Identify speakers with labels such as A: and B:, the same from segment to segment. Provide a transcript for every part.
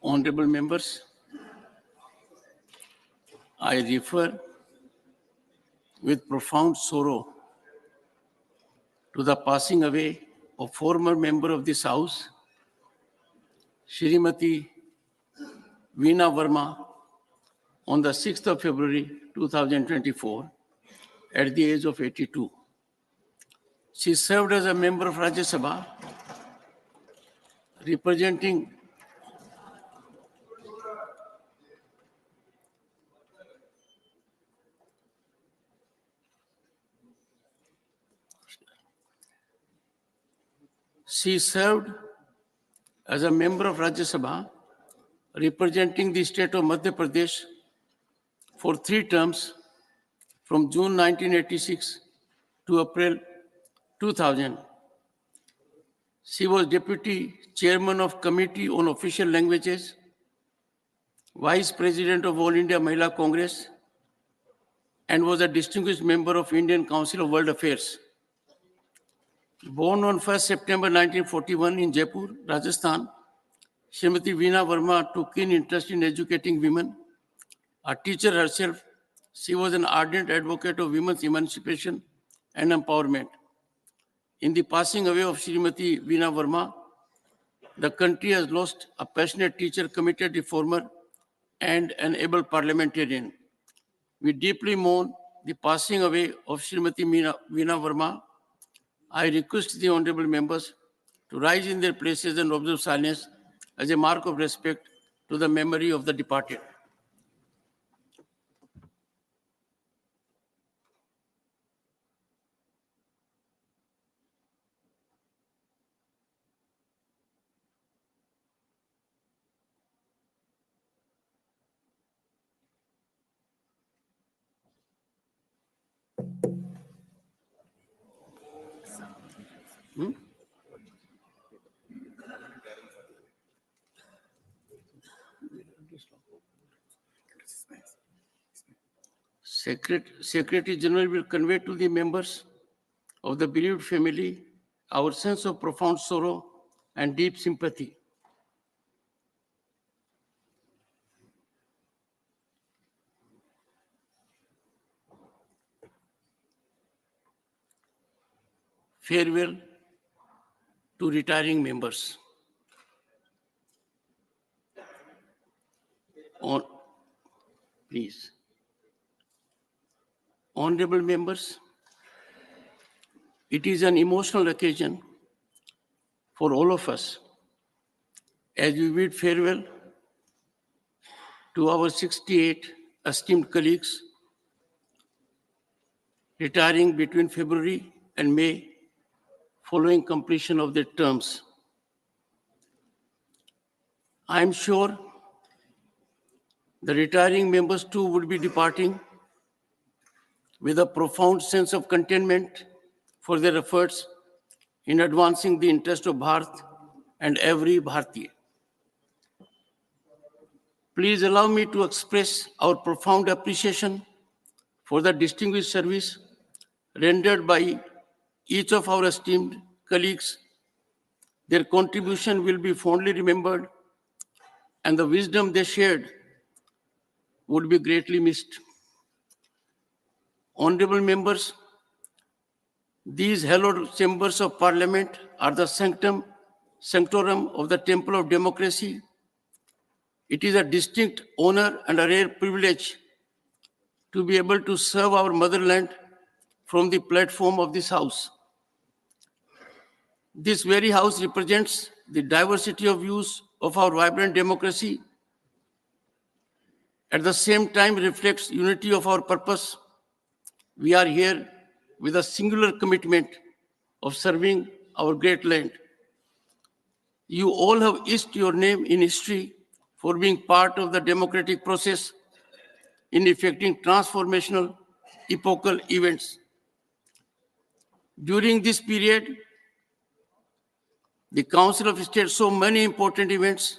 A: Honorable members, I refer with profound sorrow to the passing away of former member of this House, Shrimati Veena Verma, on the 6th of February 2024 at the age of 82. She served as a member of Rajya Sabha representing representing the state of Madhya Pradesh for 3 terms from June 1986 to April 2000. She was Deputy Chairman of Committee on Official Languages, Vice President of All India Mahila Congress, and was a distinguished member of Indian Council of World Affairs. Born on 1st September 1941 in Jaipur, Rajasthan, Srimati Veena Verma took keen interest in educating women. A teacher herself, she was an ardent advocate of women's emancipation and empowerment. In the passing away of Srimati Veena Verma, the country has lost a passionate teacher, committed reformer, and an able parliamentarian. We deeply mourn the passing away of Srimati Veena Verma. I request the honorable members to rise in their places and observe silence as a mark of respect to the memory of the departed. Secretary General will convey to the members of the bereaved family our sense of profound sorrow and deep sympathy. Farewell to retiring members. Please. Honorable members, it is an emotional occasion for all of us as we bid farewell to our 68 esteemed colleagues retiring between February and May following completion of their terms. I am sure the retiring members too would be departing with a profound sense of contentment for their efforts in advancing the interest of Bharat and every Bharatiya. Please allow me to express our profound appreciation for the distinguished service rendered by each of our esteemed colleagues. Their contribution will be fondly remembered, and the wisdom they shared would be greatly missed. Honorable members, these hallowed chambers of Parliament are the sanctorum of the temple of democracy. It is a distinct honor and a rare privilege to be able to serve our motherland from the platform of this House. This very House represents the diversity of views of our vibrant democracy. At the same time, reflects unity of our purpose. We are here with a singular commitment of serving our great land. You all have etched your name in history for being part of the democratic process in effecting transformational epochal events. During this period, the Council of State saw many important events,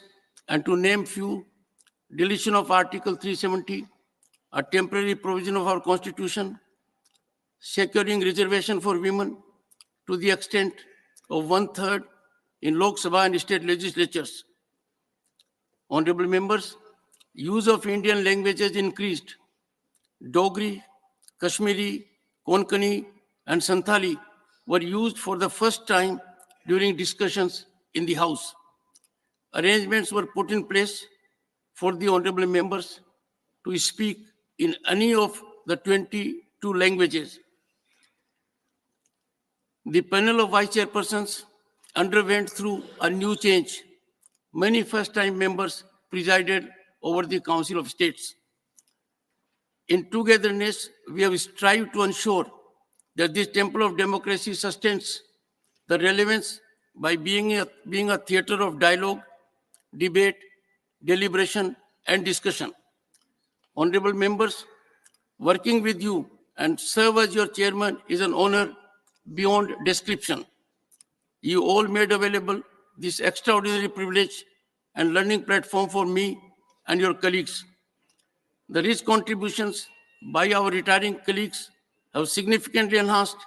A: and to name few: deletion of Article 370, a temporary provision of our Constitution, securing reservation for women to the extent of 1/3 in Lok Sabha and state legislatures. Honorable members, use of Indian languages increased. Dogri, Kashmiri, Konkani, and Santali were used for the first time during discussions in the House. Arrangements were put in place for the honorable members to speak in any of the 22 languages. The panel of vice chairpersons underwent through a new change. Many first-time members presided over the Council of States. In togetherness, we have strived to ensure that this temple of democracy sustains the relevance by being a theater of dialogue, debate, deliberation, and discussion. Honorable members, working with you and serve as your chairman is an honor beyond description. You all made available this extraordinary privilege and learning platform for me and your colleagues. The rich contributions by our retiring colleagues have significantly enhanced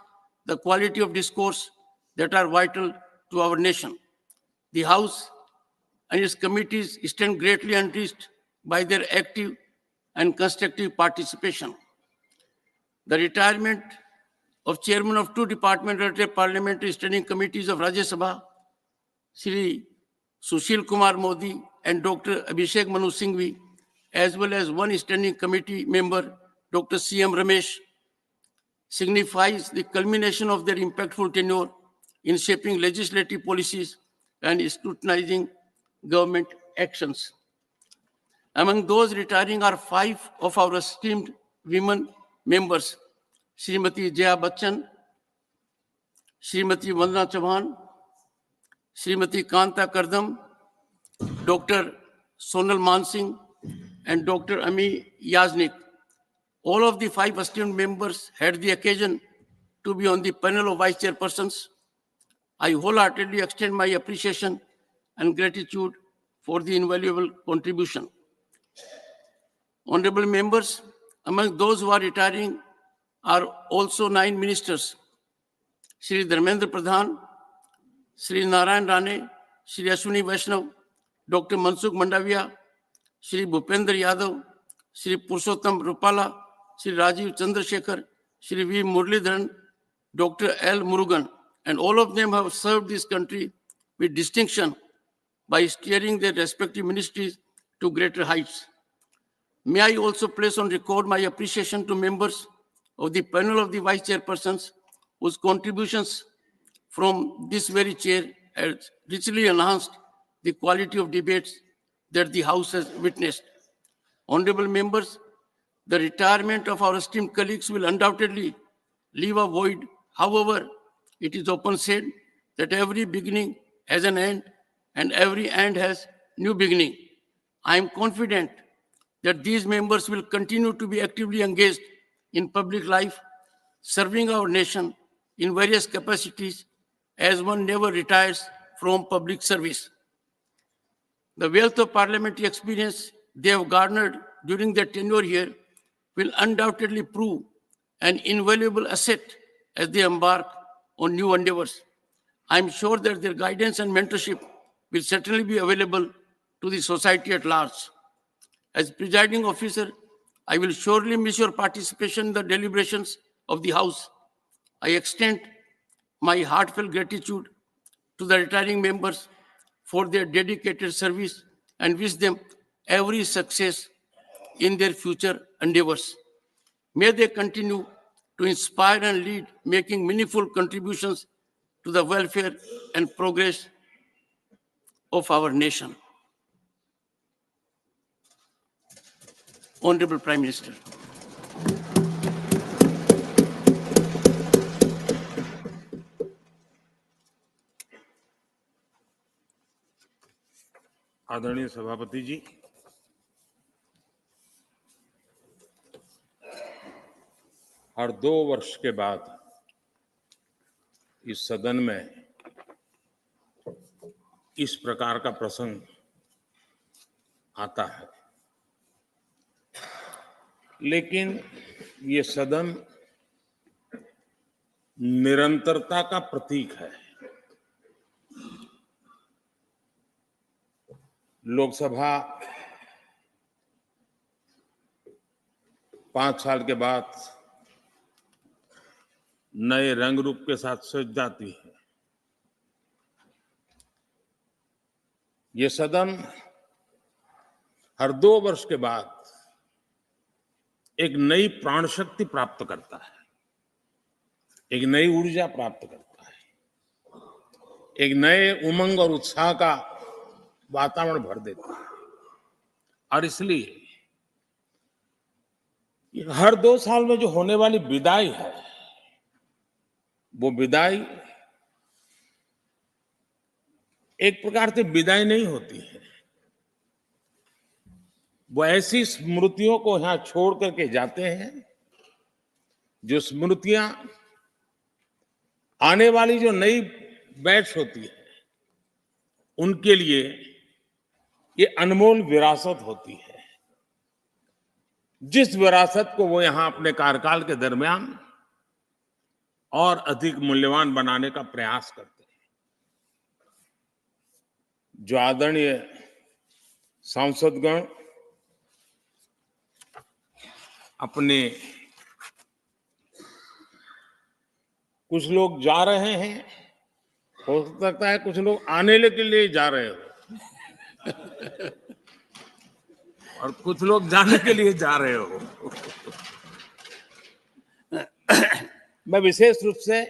A: the quality of discourse that are vital to our nation. The House and its committees stand greatly enriched by their active and constructive participation. The retirement of chairman of two departmental parliamentary standing committees of Rajya Sabha, Shri Sushil Kumar Modi and Dr. Abhishek Manu Singhvi, as well as one standing committee member, Dr. C.M. Ramesh, signifies the culmination of their impactful tenure in shaping legislative policies and scrutinizing government actions. Among those retiring are 5 of our esteemed women members, Srimati Jaya Bachchan, Srimati Vandana Chauhan, Srimati Kanta Kardam, Dr. Sonal Mansingh, and Dr. Ami Yaznik. All of the 5 esteemed members had the occasion to be on the panel of vice chairpersons. I wholeheartedly extend my appreciation and gratitude for the invaluable contribution. Honorable members, among those who are retiring are also 9 ministers, Shri Dharmendra Pradhan, Shri Narayan Rane, Shri Ashwini Vaishnav, Dr. Mansukh Mandavia, Shri Bhupendra Yadav, Shri Purushottam Rupala, Shri Rajiv Chandrasekhar, Shri V. Muralidharan, Dr. L. Murugan, and all of them have served this country with distinction by steering their respective ministries to greater heights. May I also place on record my appreciation to members of the panel of the vice chairpersons whose contributions from this very chair has richly enhanced the quality of debates that the House has witnessed. Honorable members, the retirement of our esteemed colleagues will undoubtedly leave a void. However, it is often said that every beginning has an end and every end has new beginning. I am confident that these members will continue to be actively engaged in public life, serving our nation in various capacities as one never retires from public service. The wealth of parliamentary experience they have garnered during their tenure here will undoubtedly prove an invaluable asset as they embark on new endeavors. I am sure that their guidance and mentorship will certainly be available to the society at large. As presiding officer, I will surely miss your participation in the deliberations of the House. I extend my heartfelt gratitude to the retiring members for their dedicated service and wish them every success in their future endeavors. May they continue to inspire and lead, making meaningful contributions to the welfare and progress of our nation. Honorable Prime Minister.
B: आदरणीय सभापति जी, हर 2 वर्ष के बाद इस सदन में इस प्रकार का प्रसंग आता है। लेकिन ये सदन निरंतरता का प्रतीक है। लोकसभा 5 साल के बाद नए रंग रूप के साथ सज जाती है। ये सदन हर 2 वर्ष के बाद एक नई प्राण शक्ति प्राप्त करता है, एक नई ऊर्जा प्राप्त करता है, एक नए उमंग और उत्साह का वातावरण भर देता है। और इसलिए हर 2 साल में जो होने वाली विदाई है, वो विदाई एक प्रकार से विदाई नहीं होती है। वो ऐसी स्मृतियों को यहां छोड़ करके जाते हैं, जो स्मृतियां आने वाली जो नई बैच होती है, उनके लिए ये अनमोल विरासत होती है। जिस विरासत को वो यहां अपने कार्यकाल के दरमियान और अधिक मूल्यवान बनाने का प्रयास करते हैं। जो आदरणीय सांसदगण अपने, कुछ लोग जा रहे हैं, हो सकता है कुछ लोग आने के लिए जा रहे हो और कुछ लोग जाने के लिए जा रहे हो। मैं विशेष रूप से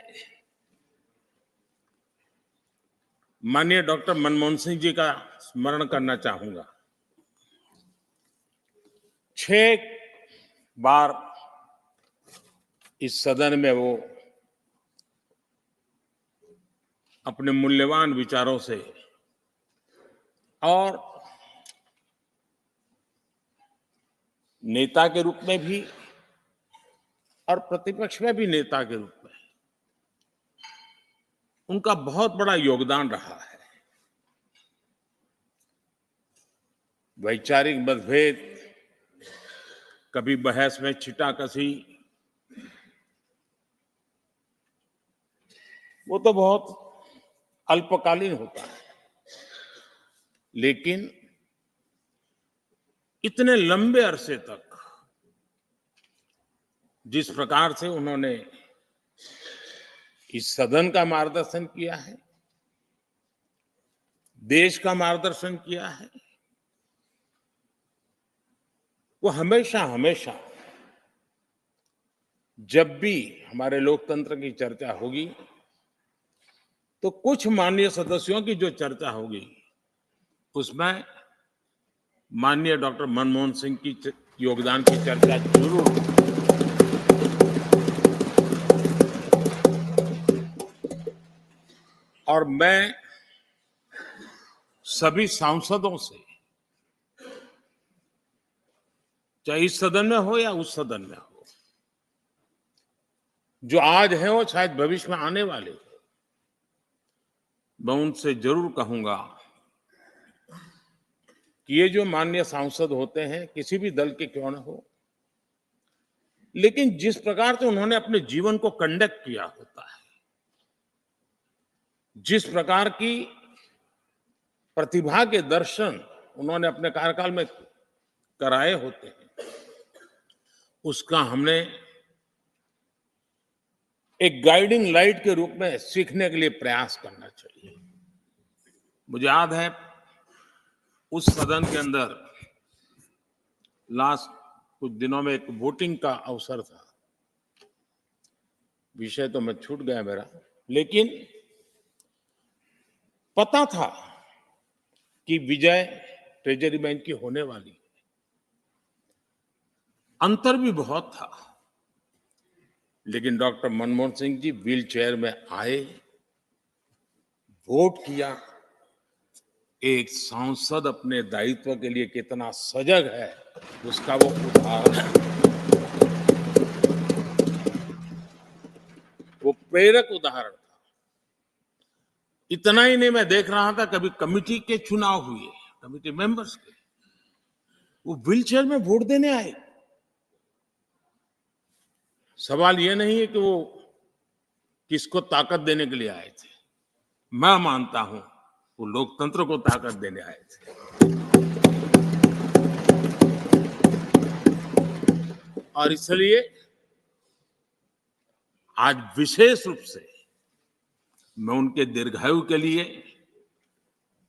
B: माननीय डॉक्टर मनमोहन सिंह जी का स्मरण करना चाहूंगा। 6 बार इस सदन में वो अपने मूल्यवान विचारों से और नेता के रूप में भी और प्रतिपक्ष में भी नेता के रूप में उनका बहुत बड़ा योगदान रहा है। वैचारिक मतभेद, कभी बहस में छिटाकशी, वो तो बहुत अल्पकालीन होता है, लेकिन इतने लंबे अरसे तक जिस प्रकार से उन्होंने इस सदन का मार्गदर्शन किया है, देश का मार्गदर्शन किया है, वो हमेशा हमेशा जब भी हमारे लोकतंत्र की चर्चा होगी, तो कुछ माननीय सदस्यों की जो चर्चा होगी, उसमें माननीय डॉक्टर मनमोहन सिंह की योगदान की चर्चा जरूर होगी। और मैं सभी सांसदों से, चाहे इस सदन में हो या उस सदन में हो, जो आज है वो शायद भविष्य में आने वाले हो, मैं उनसे जरूर कहूंगा कि ये जो माननीय सांसद होते हैं, किसी भी दल के क्यों न हो, लेकिन जिस प्रकार से उन्होंने अपने जीवन को कंडक्ट किया होता है, जिस प्रकार की प्रतिभा के दर्शन उन्होंने अपने कार्यकाल में कराए होते हैं, उसका हमने एक गाइडिंग लाइट के रूप में सीखने के लिए प्रयास करना चाहिए। मुझे याद है उस सदन के अंदर लास्ट कुछ दिनों में एक वोटिंग का अवसर था, विषय तो मैं छूट गया मेरा, लेकिन पता था कि विजय ट्रेजरी बैंक की होने वाली है। अंतर भी बहुत था, लेकिन डॉक्टर मनमोहन सिंह जी व्हील चेयर में आए, वोट किया। एक सांसद अपने दायित्व के लिए कितना सजग है, उसका वो उदाहरण है, वो प्रेरक उदाहरण था। इतना ही नहीं, मैं देख रहा था कभी कमिटी के चुनाव हुए, कमिटी मेंबर्स के, वो व्हील चेयर में वोट देने आए। सवाल ये नहीं है कि वो किसको ताकत देने के लिए आए थे। मैं मानता हूं वो लोकतंत्र को ताकत देने आए थे। और इसलिए आज विशेष रूप से मैं उनके दीर्घायु के लिए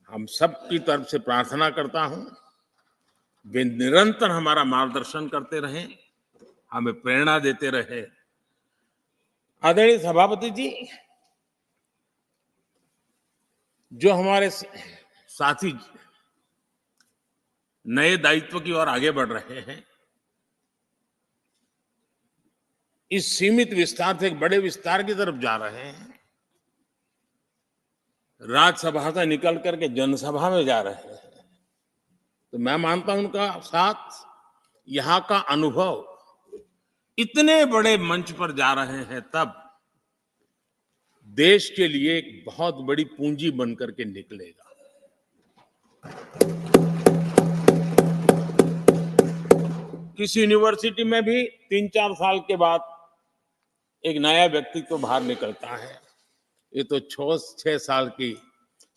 B: हम सबकी तरफ से प्रार्थना करता हूं। वे निरंतर हमारा मार्गदर्शन करते रहें, हमें प्रेरणा देते रहे। आदरणीय सभापति जी, जो हमारे साथी नए दायित्व की ओर आगे बढ़ रहे हैं, इस सीमित विस्तार से एक बड़े विस्तार की तरफ जा रहे हैं, राज्यसभा से निकल करके जनसभा में जा रहे हैं, तो मैं मानता हूं उनका साथ, यहां का अनुभव, इतने बड़े मंच पर जा रहे हैं तब देश के लिए एक बहुत बड़ी पूंजी बनकर के निकलेगा। किसी यूनिवर्सिटी में भी 3-4 साल के बाद एक नया व्यक्तित्व बाहर निकलता है। ये तो 6 साल की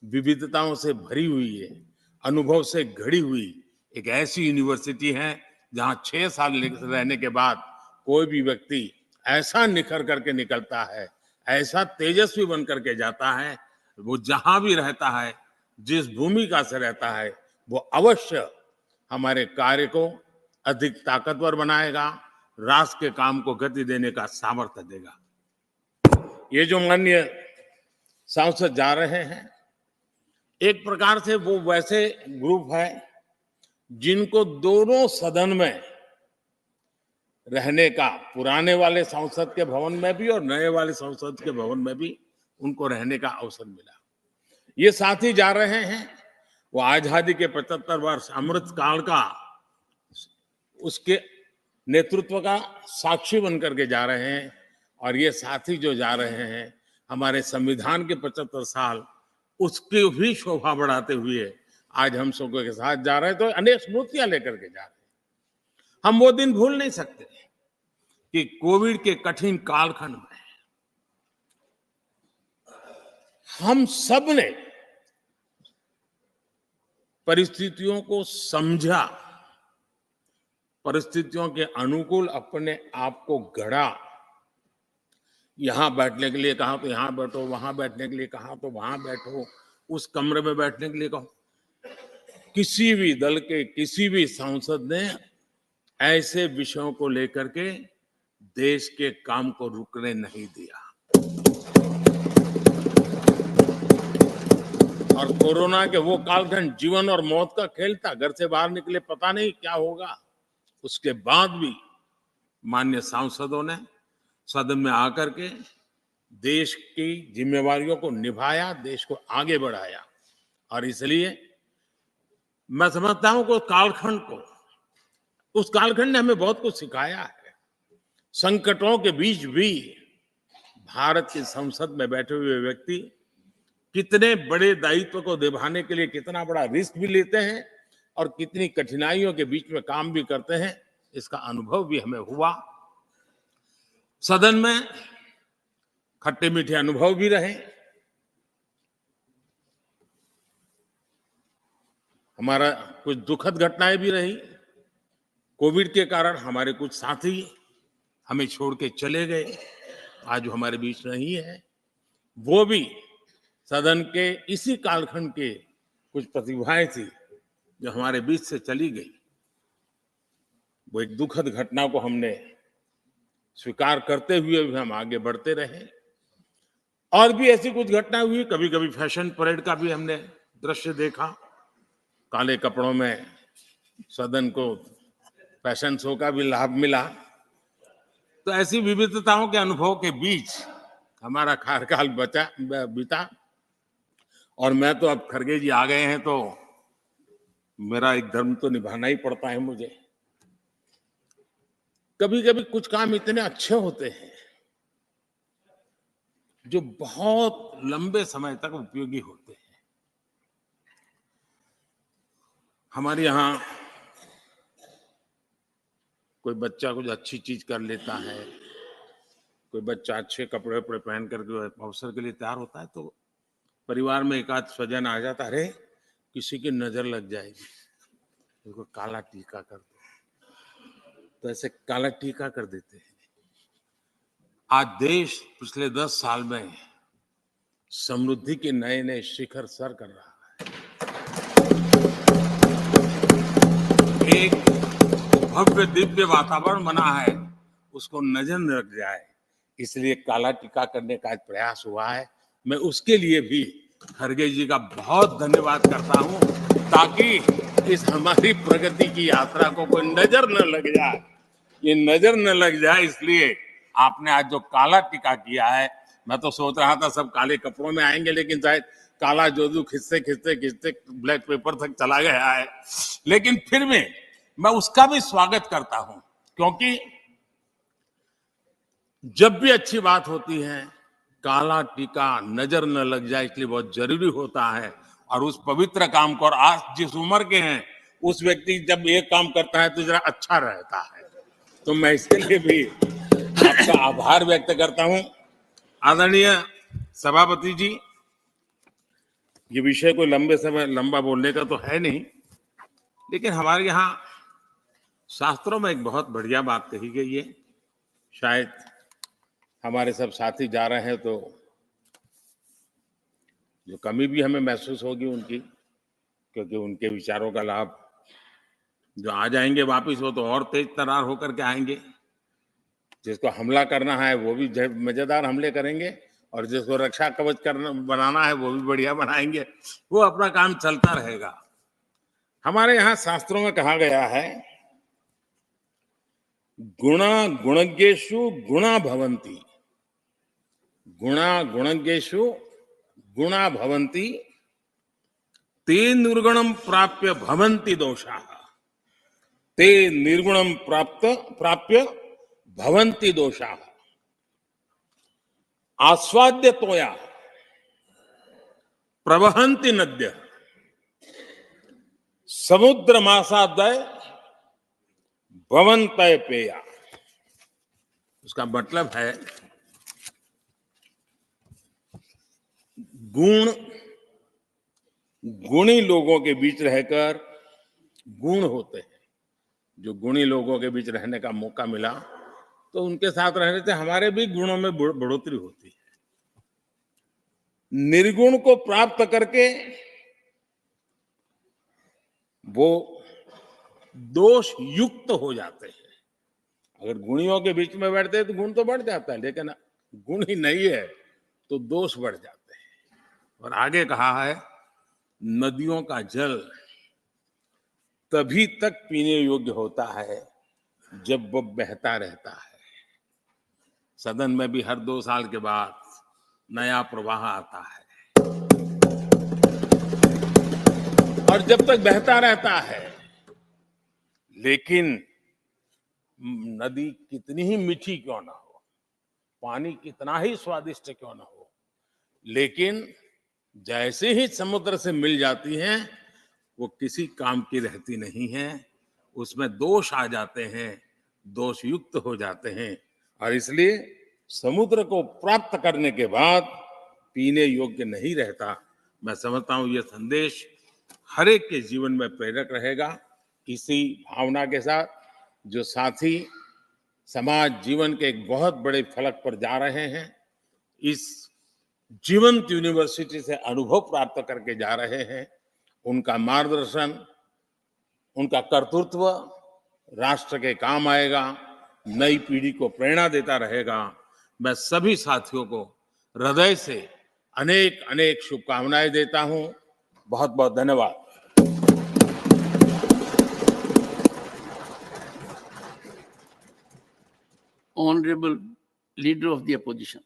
B: विविधताओं से भरी हुई है, अनुभव से घड़ी हुई एक ऐसी यूनिवर्सिटी है जहां 6 साल रहने के बाद कोई भी व्यक्ति ऐसा निखर करके निकलता है, ऐसा तेजस्वी बन करके जाता है, वो जहां भी रहता है, जिस भूमिका से रहता है, वो अवश्य हमारे कार्य को अधिक ताकतवर बनाएगा, राष्ट्र के काम को गति देने का सामर्थ्य देगा। ये जो माननीय सांसद जा रहे हैं, एक प्रकार से वो वैसे ग्रुप है जिनको दोनों सदन में रहने का, पुराने वाले संसद के भवन में भी और नए वाले संसद के भवन में भी उनको रहने का अवसर मिला। ये साथी जा रहे हैं, वो आजादी के 75 वर्ष अमृत काल का, उसके नेतृत्व का साक्षी बन करके जा रहे हैं। और ये साथी जो जा रहे हैं, हमारे संविधान के 75 साल उसकी भी शोभा बढ़ाते हुए आज हम सबको के साथ जा रहे हैं, तो अनेक स्मृतियां लेकर के जा रहे हैं। हम वो दिन भूल नहीं सकते कि कोविड के कठिन कालखंड में हम सब ने परिस्थितियों को समझा, परिस्थितियों के अनुकूल अपने आप को गढ़ा। यहां बैठने के लिए कहा तो यहां बैठो, वहां बैठने के लिए कहा तो वहां बैठो, उस कमरे में बैठने के लिए कहो। किसी भी दल के किसी भी सांसद ने ऐसे विषयों को लेकर के देश के काम को रुकने नहीं दिया। और कोरोना के वो कालखंड जीवन और मौत का खेल था, घर से बाहर निकले पता नहीं क्या होगा। उसके बाद भी माननीय सांसदों ने सदन में आकर के देश की जिम्मेवारियों को निभाया, देश को आगे बढ़ाया। और इसलिए मैं समझता हूं कि उस कालखंड ने हमें बहुत कुछ सिखाया है। संकटों के बीच भी भारत की संसद में बैठे हुए व्यक्ति कितने बड़े दायित्व को निभाने के लिए कितना बड़ा रिस्क भी लेते हैं और कितनी कठिनाइयों के बीच में काम भी करते हैं, इसका अनुभव भी हमें हुआ। सदन में खट्टे मीठे अनुभव भी रहे। हमारा कुछ दुखद घटनाएं भी रही। कोविड के कारण हमारे कुछ साथी हमें छोड़ के चले गए, आज वो हमारे बीच नहीं है। वो भी सदन के इसी कालखंड के कुछ प्रतिभाएं थी जो हमारे बीच से चली गई। वो एक दुखद घटना को हमने स्वीकार करते हुए भी हम आगे बढ़ते रहे। और भी ऐसी कुछ घटनाएं हुई, कभी कभी फैशन परेड का भी हमने दृश्य देखा, काले कपड़ों में सदन को फैशन शो का भी लाभ मिला। तो ऐसी विविधताओं के अनुभव के बीच हमारा कार्यकाल बीता। और मैं तो अब खरगे जी आ गए हैं तो मेरा एक धर्म तो निभाना ही पड़ता है मुझे। कभी कभी कुछ काम इतने अच्छे होते हैं जो बहुत लंबे समय तक उपयोगी होते हैं। हमारे यहाँ कोई बच्चा कुछ अच्छी चीज कर लेता है, कोई बच्चा अच्छे कपड़े वपड़े पहन करके अवसर के लिए तैयार होता है तो परिवार में एक आध स्वजन आ जाता, अरे किसी की नजर लग जाएगी, उसको काला टीका कर दो, तो ऐसे काला टीका कर देते हैं। आज देश पिछले 10 साल में समृद्धि के नए नए शिखर सर कर रहा है। एक भव्य दिव्य वातावरण बना है, उसको नजर न लग जाए, इसलिए काला टीका करने का प्रयास हुआ है। मैं उसके लिए भी खरगे जी का बहुत धन्यवाद करता हूं, ताकि इस हमारी प्रगति की यात्रा को कोई नजर न लग जाए, ये नजर न लग जाए, इसलिए आपने आज जो काला टीका किया है, मैं तो सोच रहा था सब काले कपड़ों में आएंगे, लेकिन शायद काला जोजू खिंचते खिंचते खिंचते ब्लैक पेपर तक चला गया है। लेकिन फिर भी मैं उसका भी स्वागत करता हूं, क्योंकि जब भी अच्छी बात होती है, काला टीका नजर न लग जाए, इसलिए बहुत जरूरी होता है। और उस पवित्र काम को, और आज जिस उम्र के हैं उस व्यक्ति जब ये काम करता है तो जरा अच्छा रहता है, तो मैं इसके लिए भी आपका आभार व्यक्त करता हूं। आदरणीय सभापति जी, ये विषय कोई लंबे समय लंबा बोलने का तो है नहीं, लेकिन हमारे यहाँ शास्त्रों में एक बहुत बढ़िया बात कही गई है। शायद हमारे सब साथी जा रहे हैं तो जो कमी भी हमें महसूस होगी उनकी, क्योंकि उनके विचारों का लाभ जो आ जाएंगे वापिस, वो तो और तेज तरार होकर के आएंगे। जिसको हमला करना है वो भी मजेदार हमले करेंगे, और जिसको रक्षा कवच करना बनाना है वो भी बढ़िया बनाएंगे। वो अपना काम चलता रहेगा। हमारे यहाँ शास्त्रों में कहा गया है, गुणा गुणज्ञेषु गुणा भवन्ति, गुणा गुणज्ञेषु गुणा भवन्ति, ते निर्गुणम प्राप्य भवन्ति दोषाः, ते निर्गुणम प्राप्य भवन्ति दोषाः। आस्वाद्य तोया प्रवहन्ति नद्य, समुद्र मासादय भवन्तय पेया। उसका मतलब है, गुण गुणी लोगों के बीच रहकर गुण होते हैं। जो गुणी लोगों के बीच रहने का मौका मिला तो उनके साथ रहने से हमारे भी गुणों में बढ़ोतरी होती है। निर्गुण को प्राप्त करके वो दोष युक्त हो जाते हैं। अगर गुणियों के बीच में बैठते हैं तो गुण तो बढ़ जाता है, लेकिन गुण ही नहीं है तो दोष बढ़ जाते हैं। और आगे कहा है, नदियों का जल तभी तक पीने योग्य होता है जब वो बहता रहता है। सदन में भी हर 2 साल के बाद नया प्रवाह आता है, और जब तक बहता रहता है, लेकिन नदी कितनी ही मीठी क्यों ना हो, पानी कितना ही स्वादिष्ट क्यों ना हो, लेकिन जैसे ही समुद्र से मिल जाती हैं वो किसी काम की रहती नहीं है। उसमें दोष आ जाते हैं, दोष युक्त हो जाते हैं, और इसलिए समुद्र को प्राप्त करने के बाद पीने योग्य नहीं रहता। मैं समझता हूं ये संदेश हर एक के जीवन में प्रेरक रहेगा। इसी भावना के साथ जो साथी समाज जीवन के एक बहुत बड़े फलक पर जा रहे हैं, इस जीवंत यूनिवर्सिटी से अनुभव प्राप्त करके जा रहे हैं, उनका मार्गदर्शन, उनका कर्तृत्व राष्ट्र के काम आएगा, नई पीढ़ी को प्रेरणा देता रहेगा। मैं सभी साथियों को हृदय से अनेक अनेक शुभकामनाएं देता हूं। बहुत बहुत धन्यवाद।
A: Honorable Leader of the Opposition.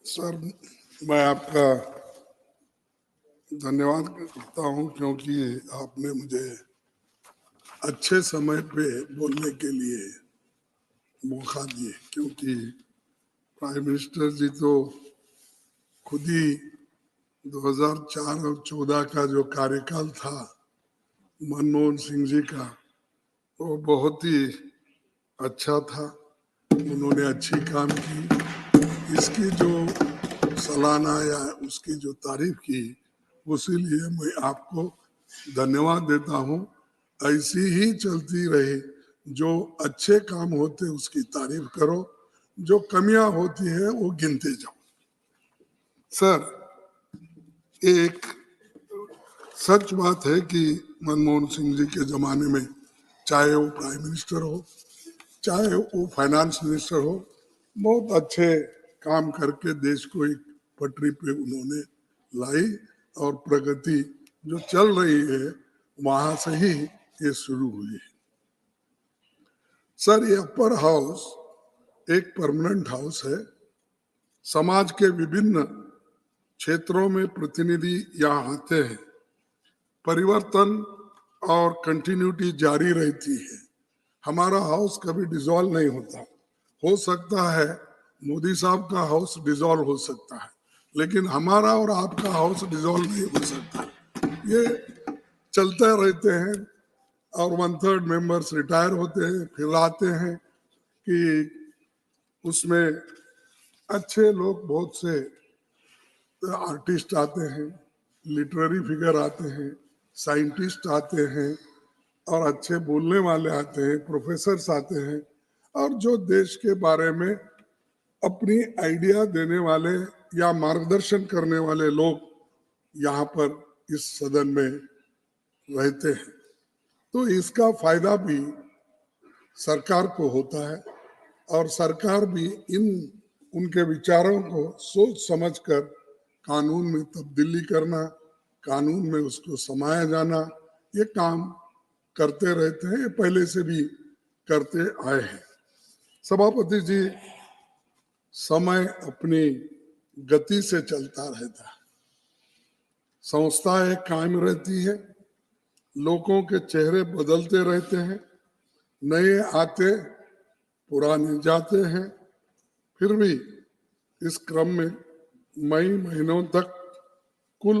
C: Sir, मैं आपका धन्यवाद करता हूं, क्योंकि आपने मुझे अच्छे समय पे बोलने के लिए मौका दिए। क्योंकि प्राइम मिनिस्टर जी तो खुद ही 2004 और 14 का जो कार्यकाल था मनमोहन सिंह जी का, वो बहुत ही अच्छा था। उन्होंने अच्छी काम की। इसकी जो सालाना या उसकी जो तारीफ की, उसीलिए मैं आपको धन्यवाद देता हूँ। ऐसी ही चलती रहे। जो अच्छे काम होते उसकी तारीफ करो, जो कमियां होती है वो गिनते जाओ। सर, एक सच बात है कि मनमोहन सिंह जी के जमाने में, चाहे वो प्राइम मिनिस्टर हो, चाहे वो फाइनेंस मिनिस्टर हो, बहुत अच्छे काम करके देश को एक पटरी पे उन्होंने लाई और प्रगति जो चल रही है वहां से ही ये शुरू हुई है। सर, ये अपर हाउस एक परमानेंट हाउस है। समाज के विभिन्न क्षेत्रों में प्रतिनिधि यहाँ आते हैं। परिवर्तन और कंटिन्यूटी जारी रहती है। हमारा हाउस कभी डिसॉल्व नहीं होता। हो सकता है मोदी साहब का हाउस डिसॉल्व हो सकता है, लेकिन हमारा और आपका हाउस डिसॉल्व नहीं हो सकता। ये चलते रहते हैं और 1/3 मेंबर्स रिटायर होते हैं, फिर आते हैं कि उसमें अच्छे लोग, बहुत से आर्टिस्ट आते हैं, लिटरेरी फिगर आते हैं, साइंटिस्ट आते हैं और अच्छे बोलने वाले आते हैं, प्रोफेसर्स आते हैं, और जो देश के बारे में अपनी आइडिया देने वाले या मार्गदर्शन करने वाले लोग यहाँ पर इस सदन में रहते हैं। तो इसका फायदा भी सरकार को होता है और सरकार भी उनके विचारों को सोच समझकर कानून में तब्दीली करना, कानून में उसको समाया जाना, ये काम करते रहते हैं। पहले से भी करते आए हैं। सभापति जी, समय अपनी गति से चलता रहता है। संस्थाएं कायम रहती है। लोगों के चेहरे बदलते रहते हैं। नए आते, पुराने जाते हैं। फिर भी इस क्रम में मई महीनों तक कुल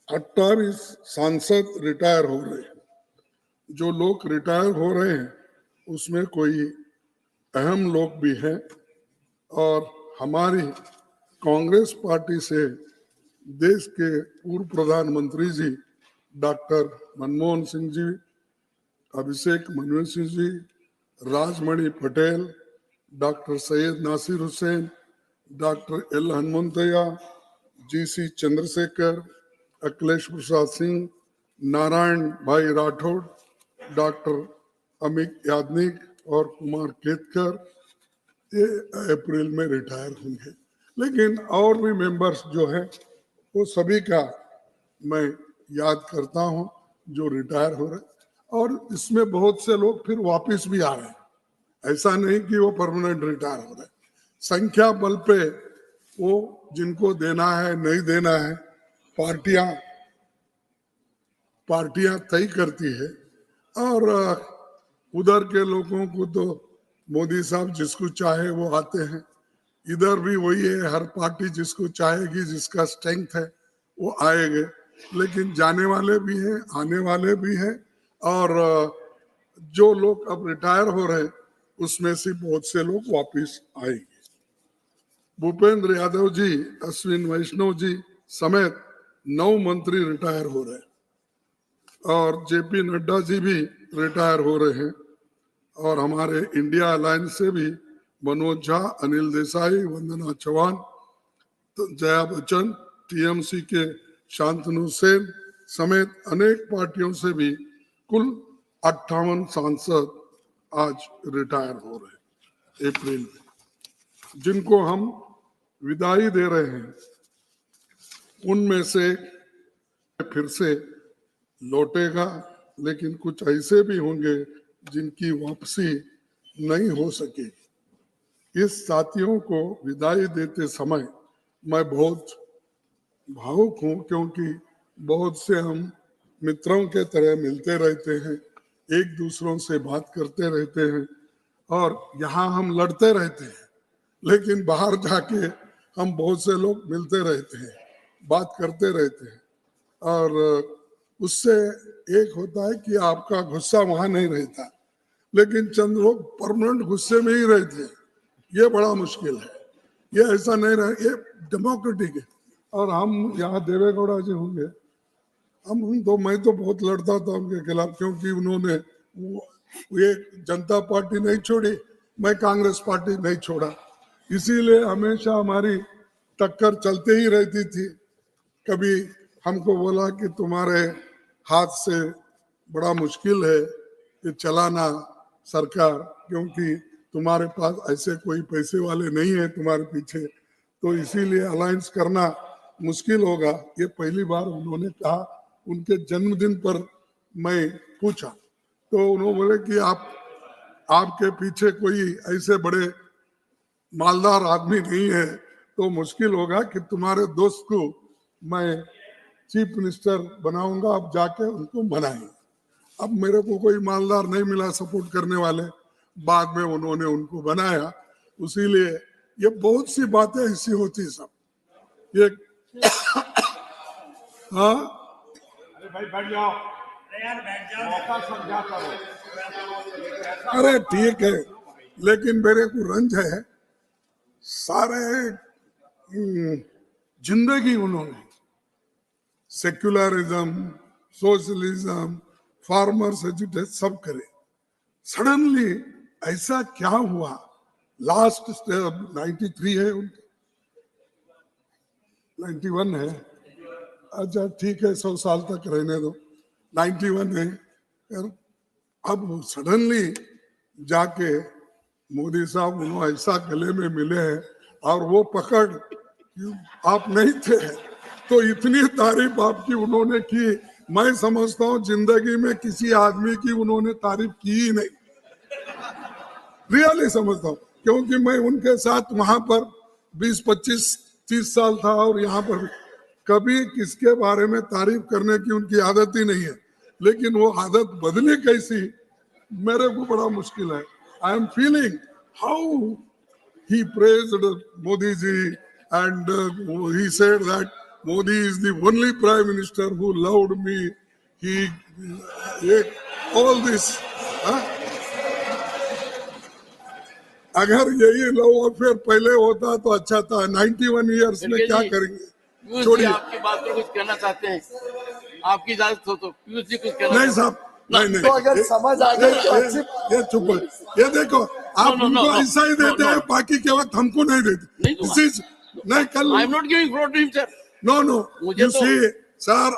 C: 28 सांसद रिटायर हो रहे हैं। जो लोग रिटायर हो रहे हैं उसमें कोई अहम लोग भी हैं और हमारी कांग्रेस पार्टी से देश के पूर्व प्रधानमंत्री ji doctor Manmohan Singh ji, Abhishek Manu Singh ji, Rajmani Patel, doctor Syed Nasir Hussain, doctor L Hanumanthaiah, GC Chandrashekhar, Akhilesh Prasad Singh, Narayan Bhai Rathod, doctor Amit Yagnik और कुमार केतकर ये अप्रैल में रिटायर होंगे। लेकिन और भी मेंबर्स जो है वो सभी का मैं याद करता हूं जो रिटायर हो रहे, और इसमें बहुत से लोग फिर वापस भी आ रहे हैं। ऐसा नहीं कि वो परमानेंट रिटायर हो रहे। संख्या बल पे वो जिनको देना है नहीं देना है पार्टियां तय करती है। और उधर के लोगों को तो मोदी साहब जिसको चाहे वो आते हैं। इधर भी वही है, हर पार्टी जिसको चाहेगी, जिसका स्ट्रेंथ है वो आएंगे। लेकिन जाने वाले भी हैं, आने वाले भी हैं, और जो लोग अब रिटायर हो रहे हैं उसमें से बहुत से लोग वापस आएंगे। भूपेंद्र यादव जी, अश्विन वैष्णव जी समेत 9 मंत्री रिटायर हो रहे हैं और जेपी नड्डा जी भी रिटायर हो रहे हैं। और हमारे इंडिया अलायंस से भी मनोज झा, अनिल देसाई, वंदना चौहान, जया बच्चन, टीएमसी के शांतनु सेन समेत अनेक पार्टियों से भी कुल 58 सांसद आज रिटायर हो रहे हैं अप्रैल में, जिनको हम विदाई दे रहे हैं। उनमें से फिर से लौटेगा, लेकिन कुछ ऐसे भी होंगे जिनकी वापसी नहीं हो सकेगी। इस साथियों को विदाई देते समय मैं बहुत भावुक हूं, क्योंकि बहुत से हम मित्रों के तरह मिलते रहते हैं, एक दूसरों से बात करते रहते हैं, और यहाँ हम लड़ते रहते हैं, लेकिन बाहर जाके हम बहुत से लोग मिलते रहते हैं। बात करते रहते हैं, और उससे एक होता है कि आपका गुस्सा वहां नहीं रहता, लेकिन चंद लोग परमानेंट गुस्से में ही रहते हैं, ये बड़ा मुश्किल है। ये ऐसा नहीं रहे, ये डेमोक्रेटिक है। और हम यहाँ देवेगौड़ा जी होंगे, हम तो, मैं तो बहुत लड़ता था उनके खिलाफ, क्योंकि उन्होंने ये जनता पार्टी नहीं छोड़ी, मैं कांग्रेस पार्टी नहीं छोड़ा, इसीलिए हमेशा हमारी टक्कर चलते ही रहती थी। कभी हमको बोला कि तुम्हारे हाथ से बड़ा मुश्किल है ये चलाना सरकार, क्योंकि तुम्हारे पास ऐसे कोई पैसे वाले नहीं है तुम्हारे पीछे, तो इसीलिए अलायंस करना मुश्किल होगा। ये पहली बार उन्होंने कहा, उनके जन्मदिन पर मैं पूछा तो उन्होंने बोले कि आपके पीछे कोई ऐसे बड़े मालदार आदमी नहीं है, तो मुश्किल होगा कि तुम्हारे दोस्त को मैं चीफ मिनिस्टर बनाऊंगा, आप जाके उनको बनाएं। अब मेरे को कोई मालदार नहीं मिला सपोर्ट करने वाले, बाद में उन्होंने उनको बनाया। इसीलिए ये बहुत सी बातें ऐसी होती सब ये हाँ
B: भाई बैठ जाओ, मौका समझा करो।
C: अरे ठीक है, लेकिन मेरे को रंज है, सारे जिंदगी उन्होंने सेक्युलरिज्म, सोशलिज्म, फार्मर्स एजुटेशन सब करे, सडनली ऐसा क्या हुआ? लास्ट 93 है उनके, 91 है, अच्छा ठीक है 100 साल तक रहने दो, 91 है। अब सडनली जाके मोदी साहब उन्होंने ऐसा गले में मिले हैं, और वो पकड़ आप नहीं थे, तो इतनी तारीफ आपकी उन्होंने की, मैं समझता हूँ जिंदगी में किसी आदमी की उन्होंने तारीफ की ही नहीं, रियली समझता हूँ, क्योंकि मैं उनके साथ वहां पर 20, 25, 30 साल था, और यहाँ पर भी कभी किसके बारे में तारीफ करने की उनकी आदत ही नहीं है, लेकिन वो आदत बदली कैसी मेरे को बड़ा मुश्किल है। I am feeling how he praised Modi ji, and he said that Modi is the only prime minister who loved me. He all this. अगर यही लव अफेयर पहले होता तो अच्छा था। 91 इयर्स में क्या करेंगे?
A: छोड़िए, आपकी बात पर कुछ कहना चाहते हैं, आपकी इजाजत हो तो पीयूष जी कुछ कहना।
C: नहीं साहब, नहीं
D: तो अगर समझ आ गई तो अच्छी
C: ये चुप है। ये देखो, आप उनको ऐसा ही देते हैं, बाकी के वक्त हमको नहीं देते। दिस इज नहीं, कल
A: I am not giving floor to him sir.
C: No, you see, sir,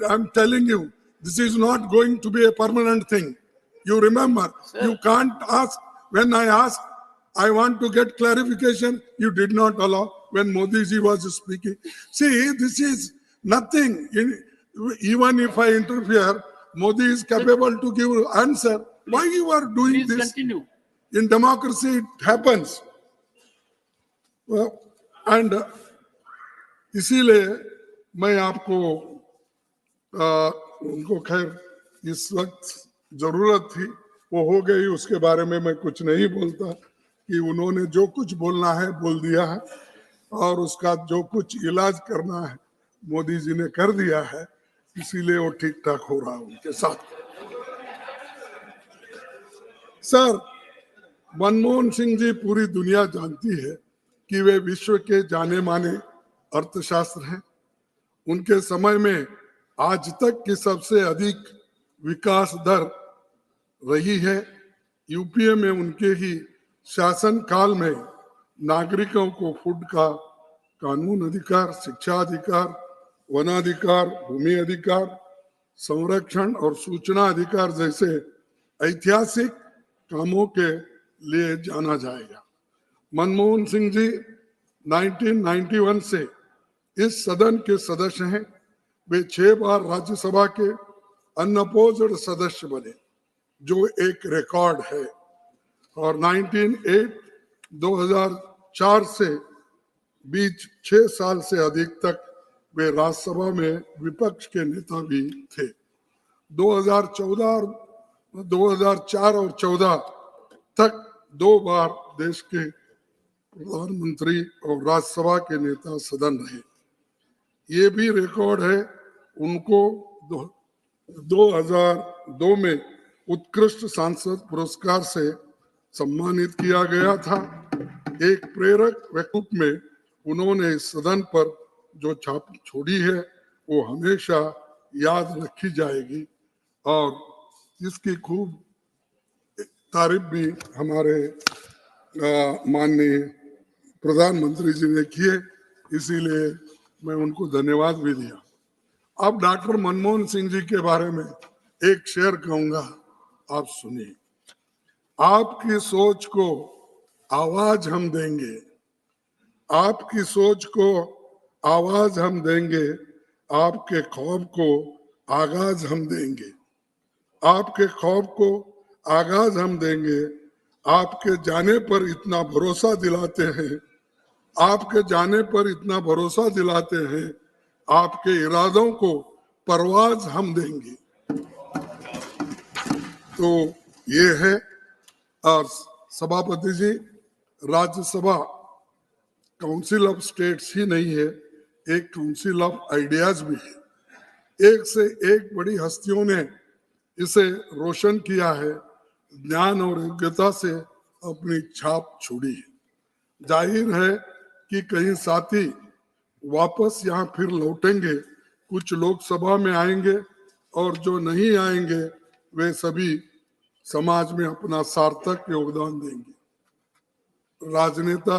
C: I'm telling you, this is not going to be a permanent thing. You remember, sir, you can't ask. When I asked, I want to get clarification, you did not allow when Modi ji was speaking. See, this is nothing. Even if I interfere, Modi is capable to give answer. Why you are doing
A: Please
C: this?
A: continue.
C: In democracy, it happens. Well, and इसीलिए मैं आपको उनको खैर इस वक्त जरूरत थी, वो हो गई, उसके बारे में मैं कुछ नहीं बोलता कि उन्होंने जो कुछ बोलना है बोल दिया है, और उसका जो कुछ इलाज करना है मोदी जी ने कर दिया है, इसीलिए वो ठीक ठाक हो रहा है उनके साथ। सर, मनमोहन सिंह जी पूरी दुनिया जानती है कि वे विश्व के जाने माने अर्थशास्त्र हैं। उनके समय में आज तक की सबसे अधिक विकास दर रही है। यूपीए में उनके ही शासन काल में नागरिकों को फूड का कानून अधिकार, शिक्षा अधिकार, वनाधिकार, भूमि अधिकार, संरक्षण और सूचना अधिकार जैसे ऐतिहासिक कामों के लिए जाना जाएगा। मनमोहन सिंह जी 1991 से इस सदन के सदस्य हैं। वे 6 बार राज्यसभा के अनअपोज्ड सदस्य बने, जो एक रिकॉर्ड है, और 2004 से बीच 6 साल से अधिक तक वे राज्यसभा में विपक्ष के नेता भी थे। 2004 और 14 तक 2 बार देश के प्रधानमंत्री और राज्यसभा के नेता सदन रहे। ये भी रिकॉर्ड है। उनको 2002 में उत्कृष्ट सांसद पुरस्कार से सम्मानित किया गया था। एक प्रेरक व्यक्तित्व में उन्होंने इस सदन पर जो छाप छोड़ी है वो हमेशा याद रखी जाएगी और इसकी खूब तारीफ भी हमारे माननीय प्रधानमंत्री जी ने किए, इसीलिए मैं उनको धन्यवाद भी दिया। अब डॉक्टर मनमोहन सिंह जी के बारे में एक शेर कहूंगा, आप सुनिए। आपकी सोच को आवाज हम देंगे, आपकी सोच को आवाज हम देंगे, आपके ख्वाब को आगाज हम देंगे, आपके ख्वाब को आगाज हम देंगे। आपके जाने पर इतना भरोसा दिलाते हैं, आपके जाने पर इतना भरोसा दिलाते हैं, आपके इरादों को परवाज हम देंगे। तो ये है। और सभापति जी, राज्यसभा काउंसिल ऑफ स्टेट्स ही नहीं है, एक काउंसिल ऑफ आइडियाज भी है। एक से एक बड़ी हस्तियों ने इसे रोशन किया है, ज्ञान और योग्यता से अपनी छाप छोड़ी है। जाहिर है कि कई साथी वापस यहाँ फिर लौटेंगे, कुछ लोकसभा में आएंगे और जो नहीं आएंगे वे सभी समाज में अपना सार्थक योगदान देंगे। राजनेता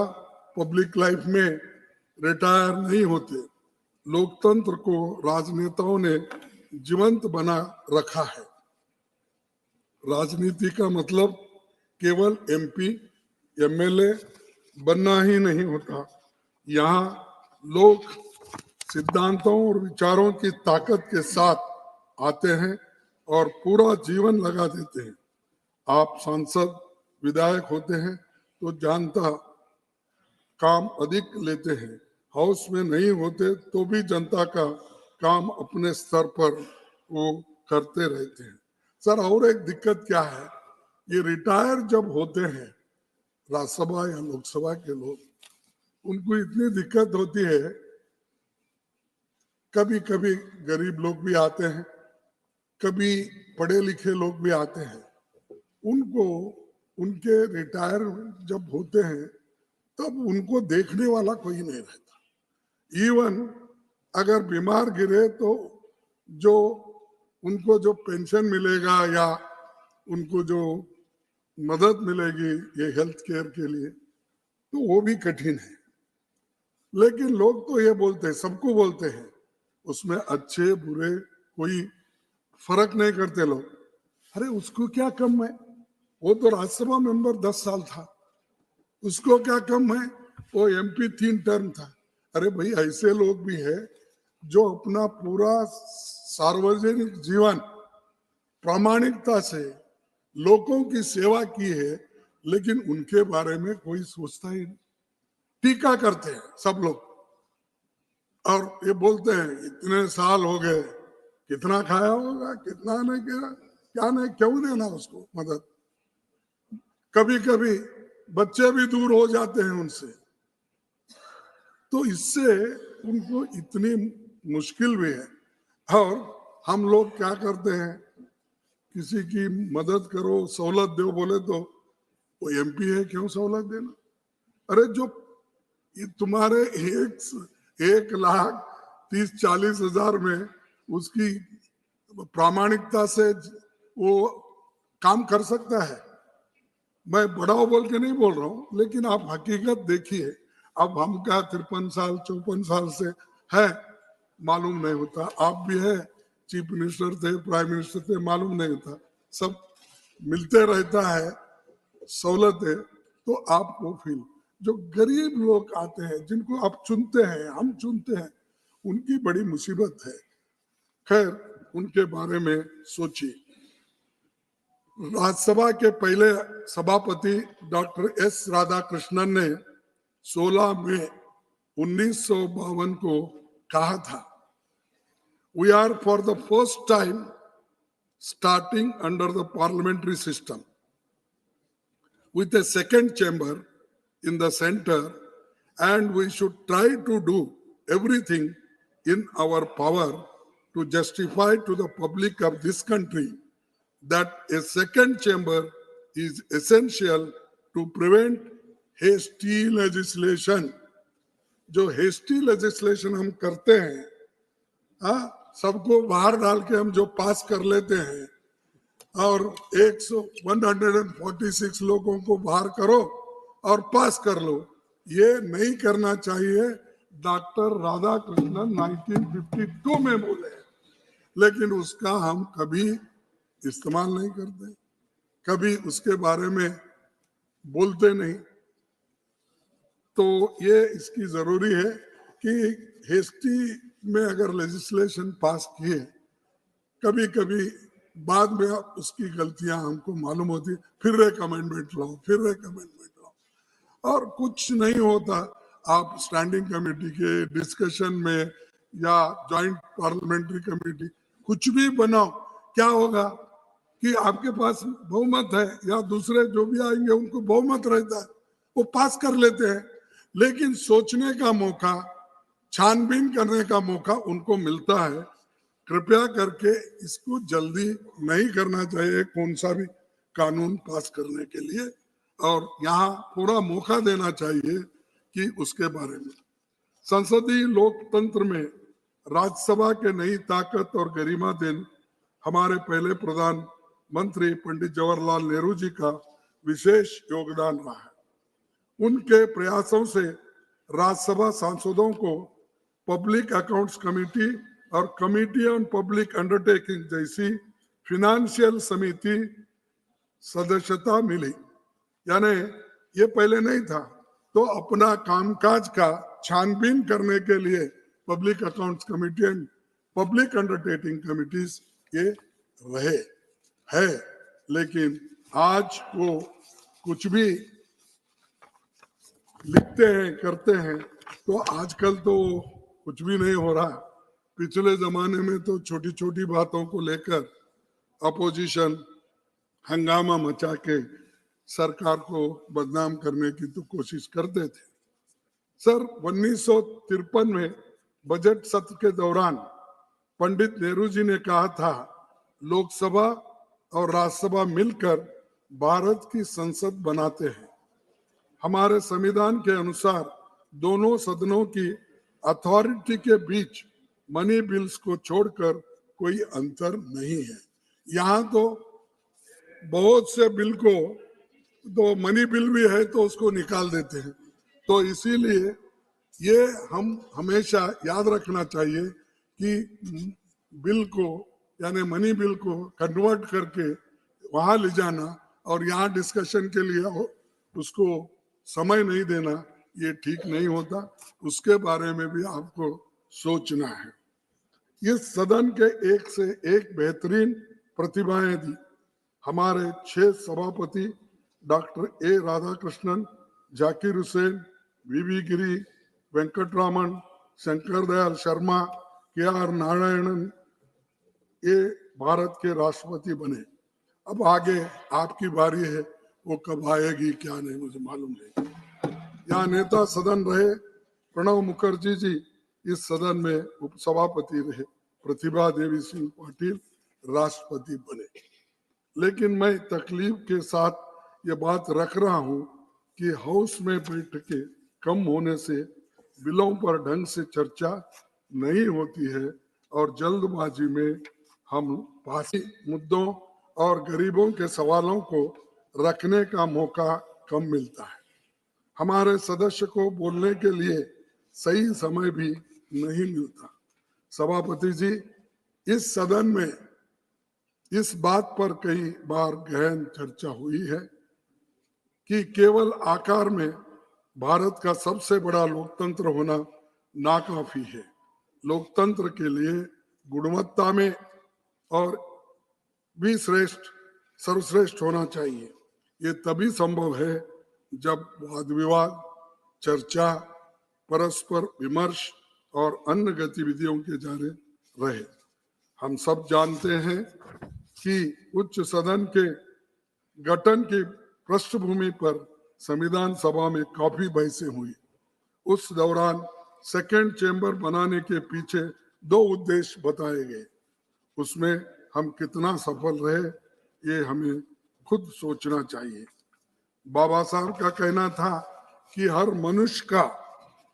C: पब्लिक लाइफ में रिटायर नहीं होते। लोकतंत्र को राजनेताओं ने जीवंत बना रखा है। राजनीति का मतलब केवल एमपी एमएलए बनना ही नहीं होता। यहाँ लोग सिद्धांतों और विचारों की ताकत के साथ आते हैं और पूरा जीवन लगा देते हैं। आप सांसद विधायक होते हैं तो जनता काम अधिक लेते हैं, हाउस में नहीं होते तो भी जनता का काम अपने स्तर पर वो करते रहते हैं। सर, और एक दिक्कत क्या है, ये रिटायर जब होते हैं राज्यसभा या लोकसभा के लोग, उनको इतनी दिक्कत होती है, कभी कभी गरीब लोग भी आते हैं, कभी पढ़े लिखे लोग भी आते हैं। उनको उनके रिटायर जब होते हैं तब उनको देखने वाला कोई नहीं रहता। इवन अगर बीमार गिरे तो जो उनको जो पेंशन मिलेगा या उनको जो मदद मिलेगी ये हेल्थ केयर के लिए, तो वो भी कठिन है। लेकिन लोग तो ये बोलते हैं, सबको बोलते हैं, उसमें अच्छे बुरे कोई फर्क नहीं करते लोग। अरे उसको क्या कम है, वो तो राज्यसभा मेंबर 10 साल था, उसको क्या कम है, वो एमपी 3 टर्म था। अरे भाई, ऐसे लोग भी है जो अपना पूरा सार्वजनिक जीवन प्रामाणिकता से लोगों की सेवा की है, लेकिन उनके बारे में कोई सोचता ही नहीं। टीका करते हैं सब लोग और ये बोलते हैं इतने साल हो गए, कितना खाया होगा, कितना नहीं किया, क्या नहीं, क्यों देना उसको मदद। कभी कभी बच्चे भी दूर हो जाते हैं उनसे, तो इससे उनको इतनी मुश्किल भी है। और हम लोग क्या करते हैं, किसी की मदद करो, सहूलत दो बोले तो वो एमपी है, क्यों सहूलत देना। अरे जो तुम्हारे 1,30,40,000 में उसकी प्रामाणिकता से वो काम कर सकता है। मैं बड़ा बोल के नहीं बोल रहा हूं, लेकिन आप हकीकत देखिए। अब हम क्या 53 साल 54 साल से है, मालूम नहीं होता। आप भी है, चीफ मिनिस्टर थे, प्राइम मिनिस्टर थे, मालूम नहीं होता। सब मिलते रहता है सहूलत है। तो आपको फील, जो गरीब लोग आते हैं, जिनको आप चुनते हैं, हम चुनते हैं, उनकी बड़ी मुसीबत है। खैर, उनके बारे में सोचिए। राज्यसभा के पहले सभापति डॉक्टर एस राधाकृष्णन ने 16 मई 1952 को कहा था, we are for the first time starting under the parliamentary system with a second chamber in the center, and we should try to do everything in our power to justify to the public of this country that a second chamber is essential to prevent hasty legislation. जो hasty legislation हम करते हैं, हाँ, सबको बाहर डाल के हम जो पास कर लेते हैं और 146 लोगों को बाहर करो और पास कर लो, ये नहीं करना चाहिए। डॉक्टर राधाकृष्णन 1952 में बोले, लेकिन उसका हम कभी इस्तेमाल नहीं करते, कभी उसके बारे में बोलते नहीं। तो ये इसकी जरूरी है कि हेस्टी में अगर लेजिस्लेशन पास किए, कभी कभी बाद में उसकी गलतियां हमको मालूम होती, फिर एक अमेंडमेंट लाओ, फिर एक अमेंडमेंट लाओ, और कुछ नहीं होता। आप स्टैंडिंग कमेटी के डिस्कशन में या जॉइंट पार्लियामेंट्री कमेटी कुछ भी बनाओ, क्या होगा कि आपके पास बहुमत है या दूसरे जो भी आएंगे उनको बहुमत रहता है, वो पास कर लेते हैं, लेकिन सोचने का मौका, छानबीन करने का मौका उनको मिलता है। कृपया करके इसको जल्दी नहीं करना चाहिए कौन सा भी कानून पास करने के लिए, और यहाँ पूरा मौका देना चाहिए कि उसके बारे में। संसदीय लोकतंत्र में राज्यसभा के नई ताकत और गरिमा देन हमारे पहले प्रधानमंत्री पंडित जवाहरलाल नेहरू जी का विशेष योगदान रहा है। उनके प्रयासों से राज्यसभा सांसदों को पब्लिक अकाउंट्स कमेटी और कमेटी ऑन पब्लिक अंडरटेकिंग जैसी फिनेंशियल समिति सदस्यता मिली, यानी ये पहले नहीं था। तो अपना कामकाज का छानबीन करने के लिए public accounts committee and public undertaking committees ये रहे है, लेकिन आज वो कुछ भी लिखते हैं, करते हैं, तो आजकल तो कुछ भी नहीं हो रहा। पिछले जमाने में तो छोटी छोटी बातों को लेकर अपोजिशन हंगामा मचा के सरकार को बदनाम करने की तो कोशिश करते थे। सर 1953 में बजट सत्र के दौरान पंडित नेहरू जी ने कहा था, लोकसभा और राज्यसभा मिलकर भारत की संसद बनाते हैं। हमारे संविधान के अनुसार दोनों सदनों की अथॉरिटी के बीच मनी बिल्स को छोड़कर कोई अंतर नहीं है। यहाँ तो बहुत से बिल को तो मनी बिल भी है तो उसको निकाल देते हैं। तो इसीलिए ये हम हमेशा याद रखना चाहिए कि बिल को यानी मनी बिल को कन्वर्ट करके वहां ले जाना और यहाँ डिस्कशन के लिए उसको समय नहीं देना, ये ठीक नहीं होता। उसके बारे में भी आपको सोचना है। इस सदन के एक से एक बेहतरीन प्रतिभाएं दी हमारे 6 सभापति doctor A Radhakrishnan, Zakir Hussain, V V Giri, Venkataraman, Shankar Dayal Sharma, K R. Narayanan ये भारत के राष्ट्रपति बने। अब आगे आपकी बारी है, वो कब आएगी क्या नहीं मुझे मालूम नहीं। यहाँ नेता सदन रहे प्रणब मुखर्जी जी, इस सदन में उपसभापति रहे प्रतिभा देवी सिंह पाटिल राष्ट्रपति बने। लेकिन मैं तकलीफ के साथ ये बात रख रहा हूं कि हाउस में बैठकें कम होने से बिलों पर ढंग से चर्चा नहीं होती है और जल्दबाजी में हम पासी मुद्दों और गरीबों के सवालों को रखने का मौका कम मिलता है। हमारे सदस्य को बोलने के लिए सही समय भी नहीं मिलता। सभापति जी, इस सदन में इस बात पर कई बार गहन चर्चा हुई है कि केवल आकार में भारत का सबसे बड़ा लोकतंत्र होना नाकाफी है। लोकतंत्र के लिए गुणवत्ता में और भी सर्वश्रेष्ठ होना चाहिए। ये तभी संभव है जब वाद विवाद, चर्चा, परस्पर विमर्श और अन्य गतिविधियों के जारी रहे। हम सब जानते हैं कि उच्च सदन के गठन की पृष्ठभूमि पर संविधान सभा में काफी बहसें हुई। उस दौरान सेकेंड चेंबर बनाने के पीछे 2 उद्देश्य बताए गए। उसमें हम कितना सफल रहे ये हमें खुद सोचना चाहिए। बाबा साहब का कहना था कि हर मनुष्य का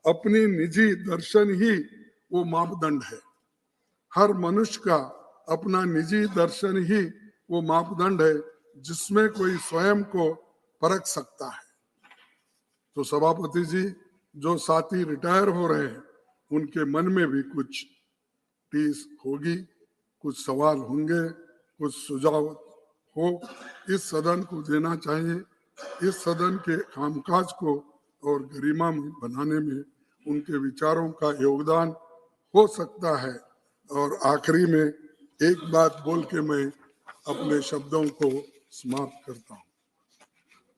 C: अपनी निजी दर्शन ही वो मापदंड है। हर मनुष्य का अपना निजी दर्शन ही वो मापदंड है जिसमें कोई स्वयं को परख सकता है। तो सभापति जी, जो साथी रिटायर हो रहे हैं उनके मन में भी कुछ टीस होगी, कुछ सवाल होंगे, कुछ सुझाव हो, इस सदन को देना चाहिए। इस सदन के कामकाज को और गरिमा में बनाने में उनके विचारों का योगदान हो सकता है। और आखिरी में एक बात बोल के मैं अपने शब्दों को समाप्त करता हूं।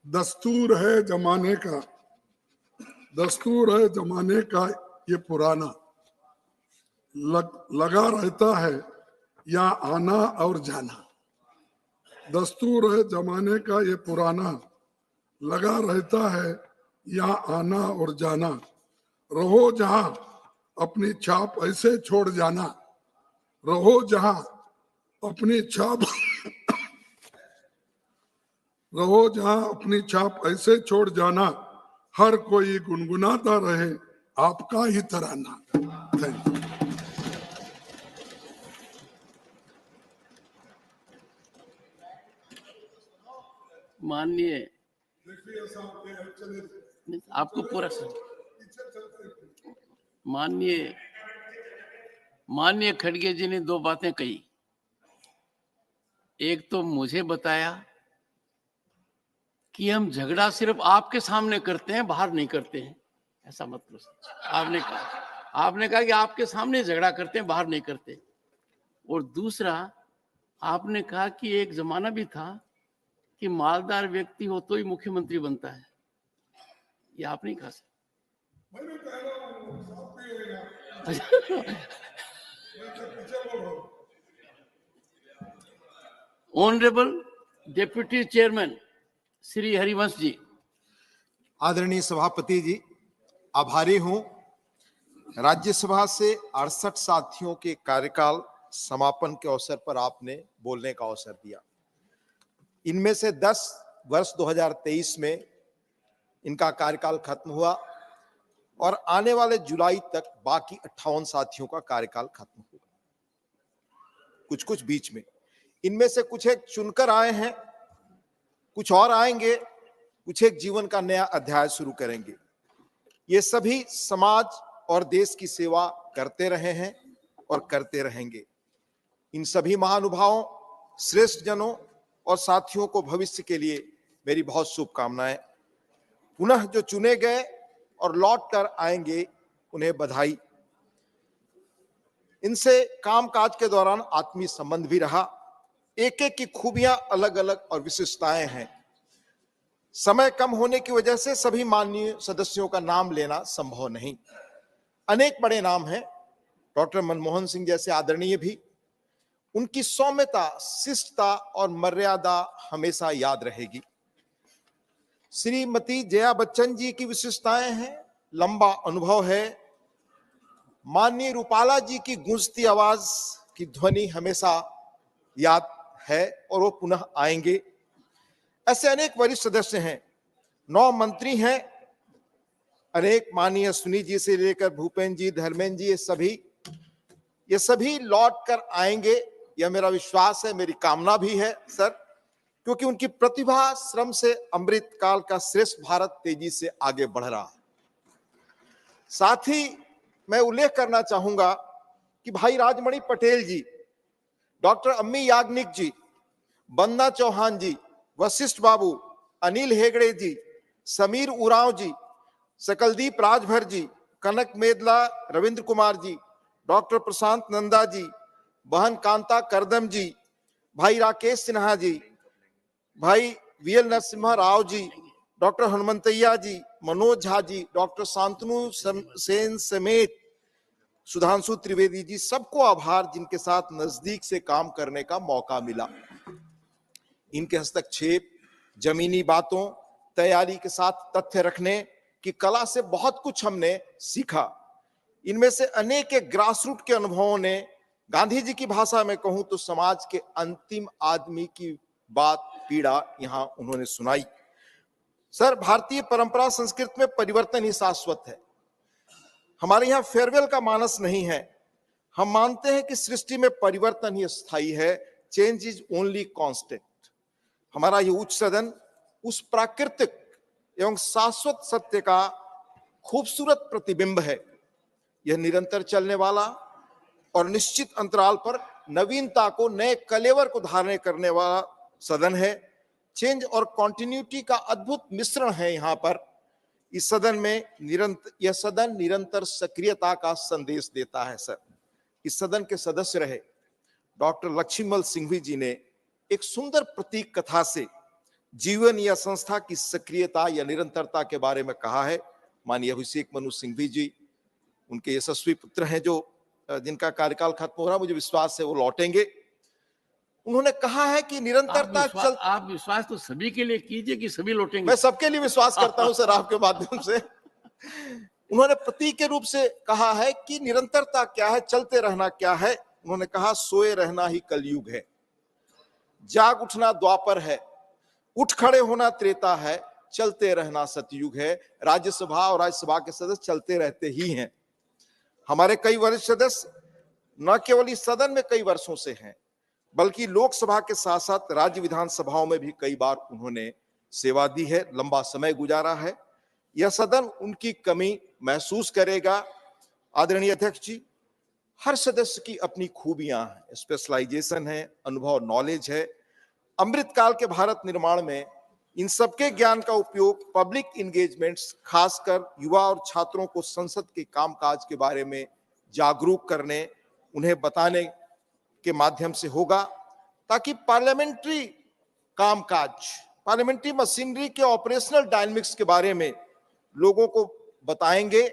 C: दस्तूर है जमाने का, दस्तूर है जमाने का ये पुराना, लगा रहता है या आना और जाना। दस्तूर है जमाने का ये पुराना, लगा रहता है या आना और जाना। रहो जहां अपनी छाप ऐसे छोड़ जाना, रहो जहां अपनी छाप रहो जहां अपनी छाप ऐसे छोड़ जाना, हर कोई गुनगुनाता रहे आपका ही तराना। Thank you.
A: माननीय, आपको पूरा माननीय खड़गे जी ने 2 बातें कही। एक तो मुझे बताया कि हम झगड़ा सिर्फ आपके सामने करते हैं, बाहर नहीं करते हैं, ऐसा मतलब आपने कहा कि आपके सामने झगड़ा करते हैं, बाहर नहीं करते। और दूसरा, आपने कहा कि एक जमाना भी था कि मालदार व्यक्ति हो तो ही मुख्यमंत्री बनता है। ये आप नहीं कहा sir. Honourable deputy chairman Shri Harivansh ji.
E: आदरणीय सभापति जी, आभारी हूं। राज्यसभा से 68 साथियों के कार्यकाल समापन के अवसर पर आपने बोलने का अवसर दिया। इनमें से 10 वर्ष 2023 में इनका कार्यकाल खत्म हुआ और आने वाले जुलाई तक बाकी 58 साथियों का कार्यकाल खत्म होगा। कुछ कुछ बीच में, इनमें से कुछ एक चुनकर आए हैं, कुछ और आएंगे, कुछ एक जीवन का नया अध्याय शुरू करेंगे। ये सभी समाज और देश की सेवा करते रहे हैं और करते रहेंगे। इन सभी महानुभावों, श्रेष्ठ जनों और साथियों को भविष्य के लिए मेरी बहुत शुभकामनाएं। पुनः जो चुने गए और लौट कर आएंगे, उन्हें बधाई। इनसे कामकाज के दौरान आत्मीय संबंध भी रहा। एक एक की खूबियां अलग अलग और विशिष्टताएं हैं। समय कम होने की वजह से सभी माननीय सदस्यों का नाम लेना संभव नहीं। अनेक बड़े नाम हैं, डॉक्टर मनमोहन सिंह जैसे आदरणीय भी। उनकी सौम्यता, शिष्टता और मर्यादा हमेशा याद रहेगी। श्रीमती जया बच्चन जी की विशेषताएं हैं, लंबा अनुभव है। माननीय रूपाला जी की गूंजती आवाज की ध्वनि हमेशा याद है और वो पुनः आएंगे। ऐसे अनेक वरिष्ठ सदस्य हैं, 9 मंत्री हैं, अनेक माननीय सुनी जी से लेकर भूपेन्द्र जी, धर्मेंद्र जी, ये सभी लौट कर आएंगे। यह मेरा विश्वास है, मेरी कामना भी है सर, क्योंकि उनकी प्रतिभा श्रम से अमृत काल का श्रेष्ठ भारत तेजी से आगे बढ़ रहा है। साथ ही मैं उल्लेख करना चाहूंगा कि भाई राजमणि पटेल जी, डॉक्टर अम्मी याग्निक जी, बंदा चौहान जी, वशिष्ठ बाबू, अनिल हेगड़े जी, समीर उरांव जी, सकलदीप राजभर जी, कनक मेदला, रविंद्र कुमार जी, डॉक्टर प्रशांत नंदा जी, बहन कांता करदम जी, भाई राकेश सिन्हा जी, भाई वीएल नरसिम्हा राव जी, डॉक्टर हनुमंतैया जी, मनोज झा जी, डॉक्टर शांतनु सेन समेत सुधांशु त्रिवेदी जी, सबको आभार जिनके साथ नजदीक से काम करने का मौका मिला। इनके हस्तक्षेप, जमीनी बातों, तैयारी के साथ तथ्य रखने की कला से बहुत कुछ हमने सीखा। इनमें से अनेक एक ग्रासरूट के अनुभवों ने, गांधी जी की भाषा में कहूं तो समाज के अंतिम आदमी की बात, पीड़ा यहां उन्होंने सुनाई। सर, भारतीय परंपरा संस्कृति में परिवर्तन ही शाश्वत है। हमारे यहाँ फेयरवेल का मानस नहीं है। हम मानते हैं कि सृष्टि में परिवर्तन ही स्थायी है, चेंज इज ओनली कांस्टेंट। हमारा ये उच्च सदन उस प्राकृतिक एवं शाश्वत सत्य का खूबसूरत प्रतिबिंब है। यह निरंतर चलने वाला और निश्चित अंतराल पर नवीनता को, नए कलेवर को धारण करने वाला सदन है। चेंज और कॉन्टिन्यूटी का अद्भुत मिश्रण है यहाँ पर। इस सदन में यह सदन निरंतर सक्रियता का संदेश देता है। सर, इस सदन के सदस्य रहे डॉक्टर लक्ष्मीमल सिंघवी जी ने एक सुंदर प्रतीक कथा से जीवन या संस्था की सक्रियता या निरंतरता के बारे में कहा है। माननीय अभिषेक मनु सिंघवी जी, उनके यशस्वी पुत्र हैं, जो जिनका कार्यकाल खत्म हो रहा, मुझे विश्वास है वो लौटेंगे। उन्होंने कहा है कि निरंतरता
A: आप विश्वास तो सभी के लिए कीजिए कि सभी लौटेंगे।
E: मैं सबके लिए विश्वास करता हूं सर, आपके माध्यम से। उन्होंने प्रतीक के रूप से कहा है कि निरंतरता क्या है, चलते रहना क्या है। उन्होंने कहा, सोए रहना ही कलयुग है, जाग उठना द्वापर है, उठ खड़े होना त्रेता है, चलते रहना सतयुग है। राज्यसभा और राज्यसभा के सदस्य चलते रहते ही हैं। हमारे कई वरिष्ठ सदस्य न केवल इस सदन में कई वर्षों से हैं, बल्कि लोकसभा के साथ साथ राज्य विधानसभाओं में भी कई बार उन्होंने सेवा दी है, लंबा समय गुजारा है। यह सदन उनकी कमी महसूस करेगा। आदरणीय अध्यक्ष जी, हर सदस्य की अपनी खूबियां हैं, स्पेशलाइजेशन है, अनुभव, नॉलेज है। अमृतकाल के भारत निर्माण में इन सबके ज्ञान का उपयोग पब्लिक इंगेजमेंट्स, खासकर युवा और छात्रों को संसद के कामकाज के बारे में जागरूक करने, उन्हें बताने के माध्यम से होगा, ताकि पार्लियामेंट्री कामकाज, पार्लियामेंट्री मशीनरी के ऑपरेशनल डायनामिक्स के बारे में लोगों को बताएंगे।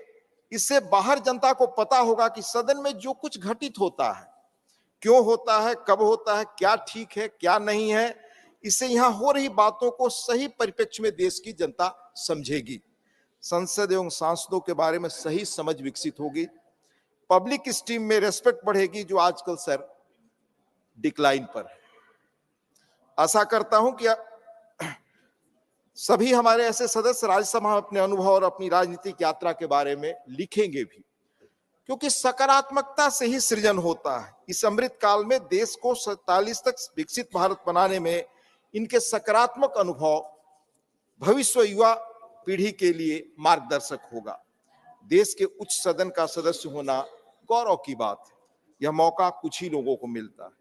E: इससे बाहर जनता को पता होगा कि सदन में जो कुछ घटित होता है, क्यों होता है, कब होता है, क्या ठीक है, क्या नहीं है। इससे यहां हो रही बातों को सही परिप्रेक्ष्य में देश की जनता समझेगी। संसद एवं सांसदों के बारे में सही समझ विकसित होगी। पब्लिक स्टीम में रेस्पेक्ट बढ़ेगी, जो आजकल सर डिक्लाइन पर है। आशा करता हूं कि सभी हमारे ऐसे सदस्य राज्यसभा में अपने अनुभव और अपनी राजनीतिक यात्रा के बारे में लिखेंगे भी, क्योंकि सकारात्मकता से ही सृजन होता है। इस अमृत काल में देश को 47 तक विकसित भारत बनाने में इनके सकारात्मक अनुभव भविष्य युवा पीढ़ी के लिए मार्गदर्शक होगा। देश के उच्च सदन का सदस्य होना गौरव की बात है। यह मौका कुछ ही लोगों को मिलता है।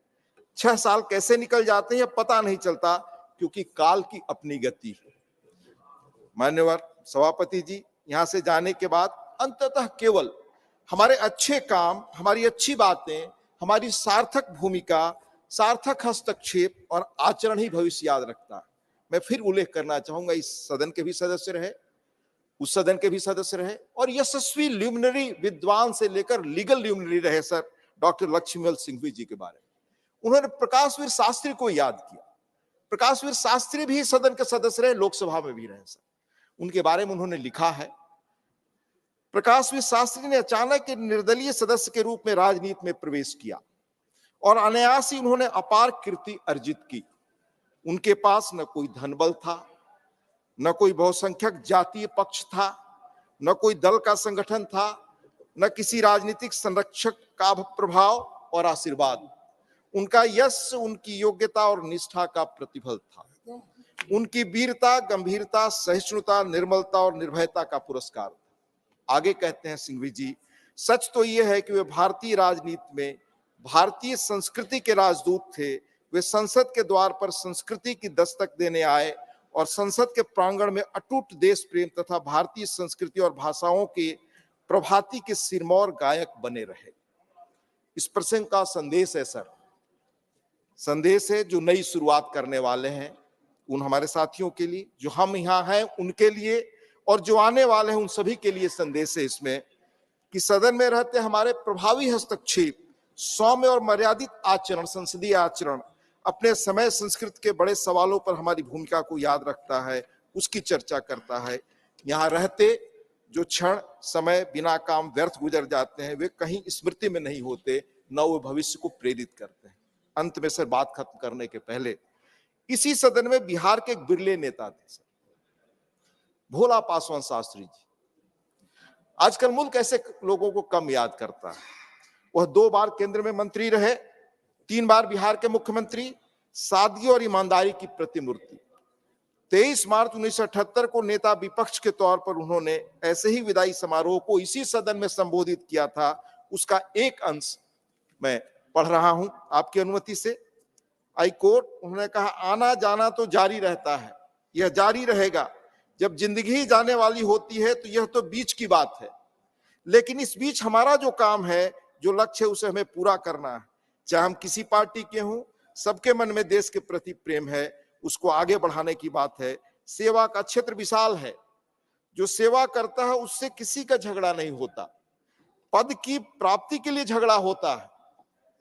E: 6 साल कैसे निकल जाते हैं पता नहीं चलता, क्योंकि काल की अपनी गति है। मान्यवर सभापति जी, यहां से जाने के बाद अंततः केवल हमारे अच्छे काम, हमारी अच्छी बातें, हमारी सार्थक भूमिका, सार्थक हस्तक्षेप और आचरण ही भविष्य याद रखता है। मैं फिर उल्लेख करना चाहूंगा, इस सदन के भी सदस्य रहे, उस सदन के भी सदस्य रहे और यशस्वी ल्यूमिनरी विद्वान से लेकर लीगल ल्यूमिनरी रहे सर डॉक्टर लक्ष्मीमल सिंघवी जी के बारे में। उन्होंने प्रकाशवीर शास्त्री को याद किया। प्रकाशवीर शास्त्री भी सदन के सदस्य रहे, लोकसभा में भी रहे सर। उनके बारे में उन्होंने लिखा है, प्रकाशवीर शास्त्री ने अचानक निर्दलीय सदस्य के रूप में राजनीति में प्रवेश किया और अनायास ही उन्होंने अपार कीर्ति अर्जित की। उनके पास न कोई धनबल था, न कोई बहुसंख्यक जातीय पक्ष था, न कोई दल का संगठन था, न किसी राजनीतिक संरक्षक का प्रभाव और आशीर्वाद। उनका यश उनकी योग्यता और निष्ठा का प्रतिफल था। उनकी वीरता, गंभीरता, सहिष्णुता, निर्मलता और निर्भयता का पुरस्कार। आगे कहते हैं सिंघवी जी, सच तो यह है कि वे भारतीय राजनीति में भारतीय संस्कृति के राजदूत थे। वे संसद के द्वार पर संस्कृति की दस्तक देने आए और संसद के प्रांगण में अटूट देश प्रेम तथा भारतीय संस्कृति और भाषाओं के प्रभाती के सिरमौर गायक बने रहे। इस प्रसंग का संदेश है सर, संदेश है जो नई शुरुआत करने वाले हैं उन हमारे साथियों के लिए, जो हम यहाँ हैं उनके लिए और जो आने वाले हैं उन सभी के लिए संदेश है इसमें कि सदन में रहते हमारे प्रभावी हस्तक्षेप, सौम्य और मर्यादित आचरण, संसदीय आचरण अपने समय संस्कृत के बड़े सवालों पर हमारी भूमिका को याद रखता है, उसकी चर्चा करता है। यहाँ रहते जो क्षण समय बिना काम व्यर्थ गुजर जाते हैं वे कहीं स्मृति में नहीं होते, न वो भविष्य को प्रेरित करते हैं। अंत में सर बात खत्म करने के पहले, इसी सदन में बिहार के एक बिरले नेता थे सर, भोला पासवान शास्त्री जी। आजकल मुल्क ऐसे लोगों को कम याद करता है। वह 2 बार केंद्र में मंत्री रहे, 3 बार बिहार के मुख्यमंत्री, सादगी और ईमानदारी की प्रतिमूर्ति। 23 मार्च 1978 को नेता विपक्ष के तौर पर उन्होंने ऐसे ही विदाई समारोह को इसी सदन में संबोधित किया था। उसका एक अंश मैं पढ़ रहा हूं आपकी अनुमति से। आई कोट, उन्होंने कहा, आना जाना तो जारी रहता है, यह जारी रहेगा। जब जिंदगी ही जाने वाली होती है तो यह तो बीच की बात है, लेकिन इस बीच हमारा जो काम है, जो लक्ष्य है, उसे हमें पूरा करना है। चाहे हम किसी पार्टी के हों, सबके मन में देश के प्रति प्रेम है, उसको आगे बढ़ाने की बात है। सेवा का क्षेत्र विशाल है, जो सेवा करता है उससे किसी का झगड़ा नहीं होता। पद की प्राप्ति के लिए झगड़ा होता है,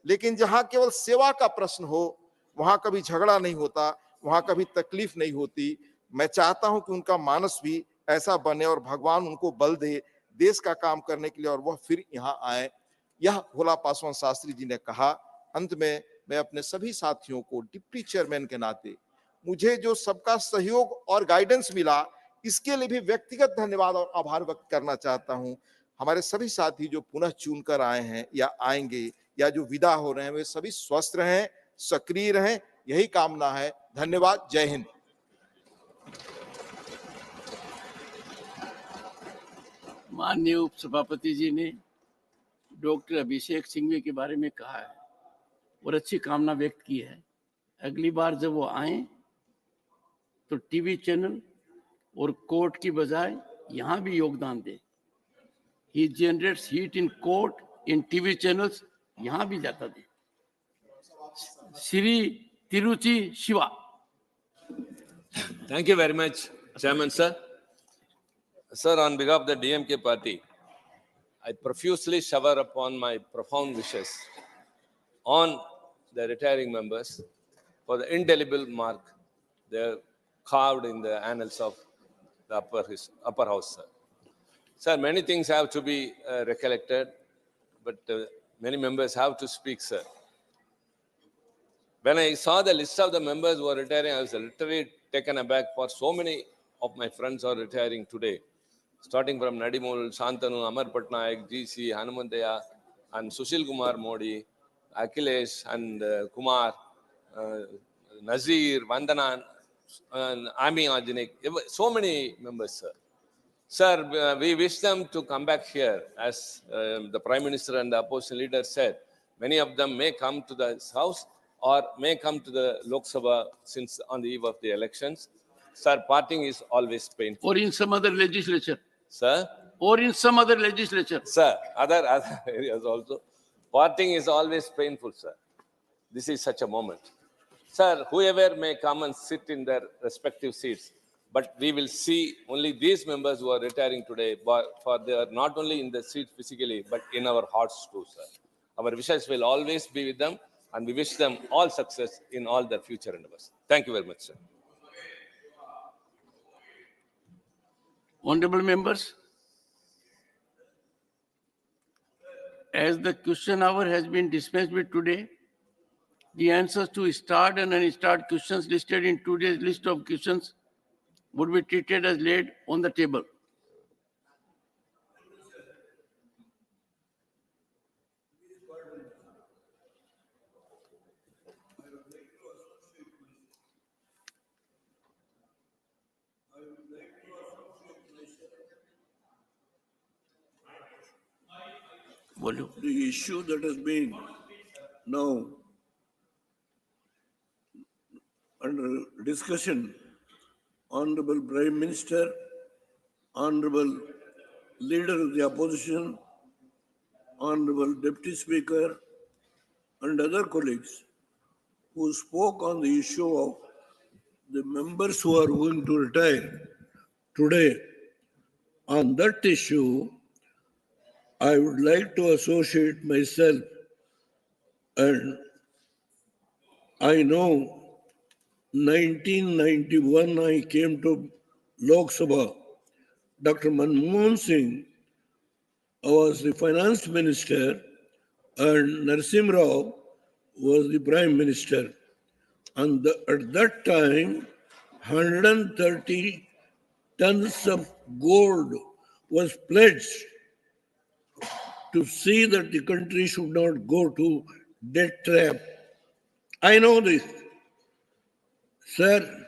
E: लेकिन जहां केवल सेवा का प्रश्न हो वहां कभी झगड़ा नहीं होता, वहां कभी तकलीफ नहीं होती। मैं चाहता हूं कि उनका मानस भी ऐसा बने और भगवान उनको बल दे देश का काम करने के लिए और वह फिर यहाँ आए। यह भोला पासवान शास्त्री जी ने कहा। अंत में मैं अपने सभी साथियों को डिप्टी चेयरमैन के नाते मुझे जो सबका सहयोग और गाइडेंस मिला, इसके लिए भी व्यक्तिगत धन्यवाद और आभार व्यक्त करना चाहता हूं। हमारे सभी साथी जो पुनः चुनकर आए हैं या आएंगे या जो विदा हो रहे हैं, वे सभी स्वस्थ रहें, सक्रिय रहें, यही कामना है। धन्यवाद। जय हिंद।
A: माननीय उपसभापति जी ने डॉक्टर अभिषेक सिंघवी के बारे में कहा है और अच्छी कामना व्यक्त की है। अगली बार जब वो आए तो टीवी चैनल और कोर्ट की बजाय यहाँ भी योगदान दे। He generates heat in court, in TV channels, यहाँ भी जाता दे। Shri Tiruchi Siva.
F: Thank you very much, Chairman sir. Sir, on behalf of the DMK party, I profusely shower upon my profound wishes on the retiring members for the indelible mark they have carved in the annals of the upper house, sir. Sir, many things have to be recollected, but many members have to speak, sir. When I saw the list of the members who are retiring, I was literally taken aback, for so many of my friends are retiring today, starting from Nadimul, Shantanu, Amar Patnaik, GC, Hanumantaya, and Sushil Kumar Modi, Akhilesh, and Kumar, Nazir, Vandana, and Ami Ajanik, so many members, sir. Sir, we wish them to come back here. As the Prime Minister and the opposition leader said, many of them may come to the House or may come to the Lok Sabha since on the eve of the elections. Sir, parting is always painful.
A: Or in some other legislature.
F: Sir?
A: Or in some other legislature.
F: Sir, other areas also. Parting is always painful, sir. This is such a moment. Sir, whoever may come and sit in their respective seats, but we will see only these members who are retiring today, for they are not only in the seat physically, but in our hearts too, sir. Our wishes will always be with them, and we wish them all success in all their future endeavors. Thank you very much, sir.
A: Honorable members, as the question hour has been dispensed with today, the answers to starred and unstarred questions listed in today's list of questions would be treated as laid on the table.
G: The issue that has been now under discussion, Honorable Prime Minister, Honorable Leader of the Opposition, Honorable Deputy Speaker, and other colleagues who spoke on the issue of the members who are going to retire today. On that issue, I would like to associate myself, and I know 1991 I came to Lok Sabha. Dr. Manmohan Singh was the finance minister and Narasimha Rao was the prime minister. And at that time, 130 tons of gold was pledged to see that the country should not go to debt trap. I know this. Sir,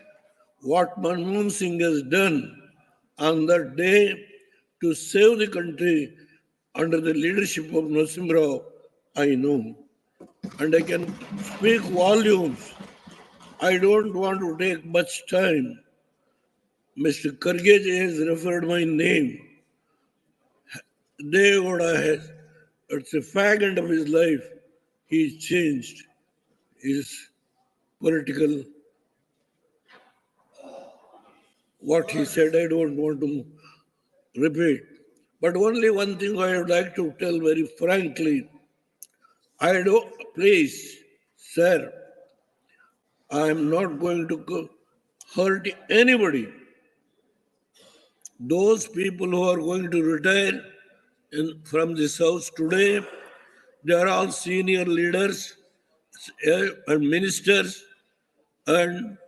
G: what Manmohan Singh has done on that day to save the country under the leadership of Narasimha Rao, I know. And I can speak volumes. I don't want to take much time. Mr. Kargeji has referred my name. Devoda has, it's a faggot of his life. He's changed his political, what he said, I don't want to repeat. But only one thing I would like to tell very frankly. I don't, please, sir, I am not going to hurt anybody. Those people who are going to retire from this house today, they are all senior leaders and ministers and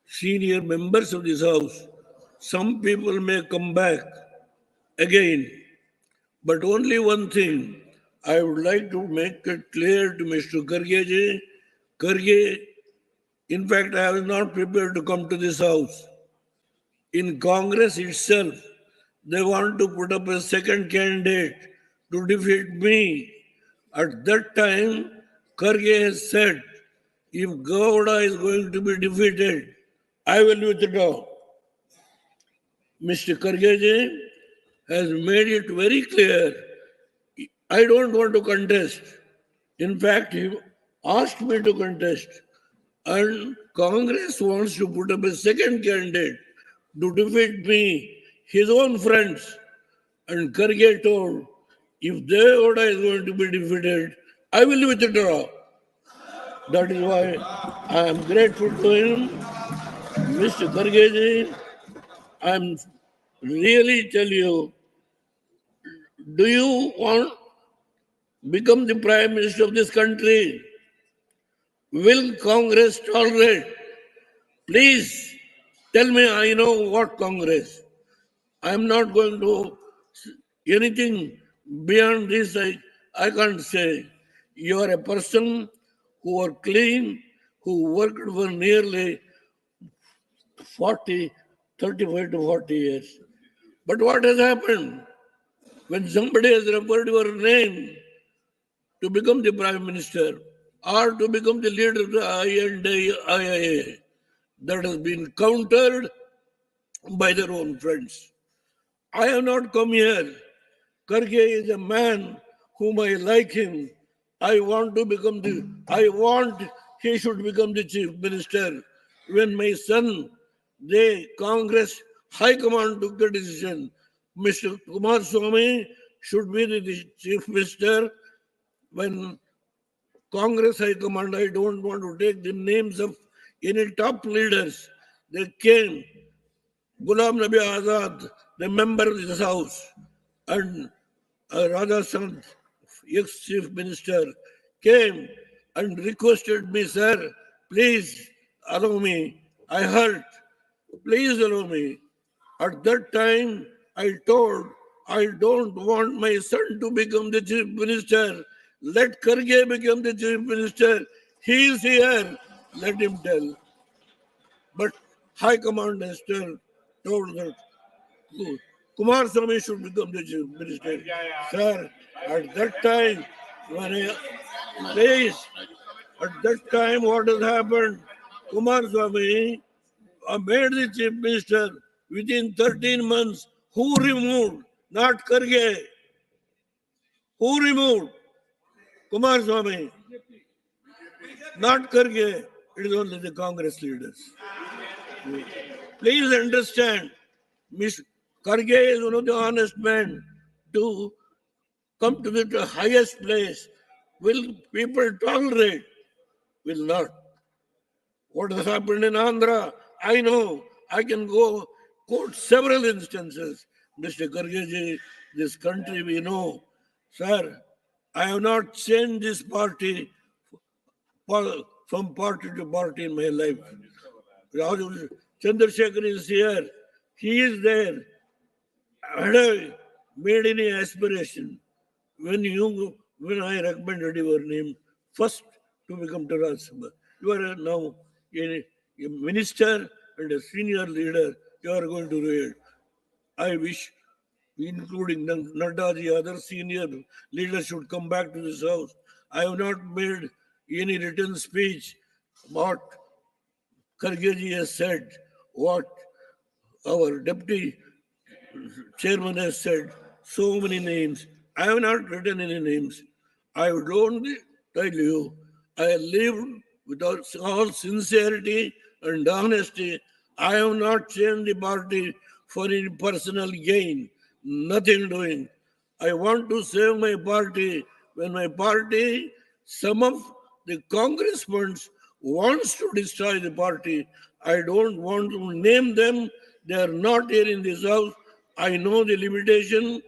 G: senior members of this house. Some people may come back again, but only one thing I would like to make it clear to Mr. Karge. Karge, in fact, I was not prepared to come to this house. In Congress itself, they want to put up a second candidate to defeat me. At that time, Karge has said, if Gowda is going to be defeated, I will withdraw. Mr. Karge has made it very clear, I don't want to contest. In fact, he asked me to contest. And Congress wants to put up a second candidate to defeat me, his own friends. And Karge told, if Devoda is going to be defeated, I will withdraw. That is why I am grateful to him. Mr. Karge, I am really tell you, do you want to become the Prime Minister of this country? Will Congress tolerate? Please tell me, I know what Congress. I am not going to anything beyond this. I can't say. You are a person who are clean, who worked for nearly 35 to 40 years. But what has happened? When somebody has referred your name to become the Prime Minister or to become the leader of the IIA, that has been countered by their own friends. I have not come here. Karge is a man whom I like him. I want he should become the chief minister. When my son, the Congress High Command took the decision, Mr. Kumar Swamy should be the chief minister. When Congress High Command, I don't want to take the names of any top leaders. They came, Ghulam Nabi Azad, the member of this house, and Raja Sant, ex-chief minister, came and requested me, sir, please allow me. I heard, please allow me. At that time, I told, I don't want my son to become the chief minister. Let Karge become the chief minister. He is here. Let him tell. But High Command has told that Kumar Swamy should become the chief minister. Sir, at that time, at that time, what has happened? Kumar Swamy made the chief minister within 13 months. Who removed? Not Karge. Who removed? Kumar Swamy. Not Karge. It is only the Congress leaders. Please understand, Ms. Karge is one of the honest men to come to the highest place. Will people tolerate? Will not. What has happened in Andhra? I know. I can go quote several instances. Mr. Kargeji, this country we know. Sir, I have not changed this party from party to party in my life. Raju Chandrasekhar is here. He is there. Had I made any aspiration when I recommended your name first to become to Rajya Sabha? You are now a minister and a senior leader. You are going to read. I wish, including Naddaji, other senior leaders should come back to this house. I have not made any written speech. What Kargeji has said, what our deputy chairman has said, so many names. I have not written any names. I would only tell you, I lived with all sincerity and honesty. I have not changed the party for any personal gain, nothing doing. I want to save my party. When my party, some of the Congress funds wants to destroy the party, I don't want to name them. They are not here in this house. I know the limitation.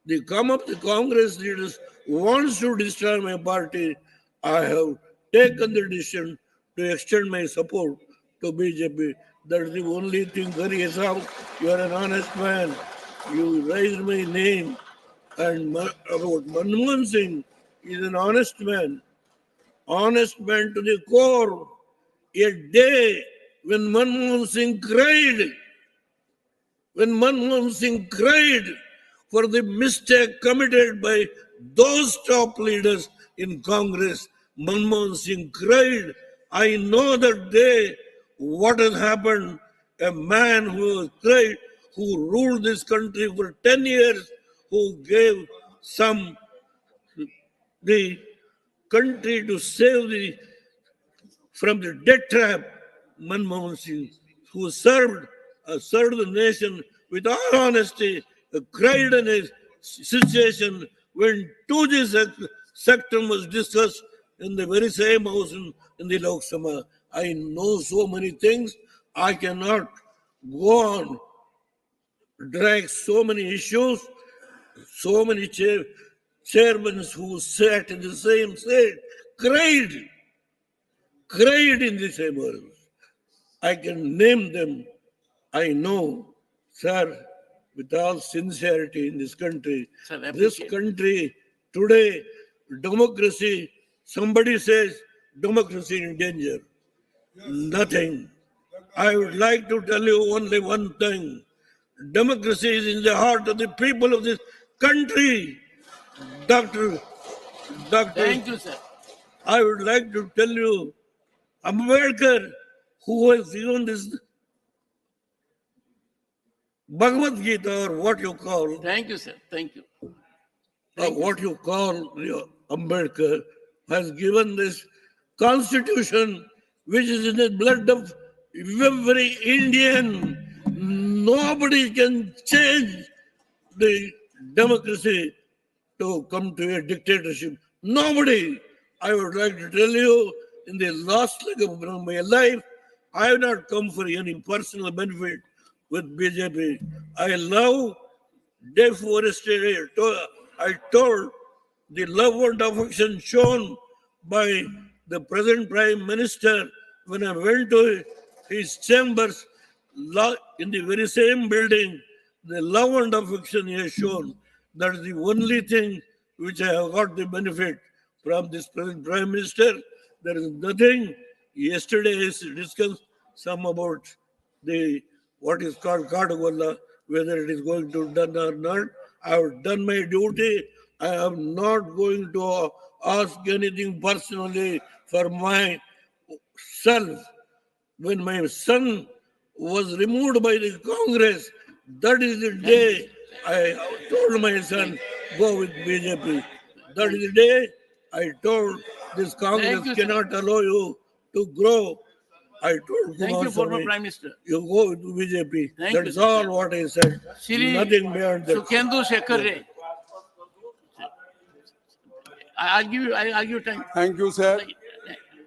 G: The Congress leaders wants to destroy my party. I have taken the decision to extend my support to BJP. That is the only thing. Hari Esau, you are an honest man. You raised my name. And about Manmohan Singh, he is an honest man to the core. A day when Manmohan Singh cried for the mistake committed by those top leaders in Congress, Manmohan Singh cried. I know that day what has happened. A man who cried, who ruled this country for 10 years, who gave the country to save from the death trap, Manmohan Singh, who served the nation with all honesty, cried in a situation when 2G sector was discussed in the very same house in the Lok Sabha. I know so many things. I cannot go on, drag so many issues, so many chairmen who sat in the same seat, cried in the same house. I can name them. I know, sir, with all sincerity in this country,
A: Sir,
G: this
A: appreciate.
G: country today, democracy, somebody says democracy in danger. Nothing. I would like to tell you only one thing. Democracy is in the heart of the people of this country. Doctor,
A: Thank you, sir.
G: I would like to tell you, Ambedkar, who has given this Bhagavad Gita, or what you call,
A: Thank you, sir. Thank you.
G: what you call Ambedkar, has given this constitution, which is in the blood of every Indian. Nobody can change the democracy to come to a dictatorship. Nobody. I would like to tell you, in the last leg of my life, I have not come for any personal benefit with BJP. I love deforestation. I told the love and affection shown by the present Prime Minister when I went to his chambers in the very same building. The love and affection he has shown. That is the only thing which I have got the benefit from this present Prime Minister. There is nothing. Yesterday he discussed some about the what is called Kadagolla, whether it is going to be done or not. I have done my duty. I am not going to ask anything personally for myself. When my son was removed by the Congress, that is the day I told my son, go with BJP. That is the day I told this Congress
A: you, sir.
G: cannot allow you to grow. I told
A: Thank you, former
G: Kumaraswamy,
A: Prime Minister.
G: you go with BJP.
A: Thank you,
G: That's
A: sir.
G: all what I said.
A: Shri
G: Nothing beyond that.
A: Sukhendu Shekhar Ray. I'll give you time.
D: Thank you sir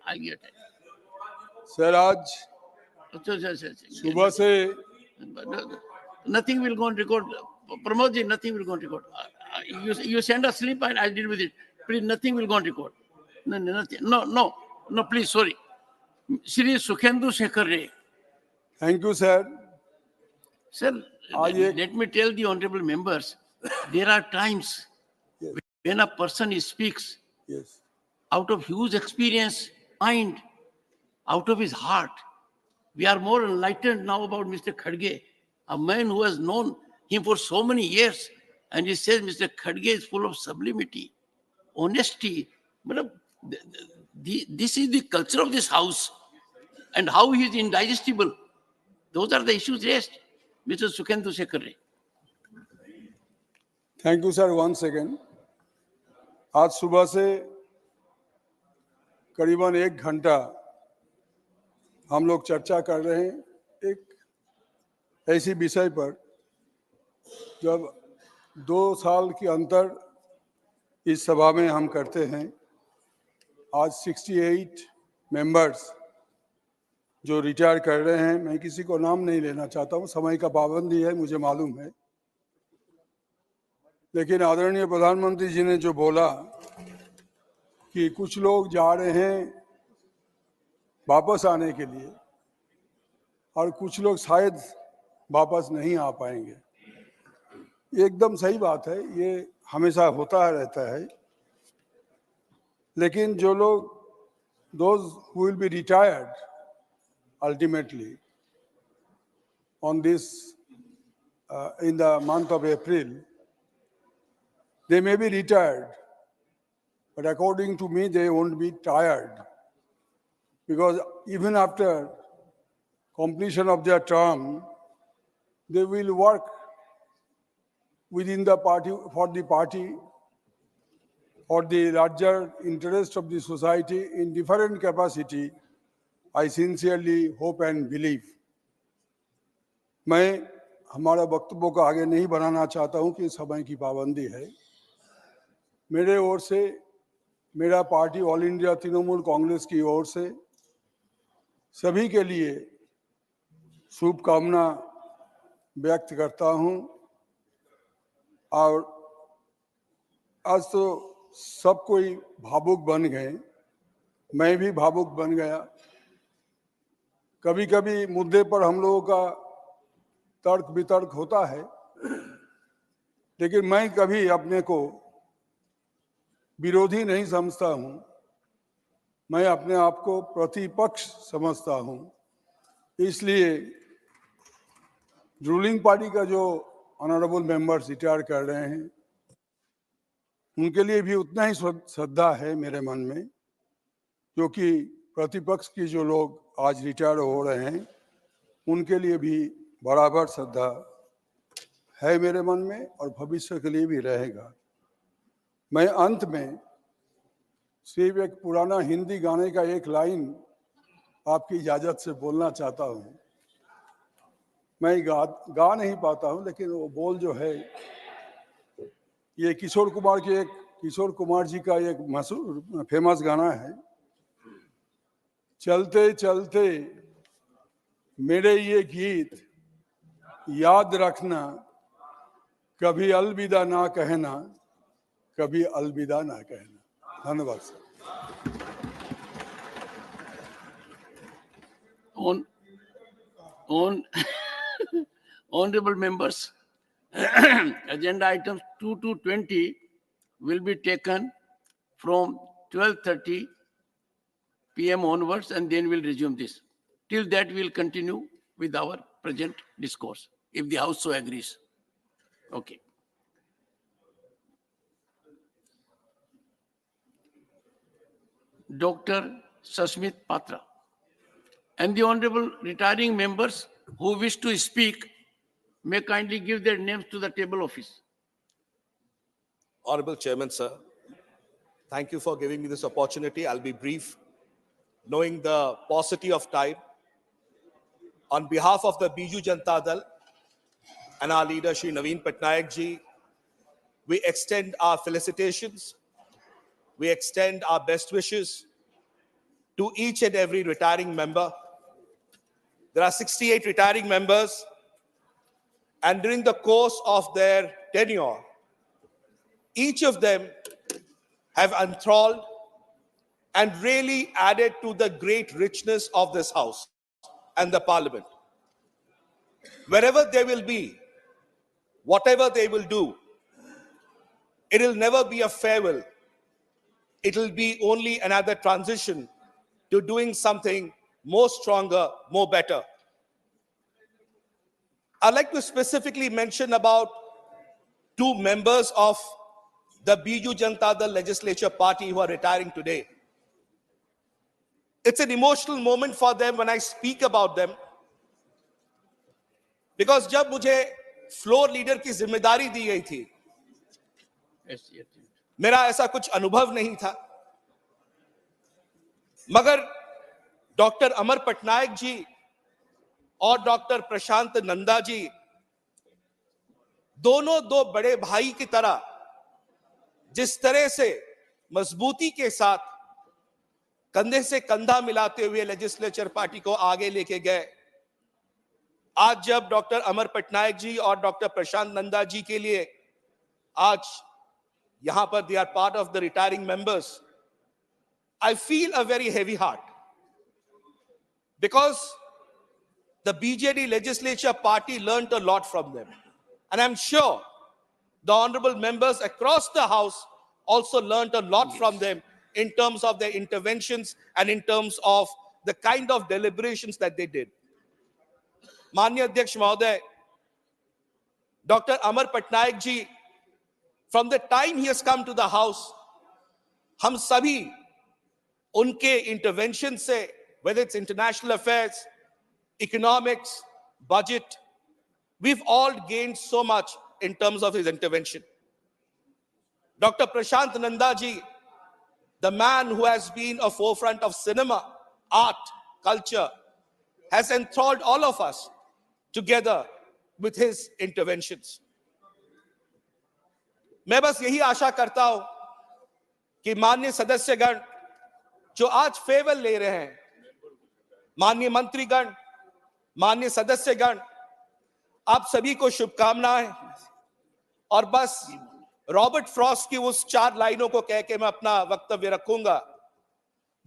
A: I'll give you time.
D: Sir आज
A: अच्छा, अच्छा, अच्छा, अच्छा.
D: सुबह से
A: Nothing will go on record. Pramod ji, nothing will go on record. You send a slip and I'll deal with it. Please, nothing will go on record. No, nothing. No, please, sorry. Shri Sukhendu Shekhar Ray.
D: Thank you, sir.
A: Sir, let me tell the honorable members, there are times
D: Yes.
A: when a person speaks
D: Yes.
A: out of huge experience, mind, out of his heart. We are more enlightened now about Mr. Khadge, a man who has known him for so many years. And he says Mr. Khadge is full of sublimity, honesty. But this is the culture of this house. And how he is indigestible. Those are the issues raised. Mr. Sukhendu Shekhar Ray.
D: Thank you sir. One second. आज सुबह से करीबन 1 घंटा हम लोग चर्चा कर रहे हैं एक ऐसी विषय पर जब 2 साल के अंतर इस सभा में हम करते हैं. आज 68 मेंबर्स जो रिटायर कर रहे हैं, मैं किसी को नाम नहीं लेना चाहता हूं, समय का पाबंदी है, मुझे मालूम है. लेकिन आदरणीय प्रधानमंत्री जी ने जो बोला कि कुछ लोग जा रहे हैं वापस आने के लिए और कुछ लोग शायद वापस नहीं आ पाएंगे, एकदम सही बात है. ये हमेशा होता रहता है. लेकिन जो लोग those who will be retired ultimately on this in the month of April, they may be retired, but according to me, they won't be tired, because even after completion of their term, they will work within the party, for the larger interest of the society in different capacity. I sincerely hope and believe. मैं हमारा वक्तव्य को आगे नहीं बढ़ाना चाहता हूं कि समय की पाबंदी है. मेरे ओर से, मेरा party all India Trinamool Congress की ओर से सभी के लिए शुभकामना व्यक्त करता हूं. और आज तो सब कोई भावुक बन गए, मैं भी भावुक बन गया. कभी कभी मुद्दे पर हम लोगों का तर्क वितर्क होता है, लेकिन मैं कभी अपने को विरोधी नहीं समझता हूं. मैं अपने आप को प्रतिपक्ष समझता हूं. इसलिए रूलिंग पार्टी का जो ऑनरेबल मेंबर्स रिटायर कर रहे हैं, उनके लिए भी उतना ही श्रद्धा है मेरे मन में, क्योंकि प्रतिपक्ष की जो लोग आज रिटायर हो रहे हैं, उनके लिए भी बराबर श्रद्धा है मेरे मन में और भविष्य के लिए भी रहेगा. मैं अंत में सिर्फ एक पुराना हिंदी गाने का एक लाइन आपकी इजाजत से बोलना चाहता हूं. मैं गा नहीं पाता हूं, लेकिन वो बोल जो है, ये किशोर कुमार जी का एक मशहूर फेमस गाना है. चलते चलते मेरे ये गीत याद रखना, कभी अलविदा ना कहना, कभी अलविदा ना कहना. धन्यवाद sir.
A: Honorable members, agenda items 2 to 20 will be taken from 12:30 p.m. onwards, and then we'll resume this. Till that, we'll continue with our present discourse, if the House so agrees. Okay. Dr. Sasmit Patra and the honorable retiring members who wish to speak may kindly give their names to the table office.
H: Honorable Chairman, sir, thank you for giving me this opportunity. I'll be brief. Knowing the paucity of time, on behalf of the Biju Janata Dal and our leader, Shri Naveen Patnaik ji, we extend our felicitations. We extend our best wishes to each and every retiring member. There are 68 retiring members, And during the course of their tenure, each of them have enthralled and really added to the great richness of this House and the Parliament. Wherever they will be, whatever they will do, it will never be a farewell. It will be only another transition to doing something more stronger, more better. I'd like to specifically mention about two members of the Biju Janata Dal Legislature Party who are retiring today. It's an emotional moment for them when I speak about them, because जब मुझे floor leader की जिम्मेदारी दी गई थी, मेरा ऐसा कुछ अनुभव नहीं था, मगर डॉक्टर अमर पटनायक जी और डॉक्टर प्रशांत नंदा जी दोनों दो बड़े भाई की तरह जिस तरह से मजबूती के साथ कंधे से कंधा मिलाते हुए लेजिस्लेचर पार्टी को आगे लेके गए, आज जब डॉक्टर अमर पटनायक जी और डॉक्टर प्रशांत नंदा जी के लिए आज यहां पर they are part of the retiring members, I feel a very heavy heart, because the BJD legislature party learned a lot from them. And I'm sure the honorable members across the House also learned a lot from them in terms of their interventions and in terms of the kind of deliberations that they did. Manya Adhyaksh Mahoday, Dr. Amar Patnaik ji, from the time he has come to the House, hum sabhi unke intervention se, whether it's international affairs, economics, budget, we've all gained so much in terms of his intervention. Dr. Prashant Nanda ji, the man who has been a forefront of cinema, art, culture, has enthralled all of us together with his interventions. मैं बस यही आशा करता हूं कि माननीय सदस्यगण जो आज favour ले रहे हैं, माननीय मंत्रीगण, माननीय सदस्यगण, आप सभी को शुभकामनाएं। और बस रॉबर्ट फ्रॉस्ट की उस 4 लाइनों को कह के मैं अपना वक्तव्य रखूंगा।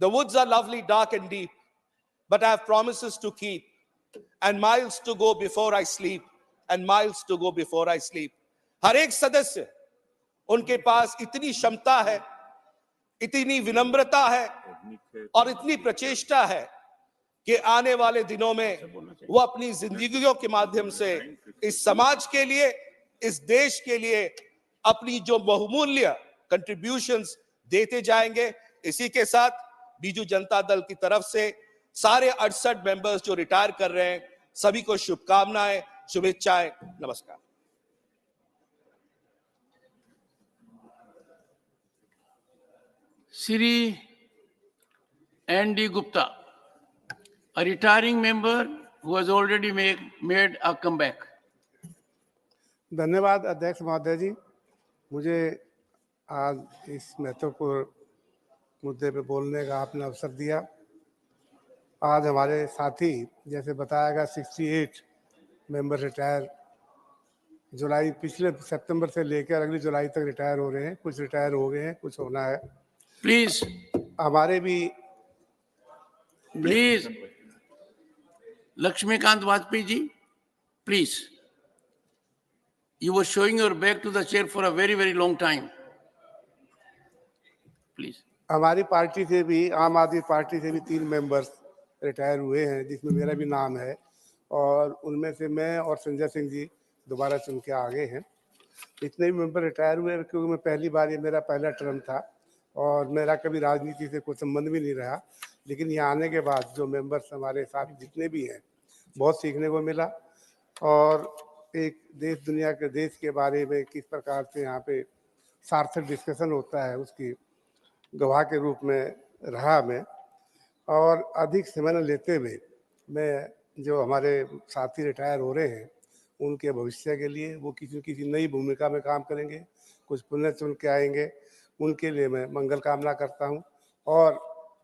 H: The woods are lovely, dark and deep, but I have promises to keep and miles to go before I sleep and miles to go before I sleep. हर एक सदस्य, उनके पास इतनी क्षमता है, इतनी विनम्रता है और इतनी प्रचेष्टा है कि आने वाले दिनों में वो अपनी जिंदगियों के माध्यम से इस समाज के लिए, इस देश के लिए अपनी जो बहुमूल्य कंट्रीब्यूशंस देते जाएंगे। इसी के साथ बीजू जनता दल की तरफ से सारे 68 मेंबर्स जो रिटायर कर रहे हैं, सभी को शुभकामनाएं, शुभेच्छाएं। नमस्कार।
A: Sri N.D. Gupta, a retiring member who has already made a comeback.
I: धन्यवाद अध्यक्ष महोदय जी, मुझे आज इस महत्वपूर्ण मुद्दे पे बोलने का आपने अवसर दिया। आज हमारे साथी जैसे बताया गया 68 मेंबर रिटायर जुलाई पिछले सितंबर से लेकर अगली जुलाई तक रिटायर हो रहे हैं, कुछ रिटायर हो गए हैं, कुछ होना है।
A: प्लीज
I: हमारे भी
A: Laxmikant Vajpayee ji, please, you were showing your back to the chair for a very very long time. Please.
I: हमारी पार्टी से भी, आम आदमी पार्टी से भी 3 मेंबर्स रिटायर हुए हैं, जिसमें मेरा भी नाम है, और उनमें से मैं और संजय सिंह जी दोबारा चुन के आगे हैं। इतने भी मेंबर रिटायर हुए क्योंकि मैं पहली बार, ये मेरा पहला टर्म था और मेरा कभी राजनीति से कोई संबंध भी नहीं रहा, लेकिन यहाँ आने के बाद जो मेंबर्स हमारे साथ जितने भी हैं, बहुत सीखने को मिला और एक देश दुनिया के देश के बारे में किस प्रकार से यहाँ पे सार्थक डिस्कशन होता है, उसकी गवाह के रूप में रहा मैं। और अधिक समय न लेते हुए मैं जो हमारे साथी रिटायर हो रहे हैं उनके भविष्य के लिए, वो किसी नई भूमिका में काम करेंगे, कुछ पुण्य चुन के आएंगे, उनके लिए मैं मंगल कामना करता हूं और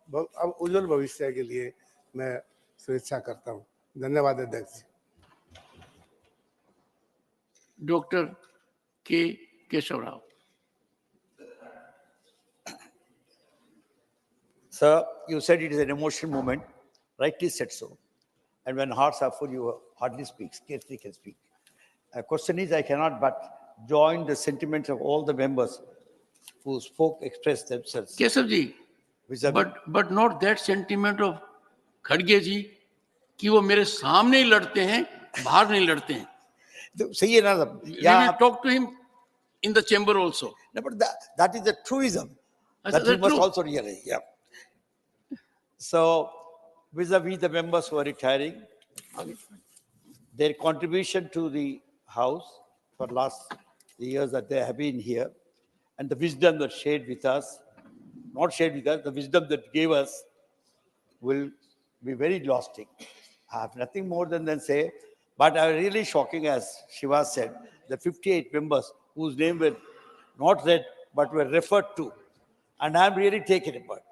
I: अब उज्जवल भविष्य के लिए मैं शुभेच्छा करता हूं। धन्यवाद अध्यक्ष।
A: Dr. K. Keshav.
J: Sir, you said it is an emotional moment. Rightly said so. And when hearts are full, you hardly speak, scarcely can speak. A question is, I cannot but join the sentiments of all the members who spoke, expressed themselves.
A: Keshav ji, but not that sentiment of खड़गे जी कि वो मेरे सामने ही लड़ते हैं, बाहर नहीं लड़ते हैं.
J: सही है ना?
A: We will talk to him in the chamber also.
J: No, but that is the truism.
A: That's
J: That we must
A: true.
J: also realize. Yeah. So, vis-a-vis the members who are retiring, their contribution to the House for last years that they have been here, and the wisdom that shared with us, not shared with us, the wisdom that gave us will be very lasting. I have nothing more than say, but are really shocking, as Shiva said, the 58 members whose name were not read but were referred to. And I'm really taken apart.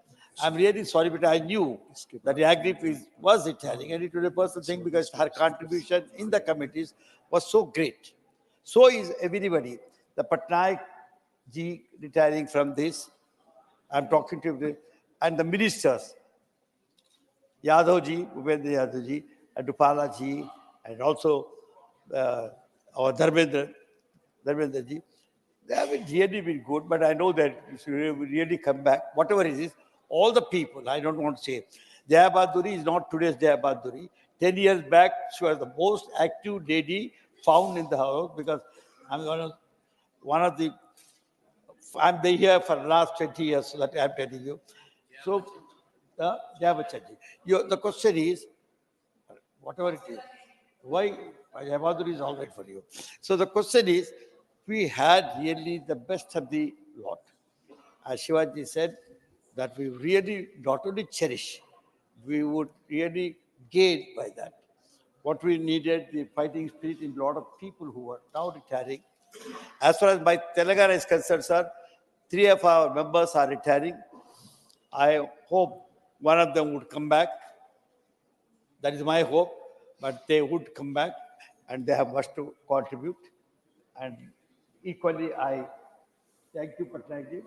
J: I'm really sorry, but I knew that Agri was retiring, and it was a personal thing because her contribution in the committees was so great. So is everybody. The Patnaik ji retiring from this, I'm talking to you, and the ministers, Yadav ji, Bhupendra Yadav ji, and Dupala ji, and also our Dharmendra ji, they have really been good, but I know that if you really come back, whatever it is, all the people, I don't want to say, Jaya Bahaduri is not today's Jaya Bahaduri. 10 years back, she was the most active lady found in the house because I'm been here for the last 20 years, so that I'm telling you. So, Jaya Bachchan ji, the question is, whatever it is, why Jaya Bahaduri is all right for you. So the question is, we had really the best of the lot. As Shivaji said, that we really not only cherish, we would really gain by that. What we needed, the fighting spirit in a lot of people who are now retiring. As far as my Telangana is concerned, sir, 3 of our members are retiring. I hope one of them would come back. That is my hope, but they would come back and they have much to contribute. And equally, I thank you, Patnaik ji.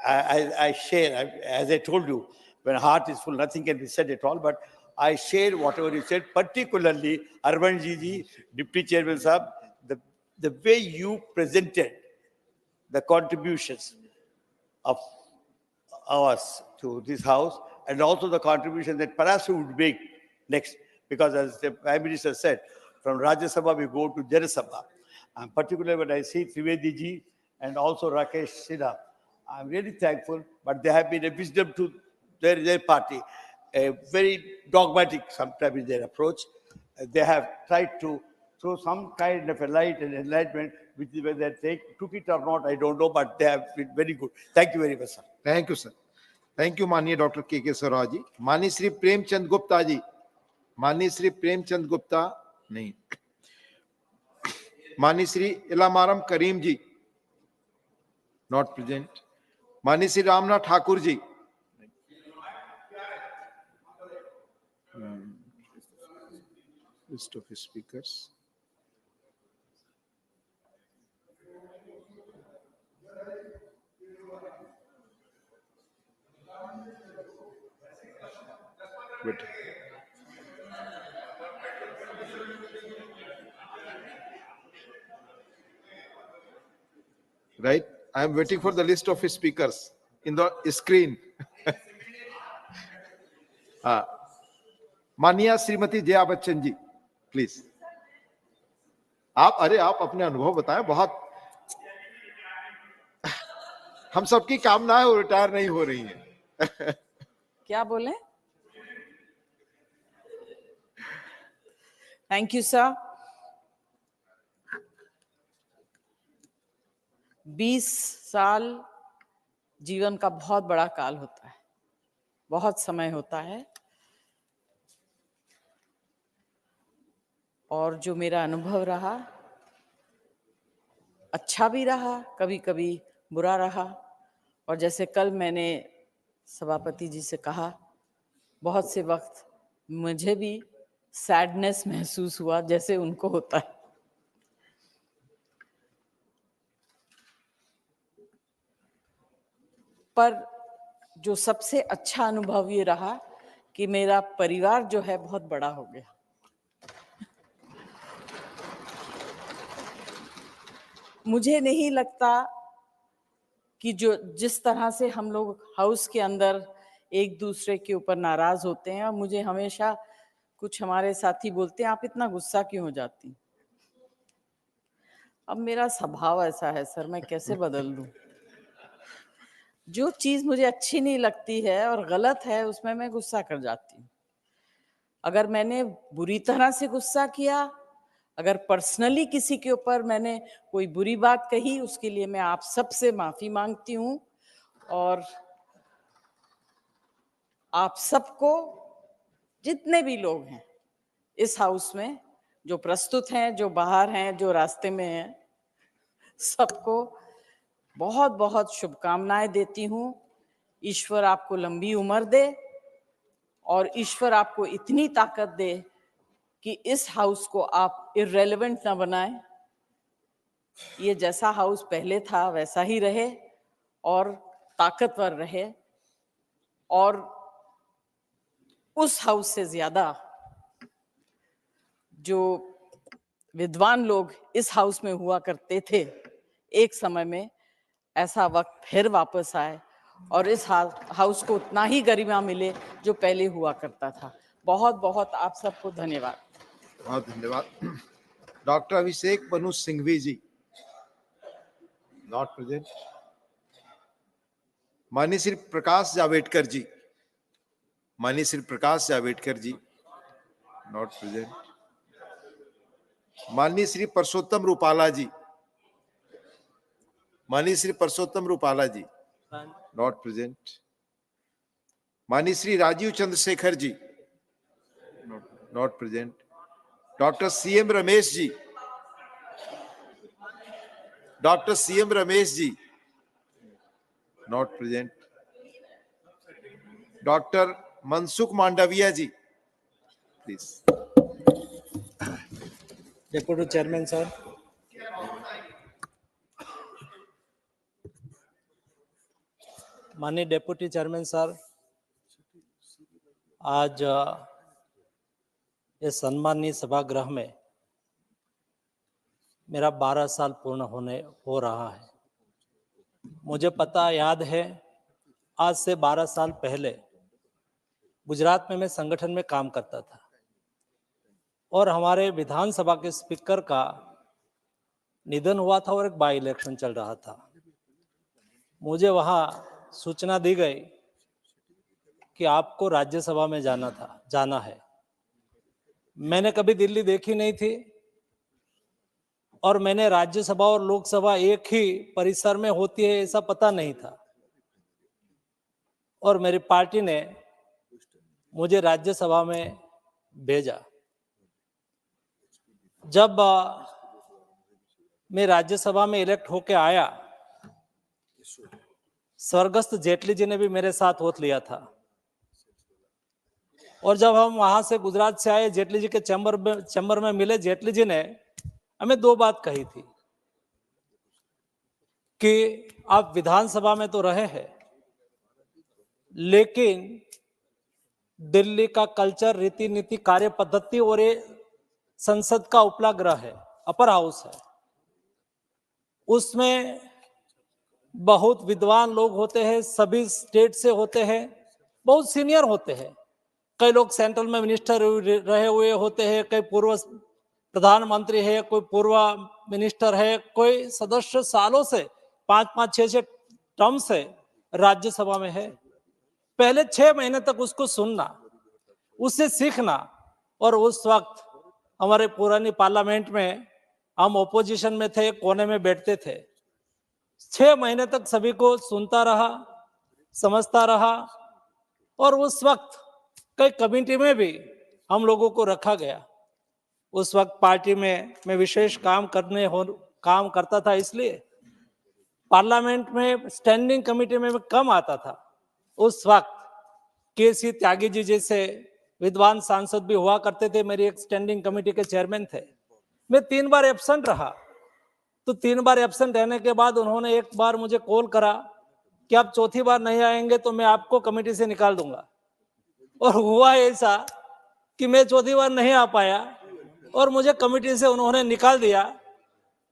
J: I share, as I told you, when heart is full, nothing can be said at all, but I share whatever you said, particularly Arvind ji, Deputy Chairman Sahab, the way you presented the contributions of ours to this house and also the contribution that perhaps we would make next, because as the Prime Minister said, from Rajya Sabha we go to Jana Sabha. And particularly when I see Trivedi ji and also Rakesh Sinha, I'm really thankful, but they have been a wisdom to their party, a very dogmatic sometimes in their approach. They have tried to throw some kind of a light and enlightenment, which whether they took it or not, I don't know, but they have been very good. Thank you very much, sir.
K: Thank you, sir. Thank you, माननीय doctor के सरोज जी. माननीय श्री प्रेमचंद गुप्ता जी. माननीय श्री प्रेमचंद गुप्ता नहीं. माननीय श्री इलामारम करीम जी, not present. माननीय Shri Ramnath Thakur ji. List of speakers. Wait. Right, I am waiting for the list of speakers in the screen. माननीय Shrimati Jaya Bachchan ji, please. आप अपने अनुभव बताएं. बहुत हम सबकी कामनाएं वो रिटायर नहीं हो रही हैं.
L: क्या बोले? Thank you sir. 20 साल जीवन का बहुत बड़ा काल होता है, बहुत समय होता है, और जो मेरा अनुभव रहा अच्छा भी रहा, कभी कभी बुरा रहा. और जैसे कल मैंने सभापति जी से कहा, बहुत से वक्त मुझे भी सैडनेस महसूस हुआ जैसे उनको होता है। पर जो सबसे अच्छा अनुभव ये रहा कि मेरा परिवार जो है बहुत बड़ा हो गया। मुझे नहीं लगता कि जो जिस तरह से हम लोग हाउस के अंदर एक दूसरे के ऊपर नाराज होते हैं, और मुझे हमेशा कुछ हमारे साथी बोलते हैं आप इतना गुस्सा क्यों हो जाती। अब मेरा स्वभाव ऐसा है सर, मैं कैसे बदल दूं। जो चीज मुझे अच्छी नहीं लगती है और गलत है उसमें मैं गुस्सा कर जाती हूँ। अगर मैंने बुरी तरह से गुस्सा किया, अगर पर्सनली किसी के ऊपर मैंने कोई बुरी बात कही, उसके लिए मैं आप सबसे माफी मांगती हूँ। और आप सबको, जितने भी लोग हैं इस हाउस में, जो प्रस्तुत हैं, जो बाहर हैं, जो रास्ते में हैं, सबको बहुत बहुत शुभकामनाएं देती हूँ। ईश्वर आपको लंबी उम्र दे और ईश्वर आपको इतनी ताकत दे कि इस हाउस को आप इररेलेवेंट ना बनाएं। ये जैसा हाउस पहले था वैसा ही रहे और ताकतवर रहे, और उस हाउस से ज्यादा जो विद्वान लोग इस हाउस में हुआ करते थे, एक समय में ऐसा वक्त फिर वापस आए और इस हाउस को उतना ही गरिमा मिले जो पहले हुआ करता था। बहुत बहुत आप सबको धन्यवाद।
K: बहुत धन्यवाद। Doctor Abhishek Manu Singhvi ji, not present. माननीय श्री प्रकाश जावड़ेकर जी, माननीय श्री प्रकाश जावड़ेकर जी, नॉट प्रेजेंट। माननीय श्री परसोत्तम रूपाला जी, माननीय श्री परसोत्तम रूपाला जी, नॉट प्रेजेंट। माननीय Shri Rajeev Chandrasekhar ji, not present. Doctor CM Ramesh ji, doctor CM Ramesh ji, not present. Doctor Mansukh Mandaviya ji, please.
M: Deputy chairman sir, माननीय डेप्यूटी चेयरमैन सर, आज ये सम्मानीय सभागृह में मेरा 12 साल पूर्ण हो रहा है। मुझे पता याद है, आज से 12 साल पहले गुजरात में मैं संगठन में काम करता था और हमारे विधानसभा के स्पीकर का निधन हुआ था और एक बाई इलेक्शन चल रहा था। मुझे वहां सूचना दी गई कि आपको राज्यसभा में जाना है। मैंने कभी दिल्ली देखी नहीं थी और मैंने राज्यसभा और लोकसभा एक ही परिसर में होती है ऐसा पता नहीं था, और मेरी पार्टी ने मुझे राज्यसभा में भेजा। जब मैं राज्यसभा में इलेक्ट होके आया, स्वर्गस्थ जेटली जी ने भी मेरे साथ वोट लिया था, और जब हम वहां से गुजरात से आए, जेटली जी के चैम्बर में मिले, जेटली जी ने हमें दो बात कही थी कि आप विधानसभा में तो रहे हैं, लेकिन दिल्ली का कल्चर, रीति नीति, कार्य पद्धति और ये संसद का उपला गृह है, अपर हाउस है, उसमें बहुत विद्वान लोग होते हैं, सभी स्टेट से होते हैं, बहुत सीनियर होते हैं। कई लोग सेंट्रल में मिनिस्टर रहे हुए होते हैं, कई पूर्व प्रधानमंत्री है, कोई पूर्व मिनिस्टर है, कोई सदस्य सालों से 5-5, 6-6 टर्म से राज्यसभा में है। पहले 6 महीने तक उसको सुनना, उससे सीखना, और उस वक्त हमारे पुरानी पार्लियामेंट में हम ओपोजिशन में थे, कोने में बैठते थे। 6 महीने तक सभी को सुनता रहा, समझता रहा, और उस वक्त कई कमेटी में भी हम लोगों को रखा गया। उस वक्त पार्टी में मैं विशेष काम करता था, इसलिए पार्लियामेंट में स्टैंडिंग कमेटी में मैं कम आता था। उस वक्त केसी त्यागी जी जैसे विद्वान सांसद भी हुआ करते थे, मेरी एक स्टैंडिंग कमेटी के चेयरमैन थे। मैं 3 बार एब्सेंट रहा, तो 3 बार एब्सेंट रहने के बाद उन्होंने एक बार मुझे कॉल करा कि आप चौथी बार नहीं आएंगे तो मैं आपको कमेटी से निकाल दूंगा। और हुआ ऐसा कि मैं चौथी बार नहीं आ पाया और मुझे कमेटी से उन्होंने निकाल दिया।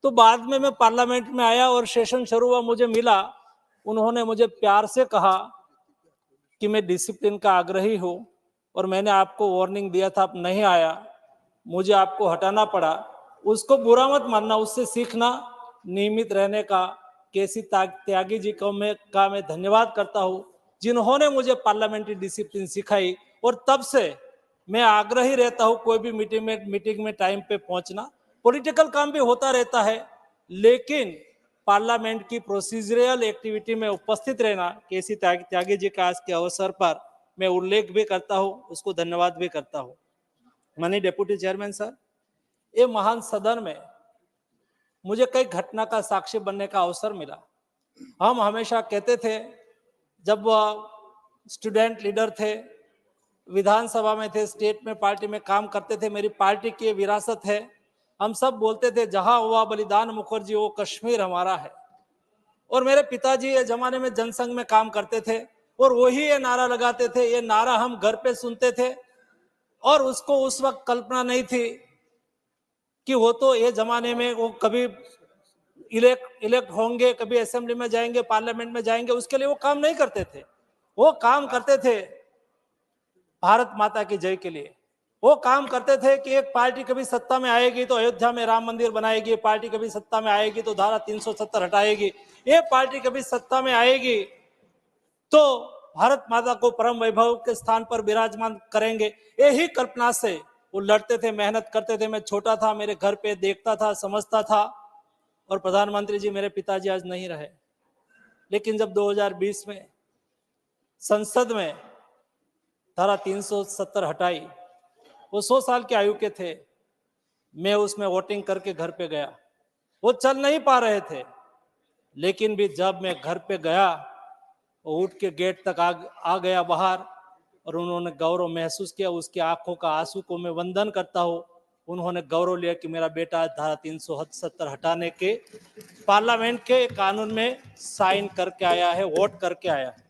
M: तो बाद में मैं पार्लियामेंट में आया और सेशन शुरू हुआ, मुझे मिला, उन्होंने मुझे प्यार से कहा कि मैं डिसिप्लिन का आग्रही हूं और मैंने आपको वार्निंग दिया था, आप नहीं आया, मुझे आपको हटाना पड़ा। उसको बुरा मत मानना, उससे सीखना, नियमित रहने का। केसी त्यागी जी को मैं धन्यवाद करता हूं जिन्होंने मुझे पार्लियामेंट्री डिसिप्लिन सिखाई, और तब से मैं आग्रही रहता हूं कोई भी मीटिंग में टाइम पे पहुंचना। पॉलिटिकल काम भी होता रहता है, लेकिन पार्लियामेंट की प्रोसीजरल एक्टिविटी में उपस्थित रहना, केसी त्यागी जी का आज के अवसर पर मैं उल्लेख भी करता हूं, उसको धन्यवाद भी करता हूं। माननीय डिप्टी चेयरमैन सर, ये महान सदन में मुझे कई घटना का साक्षी बनने का अवसर मिला। हम हमेशा कहते थे, जब स्टूडेंट लीडर थे, विधानसभा में थे, स्टेट में पार्टी में काम करते थे, मेरी पार्टी की विरासत है, हम सब बोलते थे जहां हुआ बलिदान मुखर्जी वो कश्मीर हमारा है। और मेरे पिताजी ये जमाने में जनसंघ में काम करते थे और वही ये नारा लगाते थे। ये नारा हम घर पे सुनते थे और उसको उस वक्त कल्पना नहीं थी कि वो तो ये जमाने में वो कभी इलेक्ट होंगे, कभी असेंबली में जाएंगे, पार्लियामेंट में जाएंगे, उसके लिए वो काम नहीं करते थे। वो काम करते थे भारत माता की जय के लिए। वो काम करते थे कि एक पार्टी कभी सत्ता में आएगी तो अयोध्या में राम मंदिर बनाएगी, पार्टी कभी सत्ता में आएगी तो धारा 370 हटाएगी, ये पार्टी कभी सत्ता में आएगी तो भारत माता को परम वैभव के स्थान पर विराजमान करेंगे। यही कल्पना से वो लड़ते थे, मेहनत करते थे। मैं छोटा था, मेरे घर पे देखता था, समझता था। और प्रधानमंत्री जी, मेरे पिताजी आज नहीं रहे, लेकिन जब 2020 में संसद में धारा 370 हटाई, वो 100 साल की आयु के थे, मैं उसमें वोटिंग करके घर पे गया। वो चल नहीं पा रहे थे, लेकिन भी जब मैं घर पे गया, वो उठ के गेट तक आ गया बाहर, और उन्होंने गौरव महसूस किया। उसकी आंखों का आंसू को मैं वंदन करता हूँ। उन्होंने गौरव लिया कि मेरा बेटा धारा 370 हटाने के पार्लियामेंट के कानून में साइन करके आया है, वोट करके आया है।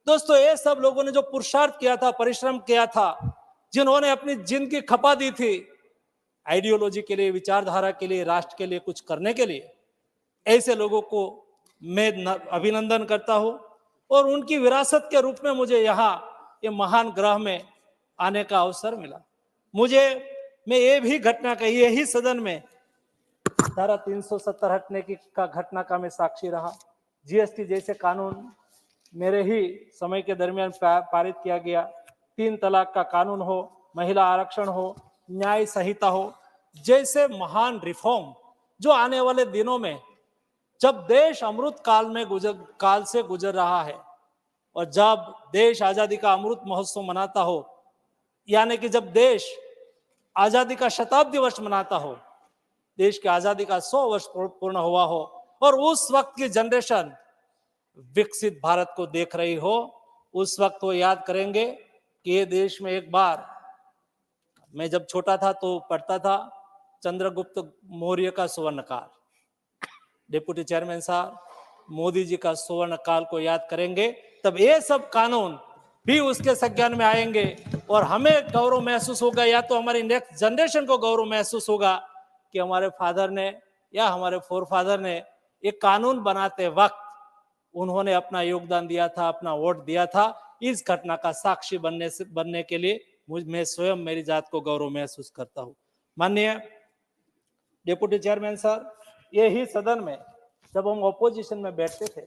M: दोस्तों, ये सब लोगों ने जो पुरुषार्थ किया था, परिश्रम किया था, जिन्होंने अपनी जिंदगी खपा दी थी आइडियोलॉजी के लिए, विचारधारा के लिए, राष्ट्र के लिए कुछ करने के लिए, ऐसे लोगों को मैं अभिनंदन करता हूं। और उनकी विरासत के रूप में मुझे यहाँ ये महान ग्रह में आने का अवसर मिला। मैं ये भी घटना कही, यही सदन में धारा 370 हटने की घटना का मैं साक्षी रहा। जीएसटी जैसे कानून मेरे ही समय के दरमियान पारित किया गया। 3 तलाक का कानून हो, महिला आरक्षण हो, न्याय संहिता हो, जैसे महान रिफॉर्म जो आने वाले दिनों में, जब देश अमृत काल से गुजर रहा है और जब देश आजादी का अमृत महोत्सव मनाता हो, यानी कि जब देश आजादी का शताब्दी वर्ष मनाता हो, देश की आजादी का 100 वर्ष पूर्ण हुआ हो, और उस वक्त की जनरेशन विकसित भारत को देख रही हो, उस वक्त वो याद करेंगे कि ये देश में एक बार, मैं जब छोटा था तो पढ़ता था चंद्रगुप्त मौर्य का स्वर्ण काल। डिप्टी चेयरमैन साहब, मोदी जी का स्वर्ण काल को याद करेंगे, तब ये सब कानून भी उसके संज्ञान में आएंगे और हमें गौरव महसूस होगा, या तो हमारी नेक्स्ट जनरेशन को गौरव महसूस होगा कि हमारे फादर ने या हमारे फोरफादर ने ये कानून बनाते वक्त उन्होंने अपना योगदान दिया था, अपना वोट दिया था। इस घटना का साक्षी बनने के लिए मैं स्वयं मेरी जात को गौरव महसूस करता हूं। माननीय डिप्टी चेयरमैन सर, यही सदन में जब हम ऑपोजिशन में बैठते थे,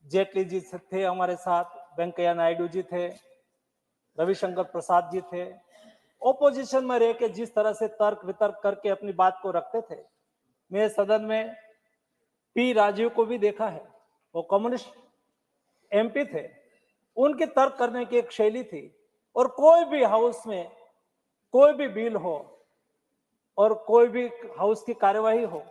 M: जेटली जी थे हमारे साथ, वेंकैया नायडू जी थे, रविशंकर प्रसाद जी थे। ऑपोजिशन में रह के जिस तरह से तर्क वितर्क करके अपनी बात को रखते थे, मैं सदन में पी राजीव को भी देखा है, वो कम्युनिस्ट एमपी थे, उनके तर्क करने की एक शैली थी। और कोई भी हाउस में कोई भी बिल हो और कोई भी हाउस की कार्यवाही हो,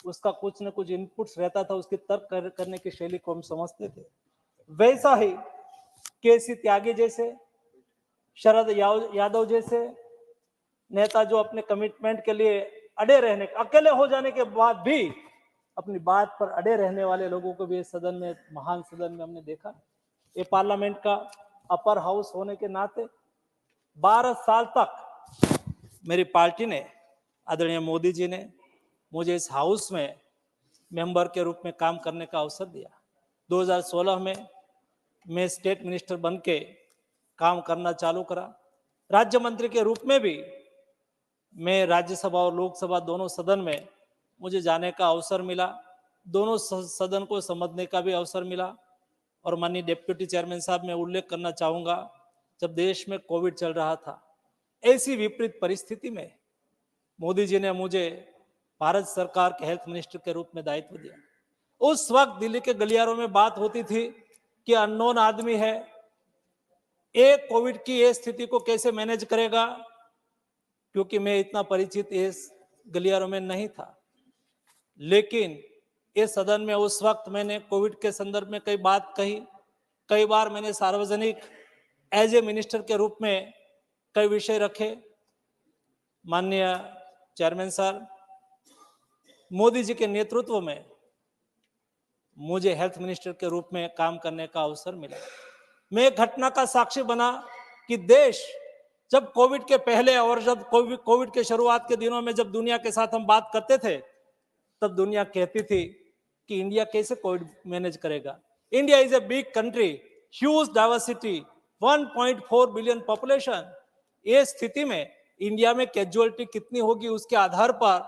M: उसका कुछ न कुछ इनपुट्स रहता था, उसकी तर्क करने की शैली को हम समझते थे। वैसा ही केसी त्यागी जैसे शरद यादव जैसे नेता जो अपने कमिटमेंट के लिए अड़े रहने, अकेले हो जाने के बाद भी अपनी बात पर अड़े रहने वाले लोगों को भी इस सदन में, महान सदन में हमने देखा। ये पार्लियामेंट का अपर हाउस होने के नाते 12 साल तक मेरी पार्टी ने, आदरणीय मोदी जी ने मुझे इस हाउस में मेंबर के रूप में काम करने का अवसर दिया। 2016 में मैं स्टेट मिनिस्टर बन के काम करना चालू करा। राज्य मंत्री के रूप में भी मैं राज्यसभा और लोकसभा दोनों सदन में मुझे जाने का अवसर मिला, दोनों सदन को समझने का भी अवसर मिला। और माननीय डिप्टी चेयरमैन साहब, मैं उल्लेख करना चाहूंगा, जब देश में कोविड चल रहा था, ऐसी विपरीत परिस्थिति में मोदी जी ने मुझे भारत सरकार के हेल्थ मिनिस्टर के रूप में दायित्व दिया। उस वक्त दिल्ली के गलियारों में बात होती थी कि अननोन आदमी है, एक कोविड की ये स्थिति को कैसे मैनेज करेगा, क्योंकि मैं इतना परिचित इस गलियारों में नहीं था। लेकिन इस सदन में उस वक्त मैंने कोविड के संदर्भ में कई बात कही, कई बार मैंने सार्वजनिक एज ए मिनिस्टर के रूप में कई विषय रखे। माननीय चेयरमैन साहब, मोदी जी के नेतृत्व में मुझे हेल्थ मिनिस्टर के रूप में काम करने का अवसर मिला। मैं एक घटना का साक्षी बना कि देश जब कोविड के पहले और जब कोविड के शुरुआत के दिनों में जब दुनिया के साथ हम बात करते थे, तब दुनिया कहती थी कि इंडिया कैसे कोविड मैनेज करेगा। India is a big country, huge diversity, 1.4 billion population. ये स्थिति में इंडिया में कैजुअलिटी कितनी होगी, उसके आधार पर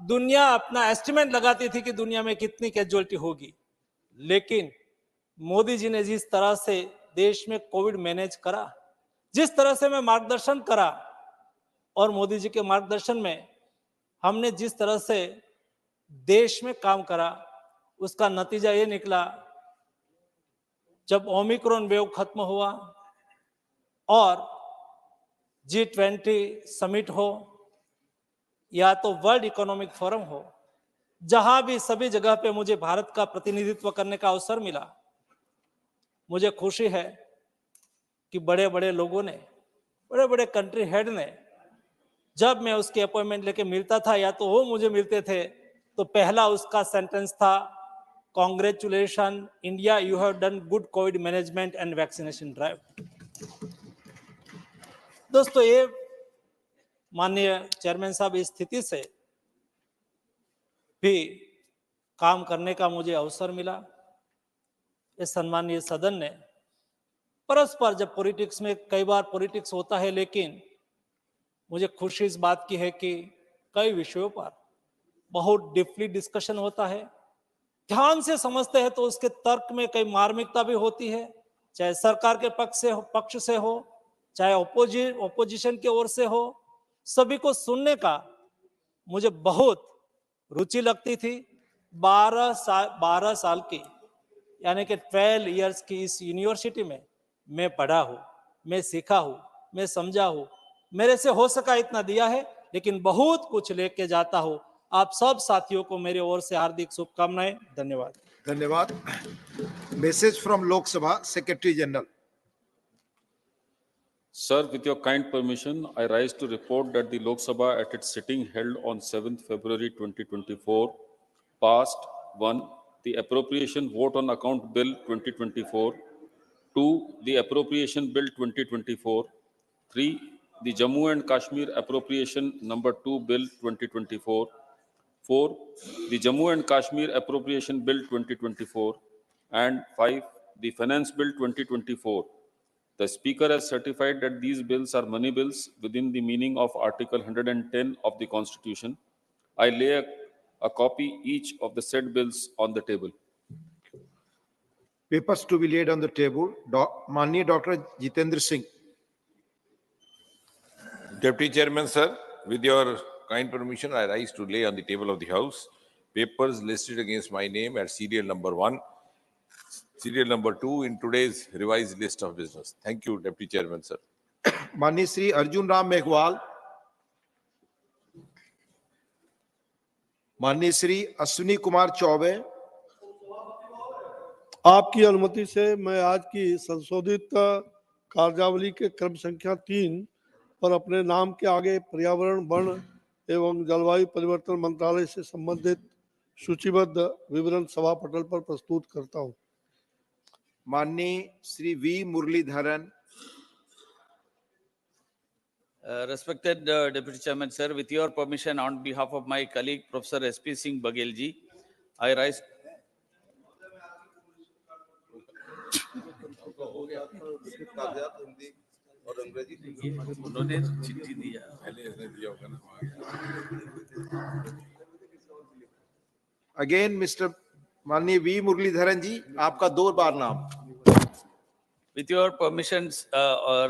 M: दुनिया अपना एस्टिमेट लगाती थी कि दुनिया में कितनी कैजुअलिटी होगी। लेकिन मोदी जी ने जिस तरह से देश में कोविड मैनेज करा, जिस तरह से मैं मार्गदर्शन करा, और मोदी जी के मार्गदर्शन में हमने जिस तरह से देश में काम करा, उसका नतीजा ये निकला, जब ओमिक्रॉन वेव खत्म हुआ और G20 समिट हो या तो वर्ल्ड इकोनॉमिक फोरम हो, जहां भी सभी जगह पे मुझे भारत का प्रतिनिधित्व करने का अवसर मिला। मुझे खुशी है कि बड़े बड़े लोगों ने, बड़े बड़े कंट्री हेड ने, जब मैं उसकी अपॉइंटमेंट लेके मिलता था या तो वो मुझे मिलते थे, तो पहला उसका सेंटेंस था, congratulation India, you have done good Covid management and vaccination drive. दोस्तों, ये माननीय चेयरमैन साहब, इस स्थिति से भी काम करने का मुझे अवसर मिला। इस सम्मानीय सदन ने परस्पर, जब पॉलिटिक्स में कई बार पॉलिटिक्स होता है, लेकिन मुझे खुशी इस बात की है कि कई विषयों पर बहुत डीपली डिस्कशन होता है, ध्यान से समझते हैं तो उसके तर्क में कई मार्मिकता भी होती है, चाहे सरकार के पक्ष से हो, चाहे ओपोजिशन की ओर से हो। सभी को सुनने का मुझे बहुत रुचि लगती थी। 12 साल की, यानी कि 12 इयर्स की इस यूनिवर्सिटी में मैं पढ़ा हूँ, मैं सीखा हूँ, मैं समझा हूँ। मेरे से हो सका इतना दिया है, लेकिन बहुत कुछ लेके जाता हूँ। आप सब साथियों को मेरी ओर से हार्दिक शुभकामनाएं। धन्यवाद।
K: धन्यवाद। Message from Lok Sabha secretary general.
N: Sir, with your kind permission, I rise to report that the Lok Sabha at its sitting held on 7th February 2024 passed 1. The appropriation vote on account bill 2024, 2. The appropriation bill 2024, 3. The Jammu and Kashmir appropriation number 2 bill 2024, 4. The Jammu and Kashmir appropriation bill 2024, and 5. The finance bill 2024. The Speaker has certified that these bills are money bills within the meaning of Article 110 of the Constitution. I lay a copy each of the said bills on the table.
K: Papers to be laid on the table. Mani Dr. Jitendra Singh.
O: Deputy Chairman, sir, with your kind permission, I rise to lay on the table of the House papers listed against my name at serial number 1, serial number 2 in today's revised list of business. Thank you, Deputy Chairman, sir.
K: माननीय श्री अर्जुन राम मेघवाल, माननीय श्री अश्विनी कुमार चौबे।
P: आपकी अनुमति से मैं आज की संशोधित कार्यावली के क्रम संख्या 3 पर अपने नाम के आगे पर्यावरण, वन एवं जलवायु परिवर्तन मंत्रालय से संबंधित सूचीबद्ध विवरण सभा पटल पर प्रस्तुत करता हूं।
K: माननीय Shri V Muraleedharan.
Q: Respected Deputy Chairman, sir, with your permission, on behalf of my colleague Professor S.P. Singh Baghel ji, I rise. उन्होंने चिट्ठी दिया।
K: अगेन मिस्टर माननीय वी मुरलीधरन जी, आपका 2 बार नाम।
Q: With your permission,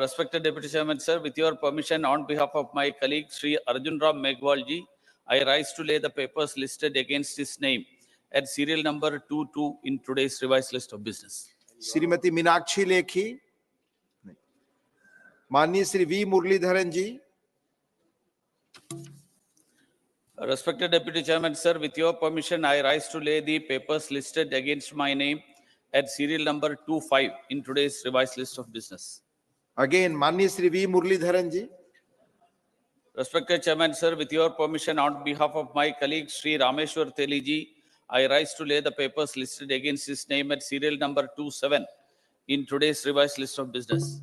Q: respected Deputy Chairman, sir, with your permission, on behalf of my colleague Sri Arjun Ram Meghwal ji, I rise to lay the papers listed against his name at serial number 22 in today's revised list of business.
K: Shrimati Meenakshi Lekhi. माननीय Shri V Muraleedharan ji.
Q: Respected Deputy Chairman, sir, with your permission, I rise to lay the papers listed against my name at serial number 25 in today's revised list of business.
K: Again, माननीय Shri V Muraleedharan ji.
Q: Respected Chairman, sir, with your permission, on behalf of my colleague Sri Rameshwar Teli ji, I rise to lay the papers listed against his name at serial number 27 in today's revised list of business.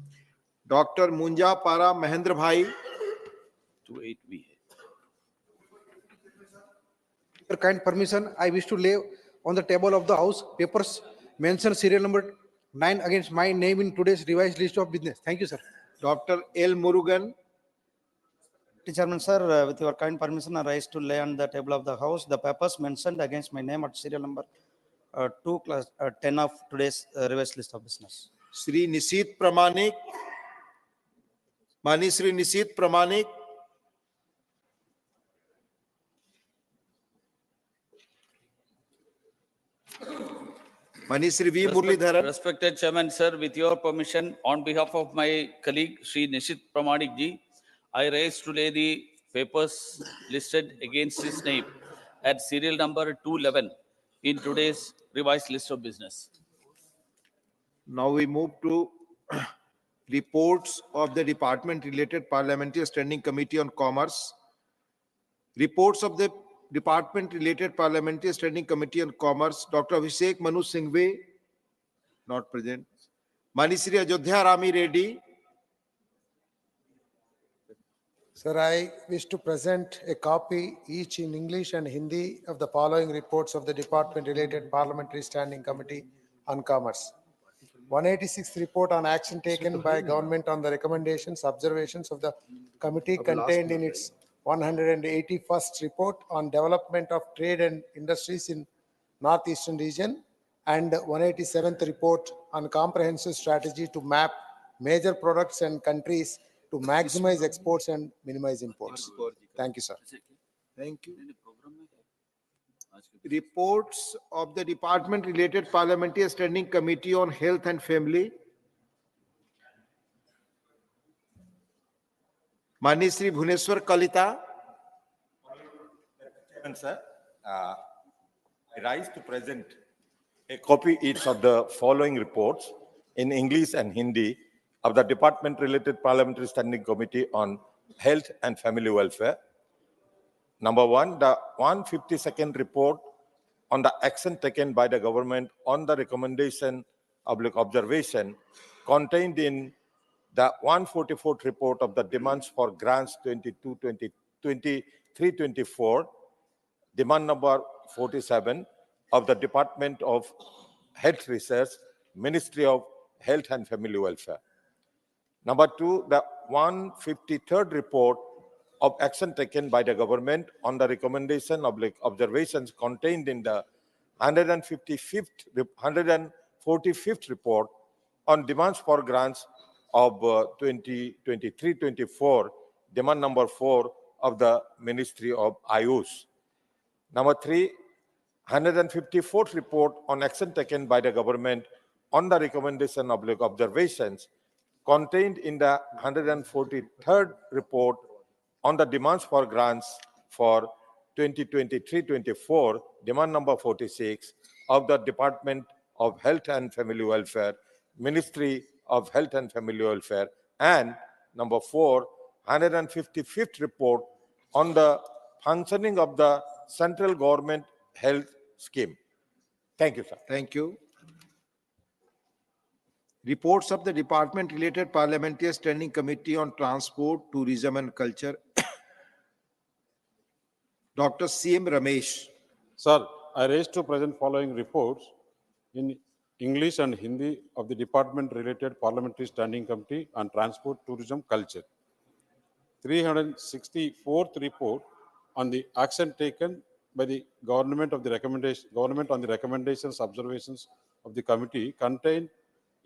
K: Doctor Munjapara Mahendra भाई।
Q: 28 भी है।
R: Your kind permission, I wish to lay on the table of the House papers mention serial number 9 against my name in today's revised list of business. Thank you, sir.
K: Dr. L. Murugan.
S: Chairman, sir, with your kind permission, I rise to lay on the table of the House the papers mentioned against my name at serial number 2 class 10 of today's revised list of business.
K: Shri Nisit Pramanik. Mani Shri Nisit Pramanik. Mani Shri V. Muralidharan.
Q: Respected Chairman, sir, with your permission, on behalf of my colleague Shri Nishit Pramanik ji, I rise to lay the papers listed against his name at serial number 211 in today's revised list of business.
K: Now we move to reports of the department-related Parliamentary Standing Committee on Commerce. Reports of the Department-related Parliamentary Standing Committee on Commerce. Dr. Abhishek Manu Singhvi, not present. Mani Shri Ajodhya Rami Reddy.
T: Sir, I wish to present a copy each in English and Hindi of the following reports of the Department-related Parliamentary Standing Committee on Commerce. 186th report on action taken by government on the recommendations, observations of the committee contained in its 181st report on development of trade and industries in Northeastern region, and 187th report on comprehensive strategy to map major products and countries to maximize exports and minimize imports. Thank you, sir.
K: Thank you. Reports of the Department-related Parliamentary Standing Committee on Health and Family. Mani Shri Bhuneswar Kalita.
U: Sir, I rise to present a copy each of the following reports in English and Hindi of the Department-related Parliamentary Standing Committee on Health and Family Welfare. Number 1, the 152nd report on the action taken by the government on the recommendation of observation contained in the 144th report of the demands for grants 23-24, demand number 47 of the Department of Health Research, Ministry of Health and Family Welfare. Number 2, the 153rd report of action taken by the government on the recommendation of observations contained in the 145th report on demands for grants of 2023-24, demand number 4 of the Ministry of Ayush. Number 3, 154th report on action taken by the government on the recommendation of observations contained in the 143rd report on the demands for grants for 2023-24, demand number 46 of the Department of Health and Family Welfare, Ministry of Health and Family Welfare, and number 4, 155th report on the functioning of the central government health scheme. Thank you, sir.
K: Thank you. Reports of the department-related Parliamentary Standing Committee on Transport, Tourism and Culture. Dr. C.M. Ramesh.
B: Sir, I raise to present following reports in English and Hindi of the department-related Parliamentary Standing Committee on Transport, Tourism, Culture. 364th report on the action taken by the government on the recommendations, observations of the committee contained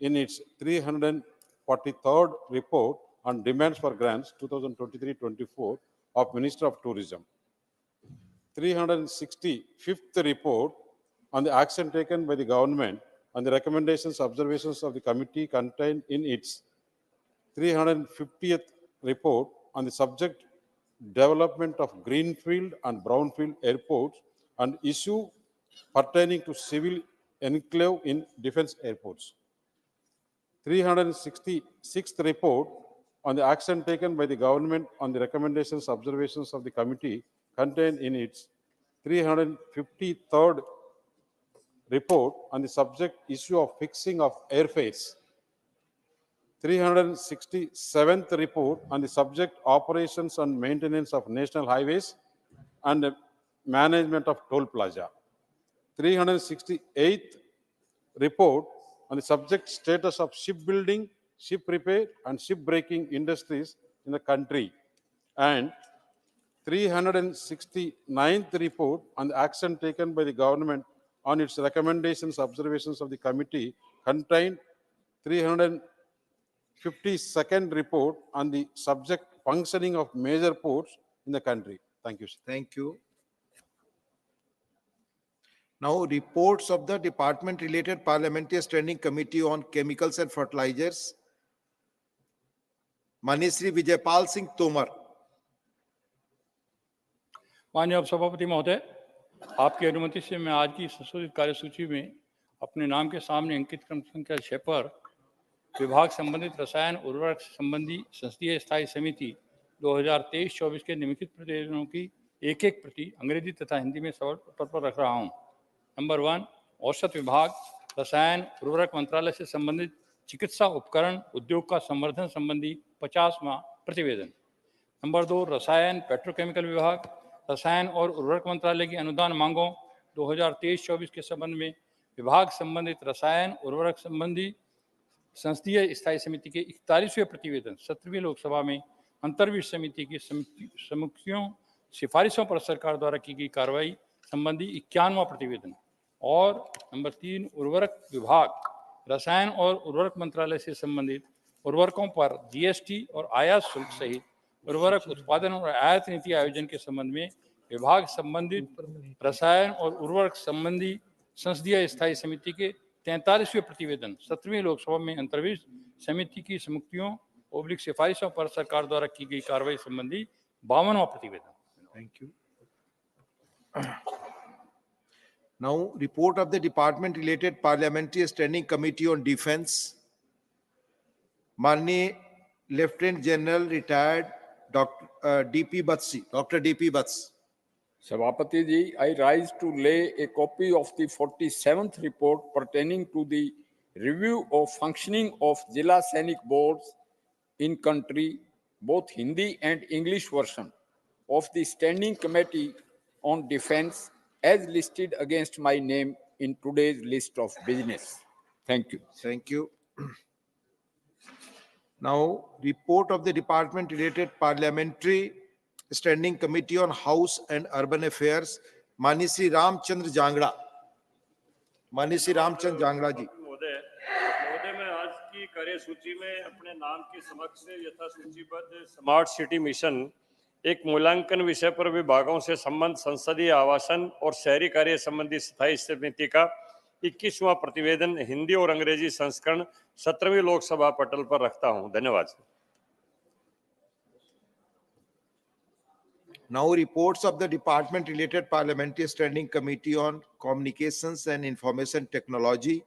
B: in its 343rd report on demands for grants 2023-24 of Minister of Tourism. 365th report on the action taken by the government on the recommendations, observations of the committee contained in its 350th report on the subject development of greenfield and brownfield airports and issue pertaining to civil enclave in defense airports. 366th report on the action taken by the government on the recommendations, observations of the committee contained in its 353rd report on the subject issue of fixing of airfares. 367th report on the subject operations and maintenance of national highways and management of toll plaza. 368th report on the subject status of shipbuilding, ship repair and ship breaking industries in the country. And 369th report on the action taken by the government on its recommendations, observations of the committee contained 352nd report on the subject functioning of major ports in the country. Thank you, sir.
K: Thank you. Now, reports of the department-related Parliamentary Standing Committee on Chemicals and Fertilizers. माननीय श्री विजयपाल सिंह तोमर.
V: माननीय सभापति महोदय, आपकी अनुमति से मैं आज की संशोधित कार्यसूची में अपने नाम के सामने अंकित क्रम संख्या 6 पर विभाग संबंधित रसायन उर्वरक संबंधी संसदीय स्थायी समिति 2023-24 के निम्नलिखित प्रतिवेदनों की एक प्रति अंग्रेजी तथा हिंदी में सवाल पर रख रहा हूं. नंबर 1, औसत विभाग रसायन उर्वरक मंत्रालय से संबंधित चिकित्सा उपकरण उद्योग का संवर्धन संबंधी 50वां प्रतिवेदन. नंबर 2, रसायन पेट्रोकेमिकल विभाग रसायन और उर्वरक मंत्रालय की अनुदान मांगों 2023-24 के संबंध में विभाग संबंधित रसायन उर्वरक संबंधी संसदीय स्थायी समिति के 41वें प्रतिवेदन 17वीं लोकसभा में अंतर्विषय समिति की समीक्षाओं सिफारिशों पर सरकार द्वारा की गई कार्रवाई संबंधी 51वां प्रतिवेदन. और नंबर 3, उर्वरक विभाग रसायन और उर्वरक मंत्रालय से संबंधित उर्वरकों पर जीएसटी और आयात शुल्क सहित उर्वरक उत्पादन और आयात नीति आयोजन के संबंध में विभाग संबंधित रसायन और उर्वरक संबंधी संसदीय स्थायी समिति के 43वें प्रतिवेदन 17वीं लोकसभा में अंतर्विषय समिति की समीक्षाओं ओब्लिक सिफारिशों पर सरकार द्वारा की गई कार्रवाई संबंधी 52वां प्रतिवेदन.
K: Thank you. Now, report of the department-related Parliamentary Standing Committee on Defence. माननीय Lieutenant General retired Dr. D.P. Batsi. Dr. D.P. Bats.
W: Sabapati ji, I rise to lay a copy of the 47th report pertaining to the review of functioning of Jila Sainik boards in country, both Hindi and English version of the Standing Committee on Defence as listed against my name in today's list of business. Thank you.
K: Thank you. Now, report of the department-related Parliamentary Standing Committee on House and Urban Affairs. माननीय श्री रामचंद्र जांगड़ा. माननीय श्री रामचंद्र जांगड़ा जी.
X: महोदय, मैं आज की कार्यसूची में अपने नाम के समक्ष यथा सूचीबद्ध स्मार्ट सिटी मिशन एक मूल्यांकन विषय पर विभागों से संबंध संसदीय आवासन और शहरी कार्य संबंधी स्थायी समिति का 21वां प्रतिवेदन हिंदी और अंग्रेजी संस्करण 17वीं लोकसभा पटल पर रखता हूं. धन्यवाद.
K: Now, reports of the department-related Parliamentary Standing Committee on Communications and Information Technology.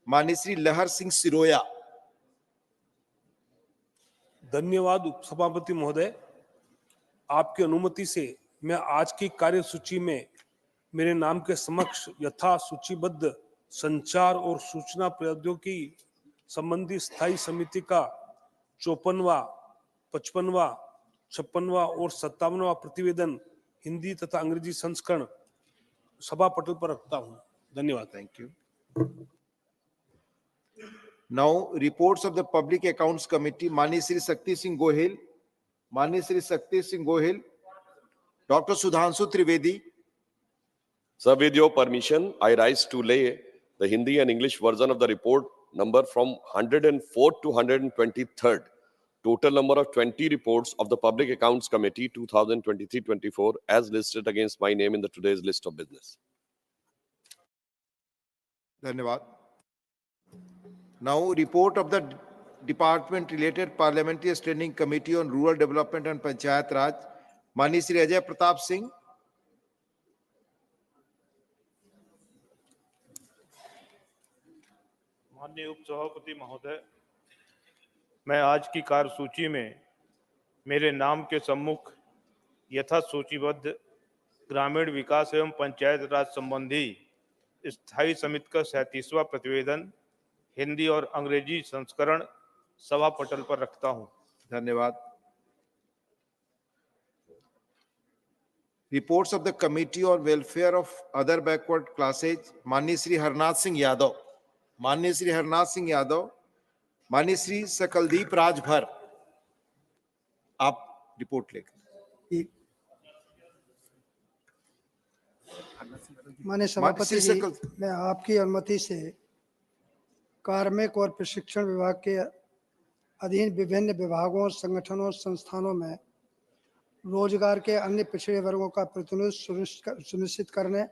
K: माननीय श्री लहर सिंह सिरोया.
C: धन्यवाद उपसभापति महोदय। आपकी अनुमति से मैं आज की कार्यसूची में मेरे नाम के समक्ष यथा सूचीबद्ध संचार और सूचना प्रौद्योगिकी संबंधी स्थायी समिति का 54वां, 55वां, 56वां और 57वां प्रतिवेदन हिंदी तथा अंग्रेजी संस्करण सभा पटल पर रखता हूं। धन्यवाद।
K: Thank you. Now, reports of the Public Accounts Committee, Mani Shri Shakti Singh Gohil, Mani Shri Shakti Singh Gohil, Dr. Sudhanshu Trivedi.
E: Sir, with your permission, I rise to lay the Hindi and English version of the report number from 104 to 123rd. Total number of 20 reports of the Public Accounts Committee 2023-24 as listed against my name in the today's list of business.
K: Dhanyavad. Now, report of the Department-related Parliamentary Standing Committee on Rural Development and Panchayat Raj, Mani Shri Ajay Pratap Singh.
F: माननीय उपसभापति महोदय, मैं आज की कार्यसूची में मेरे नाम के सम्मुख यथा सूचीबद्ध ग्रामीण विकास एवं पंचायत राज संबंधी स्थायी समिति का 37वां प्रतिवेदन हिंदी और अंग्रेजी संस्करण सभा पटल पर रखता हूं।
K: धन्यवाद। Reports of the Committee on Welfare of Other Backward Classes, Mani Shri Harnath Singh Yadav, Mani Shri Harnath Singh Yadav, Mani Shri Sakaldeep Rajbhar, आप रिपोर्ट लेकर।
G: माननीय सभापति जी, मैं आपकी अनुमति से कार्मिक और प्रशिक्षण विभाग के अधीन विभिन्न विभागों, संगठनों, संस्थानों में रोजगार के अन्य पिछड़े वर्गों का प्रतिनिधित्व सुनिश्चित करने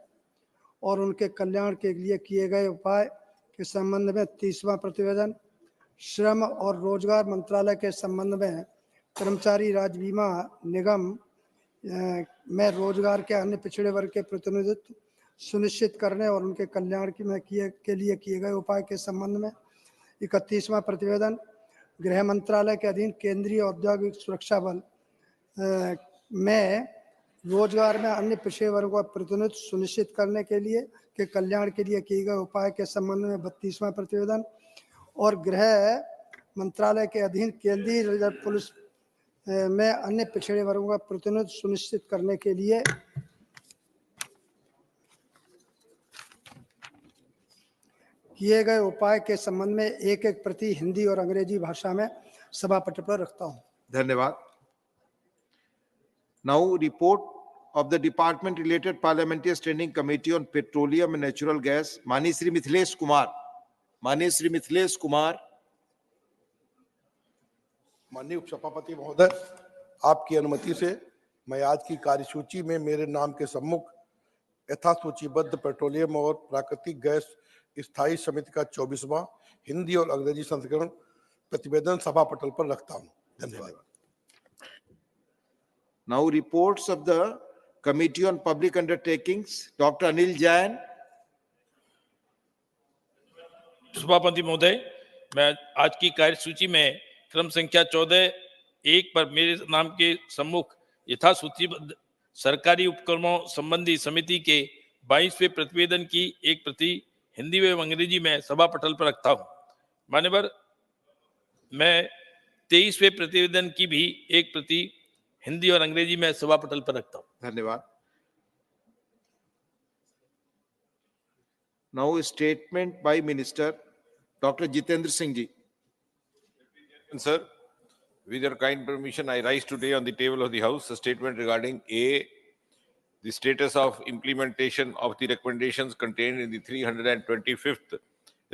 G: और उनके कल्याण के लिए किए गए उपाय के संबंध में 30वां प्रतिवेदन, श्रम और रोजगार मंत्रालय के संबंध में कर्मचारी राज्य बीमा निगम में रोजगार के अन्य पिछड़े वर्ग के प्रतिनिधित्व सुनिश्चित करने और उनके कल्याण के लिए किए गए उपाय के संबंध में 31वां प्रतिवेदन, गृह मंत्रालय के अधीन केंद्रीय औद्योगिक सुरक्षा बल में रोजगार में अन्य पिछड़े वर्गों का प्रतिनिधित्व सुनिश्चित करने के कल्याण के लिए किए गए उपाय के संबंध में 32वां प्रतिवेदन और गृह मंत्रालय के अधीन केंद्रीय रिजर्व पुलिस में अन्य पिछड़े वर्गों का प्रतिनिधित्व सुनिश्चित करने के लिए किए गए उपाय के संबंध में एक प्रति हिंदी और अंग्रेजी भाषा में सभा पटल पर रखता हूं।
K: धन्यवाद। Now, report of the Department-related Parliamentary Standing Committee on Petroleum and Natural Gas, Mani Shri Mithilesh Kumar, Mani Shri Mithilesh Kumar.
Y: माननीय उपसभापति महोदय, आपकी अनुमति से मैं आज की कार्यसूची में मेरे नाम के सम्मुख यथा सूचीबद्ध पेट्रोलियम और प्राकृतिक गैस स्थायी समिति का 24वां हिंदी और अंग्रेजी संस्करण प्रतिवेदन सभा पटल पर रखता हूं। धन्यवाद।
K: Now, reports of the Committee on Public Undertakings, Dr. Anil Jain.
Q: सभापति महोदय, मैं आज की कार्यसूची में क्रम संख्या 14(1) पर मेरे नाम के सम्मुख यथा सूचीबद्ध सरकारी उपक्रमों संबंधी समिति के 22वें प्रतिवेदन की एक प्रति हिंदी एवं अंग्रेजी में सभा पटल पर रखता हूं। मान्यवर, मैं 23वें प्रतिवेदन की भी एक प्रति हिंदी और अंग्रेजी में सभा पटल पर रखता हूं।
K: धन्यवाद। Now, statement by Minister Dr. Jitendra Singh ji.
O: Sir, with your kind permission, I rise today on the table of the House a statement regarding A, the status of implementation of the recommendations contained in the 325th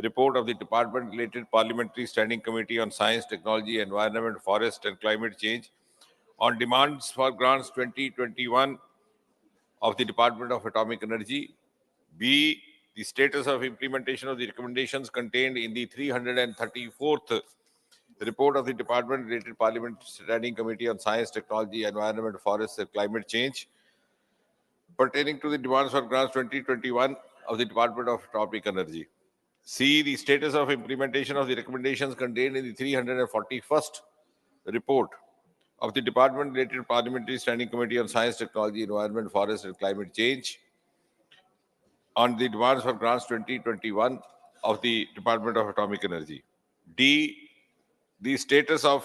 O: report of the Department-related Parliamentary Standing Committee on Science, Technology, Environment, Forest and Climate Change on demands for grants 2021 of the Department of Atomic Energy. B, the status of implementation of the recommendations contained in the 334th report of the Department-related Parliamentary Standing Committee on Science, Technology, Environment, Forests and Climate Change pertaining to the demands for grants 2021 of the Department of Atomic Energy. C, the status of implementation of the recommendations contained in the 341st report of the Department-related Parliamentary Standing Committee on Science, Technology, Environment, Forest and Climate Change on the demands for grants 2021 of the Department of Atomic Energy. D, the status of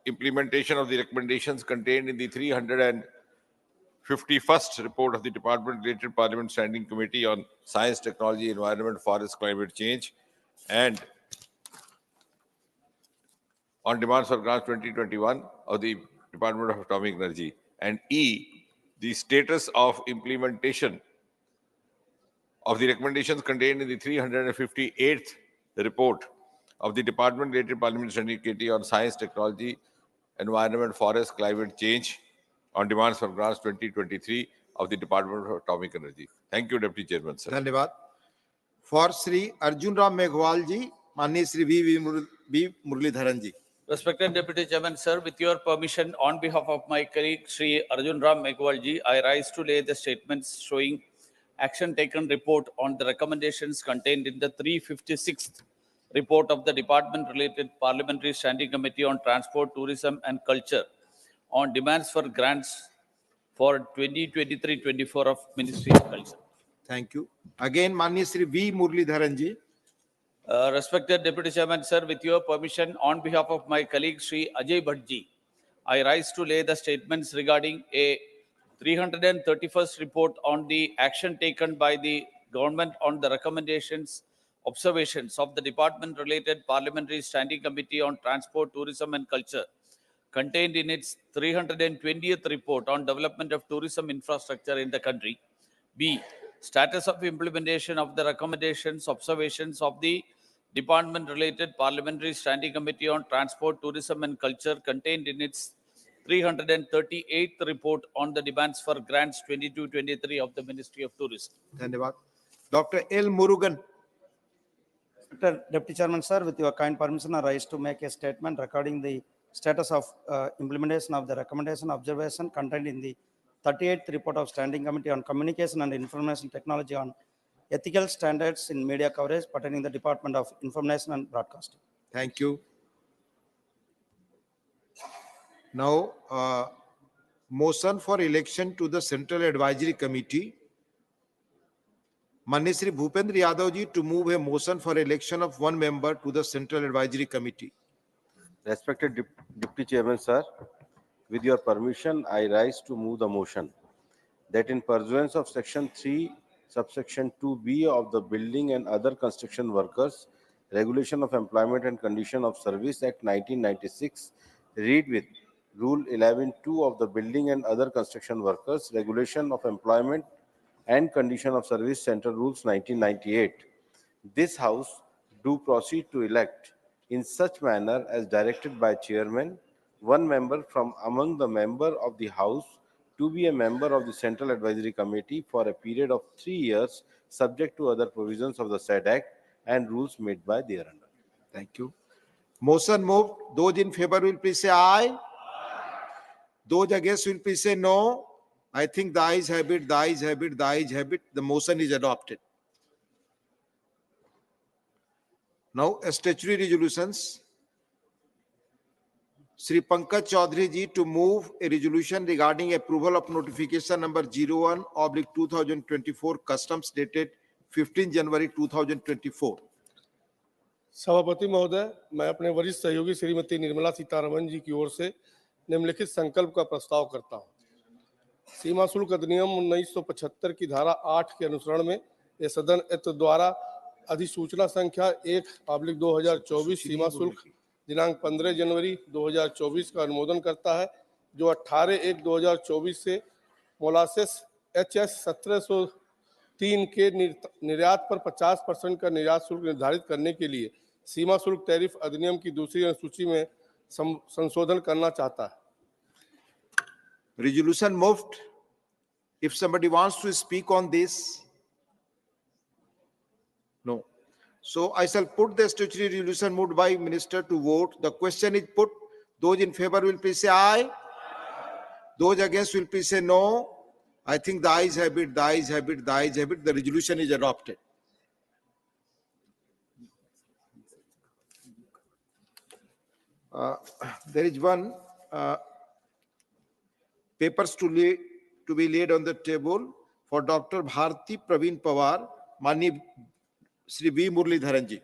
O: implementation of the recommendations contained in the 351st report of the Department-related Parliament Standing Committee on Science, Technology, Environment, Forest, Climate Change, and on demands for grants 2021 of the Department of Atomic Energy. And E, the status of implementation of the recommendations contained in the 358th report of the Department-related Parliament Standing Committee on Science, Technology, Environment, Forest, Climate Change on demands for grants 2023 of the Department of Atomic Energy. Thank you, Deputy Chairman, sir.
K: धन्यवाद. For Sri Arjun Ram Meghwal ji, माननीय Shri V Muraleedharan ji.
Q: Respected Deputy Chairman, sir, with your permission, on behalf of my colleague Sri Arjun Ram Meghwal ji, I rise to lay the statements showing action taken report on the recommendations contained in the 356th report of the Department-related Parliamentary Standing Committee on Transport, Tourism and Culture on demands for grants for 2023-24 of Ministry of Culture.
K: Thank you. Again, माननीय Shri V Muraleedharan ji.
Q: Respected Deputy Chairman, sir, with your permission, on behalf of my colleague Sri Ajay Bhattji, I rise to lay the statements regarding a 331st report on the action taken by the government on the recommendations, observations of the Department-related Parliamentary Standing Committee on Transport, Tourism and Culture, contained in its 320th report on development of tourism infrastructure in the country. B, status of implementation of the recommendations, observations of the Department-related Parliamentary Standing Committee on Transport, Tourism and Culture contained in its 338th report on the demands for grants 22-23 of the Ministry of Tourism.
K: धन्यवाद. Dr. L. Murugan.
S: Deputy Chairman, sir, with your kind permission, I rise to make a statement regarding the status of implementation of the recommendation observation contained in the 38th report of Standing Committee on Communication and Information Technology on ethical standards in media coverage pertaining the Department of Information and Broadcasting.
K: Thank you. Now, motion for election to the Central Advisory Committee. माननीय Shri Bhupendra Yadav ji to move a motion for election of one member to the Central Advisory Committee.
A: Respected Deputy Chairman, sir, with your permission, I rise to move the motion that in pursuance of Section 3, subsection 2B of the Building and Other Construction Workers Regulation of Employment and Condition of Service Act 1996, read with Rule 11.2 of the Building and Other Construction Workers Regulation of Employment and Condition of Service Central Rules 1998. This House do proceed to elect in such manner as directed by Chairman, one member from among the member of the House to be a member of the Central Advisory Committee for a period of 3 years, subject to other provisions of the said Act and rules made by thereunder.
K: Thank you. Motion moved. Those in favor will please say aye. Those against will please say no. I think the ayes have it, the ayes have it, the ayes have it. The motion is adopted. Now, statutory resolutions. Sri Pankaj Chaudhary ji to move a resolution regarding approval of notification number 01/2024 customs dated 15 January 2024.
P: सभापति महोदय, मैं अपने वरिष्ठ सहयोगी श्रीमती निर्मला सीतारमण जी की ओर से निम्नलिखित संकल्प का प्रस्ताव करता हूं। सीमा शुल्क अधिनियम 1975 की धारा 8 के अनुसरण में यह सदन द्वारा अधिसूचना संख्या 1/2024 सीमा शुल्क दिनांक 15 जनवरी 2024 का अनुमोदन करता है, जो 18/1/2024 से मोलासेस HS 1703 के निर्यात पर 50% का निर्यात शुल्क निर्धारित करने के लिए सीमा शुल्क टैरिफ अधिनियम की दूसरी अनुसूची में संशोधन करना चाहता है।
K: Resolution moved. If somebody wants to speak on this, no. So I shall put the statutory resolution moved by Minister to vote. The question is put. Those in favor will please say aye. Those against will please say no. I think the ayes have it, the ayes have it, the ayes have it. The resolution is adopted. There is one papers to be laid on the table for Dr. Bharti Praveen Pawar, Mani Sri V. Muralidharan ji.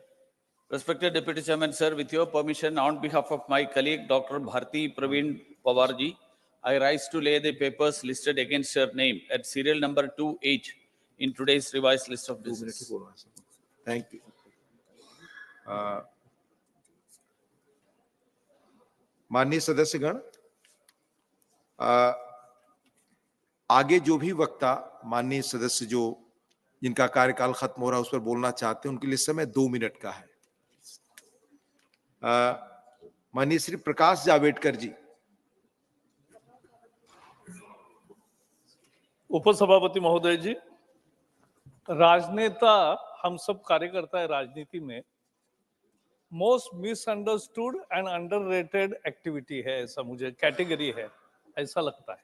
Q: Respected Deputy Chairman, sir, with your permission, on behalf of my colleague, Dr. Bharti Praveen Pawarji, I rise to lay the papers listed against her name at serial number 2H in today's revised list of business.
K: Thank you. माननीय सदस्यगण, आगे जो भी वक्ता माननीय सदस्य जो जिनका कार्यकाल खत्म हो रहा है उस पर बोलना चाहते हैं, उनके लिए समय 2 मिनट का है। माननीय श्री प्रकाश जावड़ेकर जी।
D: उपसभापति महोदय जी, राजनेता हम सब कार्यकर्ता है, राजनीति में most misunderstood and underrated activity है, ऐसा मुझे कैटेगरी है, ऐसा लगता है।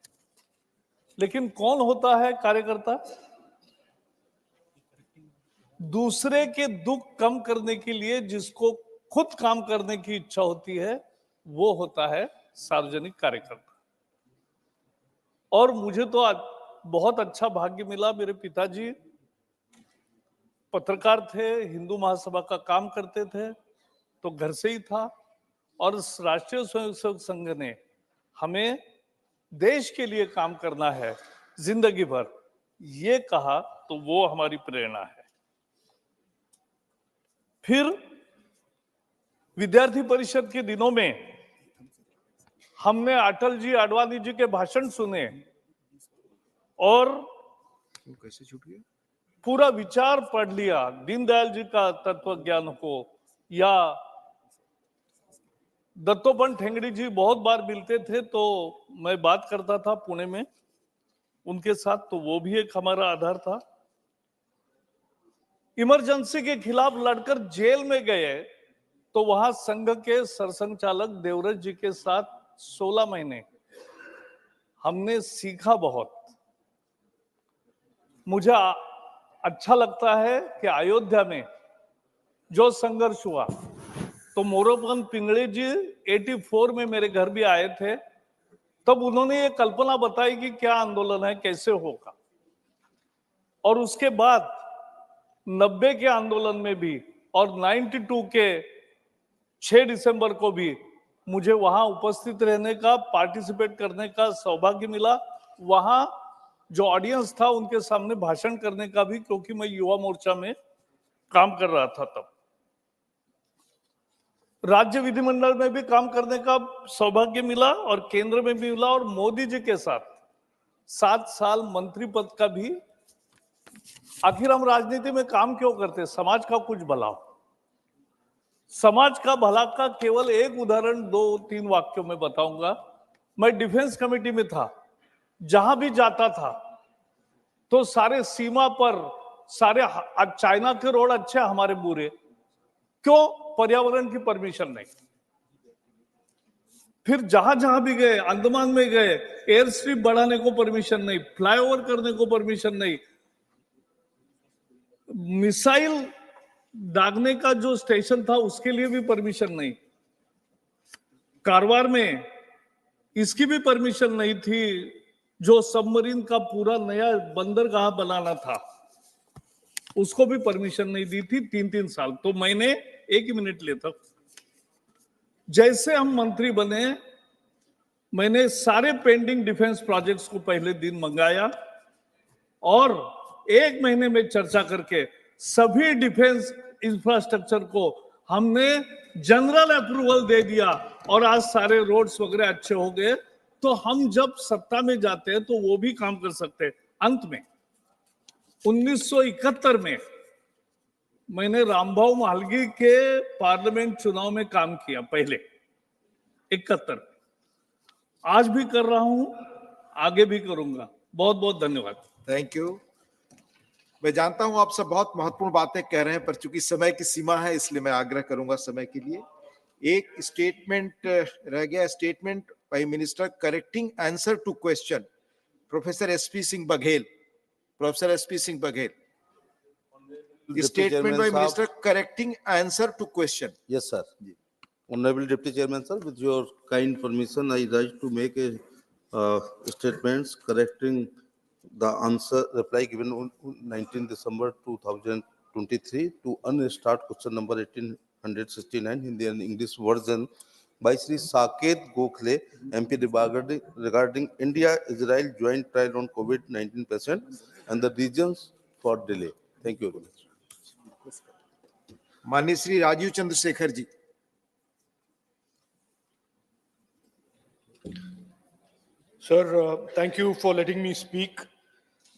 D: लेकिन कौन होता है कार्यकर्ता? दूसरे के दुख कम करने के लिए जिसको खुद काम करने की इच्छा होती है, वो होता है सार्वजनिक कार्यकर्ता। और मुझे तो आज बहुत अच्छा भाग्य मिला, मेरे पिताजी पत्रकार थे, हिंदू महासभा का काम करते थे, तो घर से ही था। और राष्ट्रीय स्वयंसेवक संघ ने हमें देश के लिए काम करना है जिंदगी भर, ये कहा, तो वो हमारी प्रेरणा है। फिर विद्यार्थी परिषद के दिनों में हमने अटल जी, आडवाणी जी के भाषण सुने और
K: कैसे छूट गया?
D: पूरा विचार पढ़ लिया, दीनदयाल जी का तत्व ज्ञान को, या दत्तोपंत ठेंगड़ी जी बहुत बार मिलते थे, तो मैं बात करता था पुणे में उनके साथ, तो वो भी एक हमारा आधार था। इमरजेंसी के खिलाफ लड़कर जेल में गए, तो वहां संघ के सरसंघचालक देवव्रत जी के साथ 16 महीने हमने सीखा बहुत। मुझे अच्छा लगता है कि अयोध्या में जो संघर्ष हुआ, तो मोरोपंत पिंगले जी 84 में मेरे घर भी आए थे, तब उन्होंने ये कल्पना बताई कि क्या आंदोलन है, कैसे होगा। और उसके बाद 90 के आंदोलन में भी और 92 के 6 दिसंबर को भी मुझे वहां उपस्थित रहने का, पार्टिसिपेट करने का सौभाग्य मिला। वहां जो ऑडियंस था उनके सामने भाषण करने का भी, क्योंकि मैं युवा मोर्चा में काम कर रहा था तब। राज्य विधिमंडल में भी काम करने का सौभाग्य मिला और केंद्र में भी मिला, और मोदी जी के साथ 7 साल मंत्री पद का भी। आखिर हम राजनीति में काम क्यों करते? समाज का कुछ भला हो। समाज का भला का केवल एक उदाहरण 2-3 वाक्यों में बताऊंगा। मैं डिफेंस कमेटी में था, जहां भी जाता था तो सारे सीमा पर सारे, आज चाइना के रोड अच्छे, हमारे बुरे क्यों? पर्यावरण की परमिशन नहीं। फिर जहां जहां भी गए, अंडमान में गए, एयर स्ट्रिप बढ़ाने को परमिशन नहीं, फ्लाईओवर करने को परमिशन नहीं, मिसाइल दागने का जो स्टेशन था उसके लिए भी परमिशन नहीं, कारवार में इसकी भी परमिशन नहीं थी, जो सबमरीन का पूरा नया बंदरगाह बनाना था उसको भी परमिशन नहीं दी थी 3-3 साल। तो मैंने, 1 मिनट लेता, जैसे हम मंत्री बने, मैंने सारे पेंडिंग डिफेंस प्रोजेक्ट्स को पहले दिन मंगाया और 1 महीने में चर्चा करके सभी डिफेंस इंफ्रास्ट्रक्चर को हमने जनरल अप्रूवल दे दिया और आज सारे रोड्स वगैरह अच्छे हो गए। तो हम जब सत्ता में जाते हैं तो वो भी काम कर सकते हैं। अंत में 1971 में मैंने रामभाऊ मालगी के पार्लियामेंट चुनाव में काम किया, पहले 71। आज भी कर रहा हूं, आगे भी करूंगा। बहुत बहुत धन्यवाद।
K: Thank you. मैं जानता हूं आप सब बहुत महत्वपूर्ण बातें कह रहे हैं, पर चूंकि समय की सीमा है इसलिए मैं आग्रह करूंगा समय के लिए। एक स्टेटमेंट रह गया, statement by minister correcting answer to question, professor S P Singh Baghel. Professor S P Singh Baghel, statement by minister correcting answer to question.
H: Yes sir. Honorable Deputy Chairman, sir, with your kind permission, I rise to make a statements correcting the answer reply given on 19 December 2023 to unstart question number 1869 Hindi and English version by Sri Saket Gokhale, MP regarding India-Israel joint trial on COVID-19 patient and the reasons for delay. Thank you very much.
K: माननीय श्री राजीव चंद्रशेखर जी।
I: Sir, thank you for letting me speak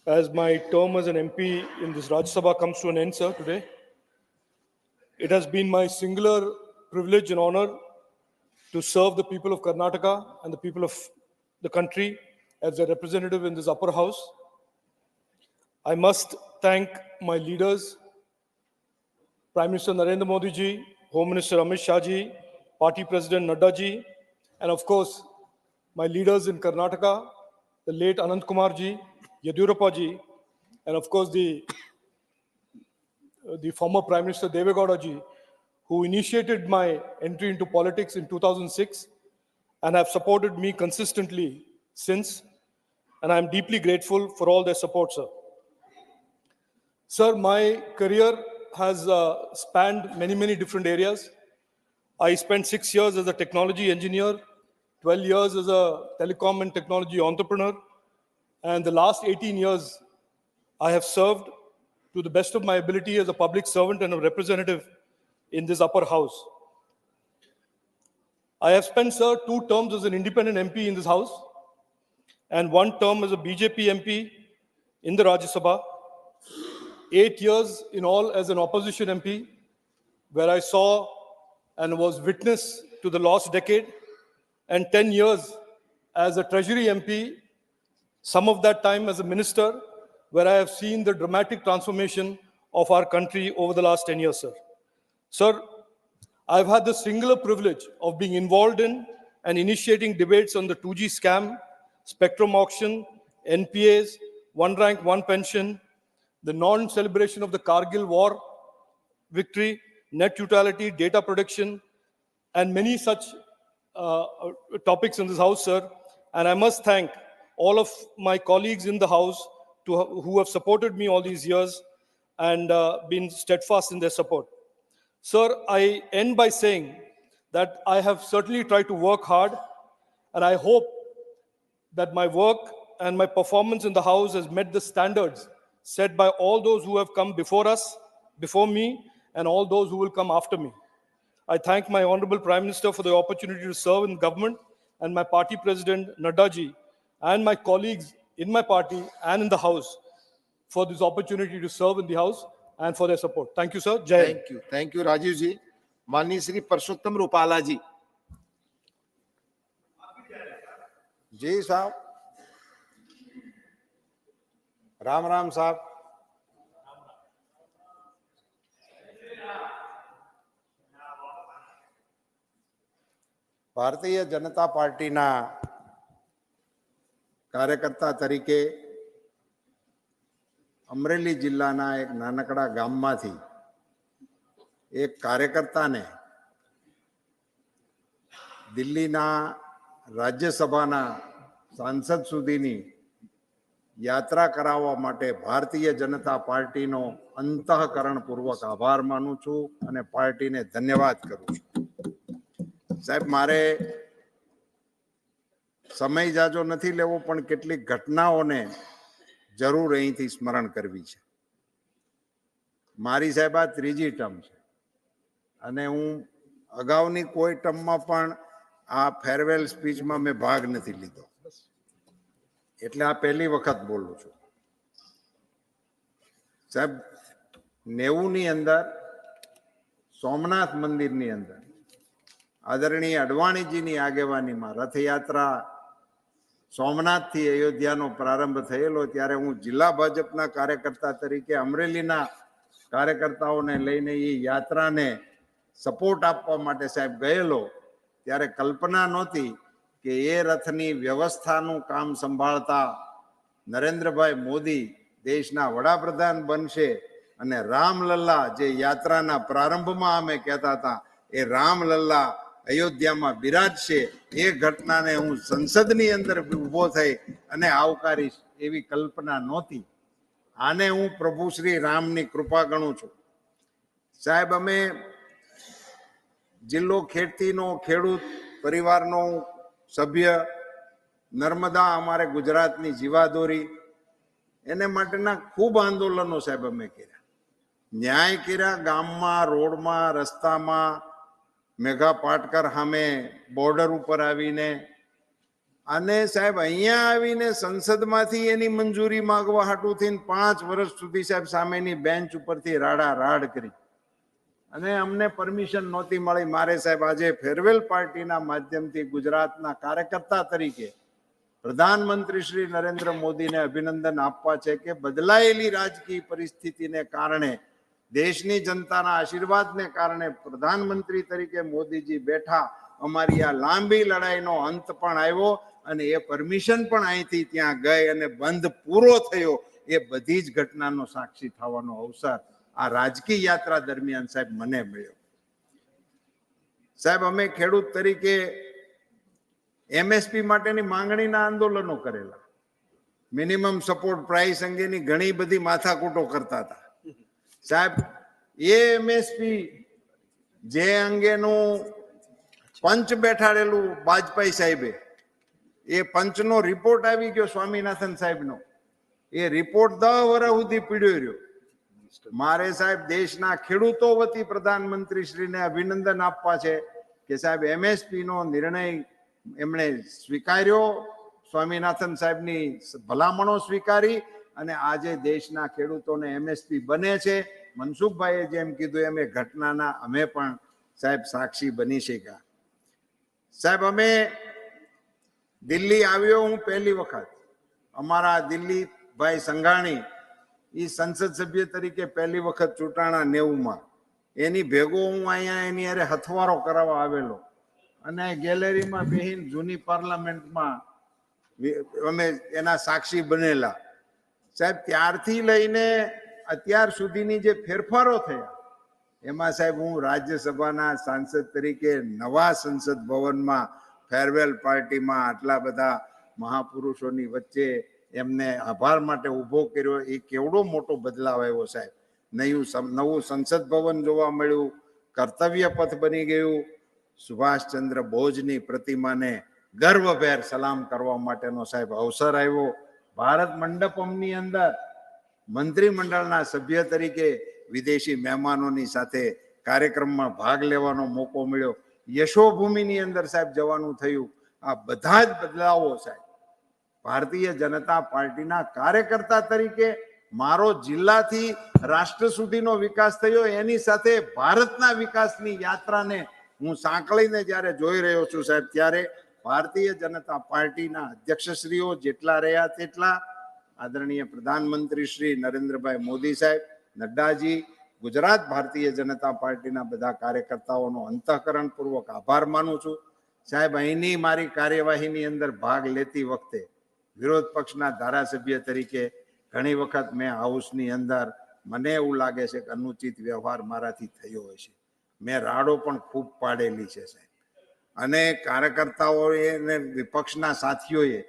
I: as my term as an MP in this Rajya Sabha comes to an end, sir, today. It has been my singular privilege and honor to serve the people of Karnataka and the people of the country as a representative in this upper house. I must thank my leaders, Prime Minister Narendra Modi ji, Home Minister Amit Shah ji, Party President Nadda ji, and of course, my leaders in Karnataka, the late Anant Kumar ji, Yediyurappa ji, and of course the former Prime Minister Deve Gowda ji, who initiated my entry into politics in 2006 and have supported me consistently since, and I am deeply grateful for all their support, sir. Sir, my career has spanned many different areas. I spent 6 years as a technology engineer, 12 years as a telecom and technology entrepreneur, and the last 18 years I have served to the best of my ability as a public servant and a representative in this upper house. I have spent, sir, 2 terms as an independent MP in this house and 1 term as a BJP MP in the Rajya Sabha, 8 years in all as an opposition MP, where I saw and was witness to the lost decade, and 10 years as a Treasury MP, some of that time as a minister, where I have seen the dramatic transformation of our country over the last 10 years, sir. Sir, I've had the singular privilege of being involved in and initiating debates on the 2G scam, spectrum auction, NPAs, one rank, one pension, the non-celebration of the Kargil war victory, net neutrality, data protection, and many such topics in this house, sir. And I must thank all of my colleagues in the house who have supported me all these years and been steadfast in their support. Sir, I end by saying that I have certainly tried to work hard, and I hope that my work and my performance in the House has met the standards set by all those who have come before us, before me, and all those who will come after me. I thank my Honorable Prime Minister for the opportunity to serve in government, and my party president, Nadda ji, and my colleagues in my party and in the House for this opportunity to serve in the House and for their support. Thank you, sir. Jai Hind.
K: Thank you, Rajiv ji. माननीय श्री परसोत्तम रूपाला जी। जी साहब, राम राम साहब। ભારતીય જનતા પાર્ટીના કાર્યકર્તા તરીકે અમરેલી જિલ્લાના એક નાનકડા ગામમાંથી એક કાર્યકર્તાને દિલ્હીના રાજ્યસભાના સાંસદ સુધીની યાત્રા કરાવવા માટે ભારતીય જનતા પાર્ટીનો અંતઃકરણપૂર્વક આભાર માનું છું અને પાર્ટીને ધન્યવાદ કરું છું. સાહેબ, મારે સમય જાજો નથી લેવો, પણ કેટલીક ઘટનાઓને જરૂર અહીંથી સ્મરણ કરવી છે. મારી સાહેબ આ 3જી ટર્મ છે અને હું અગાઉની કોઈ ટર્મમાં પણ આ ફેરવેલ સ્પીચમાં મેં ભાગ નથી લીધો, એટલે આ પહેલી વખત બોલું છું. સાહેબ, 90ની અંદર સોમનાથ મંદિરની અંદર આદરણીય અડવાણીજીની આગેવાનીમાં રથયાત્રા સોમનાથથી અયોધ્યાનો પ્રારંભ થયેલો, ત્યારે હું જિલ્લા ભાજપના કાર્યકર્તા તરીકે અમરેલીના કાર્યકર્તાઓને લઈને એ યાત્રાને સપોર્ટ આપવા માટે સાહેબ ગયેલો. ત્યારે કલ્પના નહોતી કે એ રથની વ્યવસ્થાનું કામ સંભાળતા નરેન્દ્રભાઈ મોદી દેશના વડાપ્રધાન બનશે અને રામલલ્લા, જે યાત્રાના પ્રારંભમાં અમે કહેતા હતા, એ રામલલ્લા
J: અયોધ્યામાં બિરાજશે એ ઘટનાને હું સંસદની અંદર ઊભો થઈ અને આવકારીશ એવી કલ્પના નહોતી. આને હું પ્રભુ શ્રી રામની કૃપા ગણું છું. સાહેબ, અમે જિલ્લો ખેડતીનો ખેડૂત પરિવારનો સભ્ય, નર્મદા અમારે ગુજરાતની જીવાદોરી, એને માટેના ખૂબ આંદોલનો સાહેબ અમે કર્યા, ન્યાય કર્યા, ગામમાં, રોડમાં, રસ્તામાં, મેઘા પાટકર સામે બોર્ડર ઉપર આવીને, અને સાહેબ અહીંયા આવીને સંસદમાંથી એની મંજૂરી માંગવા હાટુથી 5 વર્ષ સુધી સાહેબ સામેની બેન્ચ ઉપરથી રાડા રાડ કરી અને અમને પરમિશન નહોતી મળી. મારે સાહેબ આજે ફેરવેલ પાર્ટીના માધ્યમથી ગુજરાતના કાર્યકર્તા તરીકે પ્રધાનમંત્રી શ્રી નરેન્દ્ર મોદીને અભિનંદન આપવા છે કે બદલાયેલી રાજકીય પરિસ્થિતિને કારણે, દેશની જનતાના આશીર્વાદને કારણે પ્રધાનમંત્રી તરીકે મોદીજી બેઠા, અમારી આ લાંબી લડાઈનો અંત પણ આવ્યો અને એ પરમિશન પણ અહીંથી ત્યાં ગઈ અને બંધ પૂરો થયો. એ બધી જ ઘટનાનો સાક્ષી થવાનો અવસર આ રાજકીય યાત્રા દરમિયાન સાહેબ મને મળ્યો. સાહેબ, અમે ખેડૂત તરીકે એમએસપી માટેની માંગણીના આંદોલનો કરેલા, મિનિમમ સપોર્ટ પ્રાઇસ અંગેની ઘણી બધી માથાકૂટો કરતા હતા. સાહેબ, એ એમએસપી જે અંગેનું પંચ બેઠાડેલું વાજપેયી સાહેબે, એ પંચનો રિપોર્ટ આવી ગયો સ્વામિનાથન સાહેબનો, એ રિપોર્ટ 10 વર્ષ સુધી પીડ્યો રહ્યો. મારે સાહેબ દેશના ખેડૂતો વતી પ્રધાનમંત્રી શ્રીને અભિનંદન આપવા છે કે સાહેબ એમએસપી નો નિર્ણય એમણે સ્વીકાર્યો, સ્વામિનાથન સાહેબની ભલામણો સ્વીકારી અને આજે દેશના ખેડૂતોને એમએસપી બને છે. મનસુખભાઈએ જેમ કીધું એમ એ ઘટનાના અમે પણ સાહેબ સાક્ષી બની શક્યા. સાહેબ, અમે દિલ્હી આવ્યો હું પહેલી વખત, અમારા દિલ્હી ભાઈ સંઘાણી એ સંસદ સભ્ય તરીકે પહેલી વખત ચૂંટાણા 90માં, એની ભેગો હું અહીંયા એની અરે હથવારો કરાવવા આવેલો અને ગેલેરીમાં બેહીને જૂની પાર્લામેન્ટમાં અમે એના સાક્ષી બનેલા. સાહેબ, ત્યારથી લઈને અત્યાર સુધીની જે ફેરફારો થયા એમાં સાહેબ હું રાજ્યસભાના સાંસદ તરીકે નવા સંસદ ભવનમાં ફેરવેલ પાર્ટીમાં આટલા બધા મહાપુરુષોની વચ્ચે એમને આભાર માટે ઊભો કર્યો, એ કેવડો મોટો બદલાવ આવ્યો સાહેબ. નવું સંસદ ભવન જોવા મળ્યું, કર્તવ્ય પથ બની ગયું, સુભાષચંદ્ર બોઝની પ્રતિમાને ગર્વભેર સલામ કરવા માટેનો સાહેબ અવસર આવ્યો. ભારત મંડપમની અંદર મંત્રીમંડળના સભ્ય તરીકે વિદેશી મહેમાનોની સાથે કાર્યક્રમમાં ભાગ લેવાનો મોકો મળ્યો. યશોભૂમિની અંદર સાહેબ જવાનું થયું. આ બધા જ બદલાવો સાહેબ ભારતીય જનતા પાર્ટીના કાર્યકર્તા તરીકે મારો જિલ્લાથી રાષ્ટ્ર સુધીનો વિકાસ થયો, એની સાથે ભારતના વિકાસની યાત્રાને હું સાંકળીને જ્યારે જોઈ રહ્યો છું સાહેબ, ત્યારે ભારતીય જનતા પાર્ટીના અધ્યક્ષશ્રીઓ જેટલા રહ્યા તેટલા, આદરણીય પ્રધાનમંત્રી શ્રી નરેન્દ્રભાઈ મોદી સાહેબ, નડ્ડાજી, ગુજરાત ભારતીય જનતા પાર્ટીના બધા કાર્યકર્તાઓનો અંતઃકરણપૂર્વક આભાર માનું છું. સાહેબ, અહીંની મારી કાર્યવાહીની અંદર ભાગ લેતી વખતે વિરોધ પક્ષના ધારાસભ્ય તરીકે ઘણી વખત મેં હાઉસની અંદર મને એવું લાગે છે કે અનુચિત વ્યવહાર મારાથી થયો હોય છે. મેં રાડો પણ ખૂબ પાડેલી છે સાહેબ, અને કાર્યકર્તાઓએ અને વિપક્ષના સાથીઓએ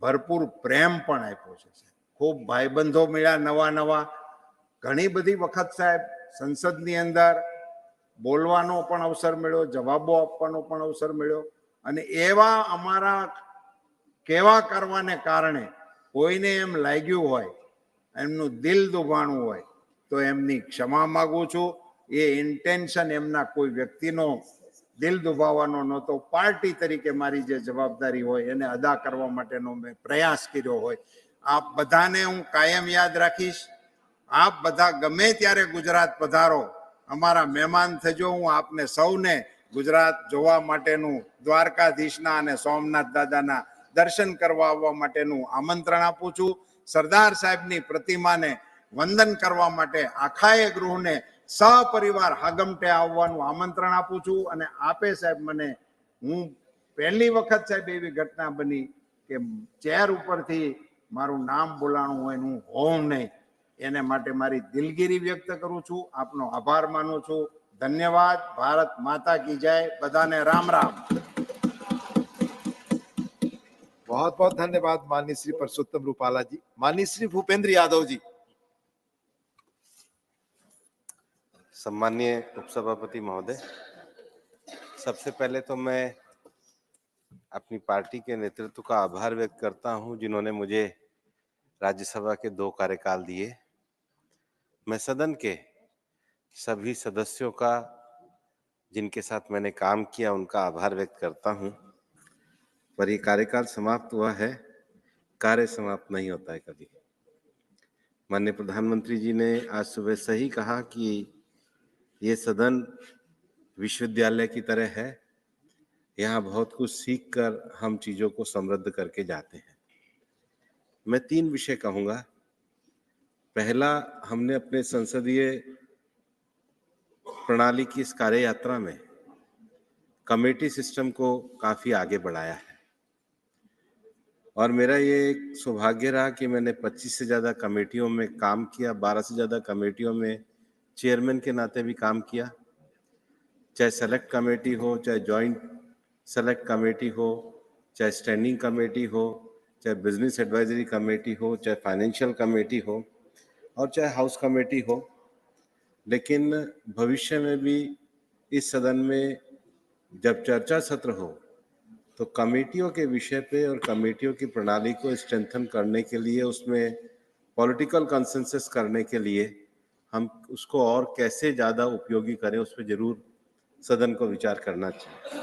J: ભરપૂર પ્રેમ પણ આપ્યો છે સાહેબ. ખૂબ ભાઈબંધો મળ્યા નવા. ઘણી બધી વખત સાહેબ સંસદની અંદર બોલવાનો પણ અવસર મળ્યો, જવાબો આપવાનો પણ અવસર મળ્યો, અને એવા અમારા કેવા કરવાને કારણે કોઈને એમ લાગ્યું હોય, એમનું દિલ દુભાણું હોય તો એમની ક્ષમા માગું છું. એ ઇન્ટેન્શન એમના કોઈ વ્યક્તિનો દિલ દુભાવવાનો નહોતો. પાર્ટી તરીકે મારી જે જવાબદારી હોય એને અદા કરવા માટેનો મેં પ્રયાસ કર્યો હોય. આપ બધાને હું કાયમ યાદ રાખીશ. આપ બધા ગમે ત્યારે ગુજરાત પધારો, અમારા મહેમાન થજો. હું આપને સૌને ગુજરાત જોવા માટેનું, દ્વારકાધીશના અને સોમનાથ દાદાના દર્શન કરવા આવવા માટેનું આમંત્રણ આપું છું. સરદાર સાહેબની પ્રતિમાને વંદન કરવા માટે આખાએ ગૃહને સહપરિવાર હાગમટે આવવાનું આમંત્રણ આપું છું. અને આપે સાહેબ મને, હું પહેલી વખત સાહેબ એવી ઘટના બની કે ચેર ઉપરથી મારું નામ બોલાણું હોય, હું હોઉં નહીં, એને માટે મારી દિલગીરી વ્યક્ત કરું છું. આપનો આભાર માનું છું. धन्यवाद। भारत माता की जय। बधाने राम राम।
K: बहुत बहुत धन्यवाद माननीय श्री परसोत्तम रूपाला जी। माननीय श्री भूपेंद्र यादव जी।
A: सम्माननीय उपसभापति महोदय, सबसे पहले तो मैं अपनी पार्टी के नेतृत्व का आभार व्यक्त करता हूं, जिन्होंने मुझे राज्यसभा के 2 कार्यकाल दिए। मैं सदन के सभी सदस्यों का, जिनके साथ मैंने काम किया, उनका आभार व्यक्त करता हूं। पर ये कार्यकाल समाप्त हुआ है, कार्य समाप्त नहीं होता है कभी। माननीय प्रधानमंत्री जी ने आज सुबह सही कहा कि ये सदन विश्वविद्यालय की तरह है, यहाँ बहुत कुछ सीख कर हम चीजों को समृद्ध करके जाते हैं। मैं 3 विषय कहूंगा। पहला, हमने अपने संसदीय प्रणाली की इस कार्य यात्रा में कमेटी सिस्टम को काफी आगे बढ़ाया है और मेरा ये एक सौभाग्य रहा कि मैंने 25 से ज्यादा कमेटियों में काम किया, 12 से ज्यादा कमेटियों में चेयरमैन के नाते भी काम किया। चाहे सेलेक्ट कमेटी हो, चाहे जॉइंट सेलेक्ट कमेटी हो, चाहे स्टैंडिंग कमेटी हो, चाहे बिजनेस एडवाइजरी कमेटी हो, चाहे फाइनेंशियल कमेटी हो और चाहे हाउस कमेटी हो। लेकिन भविष्य में भी इस सदन में जब चर्चा सत्र हो तो कमेटियों के विषय पे और कमेटियों की प्रणाली को स्ट्रेंथन करने के लिए, उसमें पॉलिटिकल कंसेंसस करने के लिए हम उसको और कैसे ज्यादा उपयोगी करें, उस पर जरूर सदन को विचार करना चाहिए।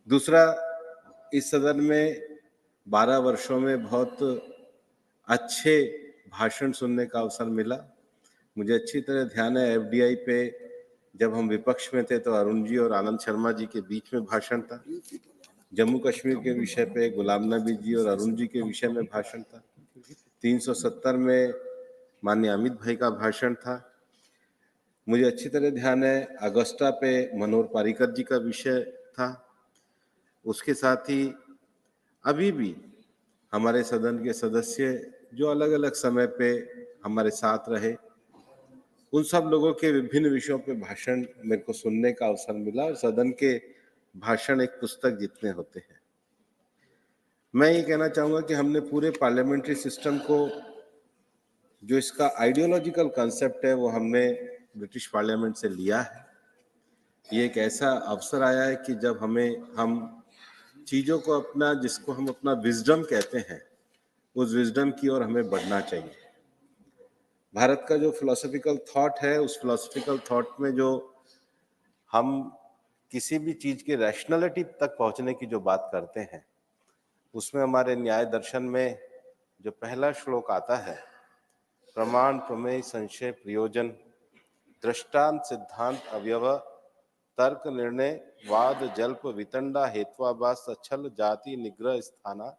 A: दूसरा, इस सदन में 12 वर्षों में बहुत अच्छे भाषण सुनने का अवसर मिला। मुझे अच्छी तरह ध्यान है, एफडीआई पे जब हम विपक्ष में थे तो अरुण जी और आनंद शर्मा जी के बीच में भाषण था। जम्मू कश्मीर के विषय पे गुलाम नबी जी और अरुण जी के विषय में भाषण था। 370 में माननीय अमित भाई का भाषण था। मुझे अच्छी तरह ध्यान है, अगस्ता पे मनोहर पारिकर जी का विषय था। उसके साथ ही अभी भी हमारे सदन के सदस्य जो अलग अलग समय पे हमारे साथ रहे, उन सब लोगों के विभिन्न विषयों पे भाषण मेरे को सुनने का अवसर मिला और सदन के भाषण एक पुस्तक जितने होते हैं। मैं ये कहना चाहूंगा कि हमने पूरे पार्लियामेंट्री सिस्टम को, जो इसका आइडियोलॉजिकल कंसेप्ट है, वो हमने ब्रिटिश पार्लियामेंट से लिया है। ये एक ऐसा अवसर आया है कि जब हम चीजों को अपना, जिसको हम अपना विजडम कहते हैं, उस विजडम की ओर हमें बढ़ना चाहिए। भारत का जो फिलोसॉफिकल थॉट है, उस फिलोसॉफिकल थॉट में जो हम किसी भी चीज के रैशनैलिटी तक पहुंचने की जो बात करते हैं, उसमें हमारे न्याय दर्शन में जो पहला श्लोक आता है, प्रमाण प्रमेय संशय प्रयोजन दृष्टांत सिद्धांत अवयव तर्क निर्णय वाद जल्प वितंडा हेत्वाभास छल जाति निग्रह स्थाना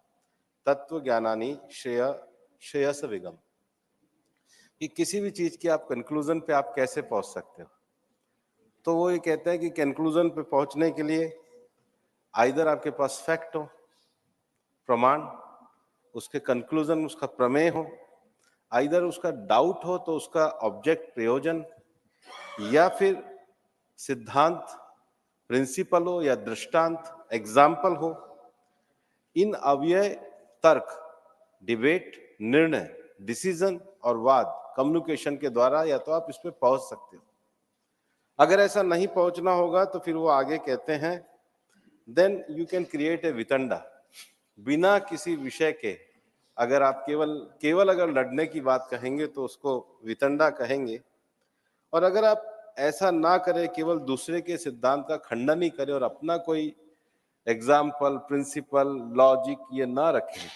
A: तत्व ज्ञानानि श्रेयस विगम, कि किसी भी चीज की आप कंक्लूजन पे आप कैसे पहुंच सकते हो। तो वो ये कहते हैं कि कंक्लूजन पे पहुंचने के लिए आइदर आपके पास फैक्ट हो, प्रमाण, उसके कंक्लूजन उसका प्रमेय हो, आइदर उसका डाउट हो तो उसका ऑब्जेक्ट प्रयोजन, या फिर सिद्धांत प्रिंसिपल हो या दृष्टांत एग्जाम्पल हो। इन अव्यय तर्क, डिबेट, निर्णय, डिसीजन और वाद, कम्युनिकेशन के द्वारा या तो आप इस पे पहुंच सकते हो। अगर ऐसा नहीं पहुंचना होगा तो फिर वो आगे कहते हैं, then you can create a वितंडा। बिना किसी विषय के अगर आप केवल अगर लड़ने की बात कहेंगे तो उसको वितंडा कहेंगे, और अगर आप ऐसा ना करें, केवल दूसरे के सिद्धांत का खंडन ही करें और अपना कोई एग्जाम्पल, प्रिंसिपल, लॉजिक ये ना रखें,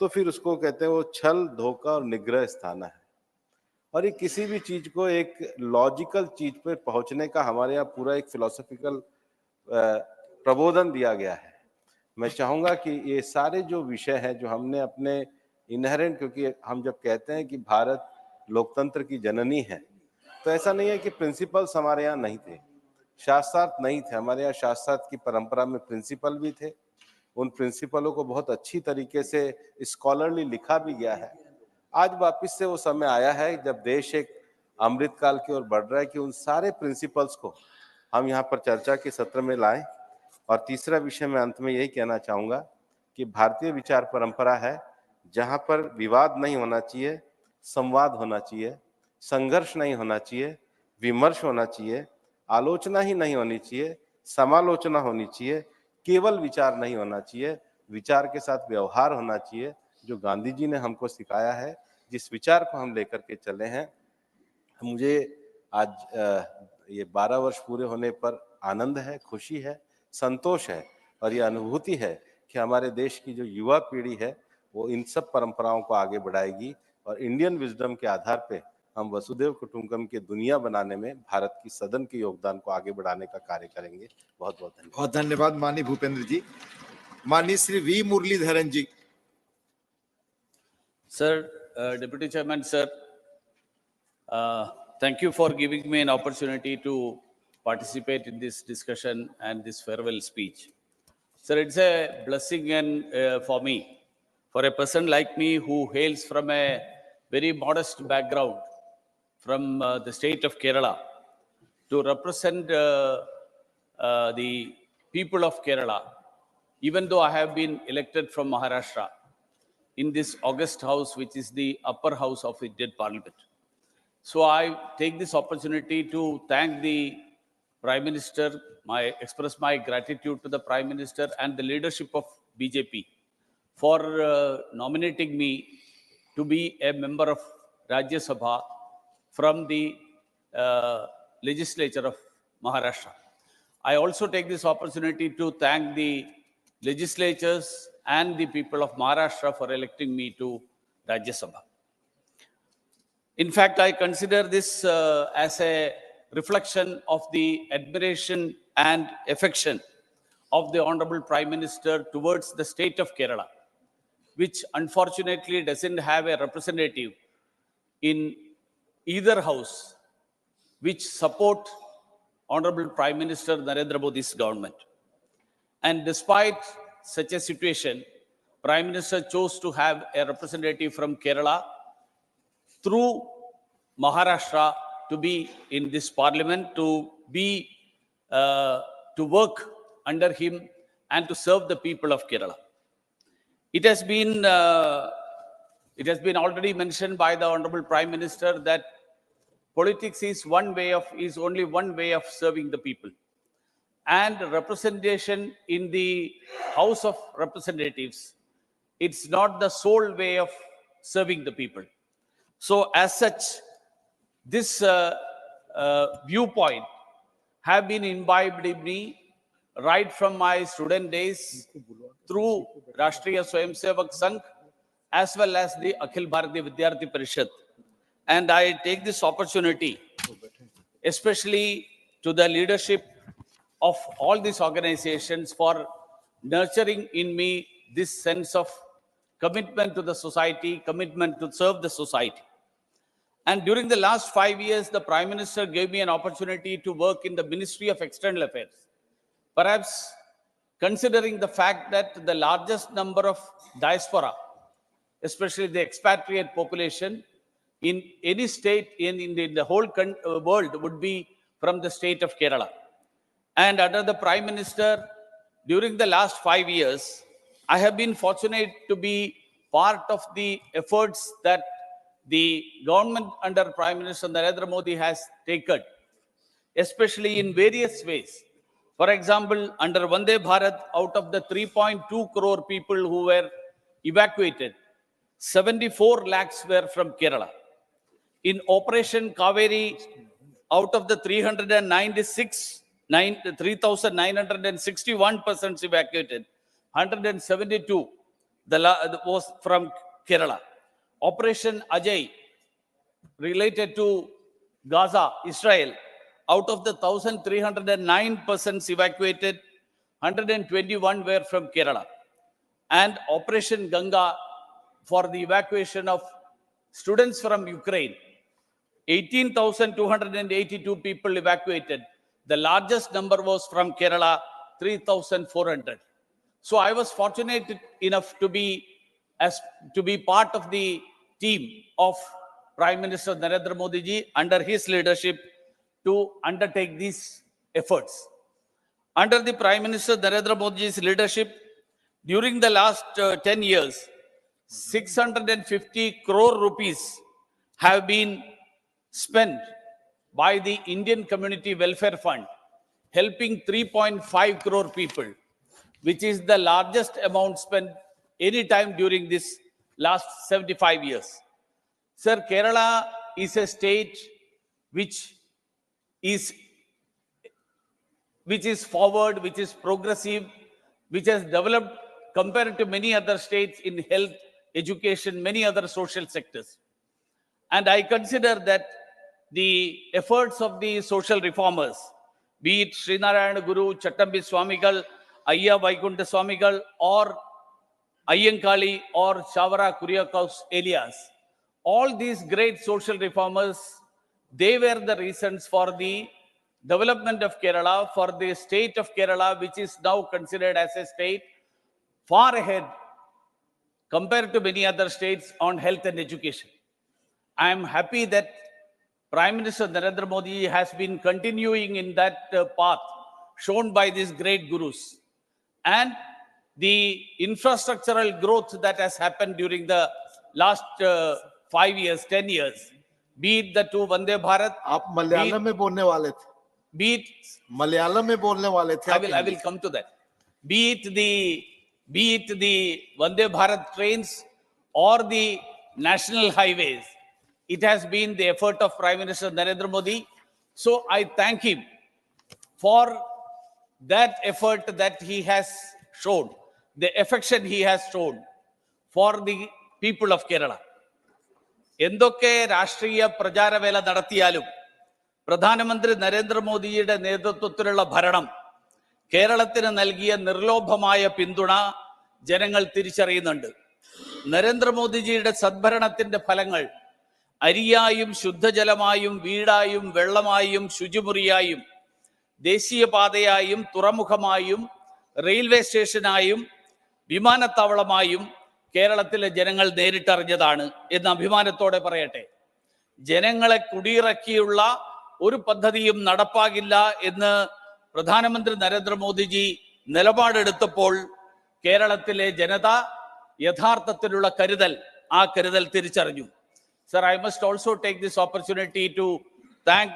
A: तो फिर उसको कहते हैं वो छल, धोखा और निग्रह स्थाना है। और ये किसी भी चीज को एक लॉजिकल चीज पे पहुंचने का हमारे यहाँ पूरा एक फिलोसॉफिकल प्रबोधन दिया गया है। मैं चाहूंगा कि ये सारे जो विषय हैं जो हमने अपने इनहेरेंट, क्योंकि हम जब कहते हैं कि भारत लोकतंत्र की जननी है, तो ऐसा नहीं है कि प्रिंसिपल्स हमारे यहाँ नहीं थे, शास्त्रार्थ नहीं थे। हमारे यहाँ शास्त्रार्थ की परंपरा में प्रिंसिपल भी थे। उन प्रिंसिपलों को बहुत अच्छी तरीके से स्कॉलरली लिखा भी गया है। आज वापिस से वो समय आया है जब देश एक अमृतकाल की ओर बढ़ रहा है कि उन सारे प्रिंसिपल्स को हम यहाँ पर चर्चा के सत्र में लाएं। और तीसरा विषय मैं अंत में यही कहना चाहूंगा कि भारतीय विचार परंपरा है जहाँ पर विवाद नहीं होना चाहिए, संवाद होना चाहिए, संघर्ष नहीं होना चाहिए, विमर्श होना चाहिए, आलोचना ही नहीं होनी चाहिए, समालोचना होनी चाहिए, केवल विचार नहीं होना चाहिए, विचार के साथ व्यवहार होना चाहिए, जो गांधी जी ने हमको सिखाया है, जिस विचार को हम लेकर के चले हैं। मुझे आज ये 12 वर्ष पूरे होने पर आनंद है, खुशी है, संतोष है और ये अनुभूति है कि हमारे देश की जो युवा पीढ़ी है वो इन सब परंपराओं को आगे बढ़ाएगी और इंडियन विजडम के आधार पे हम वसुधैव कुटुंबकम की दुनिया बनाने में भारत की सदन के योगदान को आगे बढ़ाने का कार्य करेंगे। बहुत बहुत धन्यवाद।
K: बहुत धन्यवाद माननीय भूपेंद्र जी। माननीय Shri V Muraleedharan ji.
Q: Sir, Deputy Chairman, sir, thank you for giving me an opportunity to participate in this discussion and this farewell speech. Sir, it's a blessing and for me, for a person like me who hails from a very modest background from the state of Kerala, to represent the people of Kerala, even though I have been elected from Maharashtra in this august house, which is the upper house of Indian Parliament. So I take this opportunity to thank the Prime Minister, express my gratitude to the Prime Minister and the leadership of BJP for nominating me to be a member of Rajya Sabha from the legislature of Maharashtra. I also take this opportunity to thank the legislatures and the people of Maharashtra for electing me to Rajya Sabha. In fact, I consider this as a reflection of the admiration and affection of the Honorable Prime Minister towards the state of Kerala, which unfortunately doesn't have a representative in either house which support Honorable Prime Minister Narendra Modi's government. And despite such a situation, Prime Minister chose to have a representative from Kerala through Maharashtra to be in this parliament, to work under him and to serve the people of Kerala. It has been already mentioned by the Honorable Prime Minister that politics is only one way of serving the people. And representation in the House of Representatives, it's not the sole way of serving the people. So as such, this viewpoint have been imbibed in me right from my student days through Rashtriya Swayamsevak Sangh as well as the Akhil Bharatiya Vidyarthi Parishad. And I take this opportunity, especially to the leadership of all these organizations, for nurturing in me this sense of commitment to the society, commitment to serve the society. And during the last 5 years, the Prime Minister gave me an opportunity to work in the Ministry of External Affairs. Perhaps considering the fact that the largest number of diaspora, especially the expatriate population, in any state in the whole world would be from the state of Kerala. And under the Prime Minister, during the last 5 years, I have been fortunate to be part of the efforts that the government under Prime Minister Narendra Modi has taken, especially in various ways. For example, under Vande Bharat, out of the 3.2 crore people who were evacuated, 74 lakhs were from Kerala. In Operation Kaveri, out of the 3,961 persons evacuated, 172 was from Kerala. Operation Ajay, related to Gaza, Israel, out of the 1,309 persons evacuated, 121 were from Kerala. And Operation Ganga, for the evacuation of students from Ukraine, 18,282 people evacuated. The largest number was from Kerala, 3,400. So I was fortunate enough to be part of the team of Prime Minister Narendra Modi ji under his leadership to undertake these efforts. Under the Prime Minister Narendra Modi's leadership, during the last 10 years, 650 crore rupees have been spent by the Indian Community Welfare Fund, helping 3.5 crore people, which is the largest amount spent any time during this last 75 years. Sir, Kerala is a state which is forward, which is progressive, which has developed compared to many other states in health, education, many other social sectors. And I consider that the efforts of the social reformers, be it Srinarayana Guru, Chattambi Swamigal, Ayya Vaikunta Swamigal, or Ayyankali or Shavara Kuriakos Elias, all these great social reformers, they were the reasons for the development of Kerala, for the state of Kerala, which is now considered as a state far ahead compared to many other states on health and education. I am happy that Prime Minister Narendra Modi has been continuing in that path shown by these great gurus. And the infrastructural growth that has happened during the last 5 years, 10 years, be it the two Vande Bharat.
K: आप मलयालम में बोलने वाले थे.
Q: Be it
K: Malayalam में बोलने वाले थे.
Q: I will come to that. Be it the Vande Bharat trains or the national highways, it has been the effort of Prime Minister Narendra Modi. So I thank him for that effort that he has shown, the affection he has shown for the people of Kerala. എന്തൊക്കെ രാഷ്ട്രീയ പ്രചാരവേല നടത്തിയാലും പ്രധാനമന്ത്രി നരേന്ദ്രമോദിയുടെ നേതൃത്വത്തിലുള്ള ഭരണം കേരളത്തിന് നൽകിയ നിർലോഭമായ പിന്തുണ ജനങ്ങൾ തിരിച്ചറിയുന്നുണ്ട്. നരേന്ദ്രമോദിജിയുടെ സദ്ഭരണത്തിന്റെ ഫലങ്ങൾ അരിയായും ശുദ്ധജലമായും വീടായും വെള്ളമായും ശുചിമുറിയായും ദേശീയപാതയായും തുറമുഖമായും റെയിൽവേ സ്റ്റേഷനായും വിമാനത്താവളമായും കേരളത്തിലെ ജനങ്ങൾ നേരിട്ടറിഞ്ഞതാണ് എന്ന് അഭിമാനത്തോടെ പറയട്ടെ. ജനങ്ങളെ കുടിയിറക്കിയുള്ള ഒരു പദ്ധതിയും നടപ്പാകില്ല എന്ന് പ്രധാനമന്ത്രി നരേന്ദ്രമോദിജി നിലപാടെടുത്തപ്പോൾ കേരളത്തിലെ ജനത യഥാർത്ഥത്തിലുള്ള ആ കരുതൽ തിരിച്ചറിഞ്ഞു. Sir, I must also take this opportunity to thank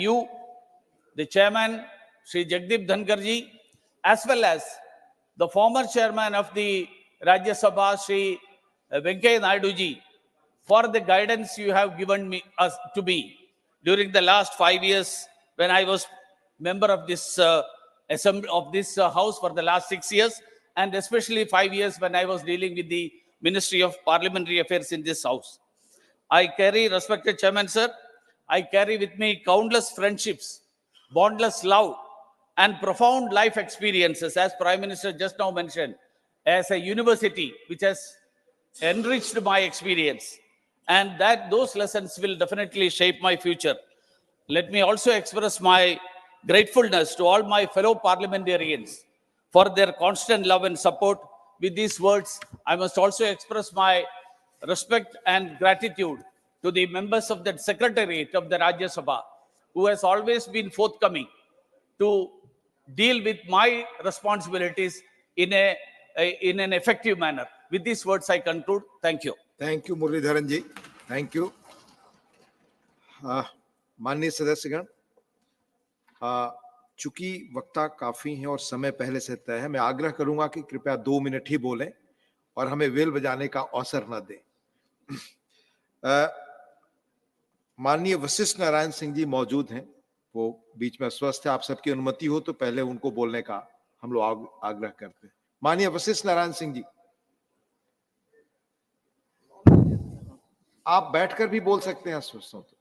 Q: you, the chairman, Sri Jagdeep Dhankarji, as well as the former chairman of the Rajya Sabha, Sri Venkaiah Naidu ji, for the guidance you have given to me during the last 5 years when I was member of this house for the last 6 years, and especially 5 years when I was dealing with the Ministry of Parliamentary Affairs in this house. I carry, respected Chairman, sir, I carry with me countless friendships, boundless love, and profound life experiences, as Prime Minister just now mentioned, as a university which has enriched my experience, and that those lessons will definitely shape my future. Let me also express my gratefulness to all my fellow parliamentarians for their constant love and support. With these words, I must also express my respect and gratitude to the members of the Secretariat of the Rajya Sabha, who has always been forthcoming to deal with my responsibilities in an effective manner. With these words, I conclude. Thank you.
K: Thank you, Muralidharan ji. Thank you. माननीय सदस्यगण, चूंकि वक्ता काफी हैं और समय पहले से तय है, मैं आग्रह करूंगा कि कृपया 2 मिनट ही बोलें और हमें वेल बजाने का अवसर न दें। माननीय वशिष्ठ नारायण सिंह जी मौजूद हैं, वो बीच में अस्वस्थ है। आप सबकी अनुमति हो तो पहले उनको बोलने का हम लोग आग्रह करते हैं। माननीय वशिष्ठ नारायण सिंह जी, आप बैठकर भी बोल सकते हैं अस्वस्थ हो तो।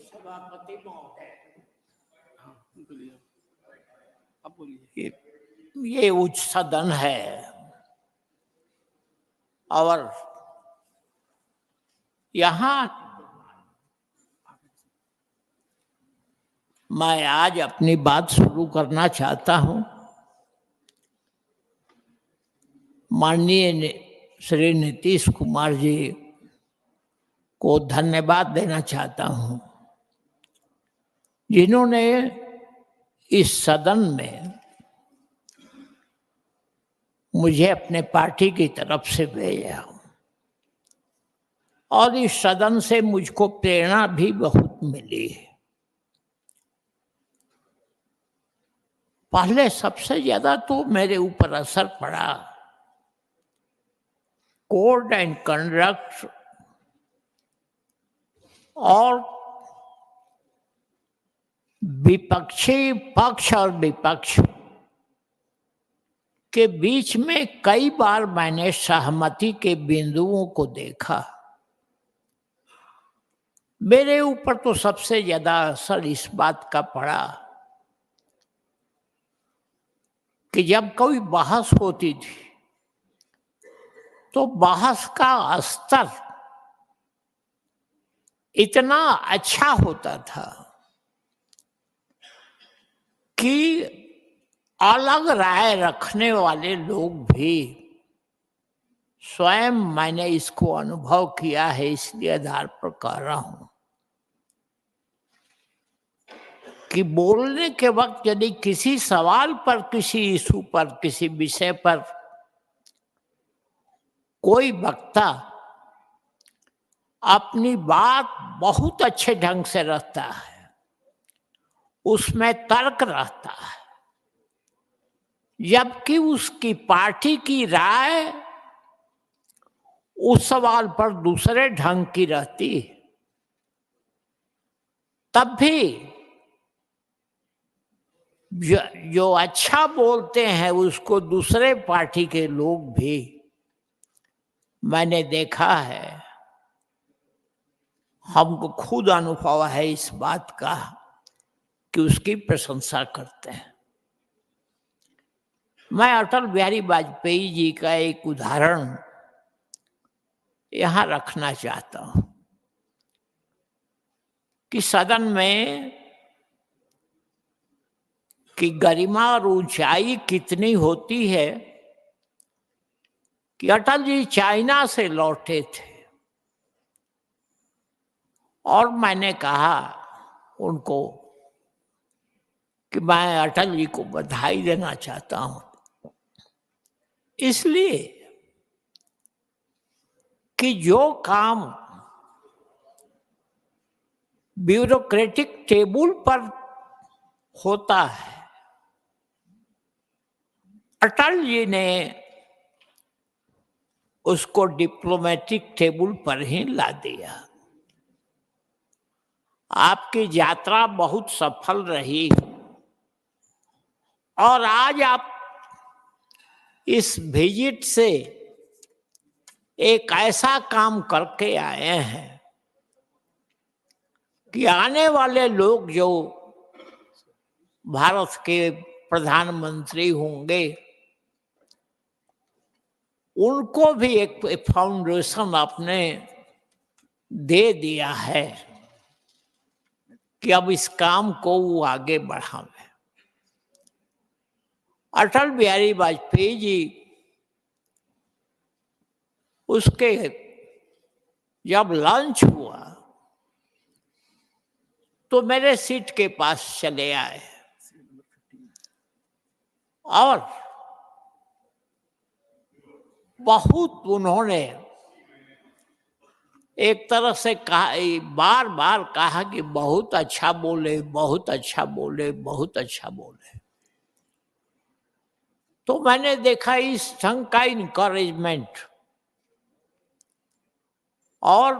L: सभापति महोदय, ये उच्च सदन है और यहाँ मैं आज अपनी बात शुरू करना चाहता हूं। माननीय श्री नीतीश कुमार जी को धन्यवाद देना चाहता हूं, जिन्होंने इस सदन में मुझे अपने पार्टी की तरफ से भेजा और इस सदन से मुझको प्रेरणा भी बहुत मिली। पहले सबसे ज्यादा तो मेरे ऊपर असर पड़ा कोड एंड कंडक्ट और विपक्षी पक्ष और विपक्ष के बीच में कई बार मैंने सहमति के बिंदुओं को देखा। मेरे ऊपर तो सबसे ज्यादा असर इस बात का पड़ा कि जब कोई बहस होती थी तो बहस का स्तर इतना अच्छा होता था कि अलग राय रखने वाले लोग भी, स्वयं मैंने इसको अनुभव किया है, इसलिए आधार पर कह रहा हूं कि बोलने के वक्त यदि किसी सवाल पर, किसी इशू पर, किसी विषय पर कोई वक्ता अपनी बात बहुत अच्छे ढंग से रखता है, उसमें तर्क रहता है, जबकि उसकी पार्टी की राय उस सवाल पर दूसरे ढंग की रहती, तब भी जो अच्छा बोलते हैं उसको दूसरे पार्टी के लोग भी, मैंने देखा है, हमको खुद अनुभव है इस बात का कि उसकी प्रशंसा करते हैं। मैं अटल बिहारी वाजपेयी जी का एक उदाहरण यहां रखना चाहता हूं कि सदन में कि गरिमा और ऊंचाई कितनी होती है कि अटल जी चाइना से लौटे थे और मैंने कहा उनको कि मैं अटल जी को बधाई देना चाहता हूं, इसलिए कि जो काम ब्यूरोक्रेटिक टेबल पर होता है, अटल जी ने उसको डिप्लोमेटिक टेबल पर ही ला दिया। आपकी यात्रा बहुत सफल रही और आज आप इस विजिट से एक ऐसा काम करके आए हैं कि आने वाले लोग जो भारत के प्रधानमंत्री होंगे उनको भी एक फाउंडेशन आपने दे दिया है कि अब इस काम को वो आगे बढ़ावे। अटल बिहारी वाजपेयी जी उसके जब लंच हुआ तो मेरे सीट के पास चले आए और बहुत उन्होंने एक तरह से कहा, बार बार कहा कि बहुत अच्छा बोले, बहुत अच्छा बोले, बहुत अच्छा बोले। तो मैंने देखा इस ढंग का इनकरेजमेंट और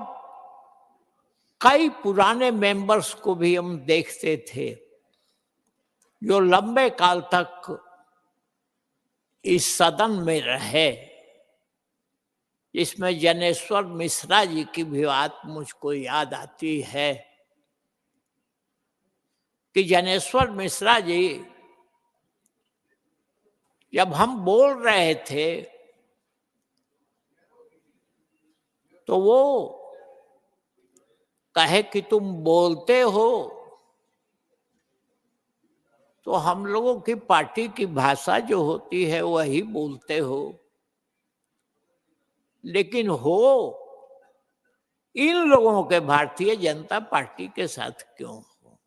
L: कई पुराने मेंबर्स को भी हम देखते थे जो लंबे काल तक इस सदन में रहे, इसमें जनेश्वर मिश्रा जी की भी बात मुझको याद आती है कि जनेश्वर मिश्रा जी जब हम बोल रहे थे तो वो कहे कि तुम बोलते हो तो हम लोगों की पार्टी की भाषा जो होती है वही बोलते हो, लेकिन हो इन लोगों के भारतीय जनता पार्टी के साथ क्यों हो?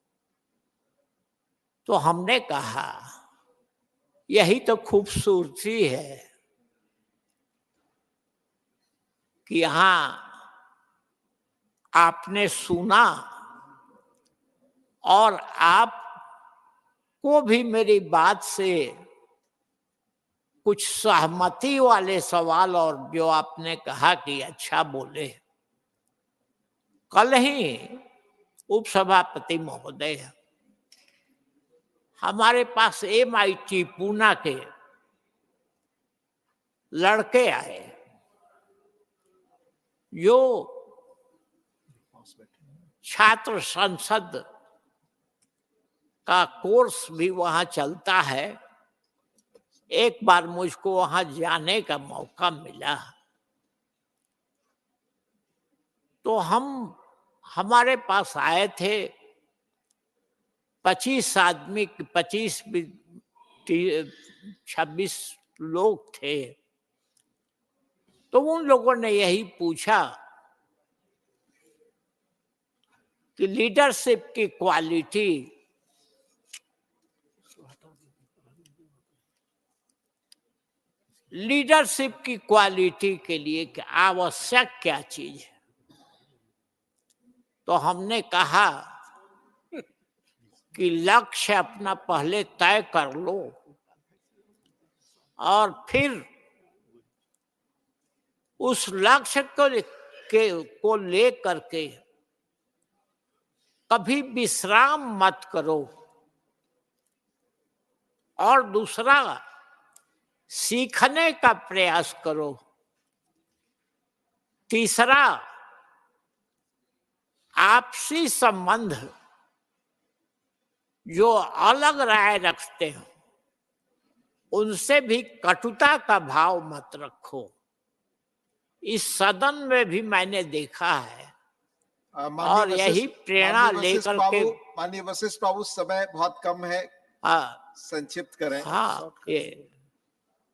L: तो हमने कहा यही तो खूबसूरती है कि यहां आपने सुना और आपको भी मेरी बात से कुछ सहमति वाले सवाल, और जो आपने कहा कि अच्छा बोले। कल ही उपसभापति महोदय हमारे पास MIT पूना के लड़के आए जो छात्र संसद का कोर्स भी वहां चलता है। एक बार मुझको वहां जाने का मौका मिला तो हमारे पास आए थे 25 आदमी, 26 लोग थे। तो उन लोगों ने यही पूछा कि लीडरशिप की क्वालिटी के लिए आवश्यक क्या चीज है। तो हमने कहा कि लक्ष्य अपना पहले तय कर लो और फिर उस लक्ष्य को लेकर के कभी विश्राम मत करो। और दूसरा, सीखने का प्रयास करो। तीसरा, आपसी संबंध जो अलग राय रखते हो उनसे भी कटुता का भाव मत रखो। इस सदन में भी मैंने देखा है और यही प्रेरणा लेकर के।
K: माननीय वशिष्ठ बाबू, समय बहुत कम है, संक्षिप्त करें।
L: हाँ, ये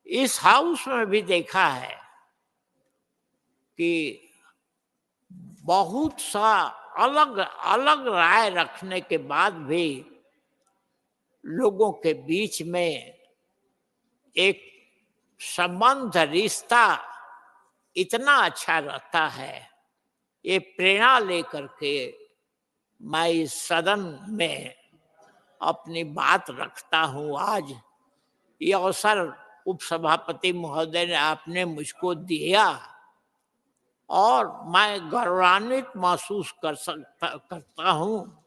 L: इस हाउस में भी देखा है कि बहुत सा अलग अलग राय रखने के बाद भी लोगों के बीच में एक संबंध, रिश्ता इतना अच्छा रहता है। ये प्रेरणा लेकर के मैं इस सदन में अपनी बात रखता हूँ। आज ये अवसर उपसभापति महोदय ने आपने मुझको दिया और मैं गौरवान्वित महसूस करता हूँ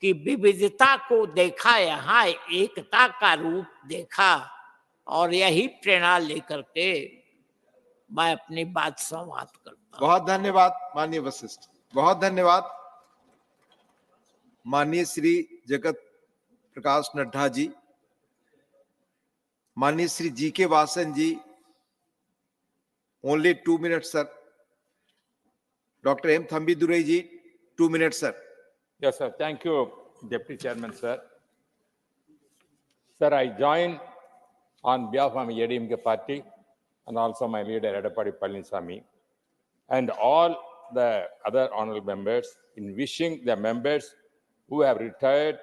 L: कि विविधता को देखा, यहाँ एकता का रूप देखा और यही प्रेरणा लेकर के मैं अपनी बात समाप्त करता हूँ।
K: बहुत धन्यवाद माननीय वशिष्ठ, बहुत धन्यवाद। माननीय श्री जगत प्रकाश नड्डा जी, माननीय Shri GK Vasan ji, only 2 minutes sir. Doctor M Thambidurai ji, 2 minutes sir.
W: Yes, sir. Thank you, Deputy Chairman, sir. Sir, I join on behalf of my ADMK party and also my leader, Edapadi Palaniswamy, and all the other honorable members in wishing the members who have retired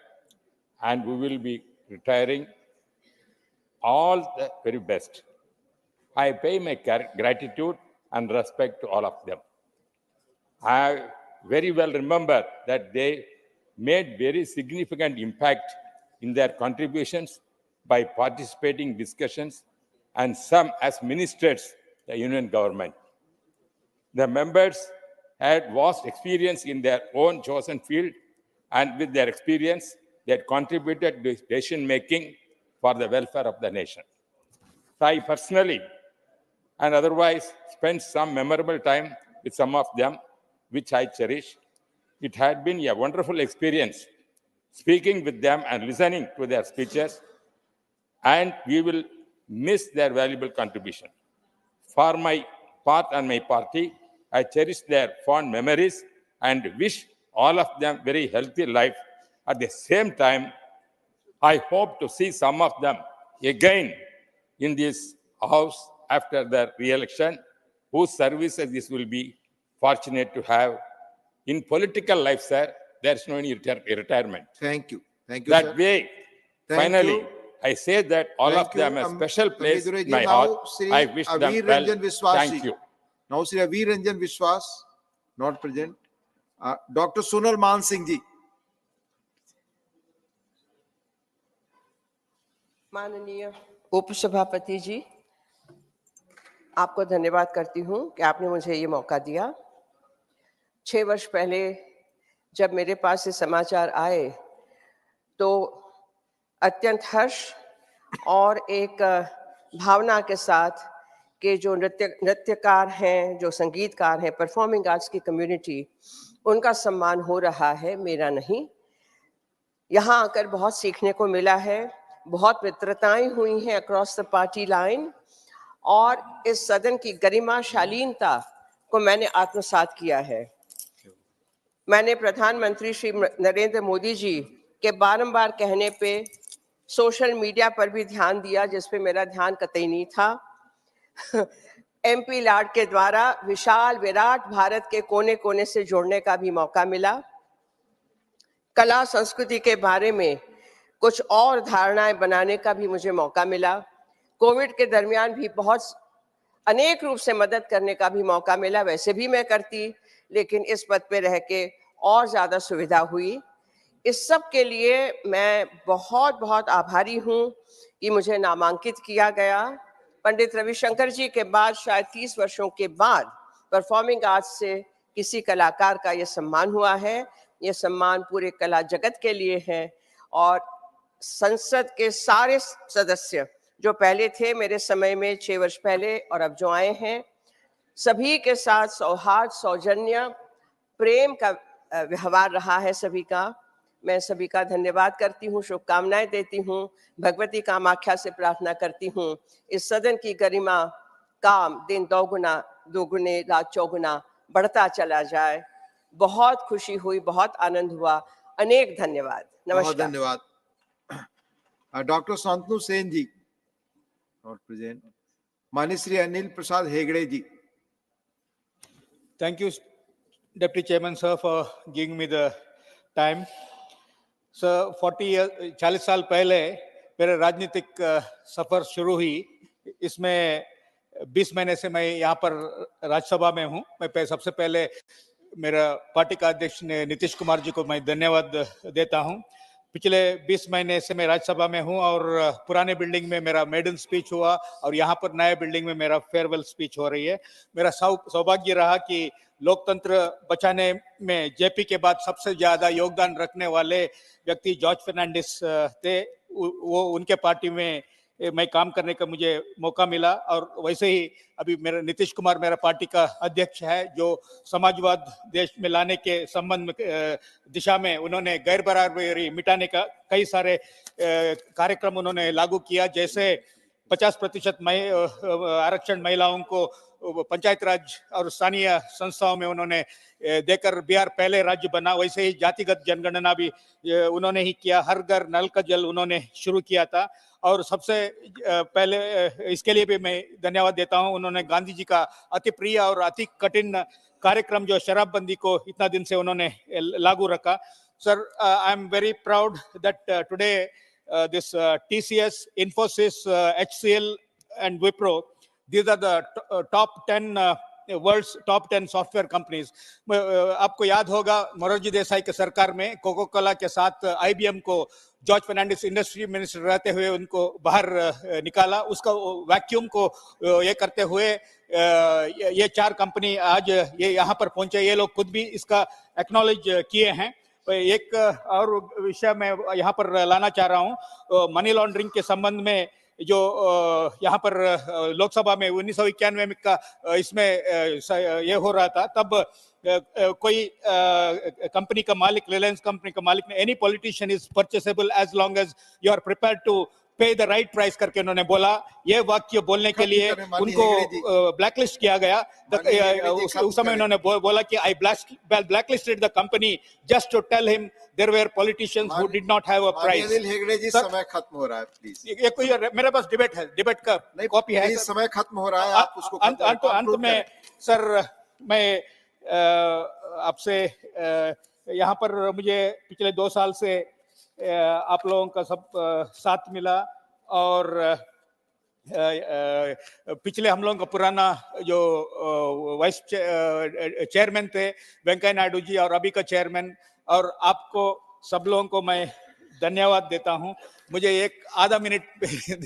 W: and who will be retiring all the very best. I pay my gratitude and respect to all of them. I very well remember that they made very significant impact in their contributions by participating in discussions and some as ministers, the union government. The members had vast experience in their own chosen field, and with their experience, they had contributed to decision-making for the welfare of the nation. I personally and otherwise spent some memorable time with some of them, which I cherish. It had been a wonderful experience speaking with them and listening to their speeches, and we will miss their valuable contribution. For my part and my party, I cherish their fond memories and wish all of them very healthy life. At the same time, I hope to see some of them again in this house after their re-election. whose services this will be fortunate to have. In political life, sir, there's no any retirement.
K: Thank you. Thank you,
W: That
K: sir.
W: way,
K: Thank
W: finally,
K: you.
W: I say that all
K: Thank
W: of them
K: you,
W: a special place
K: Thamidure
W: in
K: ji.
W: my heart.
K: Now, Sri
W: I wish them
K: Avir
W: well.
K: Ranjan Viswas
W: Thank
K: ji.
W: you.
K: Now, Sri Avir Ranjan Viswas, not present. Dr. Sonal Man Singh ji.
M: माननीय उपसभापति जी, आपको धन्यवाद करती हूँ कि आपने मुझे ये मौका दिया। 6 वर्ष पहले जब मेरे पास ये समाचार आए तो अत्यंत हर्ष और एक भावना के साथ कि जो नृत्यकार हैं, जो संगीतकार हैं, परफॉर्मिंग आर्ट्स की कम्युनिटी, उनका सम्मान हो रहा है, मेरा नहीं। यहाँ आकर बहुत सीखने को मिला है, बहुत मित्रताएं हुई हैं अक्रॉस द पार्टी लाइन, और इस सदन की गरिमा शालीनता को मैंने आत्मसात किया है। मैंने प्रधानमंत्री श्री नरेंद्र मोदी जी के बारंबार कहने पे सोशल मीडिया पर भी ध्यान दिया, जिस पे मेरा ध्यान कतई नहीं था। MP लाड के द्वारा विशाल विराट भारत के कोने कोने से जोड़ने का भी मौका मिला। कला संस्कृति के बारे में कुछ और धारणाएं बनाने का भी मुझे मौका मिला। कोविड के दरमियान भी बहुत अनेक रूप से मदद करने का भी मौका मिला। वैसे भी मैं करती, लेकिन इस पद पे रह के और ज्यादा सुविधा हुई। इस सब के लिए मैं बहुत बहुत आभारी हूँ कि मुझे नामांकित किया गया। पंडित रविशंकर जी के बाद शायद 30 वर्षों के बाद परफॉर्मिंग आर्ट्स से किसी कलाकार का ये सम्मान हुआ है। ये सम्मान पूरे कला जगत के लिए है, और संसद के सारे सदस्य जो पहले थे मेरे समय में 6 वर्ष पहले और अब जो आए हैं, सभी के साथ सौहार्द, सौजन्य, प्रेम का व्यवहार रहा है सभी का। मैं सभी का धन्यवाद करती हूँ, शुभकामनाएं देती हूँ। भगवती कामाख्या से प्रार्थना करती हूँ इस सदन की गरिमा काम दिन दोगुना दोगुने रात चौगुना बढ़ता चला जाए। बहुत खुशी हुई, बहुत आनंद हुआ। अनेक धन्यवाद।
K: बहुत
M: नमस्कार।
K: धन्यवाद। Doctor Shantanu Sen ji, not present. माननीय श्री अनिल प्रसाद हेगड़े जी।
N: Thank you, Deputy Chairman, sir, for giving me the time. Sir, 40 साल पहले मेरा राजनीतिक सफर शुरू हुई। इसमें 20 महीने से मैं यहाँ पर राज्यसभा में हूँ। मैं सबसे पहले मेरा पार्टी का अध्यक्ष नीतीश कुमार जी को मैं धन्यवाद देता हूँ। पिछले 20 महीने से मैं राज्यसभा में हूँ और पुराने बिल्डिंग में मेरा मेडन स्पीच हुआ और यहाँ पर नए बिल्डिंग में मेरा फेयरवेल स्पीच हो रही है। मेरा सौभाग्य रहा कि लोकतंत्र बचाने में जेपी के बाद सबसे ज्यादा योगदान रखने वाले व्यक्ति जॉर्ज फर्नांडिस थे। वो उनके पार्टी में मैं काम करने का मुझे मौका मिला, और वैसे ही अभी मेरा नीतीश कुमार मेरा पार्टी का अध्यक्ष है, जो समाजवाद देश में लाने के संबंध में दिशा में उन्होंने गैर बराबरी मिटाने का कई सारे कार्यक्रम उन्होंने लागू किया। जैसे 50% आरक्षण महिलाओं को पंचायत राज और स्थानीय संस्थाओं में उन्होंने देकर बिहार पहले राज्य बना। वैसे ही जातिगत जनगणना भी उन्होंने ही किया। हर घर नल का जल उन्होंने शुरू किया था। और सबसे पहले इसके लिए भी मैं धन्यवाद देता हूं, उन्होंने गांधी जी का अति प्रिय और अति कठिन कार्यक्रम जो शराबबंदी को इतना दिन से उन्होंने लागू रखा। Sir, I am very proud that today this TCS, Infosys, HCL and Wipro, these are the top 10 world's top 10 software companies. आपको याद होगा मोरारजी देसाई के सरकार में कोको कोला के साथ IBM को जॉर्ज फर्नांडिस इंडस्ट्री मिनिस्टर रहते हुए उनको बाहर निकाला। उसका वैक्यूम को ये करते हुए ये 4 कंपनी आज ये यहाँ पर पहुंचे। ये लोग खुद भी इसका एक्नॉलेज किए हैं। एक और विषय मैं यहाँ पर लाना चाह रहा हूँ, मनी लॉन्ड्रिंग के संबंध में जो यहाँ पर लोकसभा में 1991 का इसमें ये हो रहा था, तब कोई कंपनी का मालिक, रिलायंस कंपनी का मालिक ने, any politician is purchasable as long as you are prepared to pay the right price करके उन्होंने बोला। ये वाक्य बोलने के लिए उनको ब्लैकलिस्ट किया गया। उस समय उन्होंने बोला कि आई blacklisted the company just to tell him there were politicians who did not have a price.
K: Anil Hegde जी, समय खत्म हो रहा है, प्लीज।
N: ये कोई मेरे पास डिबेट है, डिबेट का कॉपी है।
K: समय खत्म हो रहा है, आप उसको
N: अंत में सर मैं आपसे यहाँ पर मुझे पिछले 2 साल से आप लोगों का सब साथ मिला और पिछले हम लोगों का पुराना जो वाइस चेयरमैन थे वेंकैया नायडू जी और अभी का चेयरमैन, और आपको सब लोगों को मैं धन्यवाद देता हूं। मुझे एक आधा मिनट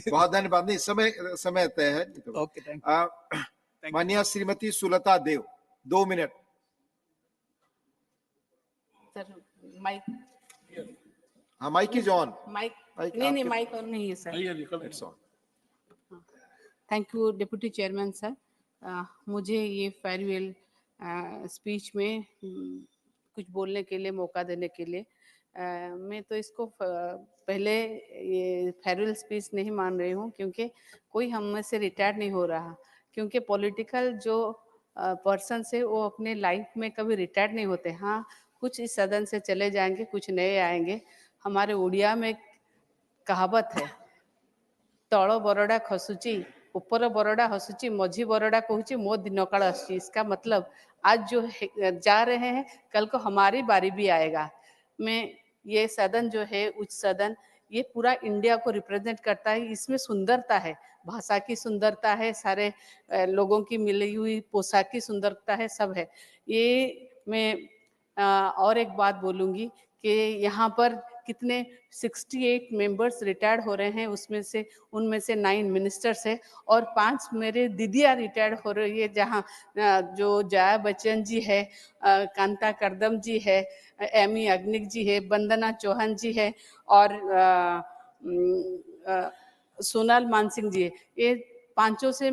K: बहुत धन्यवाद। नहीं, समय तय है।
N: Okay, thank you.
K: माननीय श्रीमती सुलता देव, 2 मिनट।
B: सर माइक,
K: हाँ, माइक इज ऑन।
B: माइक नहीं, माइक ऑन नहीं है sir.
K: It's on.
B: Thank you deputy chairman sir. मुझे ये फेयरवेल स्पीच में कुछ बोलने के लिए मौका देने के लिए मैं तो इसको पहले ये फेयरवेल स्पीच नहीं मान रही हूँ, क्योंकि कोई हम में से रिटायर नहीं हो रहा। क्योंकि पॉलिटिकल जो पर्सन से वो अपने लाइफ में कभी रिटायर नहीं होते। हाँ, कुछ इस सदन से चले जाएंगे, कुछ नए आएंगे। हमारे उड़िया में कहावत है, तଳ बरड़ा खसुची ऊपर बरड़ा हसुची मझी बरड़ा कहूची मो दिन काल आसुची। इसका मतलब आज जो जा रहे हैं कल को हमारी बारी भी आएगा। मैं ये सदन जो है उच्च सदन, ये पूरा इंडिया को रिप्रेजेंट करता है। इसमें सुंदरता है, भाषा की सुंदरता है, सारे लोगों की मिली हुई पोशाक की सुंदरता है, सब है। ये मैं और एक बात बोलूँगी कि यहाँ पर कितने 68 मेंबर्स रिटायर्ड हो रहे हैं, उनमें से 9 मिनिस्टर्स है और 5 मेरे दीदियाँ रिटायर्ड हो रही है। जहाँ जो जया बच्चन जी है, कांता करदम जी है, एमी अग्निक जी है, वंदना चौहान जी है और सोनाल मानसिंह जी है। ये पांचों से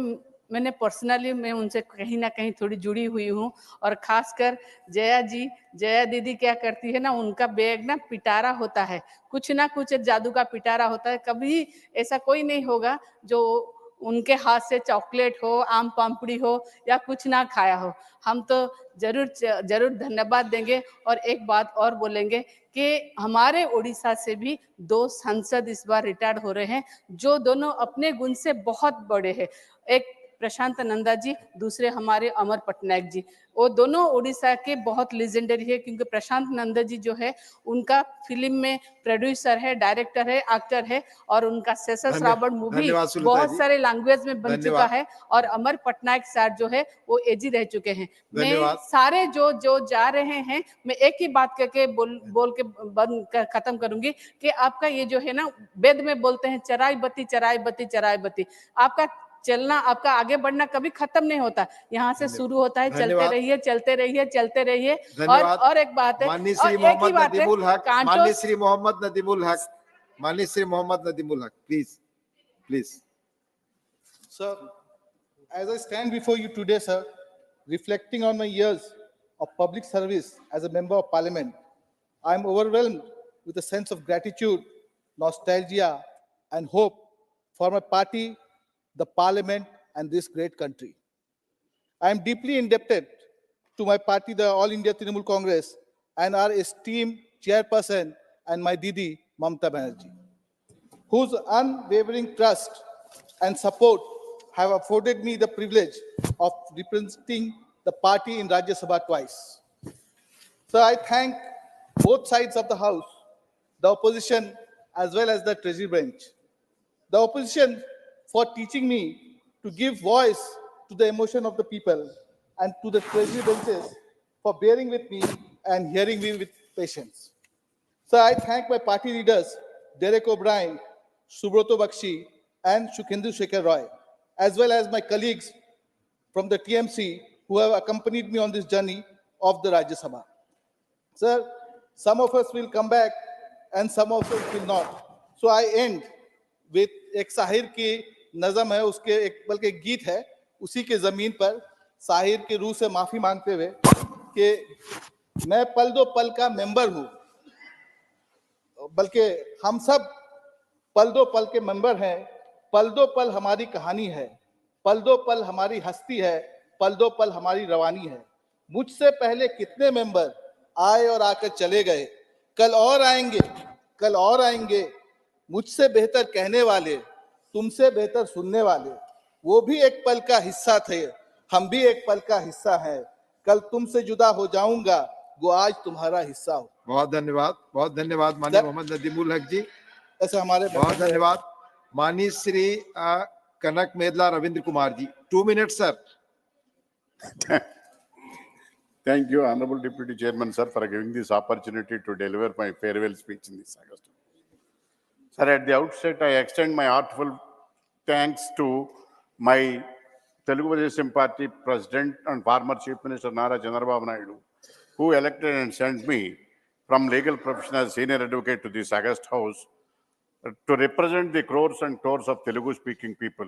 B: मैंने पर्सनली मैं उनसे कहीं ना कहीं थोड़ी जुड़ी हुई हूँ। और खासकर जया जी, जया दीदी क्या करती है ना, उनका बैग ना पिटारा होता है, कुछ ना कुछ जादू का पिटारा होता है। कभी ऐसा कोई नहीं होगा जो उनके हाथ से चॉकलेट हो, आम पापड़ी हो या कुछ ना खाया हो। हम तो जरूर धन्यवाद देंगे। और एक बात और बोलेंगे कि हमारे उड़ीसा से भी 2 सांसद इस बार रिटायर्ड हो रहे हैं, जो दोनों अपने गुण से बहुत बड़े हैं। एक प्रशांत नंदा जी, दूसरे हमारे अमर पटनायक जी। वो दोनों उड़ीसा के बहुत लेजेंडरी है, क्योंकि प्रशांत नंदा जी जो है उनका फिल्म में प्रोड्यूसर है, डायरेक्टर है, एक्टर है और उनका सेसस रावण मूवी बहुत सारे लैंग्वेज में बन चुका है। और अमर पटनायक सर जो है वो एजी रह चुके हैं। मैं सारे जो जा रहे हैं, मैं एक ही बात करके बोल के बंद खत्म करूंगी कि आपका ये जो है ना, वेद में बोलते हैं चराई बत्ती चराई बत्ती चराई बत्ती। आपका चलना, आपका आगे बढ़ना कभी खत्म नहीं होता, यहाँ से शुरू होता है। चलते रहिए चलते रहिए चलते रहिए। और एक बात है,
K: माननीय श्री मोहम्मद नदीमुल हक, माननीय श्री मोहम्मद नदीमुल हक, माननीय श्री मोहम्मद नदीमुल हक, please.
I: Sir, as I stand before you today, sir, reflecting on my years of public service as a member of parliament, I am overwhelmed with a sense of gratitude, nostalgia, and hope for my party, the parliament, and this great country. I am deeply indebted to my party, the All India Trinamool Congress, and our esteemed chairperson and my Didi, Mamata Banerjee, whose unwavering trust and support have afforded me the privilege of representing the party in Rajya Sabha twice. So I thank both sides of the House, the opposition as well as the Treasury bench. The opposition for teaching me to give voice to the emotion of the people, and to the Treasury benches for bearing with me and hearing me with patience. So I thank my party leaders, Derek O'Brien, Subroto Bakshi, and Shukhendu Shekhar Roy, as well as my colleagues from the TMC who have accompanied me on this journey of the Rajya Sabha. Sir, some of us will come back and some of us will not. So I end with एक साहिर की नज़म है, उसके एक बल्कि एक गीत है, उसी के ज़मीन पर साहिर के रूह से माफ़ी मांगते हुए कि मैं पल दो पल का मेंबर हूँ, बल्कि हम सब
R: पल दो पल के मेंबर हैं, पल दो पल हमारी कहानी है, पल दो पल हमारी हस्ती है, पल दो पल हमारी रवानी है। मुझसे पहले कितने मेंबर आए और आकर चले गए, कल और आएंगे, कल और आएंगे। मुझसे बेहतर कहने वाले, तुमसे बेहतर सुनने वाले, वो भी एक पल का हिस्सा थे, हम भी एक पल का हिस्सा हैं। कल तुमसे जुदा हो जाऊंगा, वो आज तुम्हारा हिस्सा हो।
K: बहुत धन्यवाद माननीय मोहम्मद नदीमुल हक जी।
R: ऐसे हमारे
K: बहुत धन्यवाद माननीय श्री कनक मेदला Ravindra Kumar ji. 2 minutes sir.
T: Thank you, Honorable Deputy Chairman, sir, for giving this opportunity to deliver my farewell speech in this August. Sir, at the outset, I extend my heartfelt thanks to my Telugu Desam Party President and former Chief Minister Nara Chandrababu Naidu, who elected and sent me from legal profession as senior advocate to this August House to represent the crores and crores of Telugu-speaking people.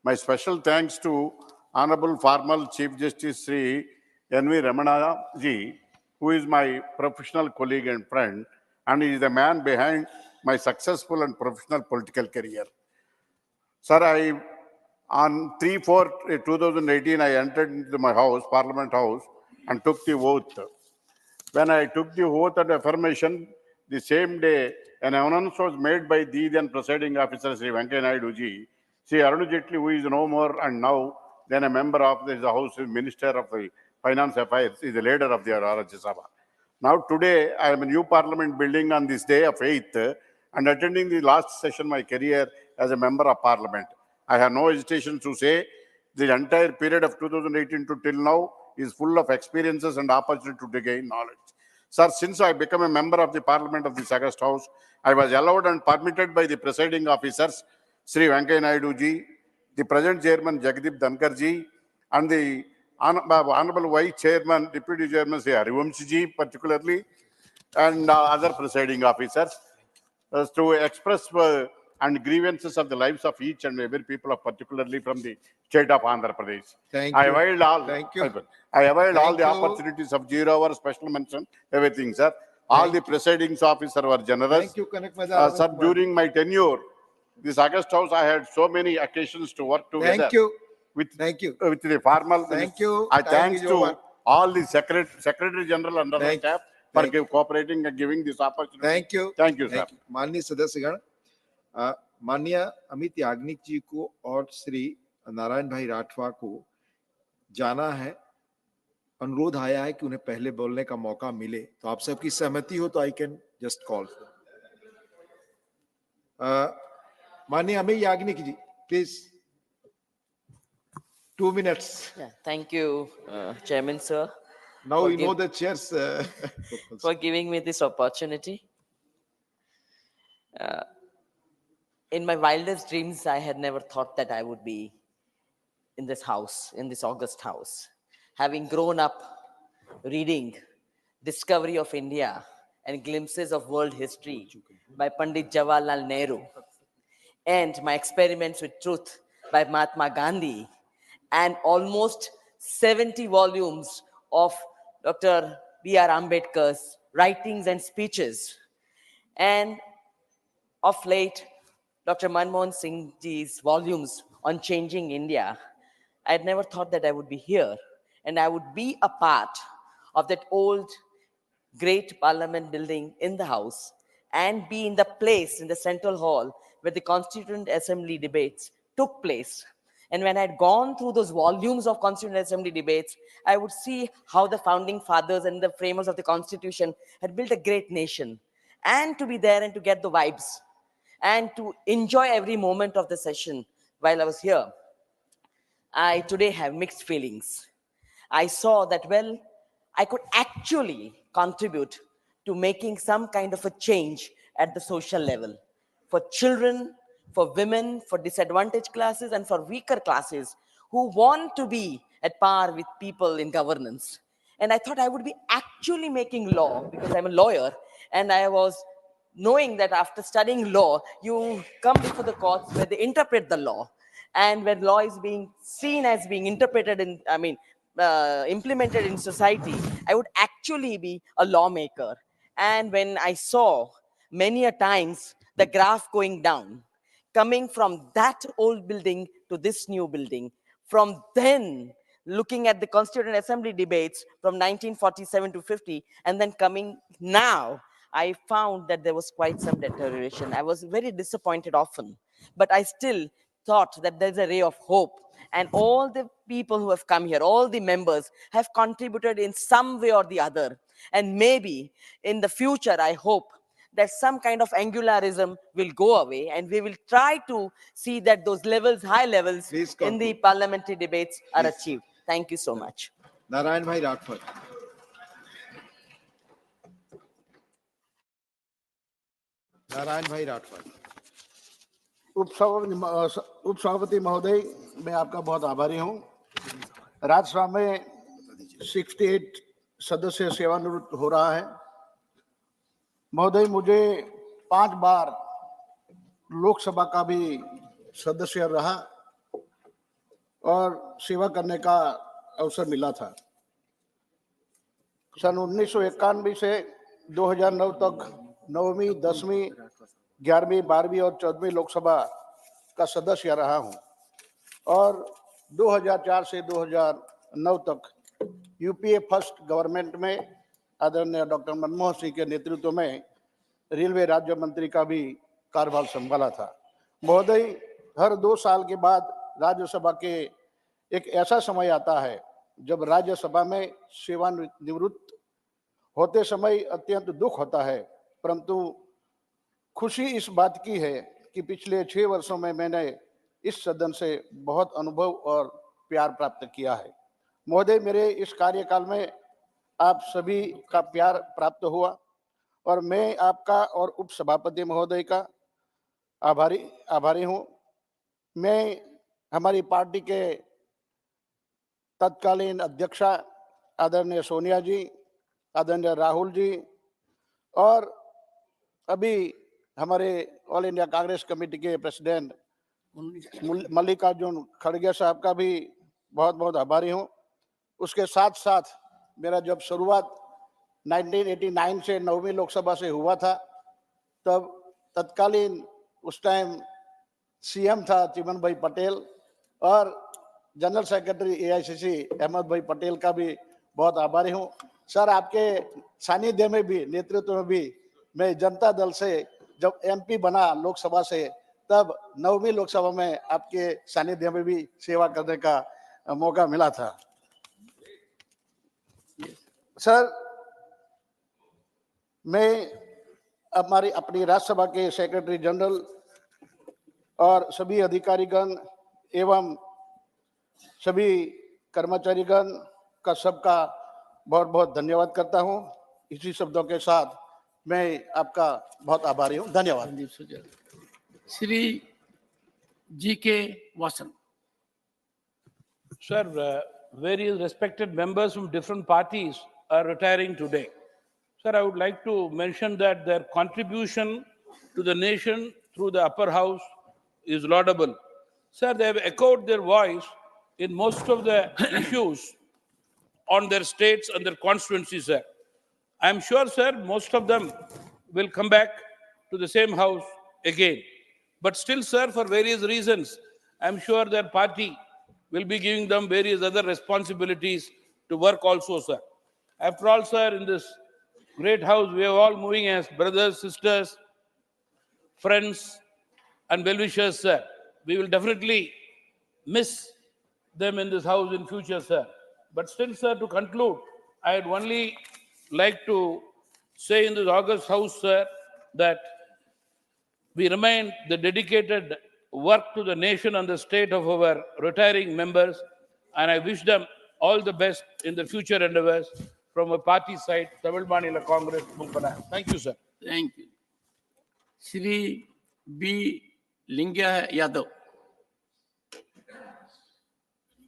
T: My special thanks to Honorable former Chief Justice Sri N.V. Ramana ji, who is my professional colleague and friend, and he is the man behind my successful and professional political career. Sir, on 3/4/2018, I entered into my house, Parliament House, and took the oath. When I took the oath and affirmation, the same day, an announcement was made by the then presiding officer, Sri Venkaiah Naidu ji. Sri Arun Jaitley, who is no more and now then a member of the House, Minister of the Finance Affairs, is the leader of the Rajya Sabha. Now today, I am a new Parliament building on this day of 8th and attending the last session of my career as a member of Parliament. I have no hesitation to say the entire period of 2018 to till now is full of experiences and opportunity to gain knowledge. Sir, since I became a member of the Parliament of this August House, I was allowed and permitted by the presiding officers, Sri Venkaiah Naidu ji, the present chairman Jagdeep Dhankar ji, and the Honorable Vice Chairman, Deputy Chairman Sri Harivamshi ji particularly, and other presiding officers, to express and grievances of the lives of each and every people, of particularly from the state of Andhra Pradesh.
K: Thank
T: I
K: you.
T: availed all.
K: Thank you.
T: I availed all
K: Thank
T: the
K: you.
T: opportunities of 0 hour special mention, everything, sir. All the presiding officers were generous.
K: Thank you, Kanak Madam.
T: Sir, during my tenure, this August House, I had so many occasions to work together.
K: Thank you.
T: With,
K: Thank you.
T: With the formal.
K: Thank you.
T: I
K: Time
T: thanks
K: is
T: to
K: over.
T: all the Secretary General under the
K: Thank-
T: staff for
K: thank you.
T: cooperating and giving this opportunity.
K: Thank you.
T: Thank you, sir.
K: माननीय सदस्यगण, माननीय अमित याग्निक जी को और श्री नारायण भाई राठवा को जाना है। अनुरोध आया है कि उन्हें पहले बोलने का मौका मिले, तो आप सबकी सहमति हो तो आई कैन जस्ट कॉल। माननीय अमित याग्निक जी, please 2 minutes.
U: Yeah, thank you, Chairman, sir.
K: Now
U: for
K: you know the chairs.
U: For giving me this opportunity. In my wildest dreams, I had never thought that I would be in this house, in this august house. Having grown up reading Discovery of India and Glimpses of World History by Pandit Jawaharlal Nehru, and my experiments with truth by Mahatma Gandhi, and almost 70 volumes of Dr. B.R. Ambedkar's writings and speeches, and of late, Dr. Manmohan Singh ji's volumes on changing India. I had never thought that I would be here and I would be a part of that old great parliament building in the house and be in the place in the central hall where the Constituent Assembly debates took place. And when I had gone through those volumes of Constituent Assembly debates, I would see how the founding fathers and the framers of the Constitution had built a great nation. And to be there and to get the vibes and to enjoy every moment of the session while I was here, I today have mixed feelings. I saw that, well, I could actually contribute to making some kind of a change at the social level for children, for women, for disadvantaged classes, and for weaker classes who want to be at par with people in governance. And I thought I would be actually making law because I'm a lawyer, and I was knowing that after studying law, you come before the courts where they interpret the law, and when law is being seen as being interpreted in, implemented in society, I would actually be a lawmaker. And when I saw many a times the graph going down, coming from that old building to this new building. From then, looking at the Constituent Assembly debates from 1947 to 50, and then coming now, I found that there was quite some deterioration. I was very disappointed often, but I still thought that there's a ray of hope. And all the people who have come here, all the members have contributed in some way or the other. And maybe in the future, I hope that some kind of angularism will go away, and we will try to see that those levels, high levels in the parliamentary debates are achieved. Thank you so much.
K: Narayan भाई राठौर। नारायण भाई राठौर।
R: उपसभापति महोदय, मैं आपका बहुत आभारी हूं। राज्यसभा में 68 सदस्य सेवानिवृत्त हो रहा है। महोदय, मुझे 5 बार लोकसभा का भी सदस्य रहा और सेवा करने का अवसर मिला था। सन 1991 से 2009 तक 9वीं, 10वीं, 11वीं, 12वीं और 14वीं लोकसभा का सदस्य रहा हूं और 2004 से 2009 तक यूपीए फर्स्ट गवर्नमेंट में आदरणीय डॉक्टर मनमोहन सिंह के नेतृत्व में रेलवे राज्य मंत्री का भी कार्यभार संभाला था। महोदय, हर 2 साल के बाद राज्यसभा के एक ऐसा समय आता है जब राज्यसभा में सेवानिवृत्त होते समय अत्यंत दुख होता है, परंतु खुशी इस बात की है कि पिछले 6 वर्षों में मैंने इस सदन से बहुत अनुभव और प्यार प्राप्त किया है। महोदय, मेरे इस कार्यकाल में आप सभी का प्यार प्राप्त हुआ और मैं आपका और उपसभापति महोदय का आभारी हूं। मैं हमारी पार्टी के तत्कालीन अध्यक्षा आदरणीय सोनिया जी, आदरणीय राहुल जी और अभी हमारे ऑल इंडिया कांग्रेस कमेटी के प्रेसिडेंट मल्लिकार्जुन खड़गे साहब का भी बहुत बहुत आभारी हूं। उसके साथ साथ मेरा जब शुरुआत 1989 से 9वीं लोकसभा से हुआ था, तब तत्कालीन उस टाइम सीएम था चिमन भाई पटेल और जनरल सेक्रेटरी एआईसीसी अहमद भाई पटेल का भी बहुत आभारी हूं। सर, आपके सानिध्य में भी, नेतृत्व में भी मैं जनता दल से जब एमपी बना लोकसभा से, तब 9वीं लोकसभा में आपके सानिध्य में भी सेवा करने का मौका मिला था। सर, मैं अपनी राज्यसभा के सेक्रेटरी जनरल और सभी अधिकारीगण एवं सभी कर्मचारीगण का सबका बहुत बहुत धन्यवाद करता हूं। इसी शब्दों के साथ मैं आपका बहुत आभारी हूं। धन्यवाद।
C: Shri G.K. Vasan.
E: Sir, various respected members from different parties are retiring today. Sir, I would like to mention that their contribution to the nation through the upper house is laudable. Sir, they have echoed their voice in most of the issues on their states and their constituencies, sir. I am sure, sir, most of them will come back to the same house again. But still, sir, for various reasons, I am sure their party will be giving them various other responsibilities to work also, sir. After all, sir, in this great house, we are all moving as brothers, sisters, friends, and well-wishers, sir. We will definitely miss them in this house in future, sir. But still, sir, to conclude, I would only like to say in this august house, sir, that we remain the dedicated work to the nation and the state of our retiring members, and I wish them all the best in the future endeavors from a party side, Tamil Maanila Congress, Mumbai. Thank you, sir.
C: Thank you. Shri B. Lingya Yadav.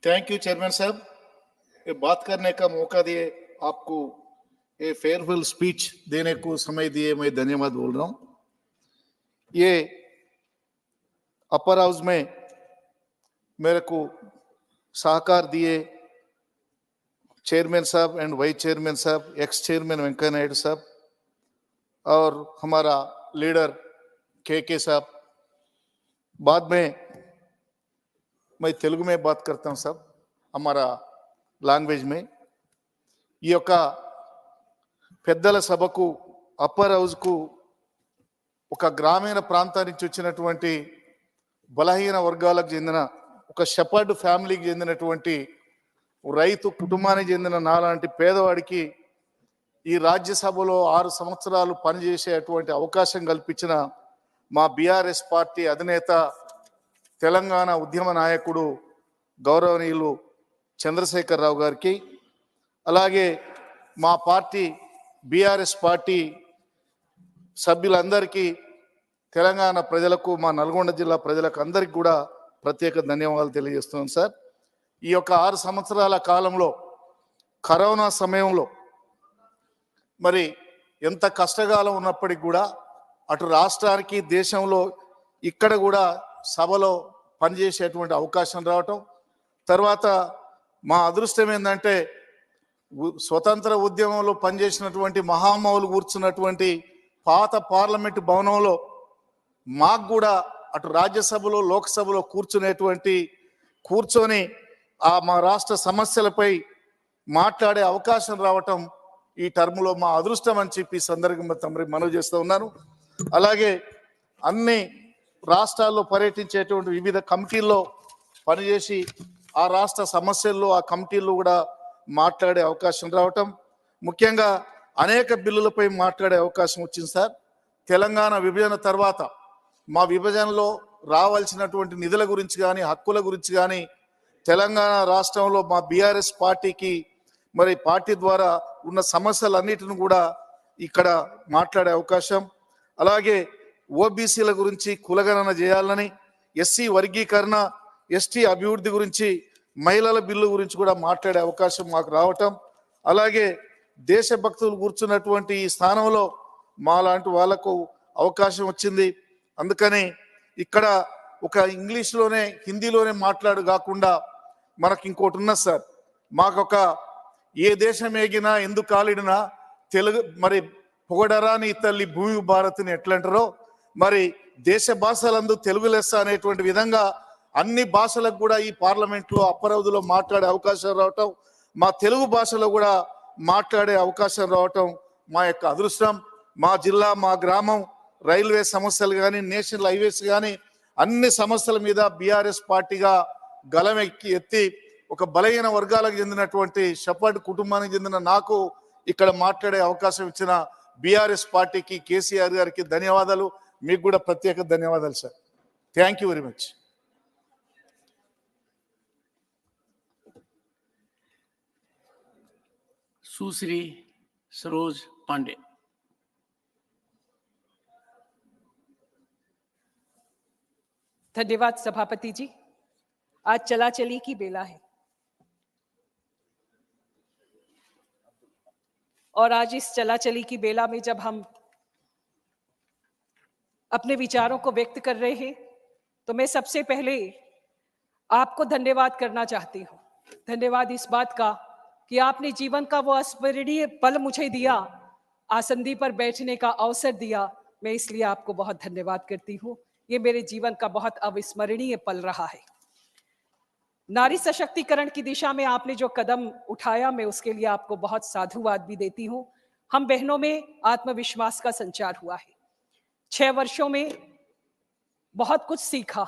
R: Thank you chairman साहब, ये बात करने का मौका दिए, आपको ये farewell speech देने को समय दिए, मैं धन्यवाद बोल रहा हूं। ये अपर हाउस में मेरे को सहकार दिए चेयरमैन साहब एंड वाइस चेयरमैन साहब, एक्स चेयरमैन वेंकैया नायडू साहब और हमारा लीडर के साहब, बाद में मैं तेलुगु में बात करता हूं सब, हमारा లాంగ్వేజ్ में ఈ యొక్క పెద్దల సభకు అప్పర్ హౌస్కు ఒక గ్రామీణ ప్రాంతం నుంచి వచ్చినటువంటి బలహీన వర్గాలకు చెందిన ఒక షెపర్డ్ ఫ్యామిలీకి చెందినటువంటి రైతు కుటుంబానికి చెందిన నాలాంటి పేదవాడికి ఈ రాజ్యసభలో 6 సంవత్సరాలు పనిచేసేటువంటి అవకాశం కల్పించిన మా బీఆర్ఎస్ పార్టీ అధినేత తెలంగాణ ఉద్యమ నాయకుడు గౌరవనీయులు చంద్రశేఖరరావు గారికి, అలాగే మా పార్టీ బీఆర్ఎస్ పార్టీ సభ్యులందరికీ, తెలంగాణ ప్రజలకు, మా నల్గొండ జిల్లా ప్రజలకు అందరికీ కూడా ప్రత్యేక ధన్యవాదాలు తెలియజేస్తున్నాను సార్. ఈ యొక్క 6 సంవత్సరాల కాలంలో కరోనా సమయంలో మరి ఎంత కష్టకాలం ఉన్నప్పటికీ కూడా అటు రాష్ట్రానికి దేశంలో ఇక్కడ కూడా సభలో పనిచేసేటువంటి అవకాశం రావటం, తర్వాత మా అదృష్టం ఏంటంటే స్వతంత్ర ఉద్యమంలో పనిచేసినటువంటి మహామౌలు కూర్చున్నటువంటి పాత పార్లమెంటు భవనంలో మాకు కూడా అటు రాజ్యసభలో లోక్సభలో కూర్చొని మా రాష్ట్ర సమస్యలపై మాట్లాడే అవకాశం రావటం ఈ టర్మ్లో మా అదృష్టం అని చెప్పి సందర్భంగా మనవి చేస్తూ ఉన్నాను. అలాగే అన్ని రాష్ట్రాల్లో పర్యటించేటువంటి వివిధ కమిటీల్లో పనిచేసి ఆ రాష్ట్ర సమస్యల్లో ఆ కమిటీల్లో కూడా మాట్లాడే అవకాశం రావటం, ముఖ్యంగా అనేక బిల్లులపై మాట్లాడే అవకాశం వచ్చింది సార్. తెలంగాణ విభజన తర్వాత మా విభజనలో రావాల్సినటువంటి నిధుల గురించి కానీ హక్కుల గురించి కానీ తెలంగాణ రాష్ట్రంలో మా బీఆర్ఎస్ పార్టీకి మరి పార్టీ ద్వారా ఉన్న సమస్యలన్నిటిని కూడా ఇక్కడ మాట్లాడే అవకాశం, అలాగే ఓబీసీల గురించి కులగణన చేయాలని, ఎస్సీ వర్గీకరణ, ఎస్టీ అభివృద్ధి గురించి, మహిళల బిల్లు గురించి కూడా మాట్లాడే అవకాశం మాకు రావటం, అలాగే దేశభక్తులు కూర్చున్నటువంటి ఈ స్థానంలో మాలాంటి వాళ్లకు అవకాశం వచ్చింది. అందుకని ఇక్కడ ఒక ఇంగ్లీష్లోనే హిందీలోనే మాట్లాడు కాకుండా మనకు ఇంకోటి ఉన్నది సార్. మాకొక ఏ దేశం ఏగినా ఎందుకు కాలిడినా తెలుగు మరి పొగడరా నీ తల్లి భూమి భారతిని ఎట్లంటారో మరి దేశ భాషలందు తెలుగు లెస్స అనేటువంటి విధంగా అన్ని భాషలకు కూడా ఈ పార్లమెంట్లో అప్పర్ హౌస్లో మాట్లాడే అవకాశం రావటం, మా తెలుగు భాషలో కూడా మాట్లాడే అవకాశం రావటం మా యొక్క అదృష్టం. మా జిల్లా, మా గ్రామం రైల్వే సమస్యలు కానీ, నేషనల్ హైవేస్ కానీ అన్ని సమస్యల మీద బీఆర్ఎస్ పార్టీగా గలం ఎత్తి ఒక బలహీన వర్గాలకు చెందినటువంటి షెపర్డ్ కుటుంబానికి చెందిన నాకు ఇక్కడ మాట్లాడే అవకాశం ఇచ్చిన బీఆర్ఎస్ పార్టీకి, కేసీఆర్ గారికి ధన్యవాదాలు. మీకు కూడా ప్రత్యేక ధన్యవాదాలు sir. Thank you very much.
C: Sushri Saroj Pandey.
F: धन्यवाद सभापति जी। आज चला चली की बेला है और आज इस चला चली की बेला में जब हम अपने विचारों को व्यक्त कर रहे हैं तो मैं सबसे पहले आपको धन्यवाद करना चाहती हूँ। धन्यवाद इस बात का कि आपने जीवन का वो अस्मरणीय पल मुझे दिया, आसंदी पर बैठने का अवसर दिया। मैं इसलिए आपको बहुत धन्यवाद करती हूँ। ये मेरे जीवन का बहुत अविस्मरणीय पल रहा है। नारी सशक्तिकरण की दिशा में आपने जो कदम उठाया, मैं उसके लिए आपको बहुत साधुवाद भी देती हूँ। हम बहनों में आत्मविश्वास का संचार हुआ है। 6 वर्षों में बहुत कुछ सीखा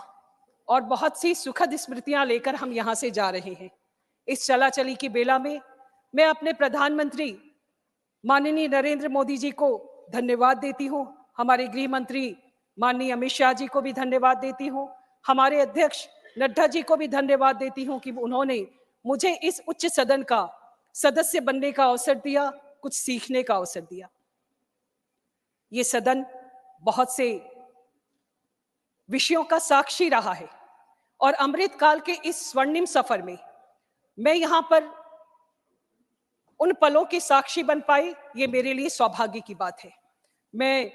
F: और बहुत सी सुखद स्मृतियां लेकर हम यहाँ से जा रहे हैं। इस चला चली की बेला में मैं अपने प्रधानमंत्री माननीय नरेंद्र मोदी जी को धन्यवाद देती हूँ। हमारे गृह मंत्री माननीय अमित शाह जी को भी धन्यवाद देती हूँ। हमारे अध्यक्ष नड्डा जी को भी धन्यवाद देती हूँ कि उन्होंने मुझे इस उच्च सदन का सदस्य बनने का अवसर दिया, कुछ सीखने का अवसर दिया। ये सदन बहुत से विषयों का साक्षी रहा है और अमृत काल के इस स्वर्णिम सफर में मैं यहाँ पर उन पलों के साक्षी बन पाई, ये मेरे लिए सौभाग्य की बात है। मैं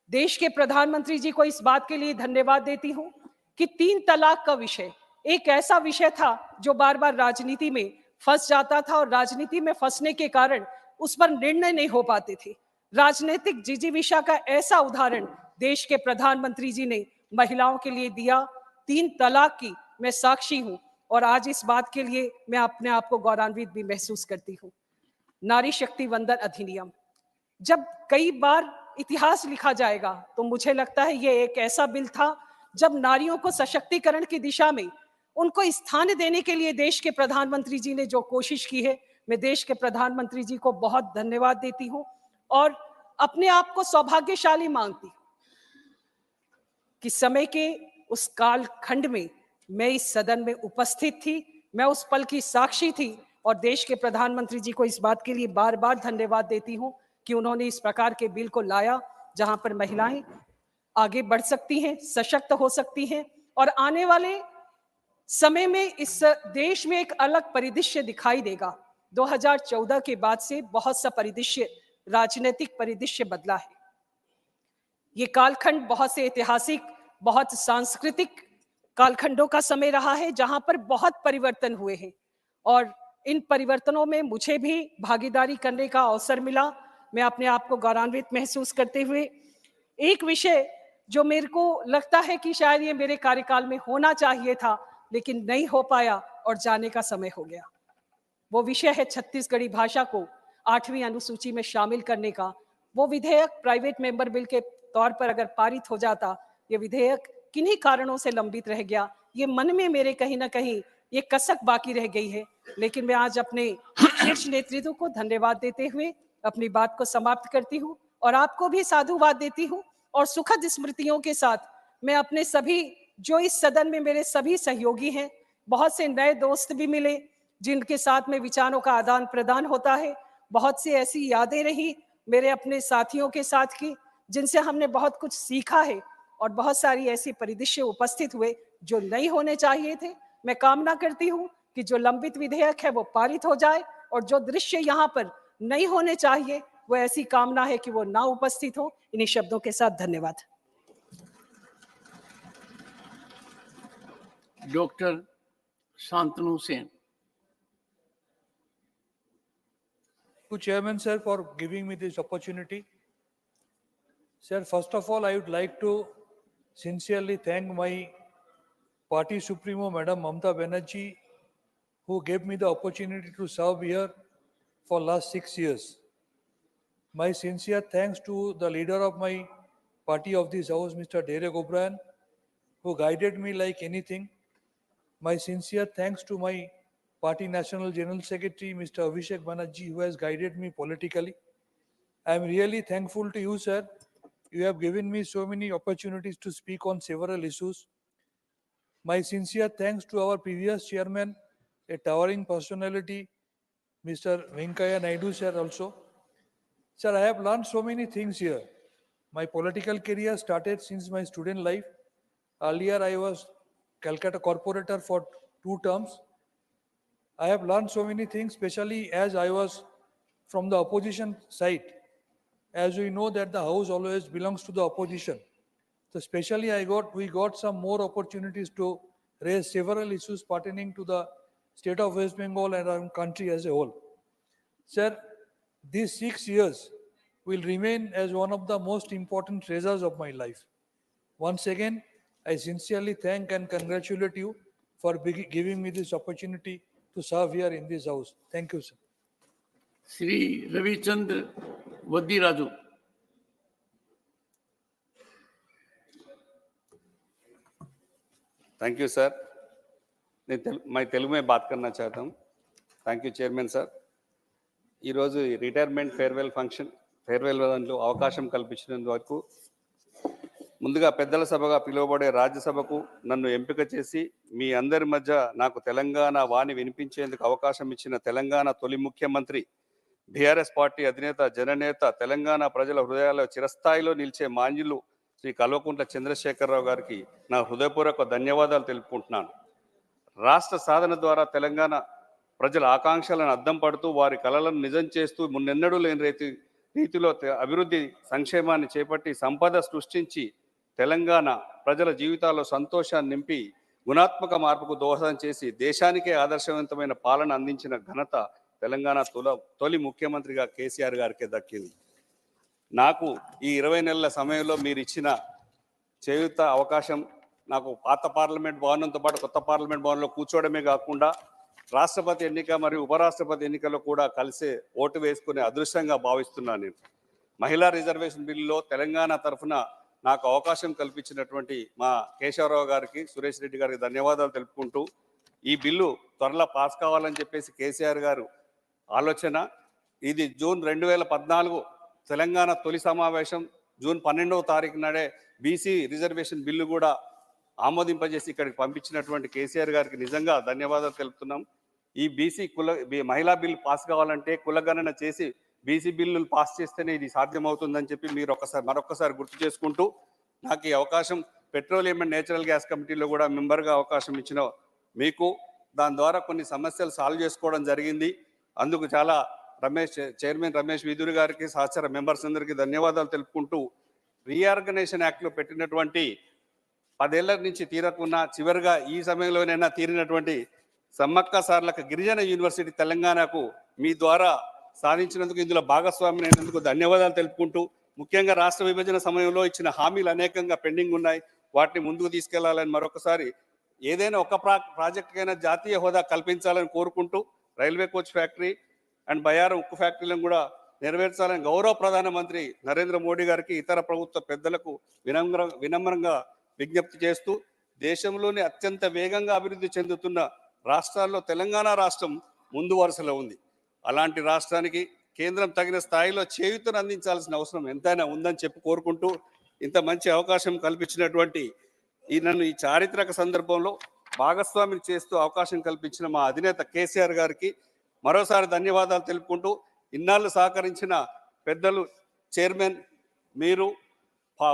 F: देश के प्रधानमंत्री जी को इस बात के लिए धन्यवाद देती हूँ कि 3 तलाक का विषय एक ऐसा विषय था जो बार बार राजनीति में फंस जाता था और राजनीति में फंसने के कारण उस पर निर्णय नहीं हो पाते थे। राजनीतिक जिजीविषा का ऐसा उदाहरण देश के प्रधानमंत्री जी ने महिलाओं के लिए दिया, 3 तलाक की मैं साक्षी हूं और आज इस बात के लिए मैं अपने आप को गौरवान्वित भी महसूस करती हूं। नारी शक्ति वंदन अधिनियम, जब कई बार इतिहास लिखा जाएगा तो मुझे लगता है ये एक ऐसा बिल था जब नारियों को सशक्तिकरण की दिशा में उनको स्थान देने के लिए देश के प्रधानमंत्री जी ने जो कोशिश की है, मैं देश के प्रधानमंत्री जी को बहुत धन्यवाद देती हूं और अपने आप को सौभाग्यशाली मानती हूं कि समय के उस काल खंड में मैं इस सदन में उपस्थित थी, मैं उस पल की साक्षी थी और देश के प्रधानमंत्री जी को इस बात के लिए बार बार धन्यवाद देती हूं कि उन्होंने इस प्रकार के बिल को लाया जहां पर महिलाएं आगे बढ़ सकती हैं, सशक्त हो सकती हैं और आने वाले समय में इस देश में एक अलग परिदृश्य दिखाई देगा। 2014 के बाद से बहुत सा परिदृश्य, राजनीतिक परिदृश्य बदला है। ये कालखंड बहुत से ऐतिहासिक, बहुत सांस्कृतिक कालखंडों का समय रहा है जहां पर बहुत परिवर्तन हुए हैं और इन परिवर्तनों में मुझे भी भागीदारी करने का अवसर मिला। मैं अपने आप को गौरवान्वित महसूस करते हुए एक विषय जो मेरे को लगता है कि शायद ये मेरे कार्यकाल में होना चाहिए था लेकिन नहीं हो पाया और जाने का समय हो गया, वो विषय है छत्तीसगढ़ी भाषा को 8वीं अनुसूची में शामिल करने का। वो विधेयक प्राइवेट मेंबर बिल के तौर पर अगर पारित हो जाता, ये विधेयक किन्हीं कारणों से लंबित रह गया। ये मन में मेरे कहीं ना कहीं ये कसक बाकी रह गई है, लेकिन मैं आज अपने शीर्ष नेतृत्व को धन्यवाद देते हुए अपनी बात को समाप्त करती हूँ और आपको भी साधुवाद देती हूँ और सुखद स्मृतियों के साथ मैं अपने सभी जो इस सदन में मेरे सभी सहयोगी हैं, बहुत से नए दोस्त भी मिले जिनके साथ में विचारों का आदान प्रदान होता है, बहुत सी ऐसी यादें रही मेरे अपने साथियों के साथ की जिनसे हमने बहुत कुछ सीखा है और बहुत सारी ऐसी परिदृश्य उपस्थित हुए जो नहीं होने चाहिए थे। मैं कामना करती हूँ कि जो लंबित विधेयक है वो पारित हो जाए और जो दृश्य यहाँ पर नहीं होने चाहिए वो ऐसी कामना है कि वो ना उपस्थित हो। इन्हीं शब्दों के साथ धन्यवाद।
C: Doctor Shantanu Sen.
G: Thank you, Chairman, sir, for giving me this opportunity. Sir, first of all, I would like to sincerely thank my party supremo, Madam Mamata Banerjee, who gave me the opportunity to serve here for last 6 years. My sincere thanks to the leader of my party of this house, Mr. Derek O'Brien, who guided me like anything. My sincere thanks to my Party National General Secretary, Mr. Abhishek Banerjee, who has guided me politically. I am really thankful to you, sir. You have given me so many opportunities to speak on several issues. My sincere thanks to our previous chairman, a towering personality, Mr. Venkaiah Naidu, sir, also. Sir, I have learned so many things here. My political career started since my student life. Earlier, I was Calcutta Corporator for 2 terms. I have learned so many things, especially as I was from the opposition side. As we know that the house always belongs to the opposition. So especially we got some more opportunities to raise several issues pertaining to the state of West Bengal and our country as a whole. Sir, these 6 years will remain as one of the most important treasures of my life. Once again, I sincerely thank and congratulate you for giving me this opportunity to serve here in this house. Thank you, sir.
C: Shri Ravichandra Vaddiraju.
O: Thank you sir. मैं तेलुगु में बात करना चाहता हूँ। Thank you chairman sir. ఈరోజు retirement farewell దాంట్లో అవకాశం కల్పించినందుకు ముందుగా పెద్దల సభగా పిలువబడే రాజ్యసభకు నన్ను ఎంపిక చేసి మీ అందరి మధ్య నాకు తెలంగాణ వాణి వినిపించేందుకు అవకాశం ఇచ్చిన తెలంగాణ తొలి ముఖ్యమంత్రి, బీఆర్ఎస్ పార్టీ అధినేత, జననేత, తెలంగాణ ప్రజల హృదయాల్లో చిరస్థాయిలో నిలిచే మాన్యులు శ్రీ కల్వకుంట్ల చంద్రశేఖరరావు గారికి నా హృదయపూర్వక ధన్యవాదాలు తెలుపుకుంటున్నాను। రాష్ట్ర సాధన ద్వారా తెలంగాణ ప్రజల ఆకాంక్షలను అద్దం పడుతూ వారి కలలను నిజం చేస్తూ మున్నెన్నడూ లేని రీతిలో అభివృద్ధి సంక్షేమాన్ని చేపట్టి సంపద సృష్టించి తెలంగాణ ప్రజల జీవితాల్లో సంతోషాన్ని నింపి గుణాత్మక మార్పుకు దోహదం చేసి దేశానికే ఆదర్శవంతమైన పాలన అందించిన ఘనత తెలంగాణ తొలి ముఖ్యమంత్రిగా కేసీఆర్ గారికి దక్కింది। నాకు ఈ 20 నెలల సమయంలో మీరు ఇచ్చిన చేయూత అవకాశం నాకు పాత పార్లమెంట్ భవనంతో పాటు కొత్త పార్లమెంట్ భవనంలో కూర్చోవడమే కాకుండా రాష్ట్రపతి ఎన్నిక మరియు ఉపరాష్ట్రపతి ఎన్నికల్లో కూడా కలిసి ఓటు వేసుకునే అదృష్టంగా భావిస్తున్నాను నేను. మహిళా రిజర్వేషన్ బిల్లులో తెలంగాణ తరఫున నాకు అవకాశం కల్పించినటువంటి మా కేశవరావు గారికి, సురేష్ రెడ్డి గారికి ధన్యవాదాలు తెలుపుకుంటూ, ఈ బిల్లు త్వరలో పాస్ కావాలని చెప్పేసి కేసీఆర్ గారు ఆలోచన. ఇది జూన్ 2014 తెలంగాణ తొలి సమావేశం జూన్ 12వ తారీఖు నాడే బీసీ రిజర్వేషన్ బిల్లు కూడా ఆమోదింపజేసి ఇక్కడికి పంపించినటువంటి కేసీఆర్ గారికి నిజంగా ధన్యవాదాలు తెలుపుతున్నాం. ఈ బీసీ మహిళా బిల్లు పాస్ కావాలంటే కులగణన చేసి బీసీ బిల్లులు పాస్ చేస్తేనే ఇది సాధ్యమవుతుందని చెప్పి మీరు మరొకసారి గుర్తు చేసుకుంటూ, నాకు ఈ అవకాశం పెట్రోలియం అండ్ నేచురల్ గ్యాస్ కమిటీలో కూడా మెంబర్గా అవకాశం ఇచ్చిన మీకు, దాని ద్వారా కొన్ని సమస్యలు సాల్వ్ చేసుకోవడం జరిగింది. అందుకు చాలా చైర్మన్ రమేష్ వీధురి గారికి, సహచర మెంబర్స్ అందరికీ ధన్యవాదాలు తెలుపుకుంటూ, రీఆర్గనైజేషన్ యాక్ట్లో పెట్టినటువంటి 10 ఏళ్ల నుంచి తీరకున్నా చివరిగా ఈ సమయంలోనైనా తీరినటువంటి సమ్మక్క సార్లక గిరిజన యూనివర్సిటీ తెలంగాణకు మీ ద్వారా సాధించినందుకు, ఇందులో భాగస్వామి అయినందుకు ధన్యవాదాలు తెలుపుకుంటూ, ముఖ్యంగా రాష్ట్ర విభజన సమయంలో ఇచ్చిన హామీలు అనేకంగా పెండింగ్ ఉన్నాయి, వాటిని ముందుకు తీసుకెళ్లాలని మరొకసారి ఏదైనా ఒక ప్రాజెక్టుకైనా జాతీయ హోదా కల్పించాలని కోరుకుంటూ, railway coach factory and Bayyaram ఉక్కు ఫ్యాక్టరీలను కూడా నెరవేర్చాలని గౌరవ ప్రధానమంత్రి నరేంద్ర మోడీ గారికి, ఇతర ప్రభుత్వ పెద్దలకు వినమ్రంగా విజ్ఞప్తి చేస్తూ, దేశంలోనే అత్యంత వేగంగా అభివృద్ధి చెందుతున్న రాష్ట్రాల్లో తెలంగాణ రాష్ట్రం ముందు వరుసలో ఉంది. అలాంటి రాష్ట్రానికి కేంద్రం తగిన స్థాయిలో చేయూతను అందించాల్సిన అవసరం ఎంతైనా ఉందని చెప్పి కోరుకుంటూ, ఇంత మంచి అవకాశం కల్పించినటువంటి నన్ను ఈ చారిత్రక సందర్భంలో భాగస్వామిని చేస్తూ అవకాశం కల్పించిన మా అధినేత కేసీఆర్ గారికి మరోసారి ధన్యవాదాలు తెలుపుకుంటూ, ఇన్నాళ్ళు సహకరించిన పెద్దలు, చైర్మన్ మీరు,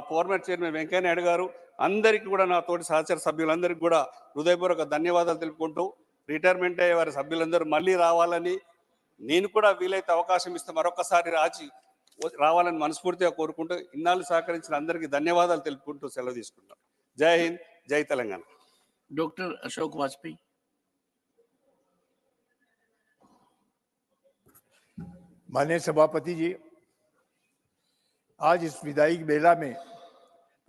O: ఫార్మర్ చైర్మన్ వెంకయ్య నాయుడు గారు, అందరికీ కూడా, నా తోటి సహచర సభ్యులందరికీ కూడా హృదయపూర్వక ధన్యవాదాలు తెలుపుకుంటూ, రిటైర్మెంట్ అయ్యే వారి సభ్యులందరూ మళ్ళీ రావాలని, నేను కూడా వీలైతే అవకాశం ఇస్తే మరొకసారి రావాలని మనస్ఫూర్తిగా కోరుకుంటూ, ఇన్నాళ్ళు సహకరించిన అందరికీ ధన్యవాదాలు తెలుపుకుంటూ సెలవు తీసుకుంటాం. జై హింద్, జై తెలంగాణ.
C: डॉक्टर अशोक वाजपेयी।
P: माननीय सभापति जी, आज इस विदाई मेला में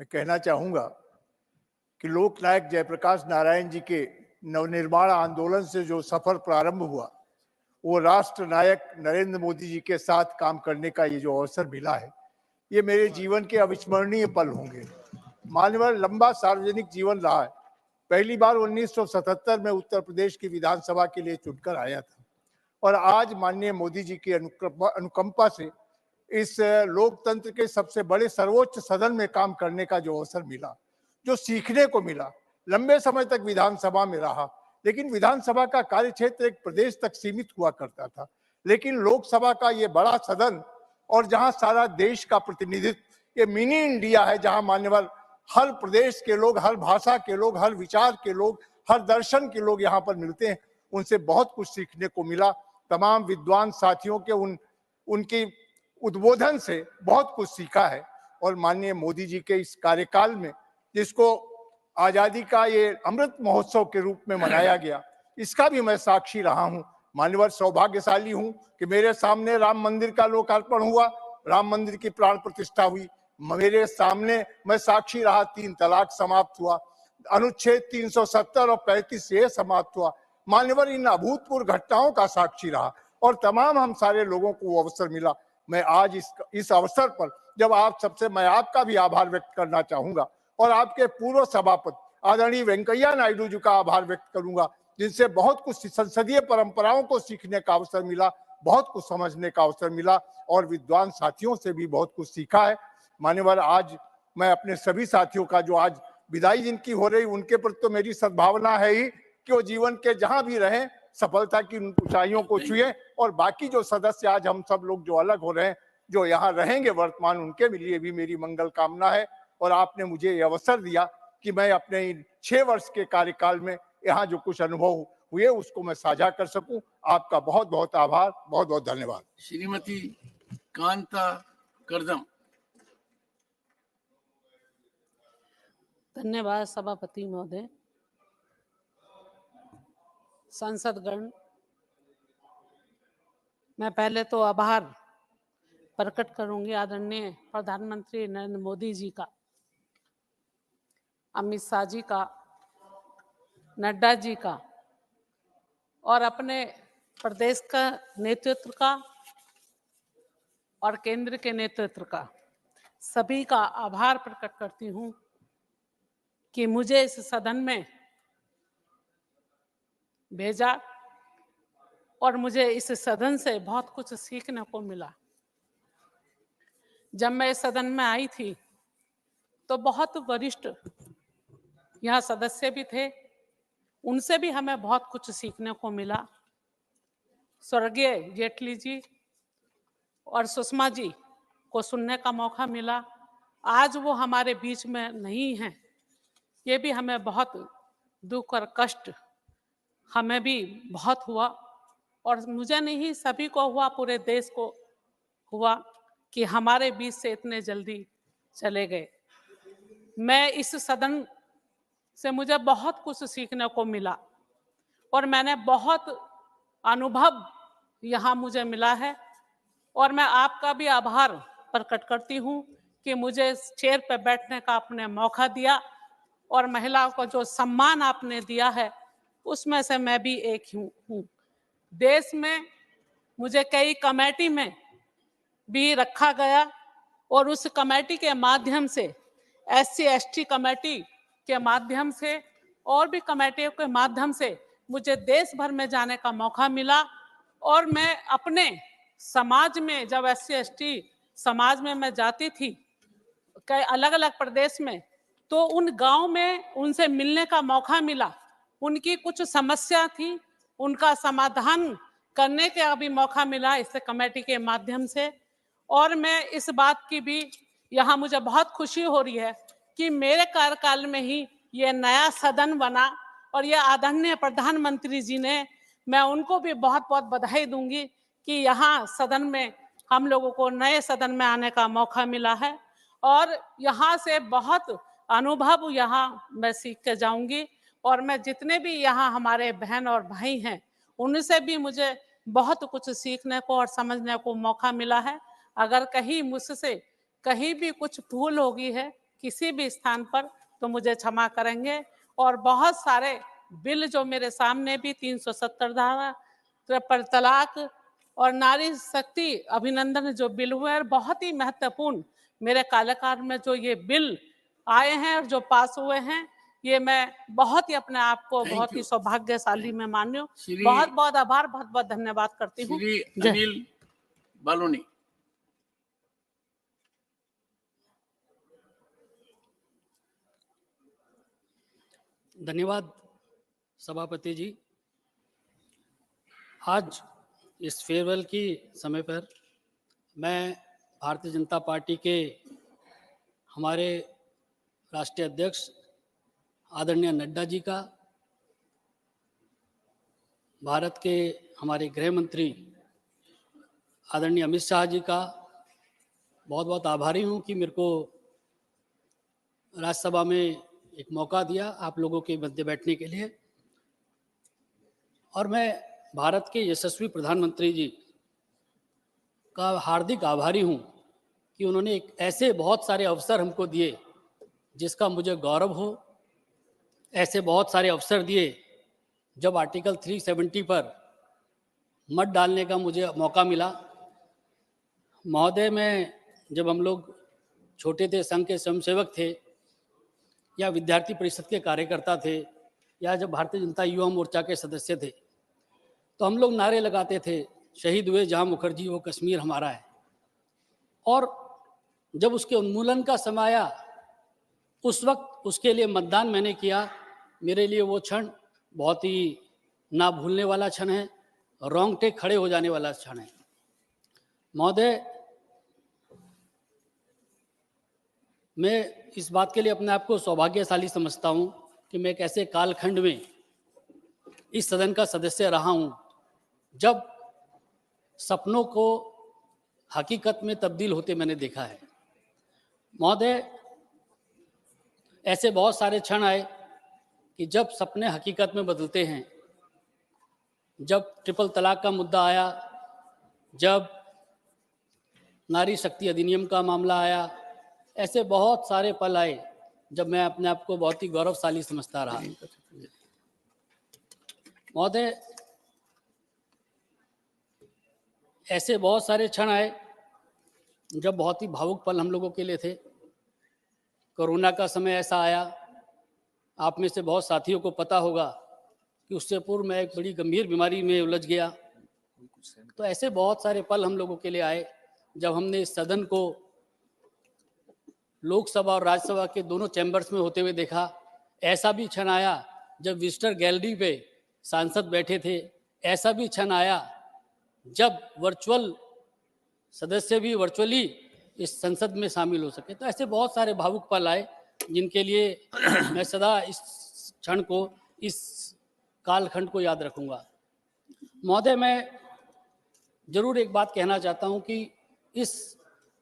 P: मैं कहना चाहूंगा कि लोकनायक जयप्रकाश नारायण जी के नवनिर्माण आंदोलन से जो सफर प्रारंभ हुआ, वो राष्ट्र नायक नरेंद्र मोदी जी के साथ काम करने का ये जो अवसर मिला है, ये मेरे जीवन के अविस्मरणीय पल होंगे। माननीय लंबा सार्वजनिक जीवन रहा है। पहली बार 1977 में उत्तर प्रदेश की विधानसभा के लिए चुनकर आया था, और आज माननीय मोदी जी की अनुकंपा से इस लोकतंत्र के सबसे बड़े सर्वोच्च सदन में काम करने का जो अवसर मिला, जो सीखने को मिला। लंबे समय तक विधानसभा में रहा, लेकिन विधानसभा का कार्यक्षेत्र एक प्रदेश तक सीमित हुआ करता था, लेकिन लोकसभा का ये बड़ा सदन, और जहां सारा देश का प्रतिनिधित्व, ये मिनी इंडिया है, जहां मान्यवर हर प्रदेश के लोग, हर भाषा के लोग, हर विचार के लोग, हर दर्शन के लोग यहाँ पर मिलते हैं। उनसे बहुत कुछ सीखने को मिला। तमाम विद्वान साथियों के उनकी उद्बोधन से बहुत कुछ सीखा है। और माननीय मोदी जी के इस कार्यकाल में, जिसको आजादी का ये अमृत महोत्सव के रूप में मनाया गया, इसका भी मैं साक्षी रहा हूँ। मान्यवर सौभाग्यशाली हूँ कि मेरे सामने राम मंदिर का लोकार्पण हुआ, राम मंदिर की प्राण प्रतिष्ठा हुई, मेरे सामने मैं साक्षी रहा 3 तलाक समाप्त हुआ, अनुच्छेद 370 और 35 से समाप्त हुआ। मान्यवर इन अभूतपूर्व घटनाओं का साक्षी रहा, और तमाम हम सारे लोगों को वो अवसर मिला। मैं आज इस अवसर पर जब आप सबसे मैं आपका भी आभार व्यक्त करना चाहूंगा, और आपके पूर्व सभापति आदरणीय वेंकैया नायडू जी का आभार व्यक्त करूंगा, जिनसे बहुत कुछ संसदीय परंपराओं को सीखने का अवसर मिला, बहुत कुछ समझने का अवसर मिला, और विद्वान साथियों से भी बहुत कुछ सीखा है। मान्यवर, आज मैं अपने सभी साथियों का, जो आज विदाई जिनकी हो रही, उनके प्रति तो मेरी सद्भावना है ही कि वो जीवन के जहां भी रहें, सफलता की ऊंचाइयों को छुए, और बाकी जो सदस्य आज हम सब लोग जो अलग हो रहे हैं, जो यहाँ रहेंगे वर्तमान, उनके लिए भी मेरी मंगल कामना है। और आपने मुझे ये अवसर दिया कि मैं अपने इन 6 वर्ष के कार्यकाल में यहाँ जो कुछ अनुभव हुए उसको मैं साझा कर सकूं। आपका बहुत बहुत आभार, बहुत बहुत धन्यवाद।
C: श्रीमती कांता करदम।
B: धन्यवाद सभापति महोदय। सांसदगण, मैं पहले तो आभार प्रकट करूंगी आदरणीय प्रधानमंत्री नरेंद्र मोदी जी का, अमित शाह जी का, नड्डा जी का और अपने प्रदेश का नेतृत्व का और केंद्र के नेतृत्व का, सभी का आभार प्रकट करती हूं कि मुझे इस सदन में भेजा और मुझे इस सदन से बहुत कुछ सीखने को मिला। जब मैं इस सदन में आई थी तो बहुत वरिष्ठ यहाँ सदस्य भी थे, उनसे भी हमें बहुत कुछ सीखने को मिला। स्वर्गीय जेटली जी और सुषमा जी को सुनने का मौका मिला। आज वो हमारे बीच में नहीं हैं, ये भी हमें बहुत दुख और कष्ट हमें भी बहुत हुआ, और मुझे नहीं सभी को हुआ, पूरे देश को हुआ कि हमारे बीच से इतने जल्दी चले गए। मैं इस सदन से मुझे बहुत कुछ सीखने को मिला और मैंने बहुत अनुभव यहाँ मुझे मिला है, और मैं आपका भी आभार प्रकट करती हूँ कि मुझे इस चेयर पर बैठने का आपने मौका दिया और महिलाओं को जो सम्मान आपने दिया है उसमें से मैं भी एक हूँ। देश में मुझे कई कमेटी में भी रखा गया और उस कमेटी के माध्यम से, SC/ST कमेटी के माध्यम से और भी कमेटियों के माध्यम से मुझे देश भर में जाने का मौका मिला। और मैं अपने समाज में, जब SC/ST समाज में मैं जाती थी कई अलग अलग प्रदेश में, तो उन गांव में उनसे मिलने का मौका मिला। उनकी कुछ समस्या थी, उनका समाधान करने का भी मौका मिला इस कमेटी के माध्यम से। और मैं इस बात की भी यहाँ मुझे बहुत खुशी हो रही है कि मेरे कार्यकाल में ही ये नया सदन बना, और ये आदरणीय प्रधानमंत्री जी ने, मैं उनको भी बहुत बहुत बधाई दूंगी कि यहाँ सदन में हम लोगों को नए सदन में आने का मौका मिला है। और यहाँ से बहुत अनुभव यहाँ मैं सीख के जाऊंगी, और मैं जितने भी यहाँ हमारे बहन और भाई हैं उनसे भी मुझे बहुत कुछ सीखने को और समझने को मौका मिला है। अगर कहीं मुझसे कहीं भी कुछ भूल होगी है किसी भी स्थान पर तो मुझे क्षमा करेंगे। और बहुत सारे बिल जो मेरे सामने भी 370 धारा, ट्रिपल तलाक और नारी शक्ति अभिनंदन जो बिल हुए हैं, बहुत ही महत्वपूर्ण मेरे कार्यकाल में जो ये बिल आए हैं और जो पास हुए हैं, ये मैं बहुत ही अपने आप को बहुत ही सौभाग्यशाली में मान्य हूँ। बहुत बहुत आभार, बहुत बहुत धन्यवाद करती हूँ।
C: श्री
B: जय।
C: अनिल बालोनी।
D: धन्यवाद सभापति जी। आज इस फेयरवेल की समय पर मैं भारतीय जनता पार्टी के हमारे राष्ट्रीय अध्यक्ष आदरणीय नड्डा जी का, भारत के हमारे गृह मंत्री आदरणीय अमित शाह जी का बहुत बहुत आभारी हूँ कि मेरे को राज्यसभा में एक मौका दिया आप लोगों के मध्य बैठने के लिए। और मैं भारत के यशस्वी प्रधानमंत्री जी का हार्दिक आभारी हूँ कि उन्होंने एक ऐसे बहुत सारे अवसर हमको दिए जिसका मुझे गौरव हो। ऐसे बहुत सारे अवसर दिए जब आर्टिकल 370 पर मत डालने का मुझे मौका मिला। महोदय, मैं जब हम लोग छोटे थे, संघ के स्वयंसेवक थे या विद्यार्थी परिषद के कार्यकर्ता थे या जब भारतीय जनता युवा मोर्चा के सदस्य थे, तो हम लोग नारे लगाते थे, शहीद हुए जहां मुखर्जी वो कश्मीर हमारा है। और जब उसके उन्मूलन का समय आया उस वक्त उसके लिए मतदान मैंने किया। मेरे लिए वो क्षण बहुत ही ना भूलने वाला क्षण है, रोंगटे खड़े हो जाने वाला क्षण है। महोदय, मैं इस बात के लिए अपने आप को सौभाग्यशाली समझता हूं कि मैं एक ऐसे कालखंड में इस सदन का सदस्य रहा हूं जब सपनों को हकीकत में तब्दील होते मैंने देखा है। महोदय, ऐसे बहुत सारे क्षण आए कि जब सपने हकीकत में बदलते हैं। जब ट्रिपल तलाक का मुद्दा आया, जब नारी शक्ति अधिनियम का मामला आया, ऐसे बहुत सारे पल आए जब मैं अपने आप को बहुत ही गौरवशाली समझता रहा। महोदय, ऐसे बहुत सारे क्षण आए जब बहुत ही भावुक पल हम लोगों के लिए थे। कोरोना का समय ऐसा आया, आप में से बहुत साथियों को पता होगा कि उससे पूर्व मैं एक बड़ी गंभीर बीमारी में उलझ गया। तो ऐसे बहुत सारे पल हम लोगों के लिए आए जब हमने इस सदन को लोकसभा और राज्यसभा के दोनों चैम्बर्स में होते हुए देखा। ऐसा भी क्षण आया जब विजिटर गैलरी पे सांसद बैठे थे। ऐसा भी क्षण आया जब वर्चुअल सदस्य भी वर्चुअली इस संसद में शामिल हो सके। तो ऐसे बहुत सारे भावुक पल आए जिनके लिए मैं सदा इस क्षण को, इस कालखंड को याद रखूंगा। महोदय, मैं जरूर एक बात कहना चाहता हूं कि इस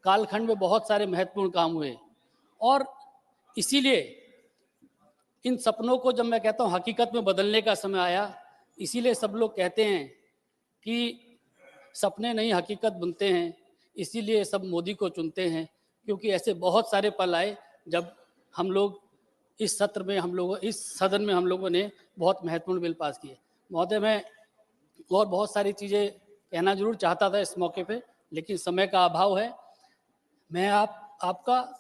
D: कालखंड में बहुत सारे महत्वपूर्ण काम हुए और इसीलिए इन सपनों को जब मैं कहता हूं हकीकत में बदलने का समय आया, इसीलिए सब लोग कहते हैं कि सपने नहीं हकीकत बनते हैं, इसीलिए सब मोदी को चुनते हैं, क्योंकि ऐसे बहुत सारे पल आए जब हम लोग इस सत्र में, इस सदन में हम लोगों ने बहुत महत्वपूर्ण बिल पास किए। महोदय, मैं और बहुत सारी चीज़ें कहना जरूर चाहता था इस मौके पे, लेकिन समय का अभाव है। मैं आपका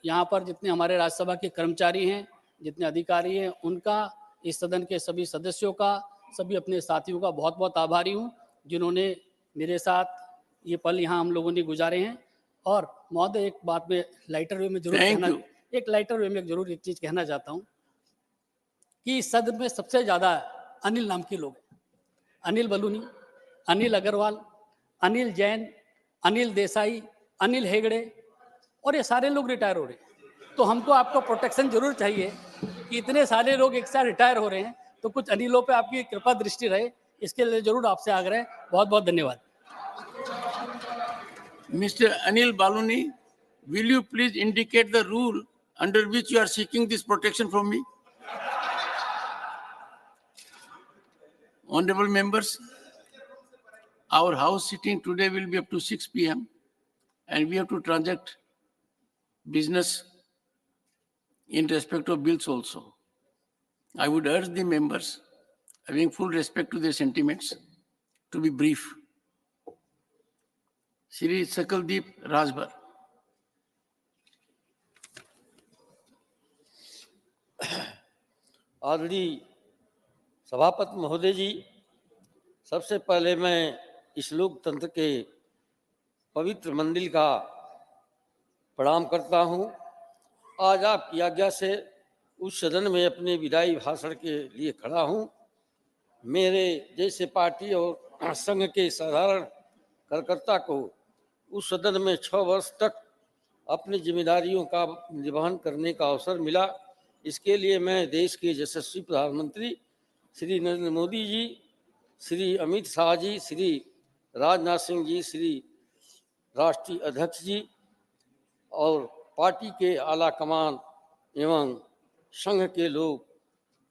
D: यहाँ पर जितने हमारे राज्यसभा के कर्मचारी हैं, जितने अधिकारी हैं, उनका, इस सदन के सभी सदस्यों का, सभी अपने साथियों का बहुत बहुत आभारी हूँ जिन्होंने मेरे साथ ये पल यहाँ हम लोगों ने गुजारे हैं। और महोदय, एक बात में लाइटर वे में जरूर एक चीज़ कहना चाहता हूँ कि इस सदन में सबसे ज़्यादा अनिल नाम के लोग हैं। अनिल बलूनी, अनिल अग्रवाल, अनिल जैन, अनिल देसाई, अनिल हेगड़े, और ये सारे लोग रिटायर हो रहे हैं। तो हमको आपको प्रोटेक्शन जरूर चाहिए कि इतने सारे लोग एक साथ रिटायर हो रहे हैं, तो कुछ अनिलों पे आपकी कृपा दृष्टि रहे, इसके लिए जरूर आपसे आग्रह है। बहुत बहुत धन्यवाद।
C: Mr. Anil Baluni, will you please indicate the rule under which you are seeking this protection from me? Honorable members, our house sitting today will be up to 6 p.m. and we have to transact business in respect of bills also. I would urge the members, having full respect to their sentiments, to be brief. Shri Sakaldeep Rajbhar.
H: आदरणीय सभापति महोदय जी, सबसे पहले मैं इस लोकतंत्र के पवित्र मंदिर का प्रणाम करता हूं। आज आपकी आज्ञा से उस सदन में अपने विदाई भाषण के लिए खड़ा हूं। मेरे जैसे पार्टी और संघ के साधारण कार्यकर्ता को उस सदन में 6 वर्ष तक अपनी जिम्मेदारियों का निर्वहन करने का अवसर मिला। इसके लिए मैं देश के यशस्वी प्रधानमंत्री श्री नरेंद्र मोदी जी, श्री अमित शाह जी, श्री राजनाथ सिंह जी, श्री राष्ट्रीय अध्यक्ष जी और पार्टी के आला कमान एवं संघ के लोग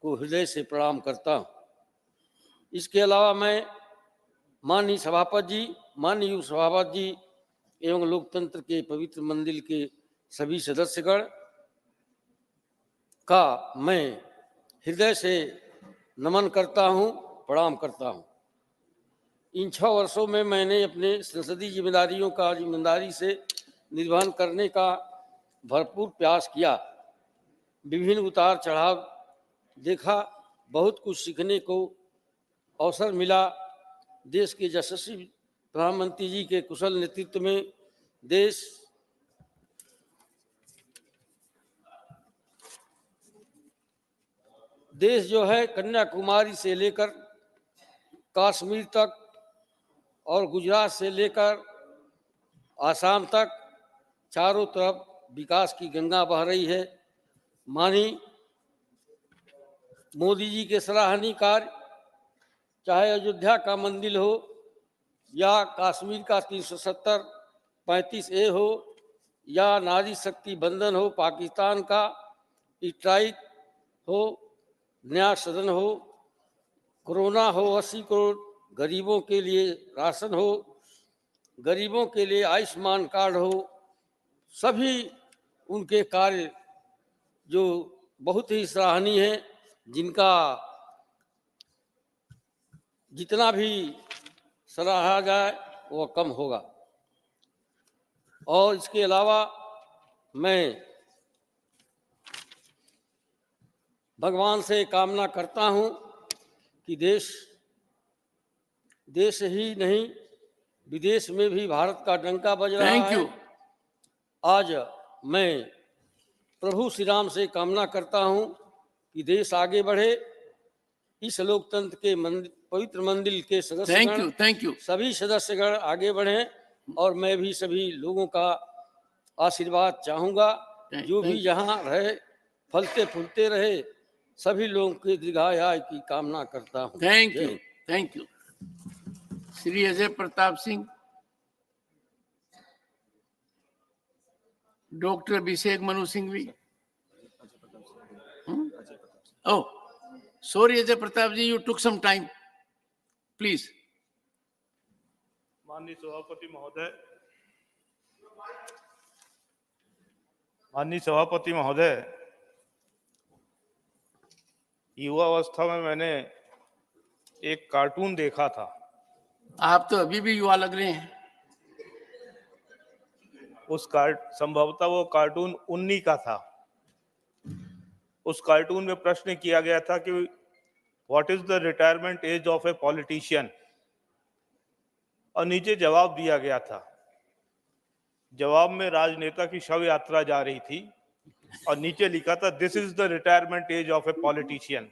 H: को हृदय से प्रणाम करता हूँ। इसके अलावा मैं माननीय सभापति जी, माननीय उपसभापति जी एवं लोकतंत्र के पवित्र मंदिर के सभी सदस्यगण का मैं हृदय से नमन करता हूं, प्रणाम करता हूं। इन 6 वर्षों में मैंने अपने संसदीय जिम्मेदारियों का ईमानदारी से निर्वहन करने का भरपूर प्रयास किया। विभिन्न उतार चढ़ाव देखा, बहुत कुछ सीखने को अवसर मिला। देश के यशस्वी प्रधानमंत्री जी के कुशल नेतृत्व में देश जो है कन्याकुमारी से लेकर कश्मीर तक और गुजरात से लेकर आसाम तक चारों तरफ विकास की गंगा बह रही है। माननीय मोदी जी के सराहनीय कार्य, चाहे अयोध्या का मंदिर हो या कश्मीर का 370-35A हो या नारी शक्ति बंधन हो, पाकिस्तान का स्ट्राइक हो, न्याय सदन हो, कोरोना हो, 80 करोड़ गरीबों के लिए राशन हो, गरीबों के लिए आयुष्मान कार्ड हो, सभी उनके कार्य जो बहुत ही सराहनीय हैं, जिनका जितना भी सराहा जाए वो कम होगा। और इसके अलावा मैं भगवान से कामना करता हूं कि देश ही नहीं विदेश में भी भारत का डंका बज रहा
C: थैंक
H: है।
C: यू।
H: आज मैं प्रभु श्री राम से कामना करता हूं कि देश आगे बढ़े, इस लोकतंत्र के पवित्र मंदिर के सदस्यगण,
C: थैंक यू।
H: सभी सदस्यगण आगे बढ़ें और मैं भी सभी लोगों का आशीर्वाद चाहूंगा। जो भी यहाँ रहे फलते फूलते रहे, सभी लोगों के दीर्घायु की कामना करता हूँ।
C: Thank you. Shri Ajay Pratap Singh, doctor Abhishek Manu Singhvi. Oh, sorry Ajay Pratap ji, you took some time. Please.
J: माननीय सभापति महोदय, माननीय सभापति महोदय, युवावस्था में मैंने एक कार्टून देखा था।
C: आप तो अभी भी युवा लग रहे हैं।
J: संभवतः वो कार्टून 19 का था। उस कार्टून में प्रश्न किया गया था कि what is the retirement age of a politician, और नीचे जवाब दिया गया था। जवाब में राजनेता की शव यात्रा जा रही थी और नीचे लिखा था this is the retirement age of a politician.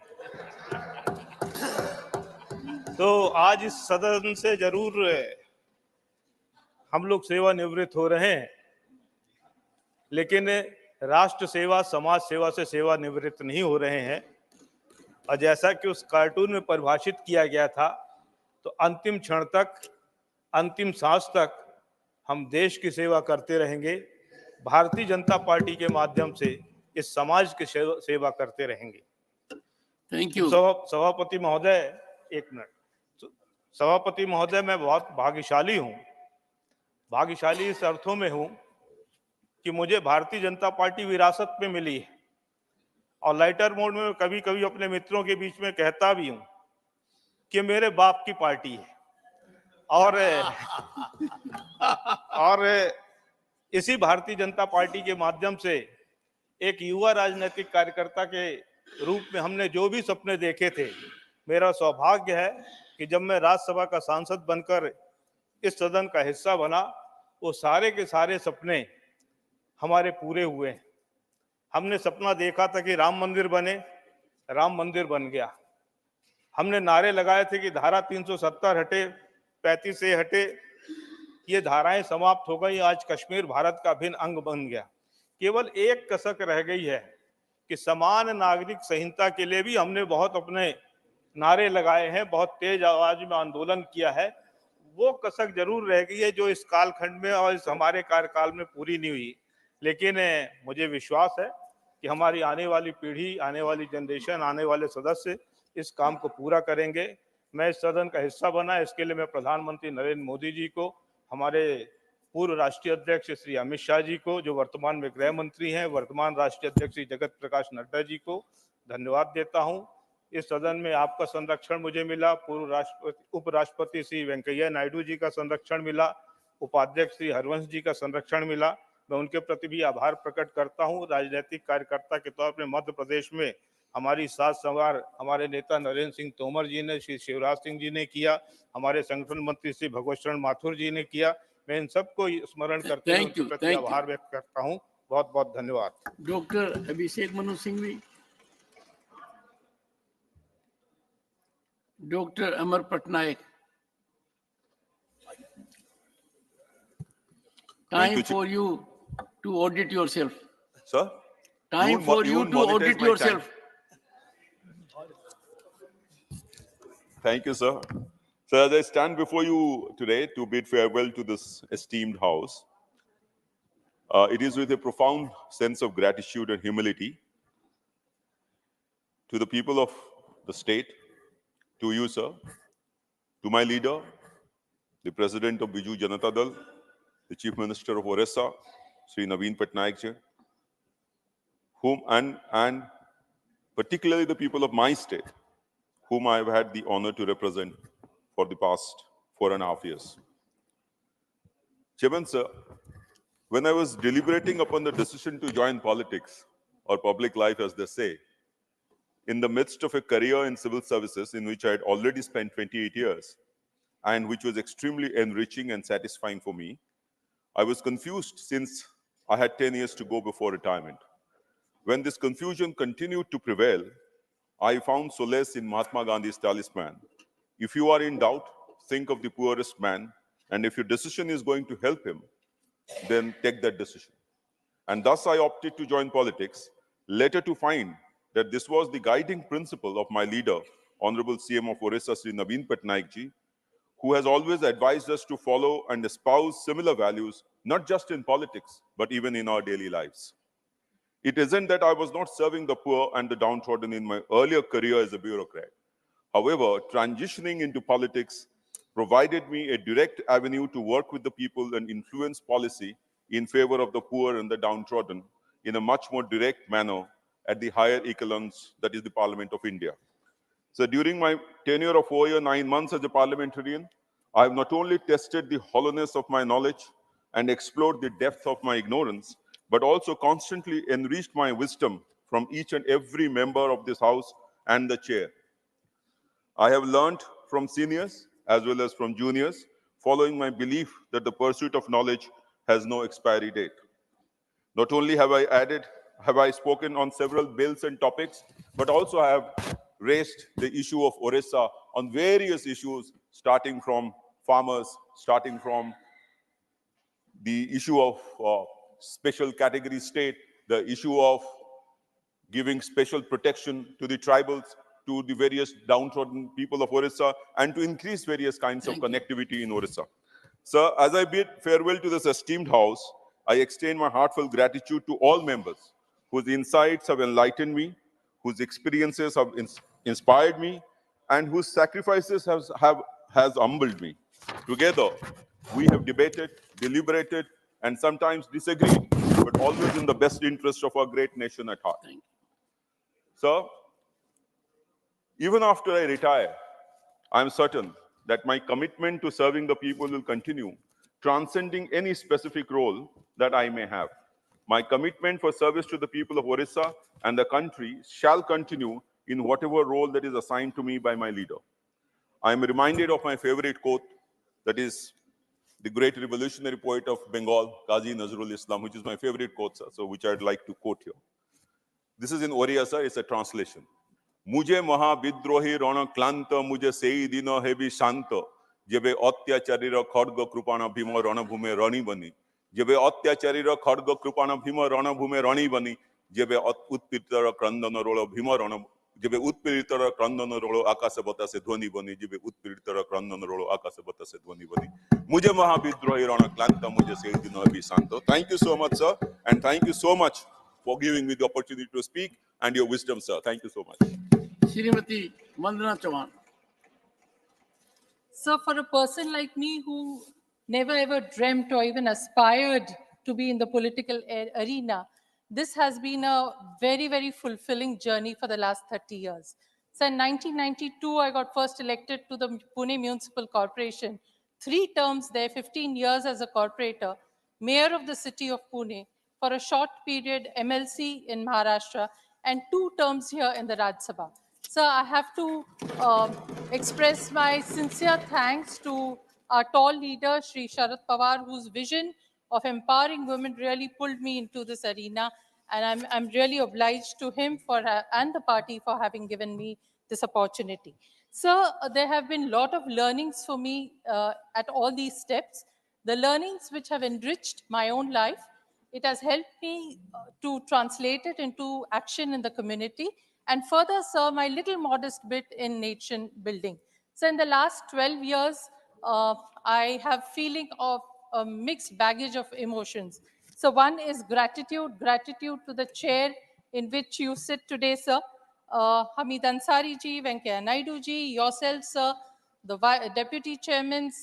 J: तो आज इस सदन से जरूर हम लोग सेवानिवृत्त हो रहे हैं, लेकिन राष्ट्र सेवा समाज सेवा से सेवानिवृत्त नहीं हो रहे हैं। और जैसा कि उस कार्टून में परिभाषित किया गया था, तो अंतिम क्षण तक, अंतिम सांस तक हम देश की सेवा करते रहेंगे, भारतीय जनता पार्टी के माध्यम से इस समाज की सेवा करते रहेंगे।
C: Thank you.
J: सभापति महोदय, एक मिनट। सभापति महोदय, मैं बहुत भाग्यशाली हूं। भाग्यशाली इस अर्थों में हूं कि मुझे भारतीय जनता पार्टी विरासत में मिली है, और लाइटर मोड में कभी कभी अपने मित्रों के बीच में कहता भी हूं कि मेरे बाप की पार्टी है। और इसी भारतीय जनता पार्टी के माध्यम से एक युवा राजनीतिक कार्यकर्ता के रूप में हमने जो भी सपने देखे थे, मेरा सौभाग्य है कि जब मैं राज्यसभा का सांसद बनकर इस सदन का हिस्सा बना, वो सारे के सारे सपने हमारे पूरे हुए। हमने सपना देखा था कि राम मंदिर बने, राम मंदिर बन गया। हमने नारे लगाए थे कि धारा 370 हटे, 35 से हटे, ये धाराएं समाप्त हो गई। आज कश्मीर भारत का अभिन्न अंग बन गया। केवल एक कसक रह गई है कि समान नागरिक संहिता के लिए भी हमने बहुत अपने नारे लगाए हैं, बहुत तेज आवाज में आंदोलन किया है। वो कसक जरूर रह गई है जो इस कालखंड में और इस हमारे कार्यकाल में पूरी नहीं हुई। लेकिन मुझे विश्वास है कि हमारी आने वाली पीढ़ी, आने वाली जनरेशन, आने वाले सदस्य इस काम को पूरा करेंगे। मैं इस सदन का हिस्सा बना, इसके लिए मैं प्रधानमंत्री नरेंद्र मोदी जी को, हमारे पूर्व राष्ट्रीय अध्यक्ष श्री अमित शाह जी को, जो वर्तमान में गृह मंत्री हैं, वर्तमान राष्ट्रीय अध्यक्ष श्री जगत प्रकाश नड्डा जी को धन्यवाद देता हूं। इस सदन में आपका संरक्षण मुझे मिला, पूर्व राष्ट्रपति उपराष्ट्रपति श्री वेंकैया नायडू जी का संरक्षण मिला, उपाध्यक्ष श्री हरवंश जी का संरक्षण मिला। मैं उनके प्रति भी आभार प्रकट करता हूं। राजनीतिक कार्यकर्ता के तौर पर मध्य प्रदेश में हमारी साथ संवार हमारे नेता नरेंद्र सिंह तोमर जी ने, श्री शिवराज सिंह जी ने किया, हमारे संगठन मंत्री श्री भगवत शरण माथुर जी ने किया। मैं इन सबको स्मरण करते हुए उनके प्रति आभार व्यक्त करता हूं। बहुत बहुत धन्यवाद।
C: Doctor Abhishek Manu Singhvi, doctor Amar Patnaik. Time for you to audit yourself.
S: Sir?
C: Time for you to audit yourself.
S: Thank you, sir. So as I stand before you today to bid farewell to this esteemed house, it is with a profound sense of gratitude and humility to the people of the state, to you, sir, to my leader, the President of Biju Janata Dal, the Chief Minister of Orissa, Sri Naveen Patnaik ji, whom and particularly the people of my state, whom I have had the honor to represent for the past 4.5 years. Chairman, sir, when I was deliberating upon the decision to join politics, or public life as they say, in the midst of a career in civil services in which I had already spent 28 years, and which was extremely enriching and satisfying for me, I was confused since I had 10 years to go before retirement. When this confusion continued to prevail, I found solace in Mahatma Gandhi's talisman. If you are in doubt, think of the poorest man, and if your decision is going to help him, then take that decision. And thus I opted to join politics, later to find that this was the guiding principle of my leader, Honorable CM of Orissa, Sri Naveen Patnaik ji, who has always advised us to follow and espouse similar values, not just in politics, but even in our daily lives. It isn't that I was not serving the poor and the downtrodden in my earlier career as a bureaucrat. However, transitioning into politics provided me a direct avenue to work with the people and influence policy in favor of the poor and the downtrodden in a much more direct manner at the higher echelons, that is the Parliament of India. So during my tenure of 4 years, 9 months as a parliamentarian, I have not only tested the hollowness of my knowledge and explored the depth of my ignorance, but also constantly enriched my wisdom from each and every member of this house and the chair. I have learned from seniors as well as from juniors, following my belief that the pursuit of knowledge has no expiry date. Not only have I spoken on several bills and topics, but also I have raised the issue of Orissa on various issues, starting from farmers, starting from the issue of special category state, the issue of giving special protection to the tribals, to the various downtrodden people of Orissa, and to increase various kinds of connectivity in Orissa. Sir, as I bid farewell to this esteemed house, I extend my heartfelt gratitude to all members whose insights have enlightened me, whose experiences have inspired me, and whose sacrifices has humbled me. Together, we have debated, deliberated, and sometimes disagreed, but always in the best interest of our great nation at heart. Sir, even after I retire, I am certain that my commitment to serving the people will continue, transcending any specific role that I may have. My commitment for service to the people of Orissa and the country shall continue in whatever role that is assigned to me by my leader. I am reminded of my favorite quote, that is the great revolutionary poet of Bengal, Qazi Nazrul Islam, which is my favorite quote, sir, so which I'd like to quote here. This is in Oriya, sir, it's a translation. मुझे महाविद्रोही रण क्लांत मुझे सेई दिन heavy शांत जेबे अत्याचारीर खड्ग कृपाण भीम रणभूमि रणी बनी जेबे अत्याचारीर खड्ग कृपाण भीम रणभूमि रणी बनी जेबे उत्पीड़ितर क्रंदन रोल भीम रण जेबे उत्पीड़ितर क्रंदन रोल आकाश बतासे ध्वनि बनी जेबे उत्पीड़ितर क्रंदन रोल आकाश बतासे ध्वनि बनी मुझे महाविद्रोही रण क्लांत मुझे सेई दिन हेबी शांत. Thank you so much, sir, and thank you so much for giving me the opportunity to speak and your wisdom, sir. Thank you so much.
C: Shrimati Vandana Chauhan.
A: So for a person like me who never ever dreamt or even aspired to be in the political arena, this has been a very, very fulfilling journey for the last 30 years. So in 1992, I got first elected to the Pune Municipal Corporation. 3 terms there, 15 years as a corporator, mayor of the city of Pune, for a short period MLC in Maharashtra, and 2 terms here in the Rajya Sabha. So I have to express my sincere thanks to our tall leader, Shri Sharad Pawar, whose vision of empowering women really pulled me into this arena. And I'm really obliged to him and the party for having given me this opportunity. So there have been a lot of learnings for me at all these steps. The learnings which have enriched my own life. It has helped me to translate it into action in the community and further serve my little modest bit in nation building. So in the last 12 years, I have feeling of a mixed baggage of emotions. So one is gratitude to the chair in which you sit today, sir. Hamid Ansari ji, Venkaiah Naidu ji, yourself, sir, the deputy chairmans,